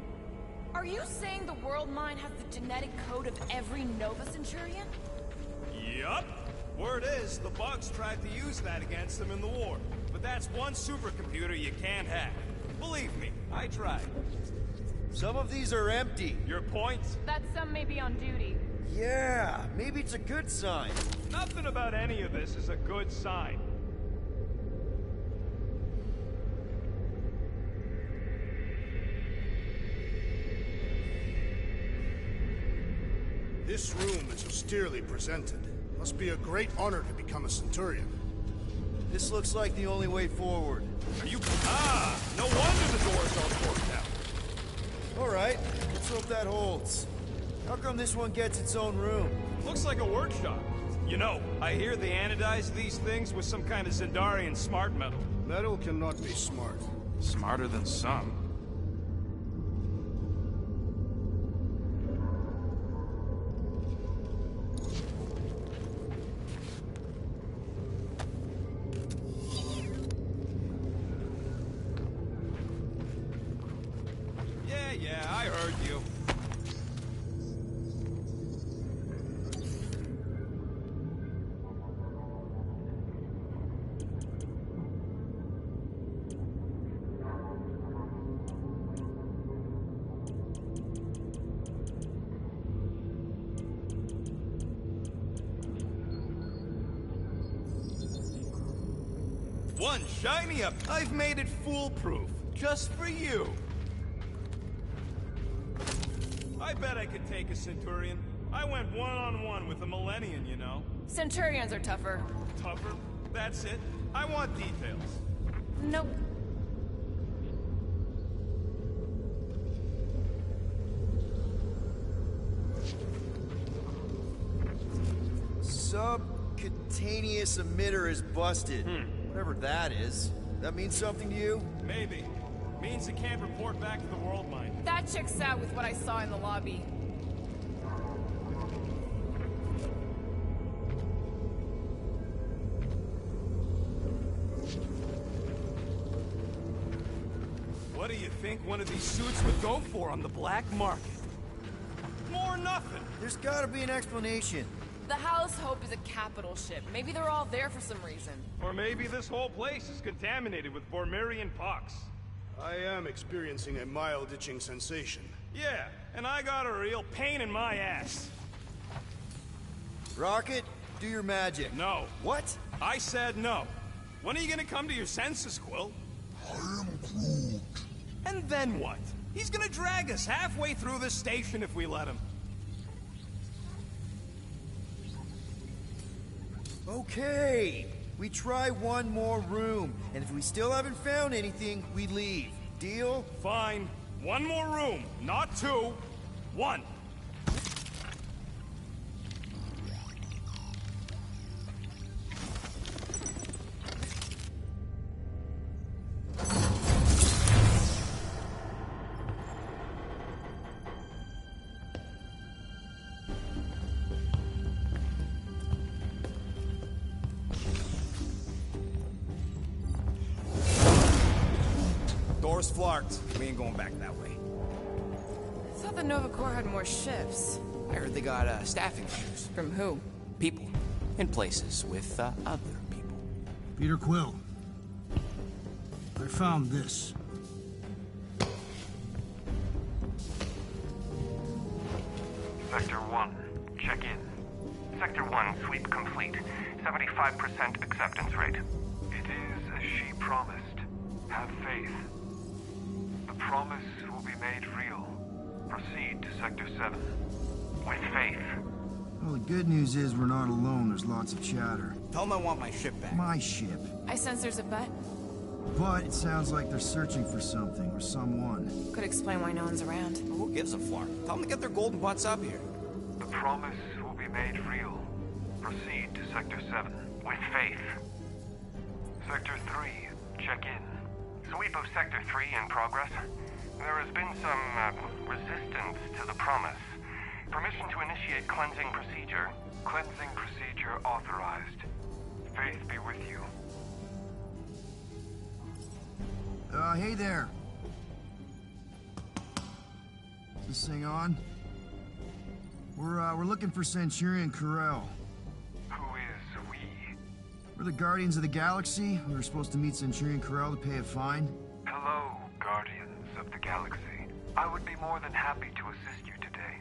Are you saying the World Mind has the genetic code of every Nova Centurion? Yup. Word is, the bugs tried to use that against them in the war. But that's one supercomputer you can't hack. Believe me, I tried. Some of these are empty. Your point? That some may be on duty. Yeah, maybe it's a good sign. Nothing about any of this is a good sign. This room is austerely presented. Must be a great honor to become a Centurion. This looks like the only way forward. Are you... Ah! No wonder the door's all forked out. Alright, let's hope that holds. How come this one gets its own room? Looks like a workshop. You know, I hear they anodize these things with some kind of Zendarian smart metal. Metal cannot be smart. Smarter than some. Yeah, I heard you. One shiny up. I've made it foolproof, just for you. I bet I could take a Centurion. I went one-on-one with a Millennium, you know. Centurions are tougher. Tougher? That's it. I want details. Nope. Subcutaneous emitter is busted. Whatever that is. That means something to you? Maybe. Means it can't report back to the world mine. That checks out with what I saw in the lobby. What do you think one of these suits would go for on the black market? More nothing. There's gotta be an explanation. The House Hope is a capital ship. Maybe they're all there for some reason. Or maybe this whole place is contaminated with Bormirian pox. I am experiencing a mild itching sensation. Yeah, and I got a real pain in my ass. Rocket, do your magic. No. What? I said no. When are you gonna come to your senses, Quill? I am Groot. And then what? He's gonna drag us halfway through this station if we let him. Okay. We try one more room, and if we still haven't found anything, we leave. Deal? Fine. One more room. Not two. One. Door's flarked. We ain't going back that way. I thought the Nova Corps had more shifts. I heard they got staffing issues. From who? People. In places with other people. Peter Quill. I found this. Sector 1, check in. Sector 1, sweep complete. 75% acceptance rate. It is as she promised. Have faith. The promise will be made real. Proceed to Sector 7. With faith. Well, the good news is we're not alone. There's lots of chatter. Tell them I want my ship back. My ship. I sense there's a bet. But it sounds like they're searching for something or someone. Could explain why no one's around. Who gives a flark? Tell them to get their golden butts up here. The promise will be made real. Proceed to Sector 7. With faith. Sector 3, check in. Sweep of Sector 3 in progress. There has been some resistance to the promise. Permission to initiate cleansing procedure. Cleansing procedure authorized. Faith be with you. Hey there. Is this thing on? We're looking for Centurion Corell. Who is we? We're the Guardians of the Galaxy. We were supposed to meet Centurion Corell to pay a fine. Hello, Guardians of the Galaxy. I would be more than happy to assist you today.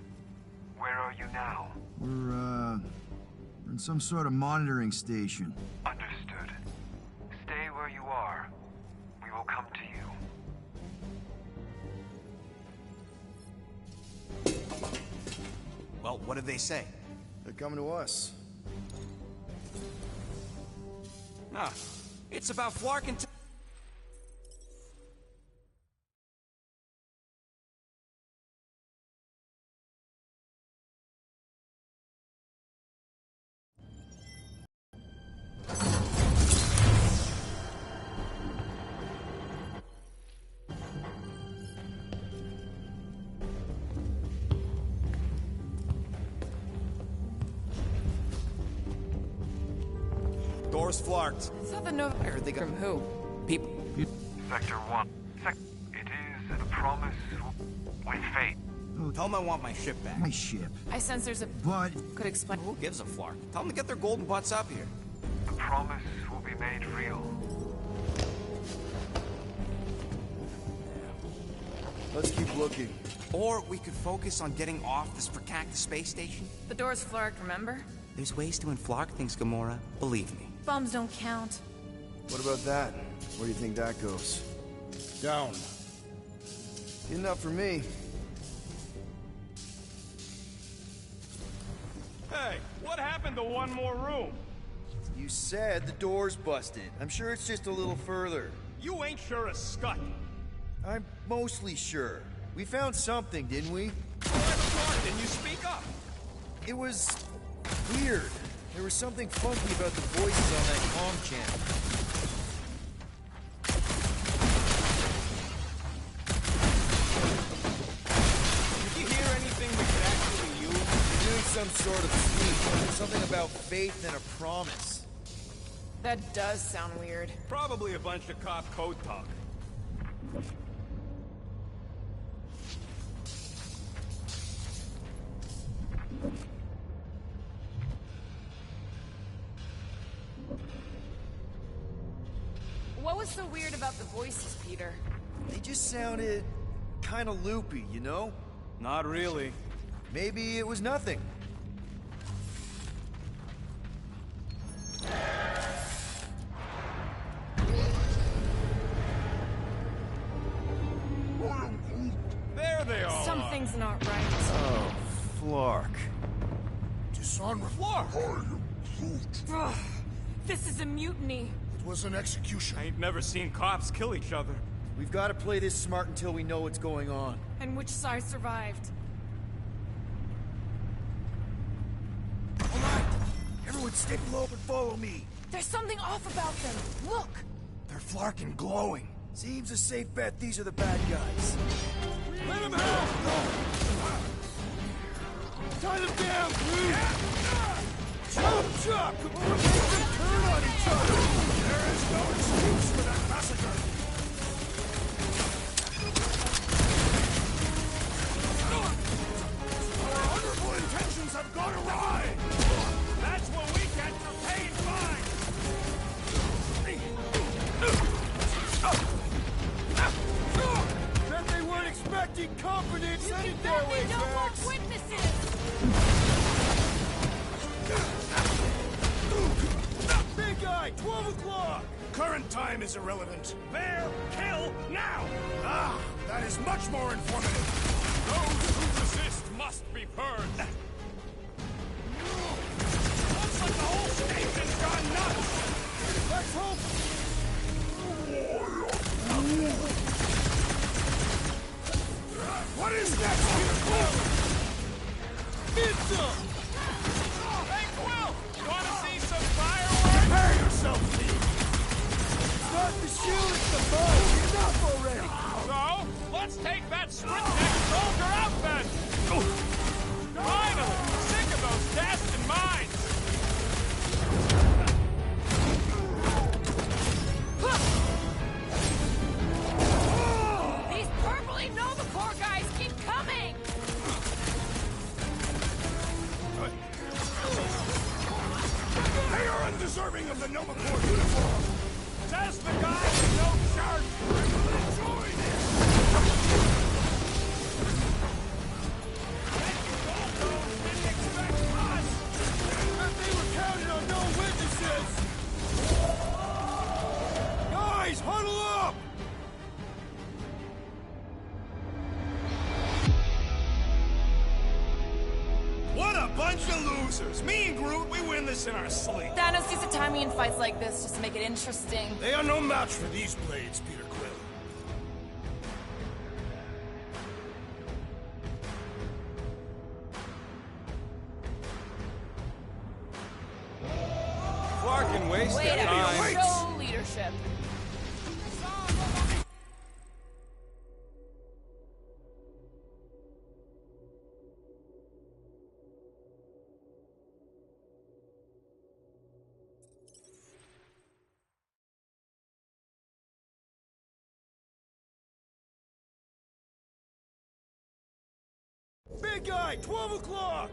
Where are you now? We're in some sort of monitoring station. Understood. Stay where you are. We will come to you. Well, what did they say? They're coming to us. Ah, it's about Flark and... Door's flarked. I thought the Nova... I heard they got... From who? People. Sector 1. It is a promise with faith. Tell them I want my ship back. My ship. I sense there's a... But... Could explain... Who gives a flark? Tell them to get their golden butts up here. The promise will be made real. Let's keep looking. Or we could focus on getting off this Fracactus space station. The door's flarked, remember? There's ways to inflark things, Gamora. Believe me. Bombs don't count. What about that? Where do you think that goes? Down. Good enough for me. Hey, what happened to one more room? You said the door's busted. I'm sure it's just a little further. You ain't sure as scut. I'm mostly sure. We found something, didn't we? Didn't you speak up? It was weird. There was something funky about the voices on that comm channel. Did you hear anything we could actually use? They're doing some sort of speech. Something about faith and a promise. That does sound weird. Probably a bunch of cop code talk. What was so weird about the voices, Peter? They just sounded kind of loopy, you know? Not really. Maybe it was nothing. There they are. Something's not right. Oh, Flark. Disarm Flark! Ugh, this is a mutiny. It was an execution. I ain't never seen cops kill each other. We've got to play this smart until we know what's going on. And which side survived? All right, everyone stay low and follow me. There's something off about them. Look! They're Flark and glowing. Seems a safe bet these are the bad guys. Let them have! Tie them down, dude! Jump, jump! Make them turn on each other! There is no excuse for that massacre! Our honorable intentions have gone awry! That's what we get for paying fines! Bet they weren't expecting confidence! Send it their way, no more Max! witnesses! Big guy, 12 o'clock! Current time is irrelevant. Bear, kill, now! Ah, that is much more informative. Those who resist must be purged. Looks like the whole station's gone nuts! Let's hope... What is next, Peter Quill? Get some! Hey, Quill! Wanna see some fireworks? Prepare yourself, Steve! It's not the shield, it's the bow! Enough already! So, let's take that sprint-neck soldier out then! Finally! Sick of those tests and mines! These purpley Nova Corps guys keep coming! They are undeserving of the Nova Corps uniform! Says the guy with no shirt! Enjoy this! Didn't expect us! Bet they were counting on no witnesses! Guys, huddle up! What a bunch of losers! Me and Groot, we win this in our sleep. Thanos used to time me in fights like this just to make it interesting. They are no match for these blades, Peter Quill. Clark can waste Wait their a time. minute, show leadership. Big guy, 12 o'clock!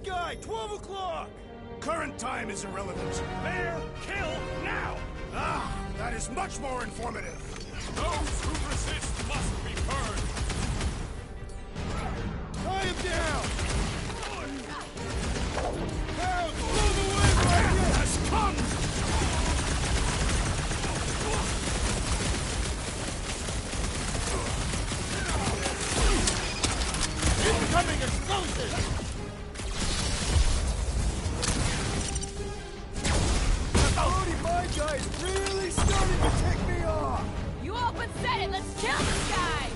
that guy! 12 o'clock! Current time is irrelevant. Bear, kill, now! Ah, that is much more informative. Those who resist must be burned! Tie him down! Hound, move away, Rocket! Has come! Incoming explosion! Brody, my guy is really starting to tick me off! You open said it, let's kill this guy!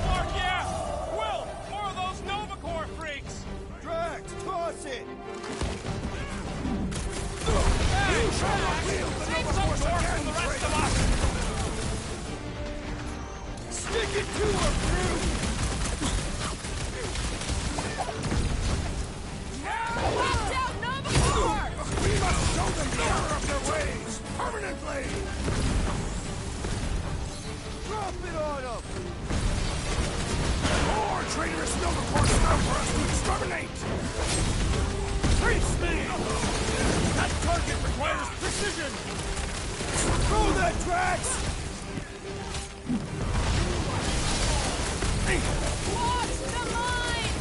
Mark, yeah! Will, more of those Nova Corps freaks! Drax, toss it! You shall not wield the Nova Force again, the rest of us! Stick it to him, Groot! Watch out, Nova Corps! We must show them the error of their ways, permanently! Drop it on him! More traitorous Nova Corps now for us to exterminate! Face me! That target requires precision! Throw that, Drax! Watch the line!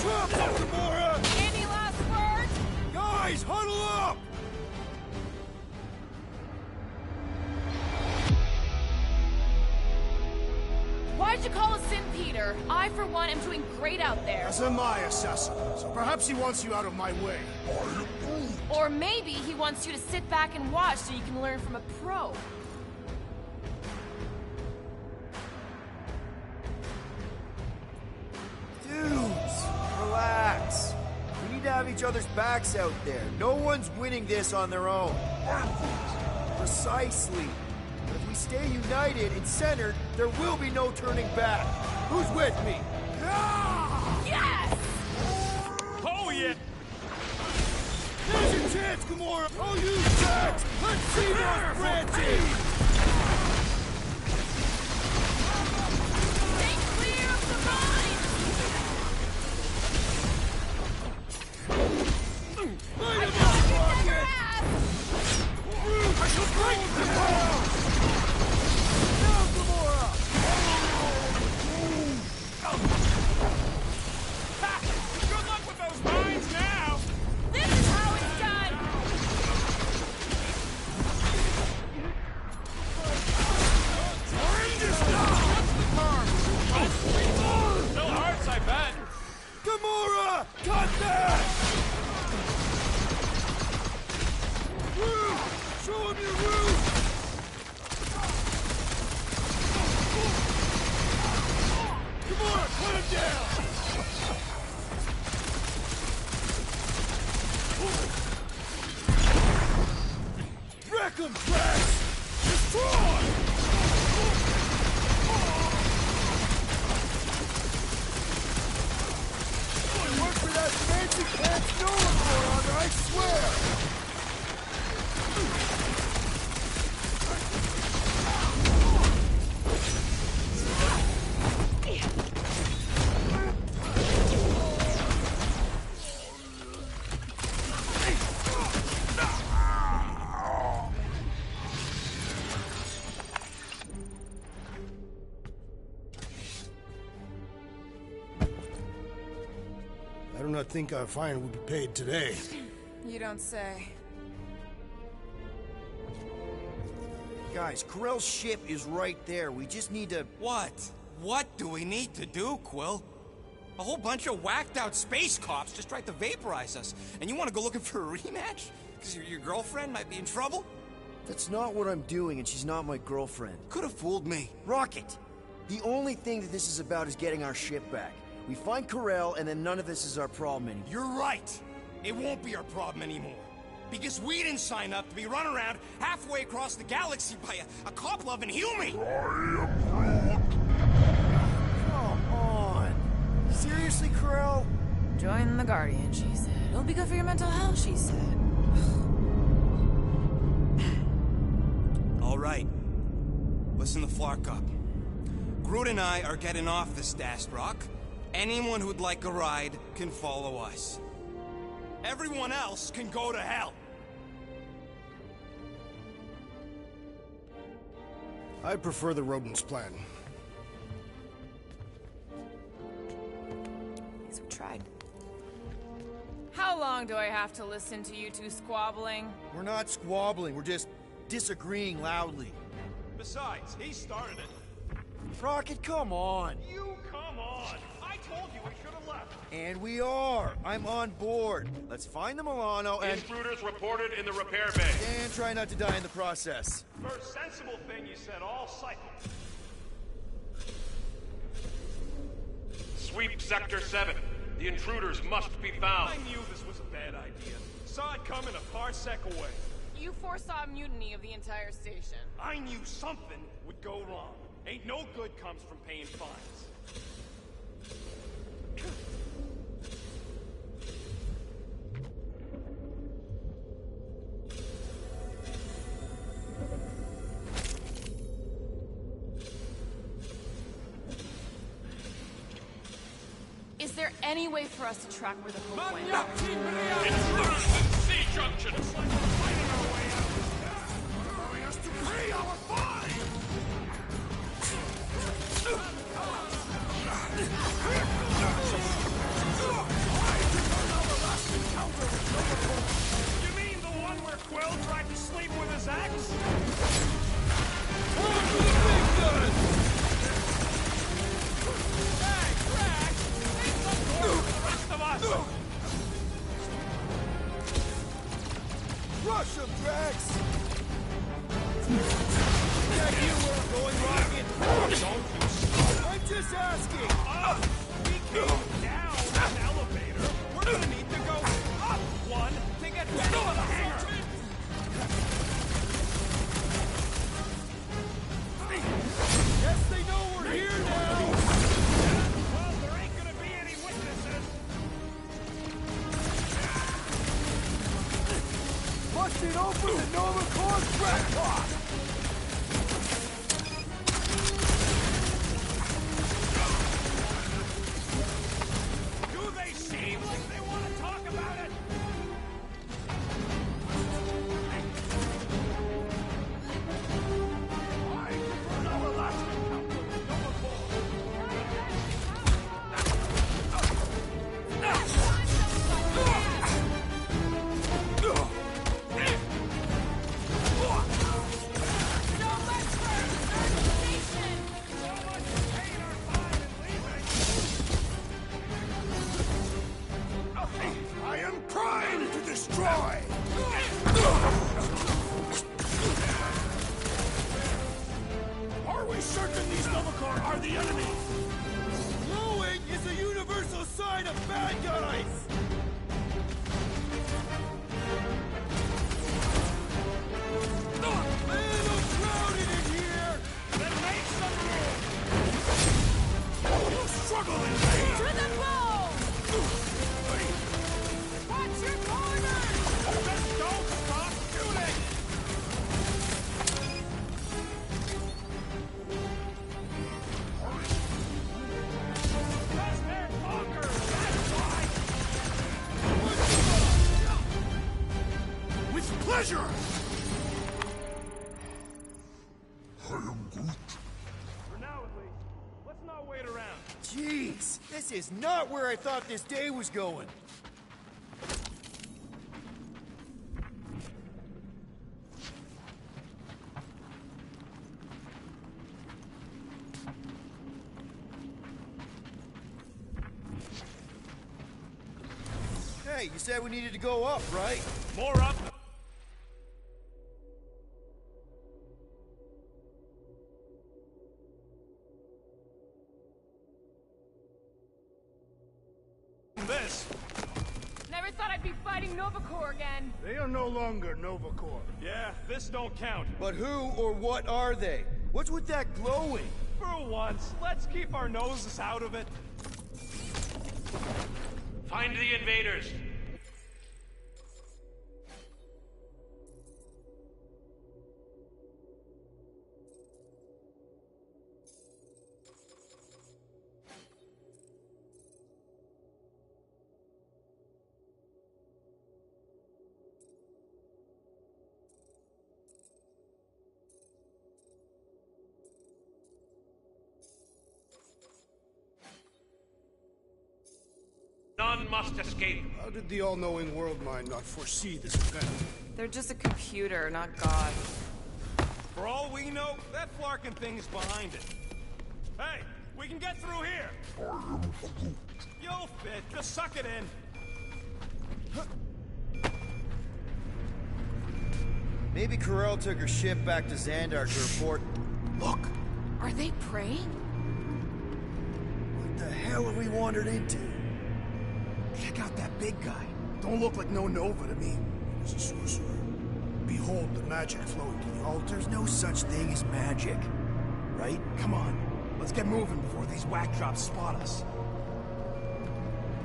Drop it, Gamora! Any last words? Guys, huddle up! Why'd you call us Sin Peter? I, for one, am doing great out there. As am I, Assassin. So perhaps he wants you out of my way. Or maybe he wants you to sit back and watch so you can learn from a pro. Dudes, relax. We need to have each other's backs out there. No one's winning this on their own. Precisely. If we stay united and centered, there will be no turning back. Who's with me? Yes! Oh, yeah! There's your chance, Gamora! I'll use Drax! Let's see those branches! Stay clear of the mine! Light him up, Rocket! I shall break the wall! Now, Gamora! Ha! Good luck with those mines now! This is how it's done! Still hurts, I bet! Gamora! Cut that! Groot! Show him your roots! Gamora, cut him down! Wreck him, Drax! Destroy! Work for that fancy pants Nova Corps on there, I swear! I do not think our fine will be paid today. You don't say. Guys, Corell's ship is right there. We just need to... What? What do we need to do, Quill? A whole bunch of whacked-out space cops just tried to vaporize us, and you want to go looking for a rematch? Because your girlfriend might be in trouble? That's not what I'm doing, and she's not my girlfriend. Could have fooled me. Rocket! The only thing that this is about is getting our ship back. We find Corell, and then none of this is our problem anymore. You're right. It won't be our problem anymore. Because we didn't sign up to be run around halfway across the galaxy by a cop-loving human! I approve! Seriously, Corel? Join the Guardian, she said. It'll be good for your mental health, she said. All right. Listen to Flark up. Groot and I are getting off the Stashed Rock. Anyone who'd like a ride can follow us. Everyone else can go to hell. I prefer the rodent's plan. Guess we tried. How long do I have to listen to you two squabbling? We're not squabbling, we're just disagreeing loudly. Besides, he started it. Rocket, come on! You come on! I told you we should have left. And we are! I'm on board. Let's find the Milano and... Intruders reported in the repair bay. And try not to die in the process. First sensible thing you said all cycle. Sweep Sector 7. The intruders must be found. I knew this was a bad idea. Saw it coming a parsec away. You foresaw mutiny of the entire station. I knew something would go wrong. Ain't no good comes from paying fines. Is there any way for us to track where the Hope went? Intruders at C Junction. Allowing us to pay our fine! You mean the one where Quill tried to sleep with his ex? On to the big gun! Hey, Drax! Make some door for the rest of us! Rush him, Drax! That you were going, Rocket? Don't you stop! I'm just asking! We came down an elevator. We're gonna need to go up one to get back to the hangar. Guess they know we're here now! Well, there ain't gonna be any witnesses. Busted open the Nova Corps crackpot! Do they seem like they want to talk about it? I prefer no Alaskan Council with Nova I am primed to destroy! Are we certain these Novacore are the enemy? Glowing is a universal sign of bad guys! Man, I'm crowded in here! Then make some room! You struggle in vain! To the ball! Watch your corners! Just don't stop shooting! Because they're talkers, that's why! With pleasure! I am Groot. For now, at least, let's not wait around. Jeez, this is not where I thought this day was going. Hey, you said we needed to go up, right? More up. This. Never thought I'd be fighting Novacore again. They are no longer Nova Corps. Yeah, this don't count. But who or what are they? What's with that glowing? For once, let's keep our noses out of it. Find the invaders. None must escape. How did the all-knowing world mind not foresee this event? They're just a computer, not God. For all we know, that Flarkin thing is behind it. Hey, we can get through here. You'll fit. Just suck it in. Maybe Corel took her ship back to Xandar to report. Look! Are they praying? What the hell have we wandered into? Check out that big guy. Don't look like no Nova to me. He's a sorcerer. Behold the magic flowing to the altar. There's no such thing as magic. Right? Come on. Let's get moving before these whack drops spot us.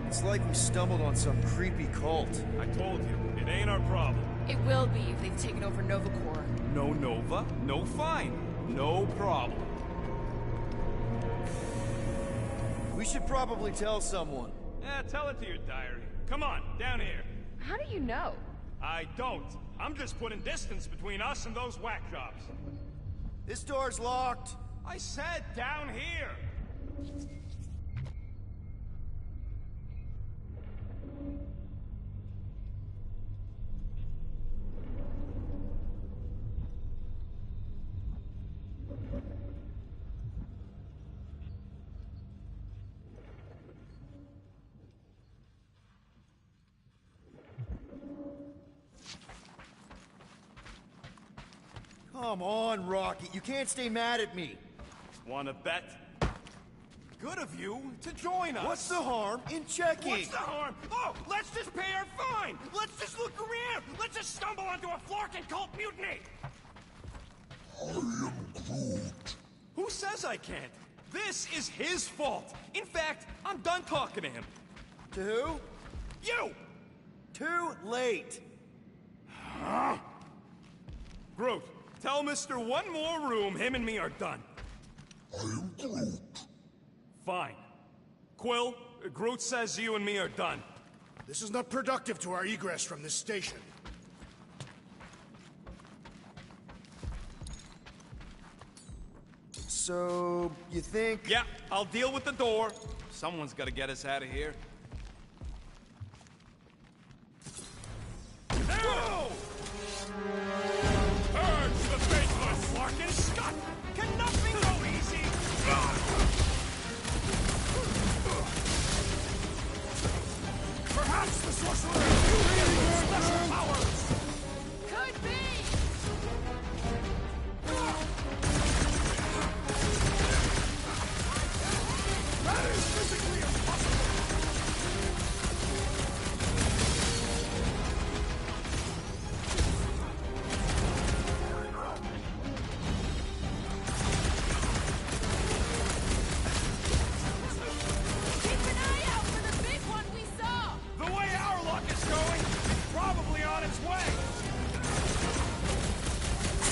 It's like we stumbled on some creepy cult. I told you, it ain't our problem. It will be if they've taken over Nova Corps. No Nova, no fine. No problem. We should probably tell someone. Yeah, tell it to your diary. Come on, down here. How do you know? I don't. I'm just putting distance between us and those whack jobs. This door's locked. I said down here. Come on, Rocket. You can't stay mad at me. Wanna bet? Good of you to join us. What's the harm in checking? What's the harm? Oh, let's just pay our fine. Let's just look around. Let's just stumble onto a Flarkin cult mutiny. I am Groot. Who says I can't? This is his fault. In fact, I'm done talking to him. To who? You! Too late. Groot, tell Mr. One More Room him and me are done. I am Groot. Fine. Quill, Groot says you and me are done. This is not productive to our egress from this station. So, you think? Yeah, I'll deal with the door. Someone's gotta get us out of here. Whoa! Urge the faithless, Flarkin Scott! Can nothing go easy? Perhaps the sorcerer has special powers! Could be! That is physically impossible! Keep an eye out for the big one we saw! The way our luck is going, it's probably on its way.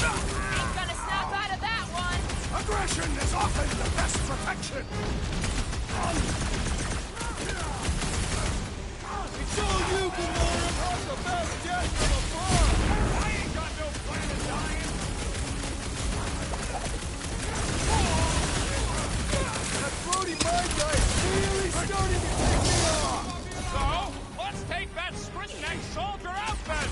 Ain't gonna snap out of that one! Aggression is often the best protection! It's all you, Gamora! I'm the best jet from above! I ain't got no plan of dying. That Brody mind guy is really starting to take me off! So, let's take that sprint-necked soldier out then!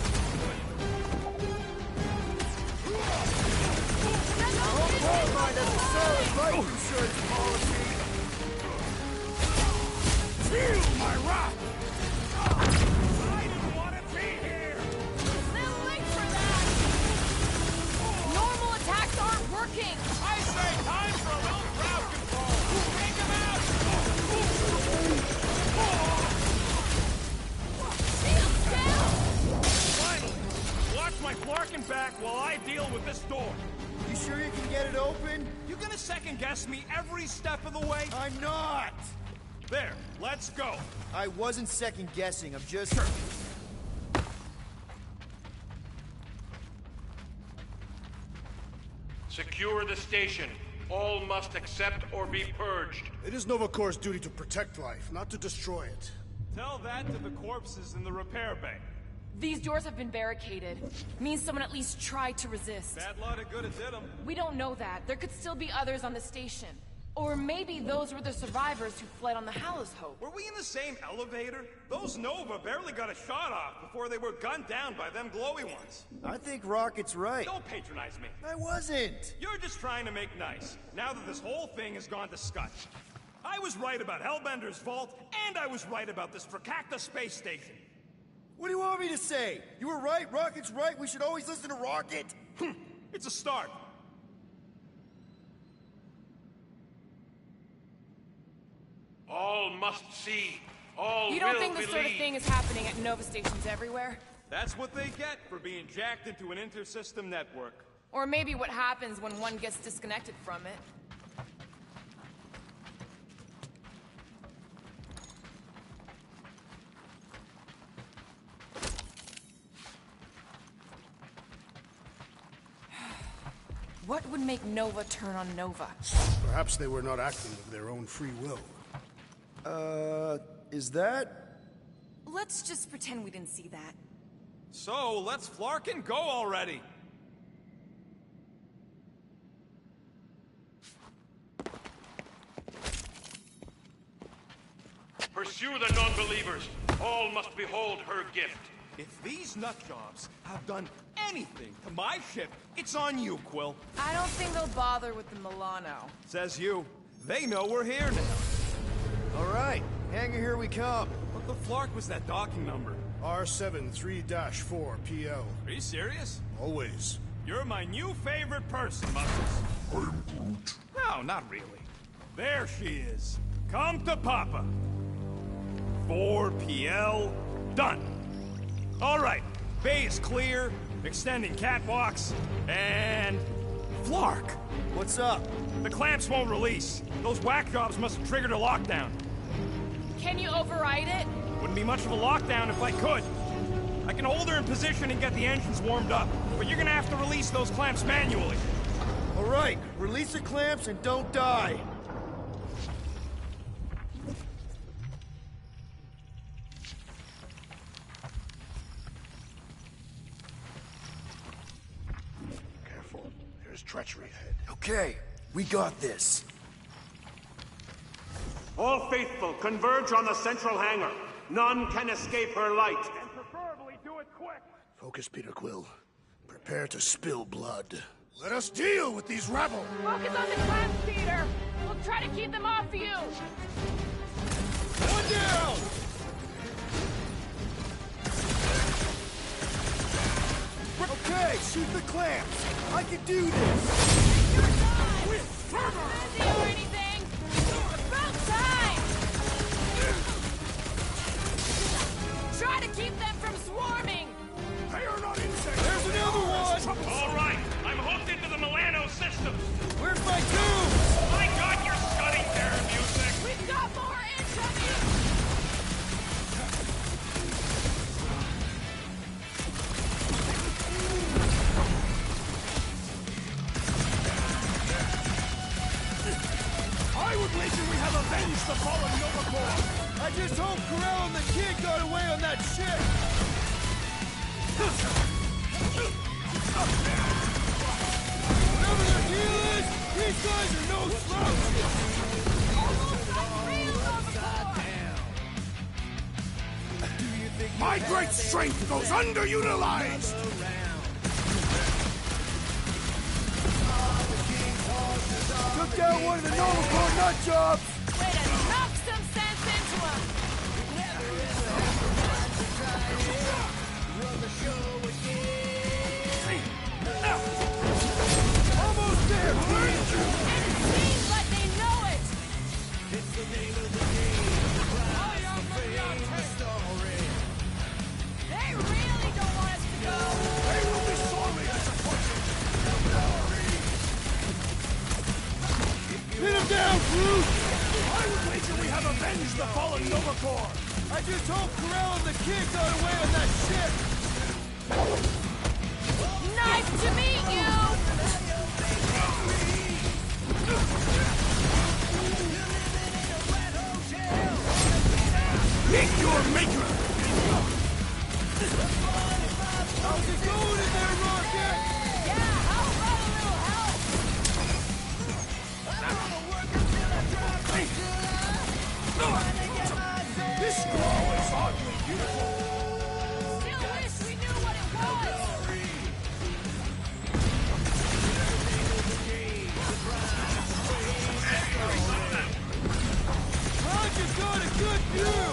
I hope Warmind has a solid life insurance policy! Feel my wrath! I didn't want to be here! Little late for that! Normal attacks aren't working! I say time for a little crowd control! Take him out! Shield down! Finally! Watch my Flarkin back while I deal with this door. You sure you can get it open? You gonna second-guess me every step of the way? I'm not! There, let's go. I wasn't second guessing, I'm just... Secure the station. All must accept or be purged. It is Nova Corps' duty to protect life, not to destroy it. Tell that to the corpses in the repair bay. These doors have been barricaded. Means someone at least tried to resist. Bad lot of good it did them. We don't know that. There could still be others on the station. Or maybe those were the survivors who fled on the Hallows Hope. Were we in the same elevator? Those Nova barely got a shot off before they were gunned down by them glowy ones. I think Rocket's right. Don't patronize me. I wasn't. You're just trying to make nice, now that this whole thing has gone to scut. I was right about Hellbender's vault, and I was right about this Frakakta space station. What do you want me to say? You were right, Rocket's right, we should always listen to Rocket? It's a start. All must see. All You don't will think this believe. sort of thing is happening at Nova stations everywhere? That's what they get for being jacked into an inter-system network. Or maybe what happens when one gets disconnected from it. What would make Nova turn on Nova? Perhaps they were not acting of their own free will. Is that? Let's just pretend we didn't see that. So, let's flark and go already! Pursue the non-believers. All must behold her gift. If these nutjobs have done anything to my ship, it's on you, Quill. I don't think they'll bother with the Milano. Says you. They know we're here now. All right, hangar, here we come. What the flark was that docking number? R73-4 PL. Are you serious? Always. You're my new favorite person, Muscles. I'm Groot. No, not really. There she is. Come to Papa. 4 PL, done. All right, bay is clear, extending catwalks, and... Flark! What's up? The clamps won't release. Those whack jobs must have triggered a lockdown. Can you override it? Wouldn't be much of a lockdown if I could. I can hold her in position and get the engines warmed up, but you're gonna have to release those clamps manually. All right, release the clamps and don't die. Careful. There's treachery ahead. Okay, we got this. All faithful, converge on the central hangar. None can escape her light. And preferably do it quick. Focus, Peter Quill. Prepare to spill blood. Let us deal with these rabble! Focus on the clamps, Peter! We'll try to keep them off you! One down! Okay, shoot the clamps. I can do this. Your time! Busy or anything? About time! Try to keep them from swarming! They are not insects! There's another one! All right, I'm hooked into the Milano system. Where's my tube? I got your study terror music. We've got more incoming! I would wager we have avenged the fallen Nova Corps! I just hope Corell and the kid got away on that ship! Whatever their deal is, these guys are no slouches! My great strength goes underutilized! Took down one of the Nova Corps nut jobs! Way to knock some sense into him! Almost there, Pete! And it seems like they know it! They really don't want us to go! They will be sorely disappointed! Hit him down, Groot! I would wager we have avenged the fallen Nova Corps! I just hope Corell and the kid got away on that ship! Nice to meet you! Meet your maker! How's it going in there, Rocket? Yeah, how about a little help? This scroll is oddly beautiful! Still wish we knew what it was! Rocket's got a good view!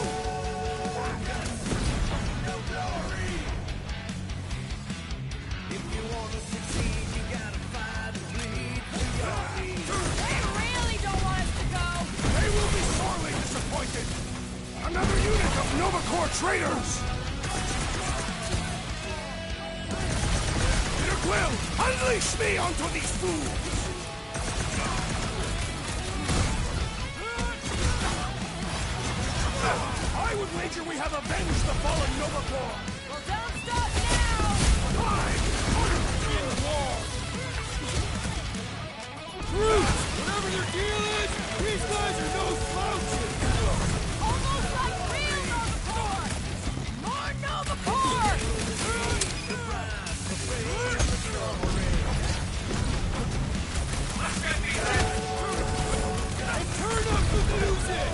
They really don't want us to go! They will be sorely disappointed! Another unit of Nova Corps traitors! Peter Quill, unleash me onto these fools! I would wager we have avenged the fallen Nova Corps! Well, don't stop now! Time in war! Groot! Whatever their deal is, these guys are no slouches! Almost like real Nova Corps! More Nova Corps! And turn up the music!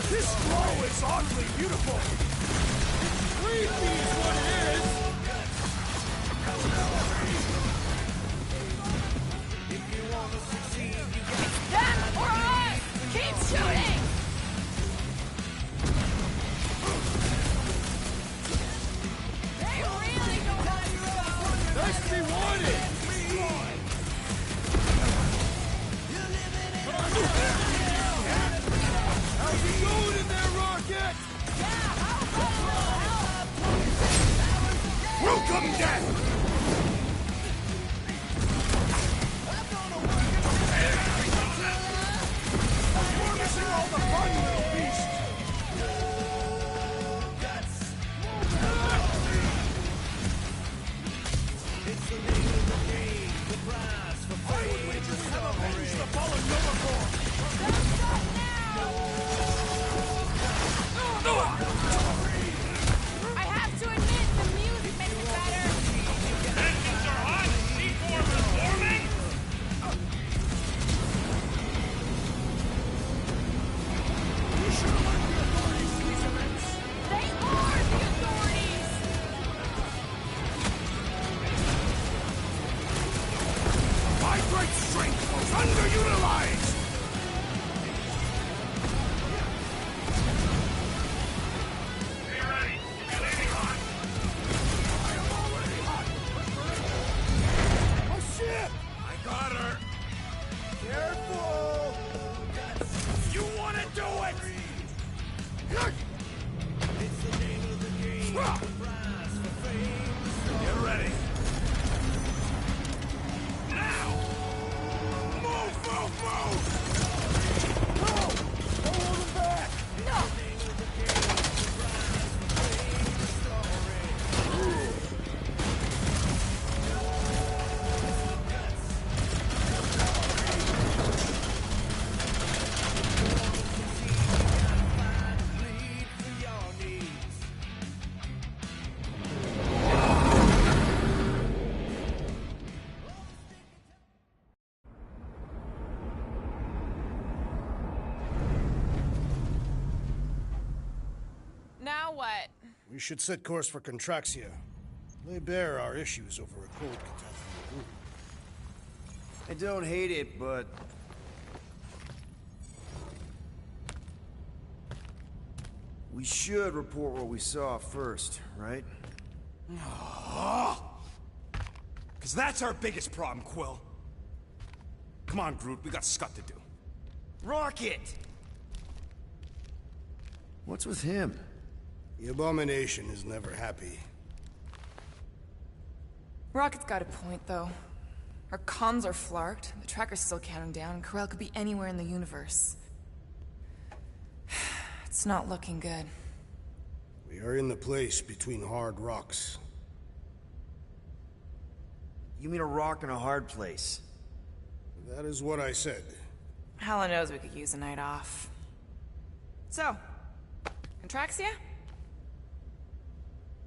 This scroll is oddly beautiful! Creepy is what it is! Them or us! Keep shooting! They really don't want us to go! Nice to be wanted! How's it going in there, Rocket? Yeah, how about a little help? Welcome, Death! You're missing all the fun, little beast! I would wager we have avenged the fallen Nova Corps! I have to admit, the music makes it better. Engines are hot! C4 is forming! You should alert the authorities to these events! They are the authorities! My great strength was underutilized! Be ready! You're leaving hot! I am already hot! Oh shit! I got her! Careful! You wanna do it! It's the name of the game. Get ready! Now! Move, move, move! No! Don't hold him back! No! Now what? We should set course for Contraxia. Lay bare our issues over a cold catastrophe. I don't hate it, but... we should report what we saw first, right? Because that's our biggest problem, Quill. Come on, Groot, we got scut to do. Rocket! What's with him? The Abomination is never happy. Rocket's got a point, though. Our comms are flarked, the tracker's still counting down, and Corel could be anywhere in the universe. It's not looking good. We are in the place between hard rocks. You mean a rock and a hard place? That is what I said. Hella knows we could use a night off. So, Contraxia?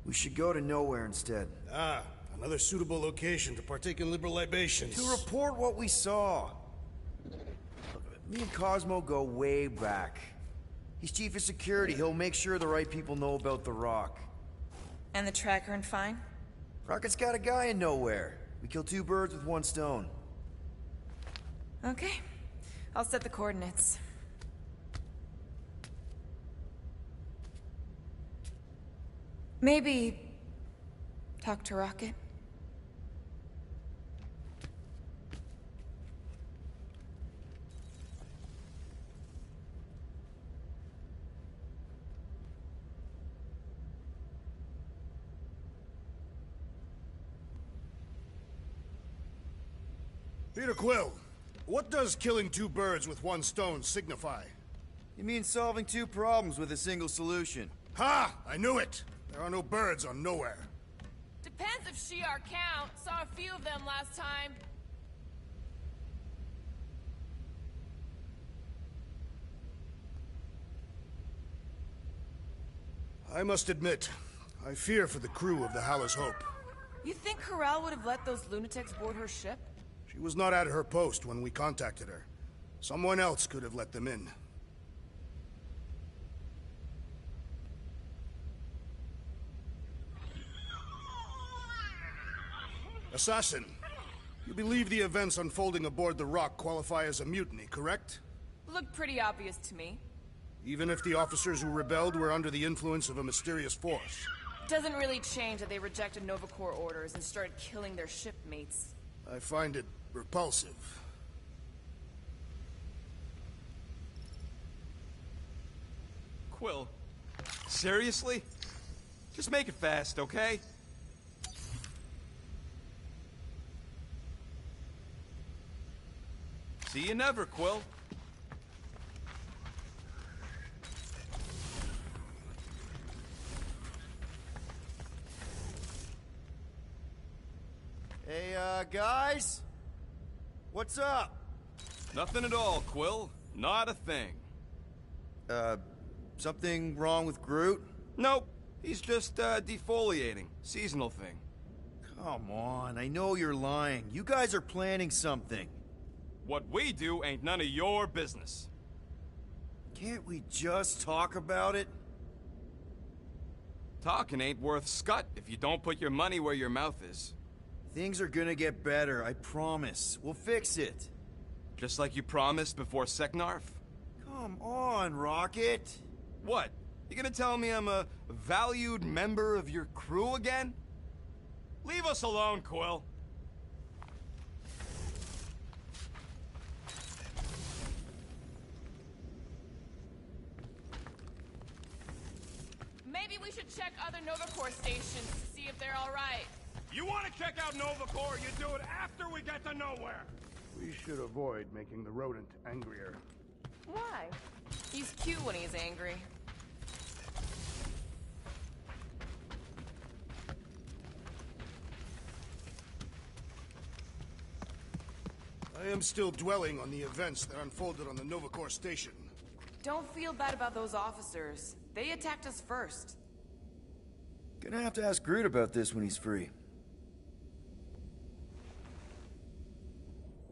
We should go to nowhere instead. Ah, another suitable location to partake in liberal libations. To report what we saw. Look, me and Cosmo go way back. He's chief of security. He'll make sure the right people know about the rock. And the tracker and fine? Rocket's got a guy in nowhere. We kill two birds with one stone. Okay. I'll set the coordinates. Maybe talk to Rocket. Peter Quill, what does killing two birds with one stone signify? You mean solving two problems with a single solution? Ha! I knew it! There are no birds on Nowhere. Depends if Shi'ar count. Saw a few of them last time. I must admit, I fear for the crew of the Hallis Hope. You think Corel would have let those lunatics board her ship? She was not at her post when we contacted her. Someone else could have let them in. Assassin, you believe the events unfolding aboard the Rock qualify as a mutiny, correct? Looked pretty obvious to me. Even if the officers who rebelled were under the influence of a mysterious force? Doesn't really change that they rejected Nova Corps orders and started killing their shipmates. I find it repulsive. Quill, seriously? Just make it fast, okay? See you never, Quill. Hey, guys? What's up? Nothing at all, Quill. Not a thing. Something wrong with Groot? Nope. He's just, defoliating. Seasonal thing. Come on, I know you're lying. You guys are planning something. What we do ain't none of your business. Can't we just talk about it? Talking ain't worth scut if you don't put your money where your mouth is. Things are gonna get better, I promise. We'll fix it. Just like you promised before Seknarf? Come on, Rocket. What? You gonna tell me I'm a valued member of your crew again? Leave us alone, Quill. Maybe we should check other Nova Corps stations to see if they're all right. You want to check out Nova Corps, you do it after we get to Nowhere. We should avoid making the rodent angrier. Why? He's cute when he's angry. I am still dwelling on the events that unfolded on the Nova Corps station. Don't feel bad about those officers. They attacked us first. Gonna have to ask Groot about this when he's free.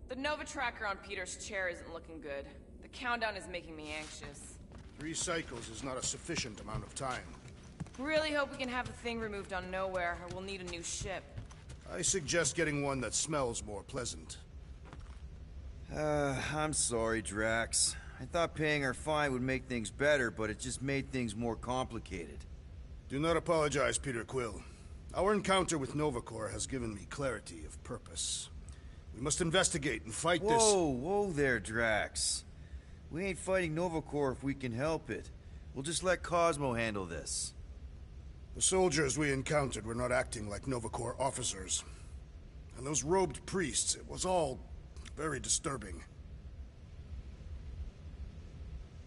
The Nova tracker on Peter's chair isn't looking good. The countdown is making me anxious. 3 cycles is not a sufficient amount of time. Really hope we can have the thing removed on Nowhere, or we'll need a new ship. I suggest getting one that smells more pleasant. I'm sorry, Drax. I thought paying our fine would make things better, but it just made things more complicated. Do not apologize, Peter Quill. Our encounter with Nova Corps has given me clarity of purpose. We must investigate and fight this— Whoa there, Drax. We ain't fighting Nova Corps if we can help it. We'll just let Cosmo handle this. The soldiers we encountered were not acting like Nova Corps officers. And those robed priests, it was all very disturbing.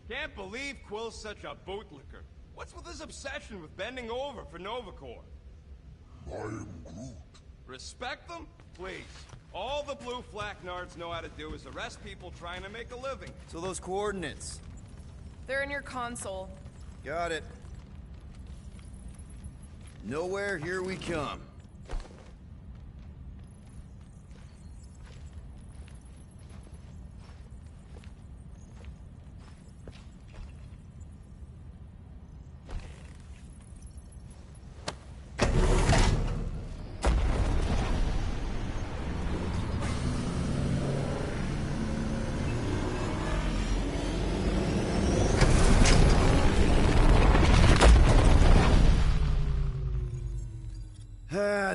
Can't believe Quill's such a bootlicker. What's with his obsession with bending over for Nova Corps? I am Groot. Respect them? Please. All the blue flak nards know how to do is arrest people trying to make a living. So those coordinates. They're in your console. Got it. Nowhere, here we come.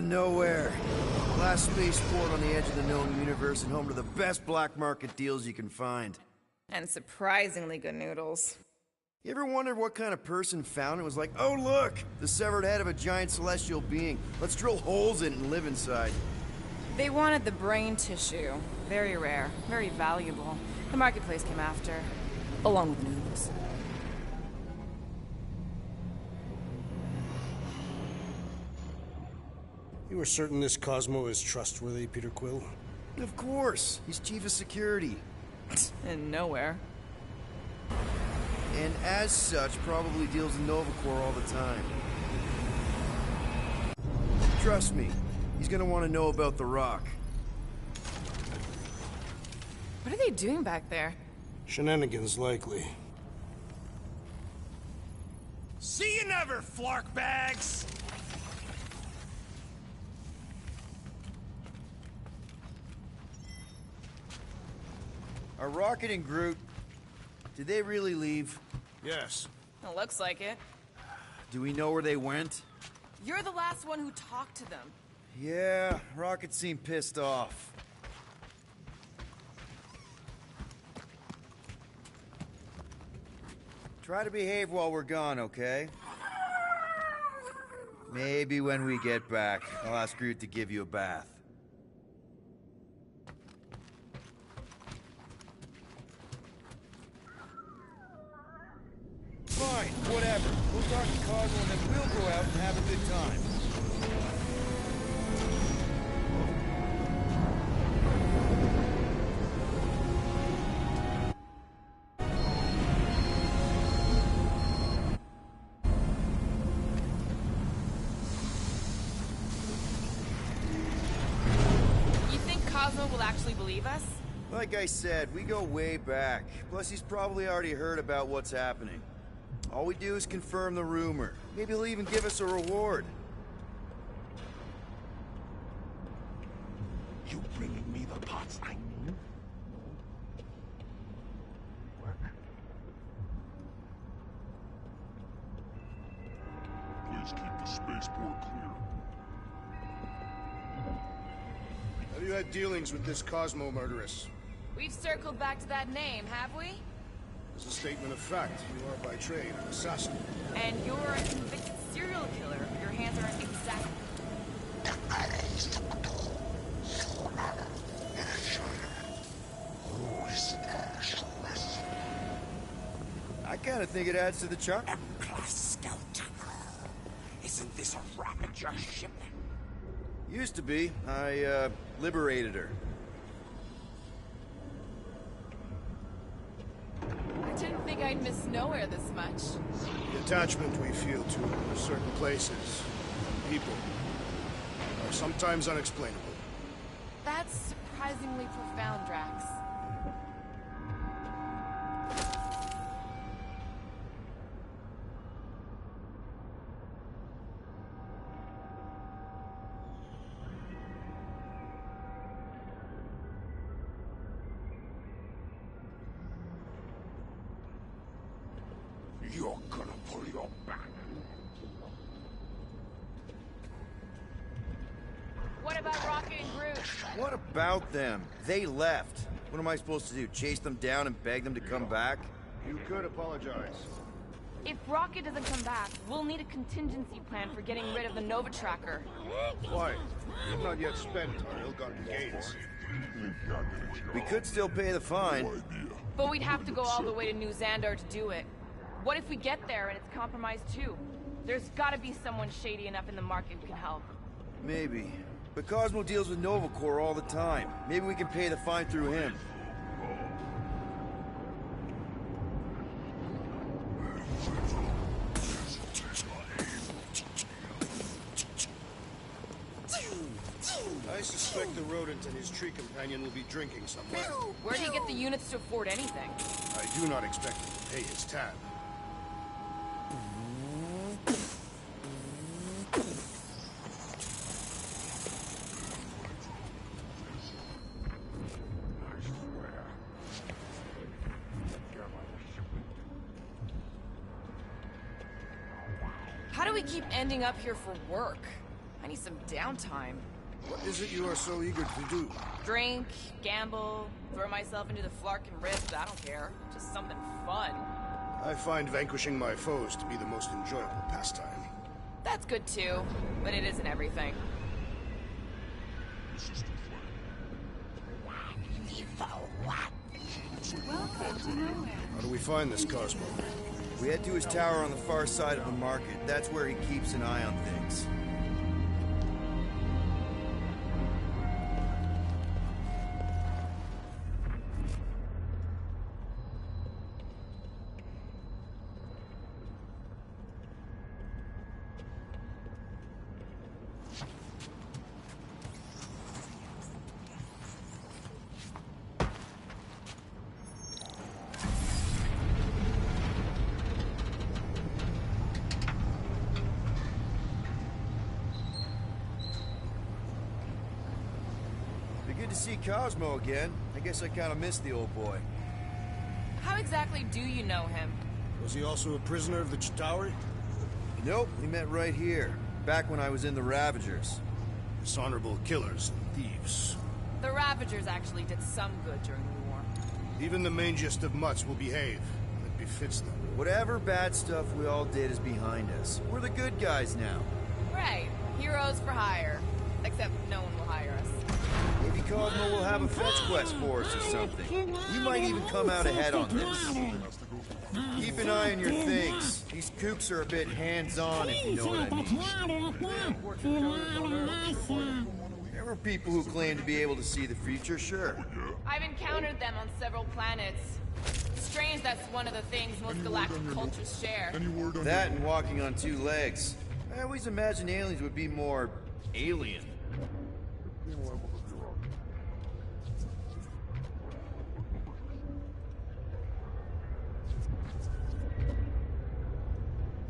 Nowhere. Last spaceport on the edge of the known universe and home to the best black market deals you can find. And surprisingly good noodles. You ever wondered what kind of person found it was like, oh look, the severed head of a giant celestial being. Let's drill holes in it and live inside. They wanted the brain tissue. Very rare, very valuable. The marketplace came after, along with noodles. You are certain this Cosmo is trustworthy, Peter Quill? Of course. He's chief of security. And nowhere. And as such, probably deals in Nova Corps all the time. Trust me, he's gonna want to know about the Rock. What are they doing back there? Shenanigans, likely. See you never, flark bags! Are Rocket and Groot... Did they really leave? Yes. It looks like it. Do we know where they went? You're the last one who talked to them. Yeah, Rocket seemed pissed off. Try to behave while we're gone, okay? Maybe when we get back, I'll ask Groot to give you a bath. Fine, whatever. We'll talk to Cosmo and then we'll go out and have a good time. You think Cosmo will actually believe us? Like I said, we go way back. Plus, he's probably already heard about what's happening. All we do is confirm the rumor. Maybe he'll even give us a reward. You bringing me the pots I need? Please keep the spaceport clear. Have you had dealings with this Cosmo murderess? We've circled back to that name, have we? As a statement of fact, you are by trade an assassin. And you're a convicted serial killer. Your hands are exact. I kind of think it adds to the charm. M-Class Skelter. Isn't this a Ravager ship? Used to be. I, liberated her. I didn't think I'd miss Nowhere this much. The attachment we feel to certain places, people, are sometimes unexplainable. That's surprisingly profound, Drax. You're gonna pull your back. What about Rocket and Groot? What about them? They left. What am I supposed to do? Chase them down and beg them to come back? You could apologize. If Rocket doesn't come back, we'll need a contingency plan for getting rid of the Nova Tracker. Quiet. We've not yet spent our ill-gotten gains. We could still pay the fine. But we'd have to go all the way to New Xandar to do it. What if we get there and it's compromised too? There's gotta be someone shady enough in the market who can help. Maybe. But Cosmo deals with Nova Corps all the time. Maybe we can pay the fine through him. I suspect the rodent and his tree companion will be drinking somewhere. Where do you get the units to afford anything? I do not expect him to pay his tab. How do we keep ending up here for work? I need some downtime. What is it you are so eager to do? Drink, gamble, throw myself into the Flarkin Rift, I don't care. Just something fun. I find vanquishing my foes to be the most enjoyable pastime. That's good too, but it isn't everything. How do we find this Cosmo? We head to his tower on the far side of the market. That's where he keeps an eye on things. Good to see Cosmo again. I guess I kind of missed the old boy. How exactly do you know him? Was he also a prisoner of the Chitauri? Nope, we met right here, back when I was in the Ravagers. Dishonorable killers and thieves. The Ravagers actually did some good during the war. Even the mangiest of mutts will behave. It befits them. Whatever bad stuff we all did is behind us. We're the good guys now. Right. Heroes for hire. Except no one will hire us. Maybe Cosmo will have a fetch quest for us or something. You might even come out ahead on this. Keep an eye on your things. These kooks are a bit hands-on, if you know what I mean. There were people who claim to be able to see the future, sure. I've encountered them on several planets. Strange that's one of the things most galactic cultures share. That and walking on two legs. I always imagined aliens would be more alien.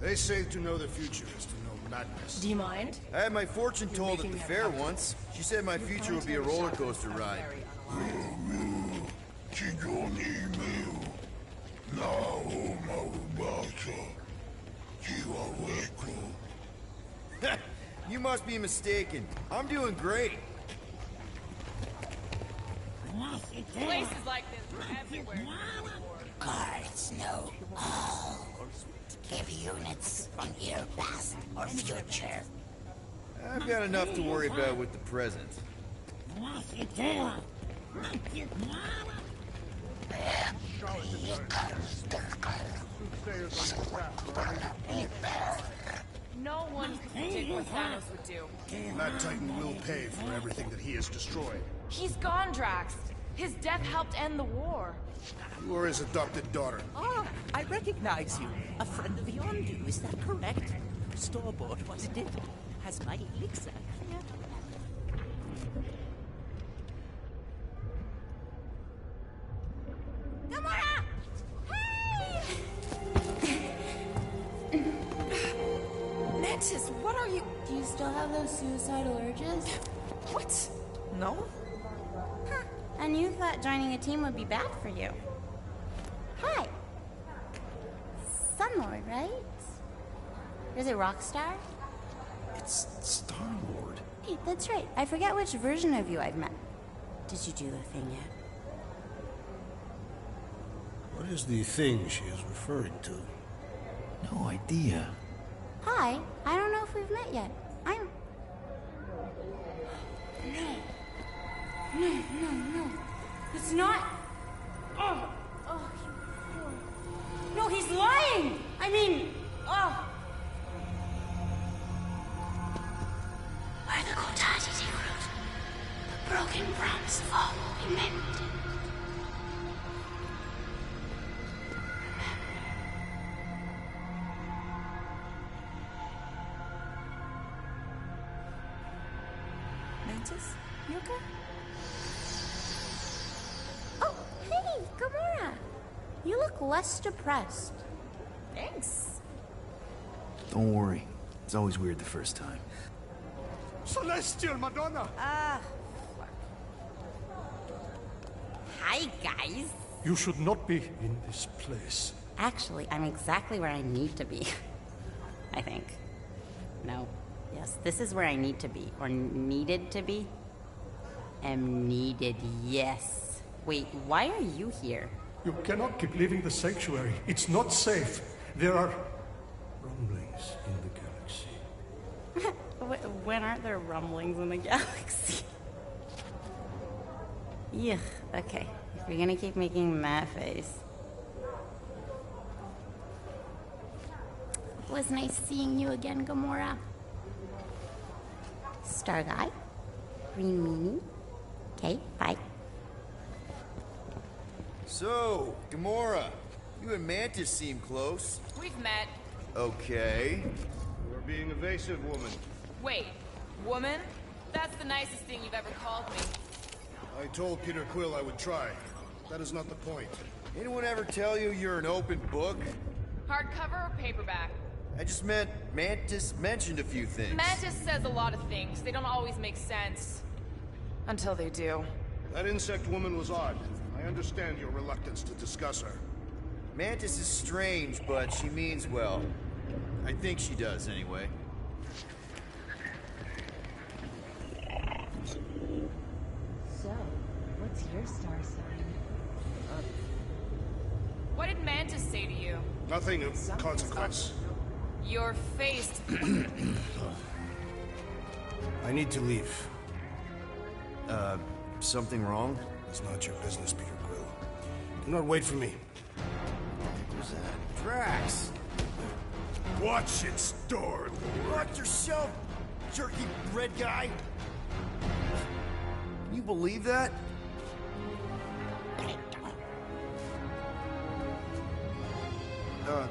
They say to know the future is to know madness. Do you mind? I had my fortune told at the fair once. She said my future would be a roller coaster ride. You must be mistaken. I'm doing great. Places like this are everywhere. Guards know all. Give units on your past or future. I've got enough to worry about with the present. No one could predict what Thanos would do. That Titan will pay for everything that he has destroyed. He's gone, Drax. His death helped end the war. You are his adopted daughter. Ah, I recognize you. A friend of Yondu, is that correct? Store-bought, wasn't it? Has my elixir. Gamora! Hey! Mantis, what are you... Do you still have those suicidal urges? What? No? Huh. And you thought joining a team would be bad for you. Hi. Sunlord, right? Is it Rockstar? It's Star-Lord. Hey, that's right. I forget which version of you I've met. Did you do the thing yet? What is the thing she is referring to? No idea. Hi, I don't know if we've met yet. I'm... No. It's not... Oh, no, he's lying! I mean, Where the Kotati take root, the broken promise of all will be mended. Mantis, you okay? Oh, hey, Gamora! You look less depressed. Thanks. Don't worry. It's always weird the first time. Celestial Madonna! Hi, guys. You should not be in this place. Actually, I'm exactly where I need to be. I think. No. Yes, this is where I need to be. Or needed to be. Am needed, yes. Wait, why are you here? You cannot keep leaving the sanctuary. It's not safe. There are rumblings in the galaxy. When aren't there rumblings in the galaxy? Yuck, okay. If you're gonna keep making that face. It was nice seeing you again, Gamora. Star Guy. Green Meanie. Okay, bye. So, Gamora, you and Mantis seem close. We've met. Okay. You are being evasive, woman. Wait, woman? That's the nicest thing you've ever called me. I told Peter Quill I would try. That is not the point. Anyone ever tell you you're an open book? Hardcover or paperback? I just meant Mantis mentioned a few things. Mantis says a lot of things. They don't always make sense. Until they do. That insect woman was odd. I understand your reluctance to discuss her. Mantis is strange, but she means well. I think she does, anyway. So, what's your star sign? What did Mantis say to you? Nothing of consequence. Your face. I need to leave. Something wrong? It's not your business, Peter Quill. Do not wait for me. Who's that? Drax! Watch it, Star-Lord! Watch yourself, jerky red guy! Can you believe that? Gamora?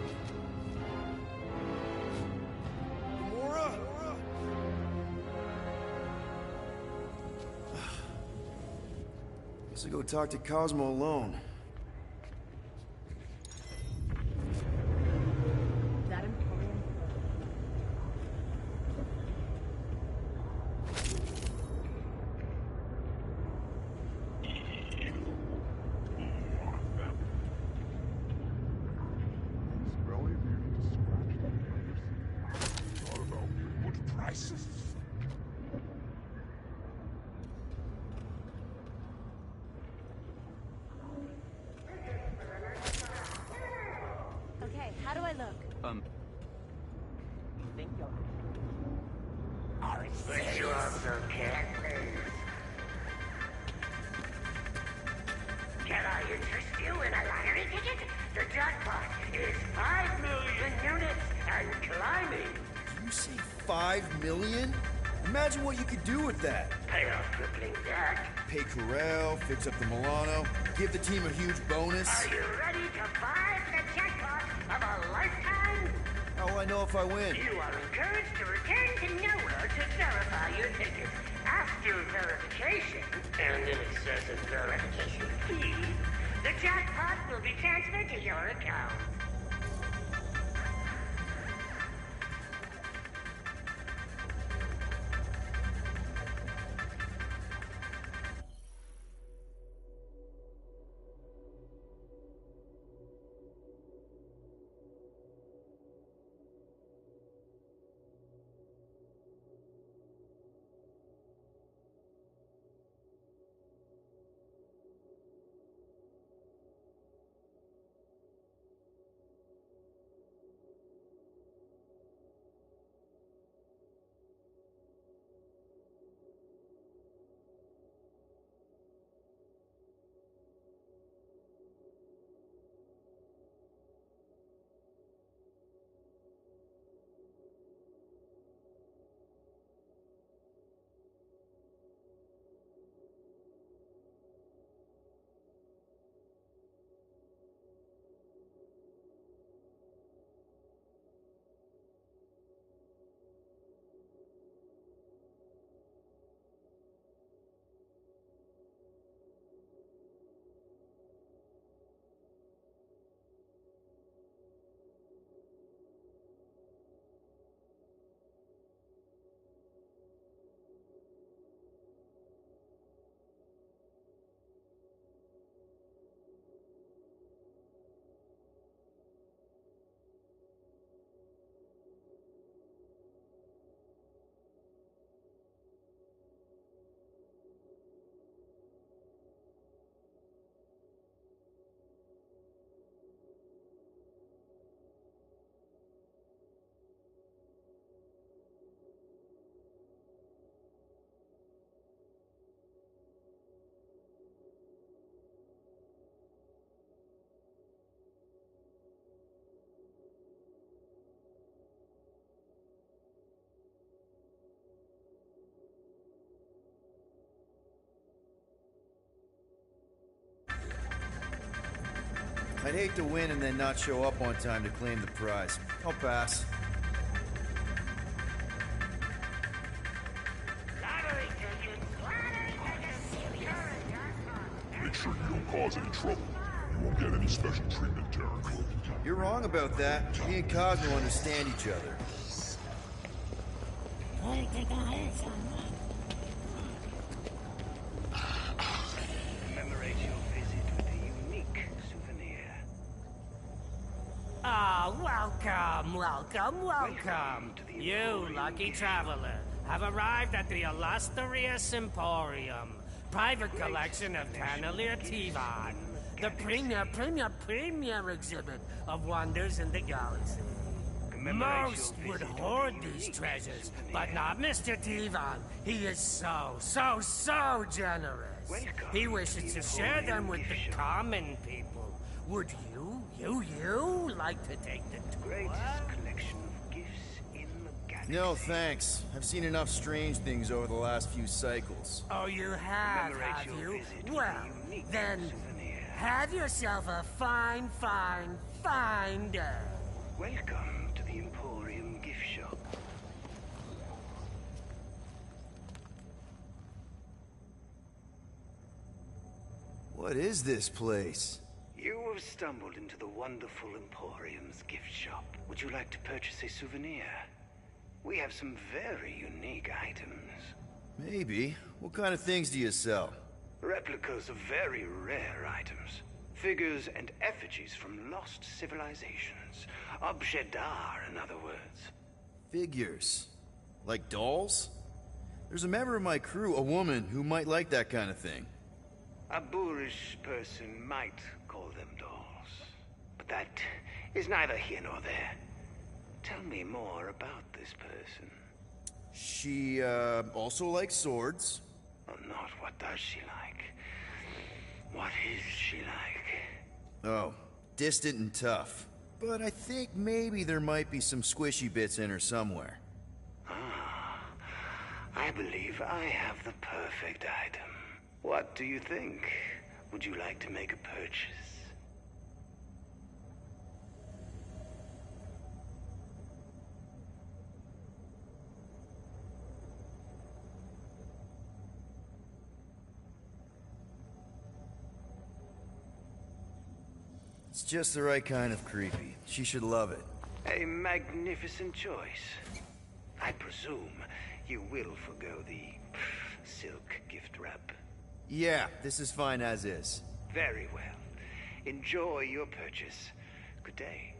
Guess I'll go talk to Cosmo alone. That Emporium? Okay, how do I look? You think you'll... But you also can't lose. Can I interest you in a lottery ticket? The jackpot is 5 million units and climbing. Did you say 5 million? Imagine what you could do with that. Pay off crippling debt. Pay Corel, fix up the Milano, give the team a huge bonus. Are you ready to buy the jackpot of a lifetime? How will I know if I win? You are encouraged to return to nowhere to verify your ticket. After verification, and in excess of verification fee, the jackpot will be transferred to your account. I'd hate to win and then not show up on time to claim the prize. I'll pass. Make sure you don't cause any trouble. You won't get any special treatment, Derek. You're wrong about that. Me and Cosmo understand each other. Commemorate your visit with a unique souvenir. Ah, welcome. You, lucky traveler, have arrived at the Ilasteria Semporium, private collection of Cannelier Tivan, the premier exhibit of wonders in the galaxy. Most would hoard these treasures, but not Mr. Tivan. He is so generous. He wishes to share them with the common people. Would you like to take the tour? Greatest collection of gifts in the galaxy. No, thanks. I've seen enough strange things over the last few cycles. Oh, you have you? Well, then, have yourself a fine day. Welcome to the Emporium gift shop. What is this place? You have stumbled into the wonderful Emporium's gift shop. Would you like to purchase a souvenir? We have some very unique items. Maybe. What kind of things do you sell? Replicas of very rare items. Figures and effigies from lost civilizations. Objet d'art, in other words. Figures? Like dolls? There's a member of my crew, a woman, who might like that kind of thing. A boorish person might call them dolls. But that is neither here nor there. Tell me more about this person. She, also likes swords. Oh, not what does she like. What is she like? Oh, distant and tough. But I think maybe there might be some squishy bits in her somewhere. Ah, I believe I have the perfect item. What do you think? Would you like to make a purchase? It's just the right kind of creepy. She should love it. A magnificent choice. I presume you will forgo the silk gift wrap. Yeah, this is fine as is. Very well. Enjoy your purchase. Good day.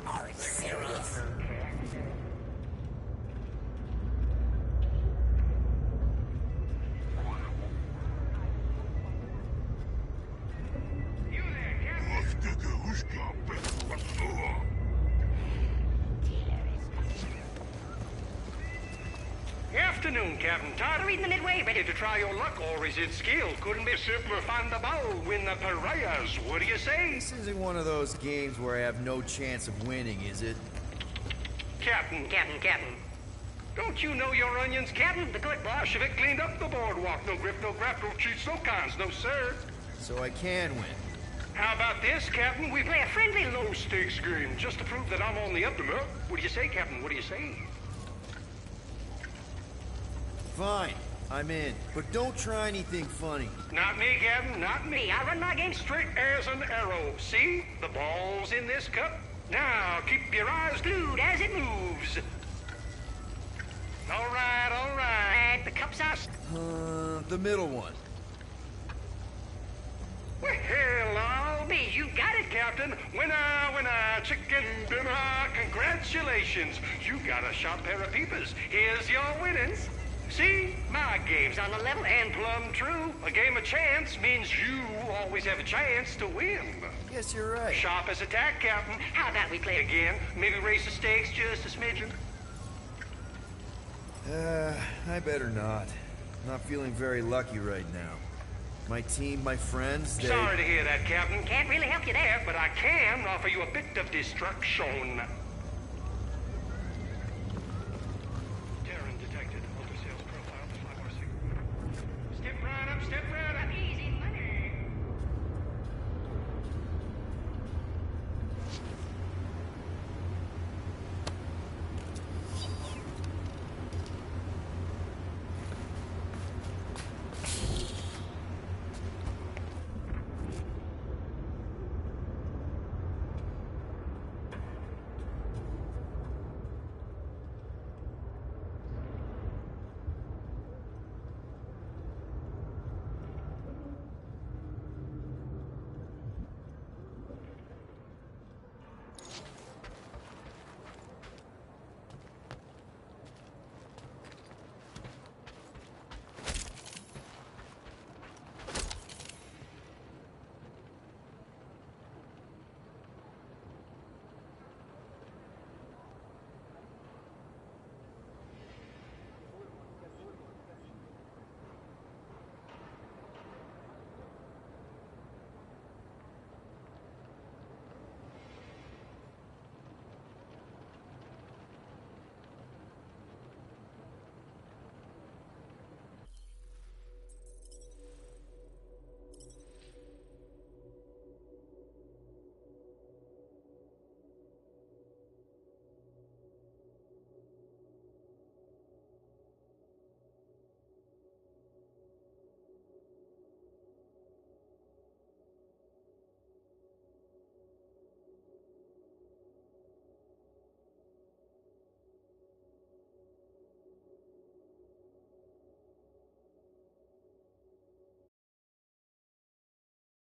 Are you serious? Afternoon, Captain Todd. Reading the Midway, ready to try your luck, or is it skill? Couldn't be simpler. Find the ball, win the pariahs. What do you say? This isn't one of those games where I have no chance of winning, is it? Captain. Don't you know your onions, Captain? The good Bolshevik cleaned up the boardwalk. No grip, no grap, no cheats, no cons, no sir. So I can win. How about this, Captain? We play a friendly low-stakes game just to prove that I'm on the up and up. What do you say, Captain? What do you say? Fine, I'm in. But don't try anything funny. Not me, Captain, not me. I run my game straight as an arrow. See? The ball's in this cup. Now, keep your eyes glued as it moves. All right. The cup's out. The middle one. Well, I'll be. You got it, Captain. Winner, chicken dinner. Congratulations. You got a sharp pair of peepers. Here's your winnings. See? My game's on the level and plumb true. A game of chance means you always have a chance to win. Guess you're right. Sharp as a tack, Captain. How about we play again? Maybe raise the stakes just a smidgen? I better not. Not feeling very lucky right now. My team, my friends, they... Sorry to hear that, Captain. Can't really help you there, but I can offer you a bit of destruction.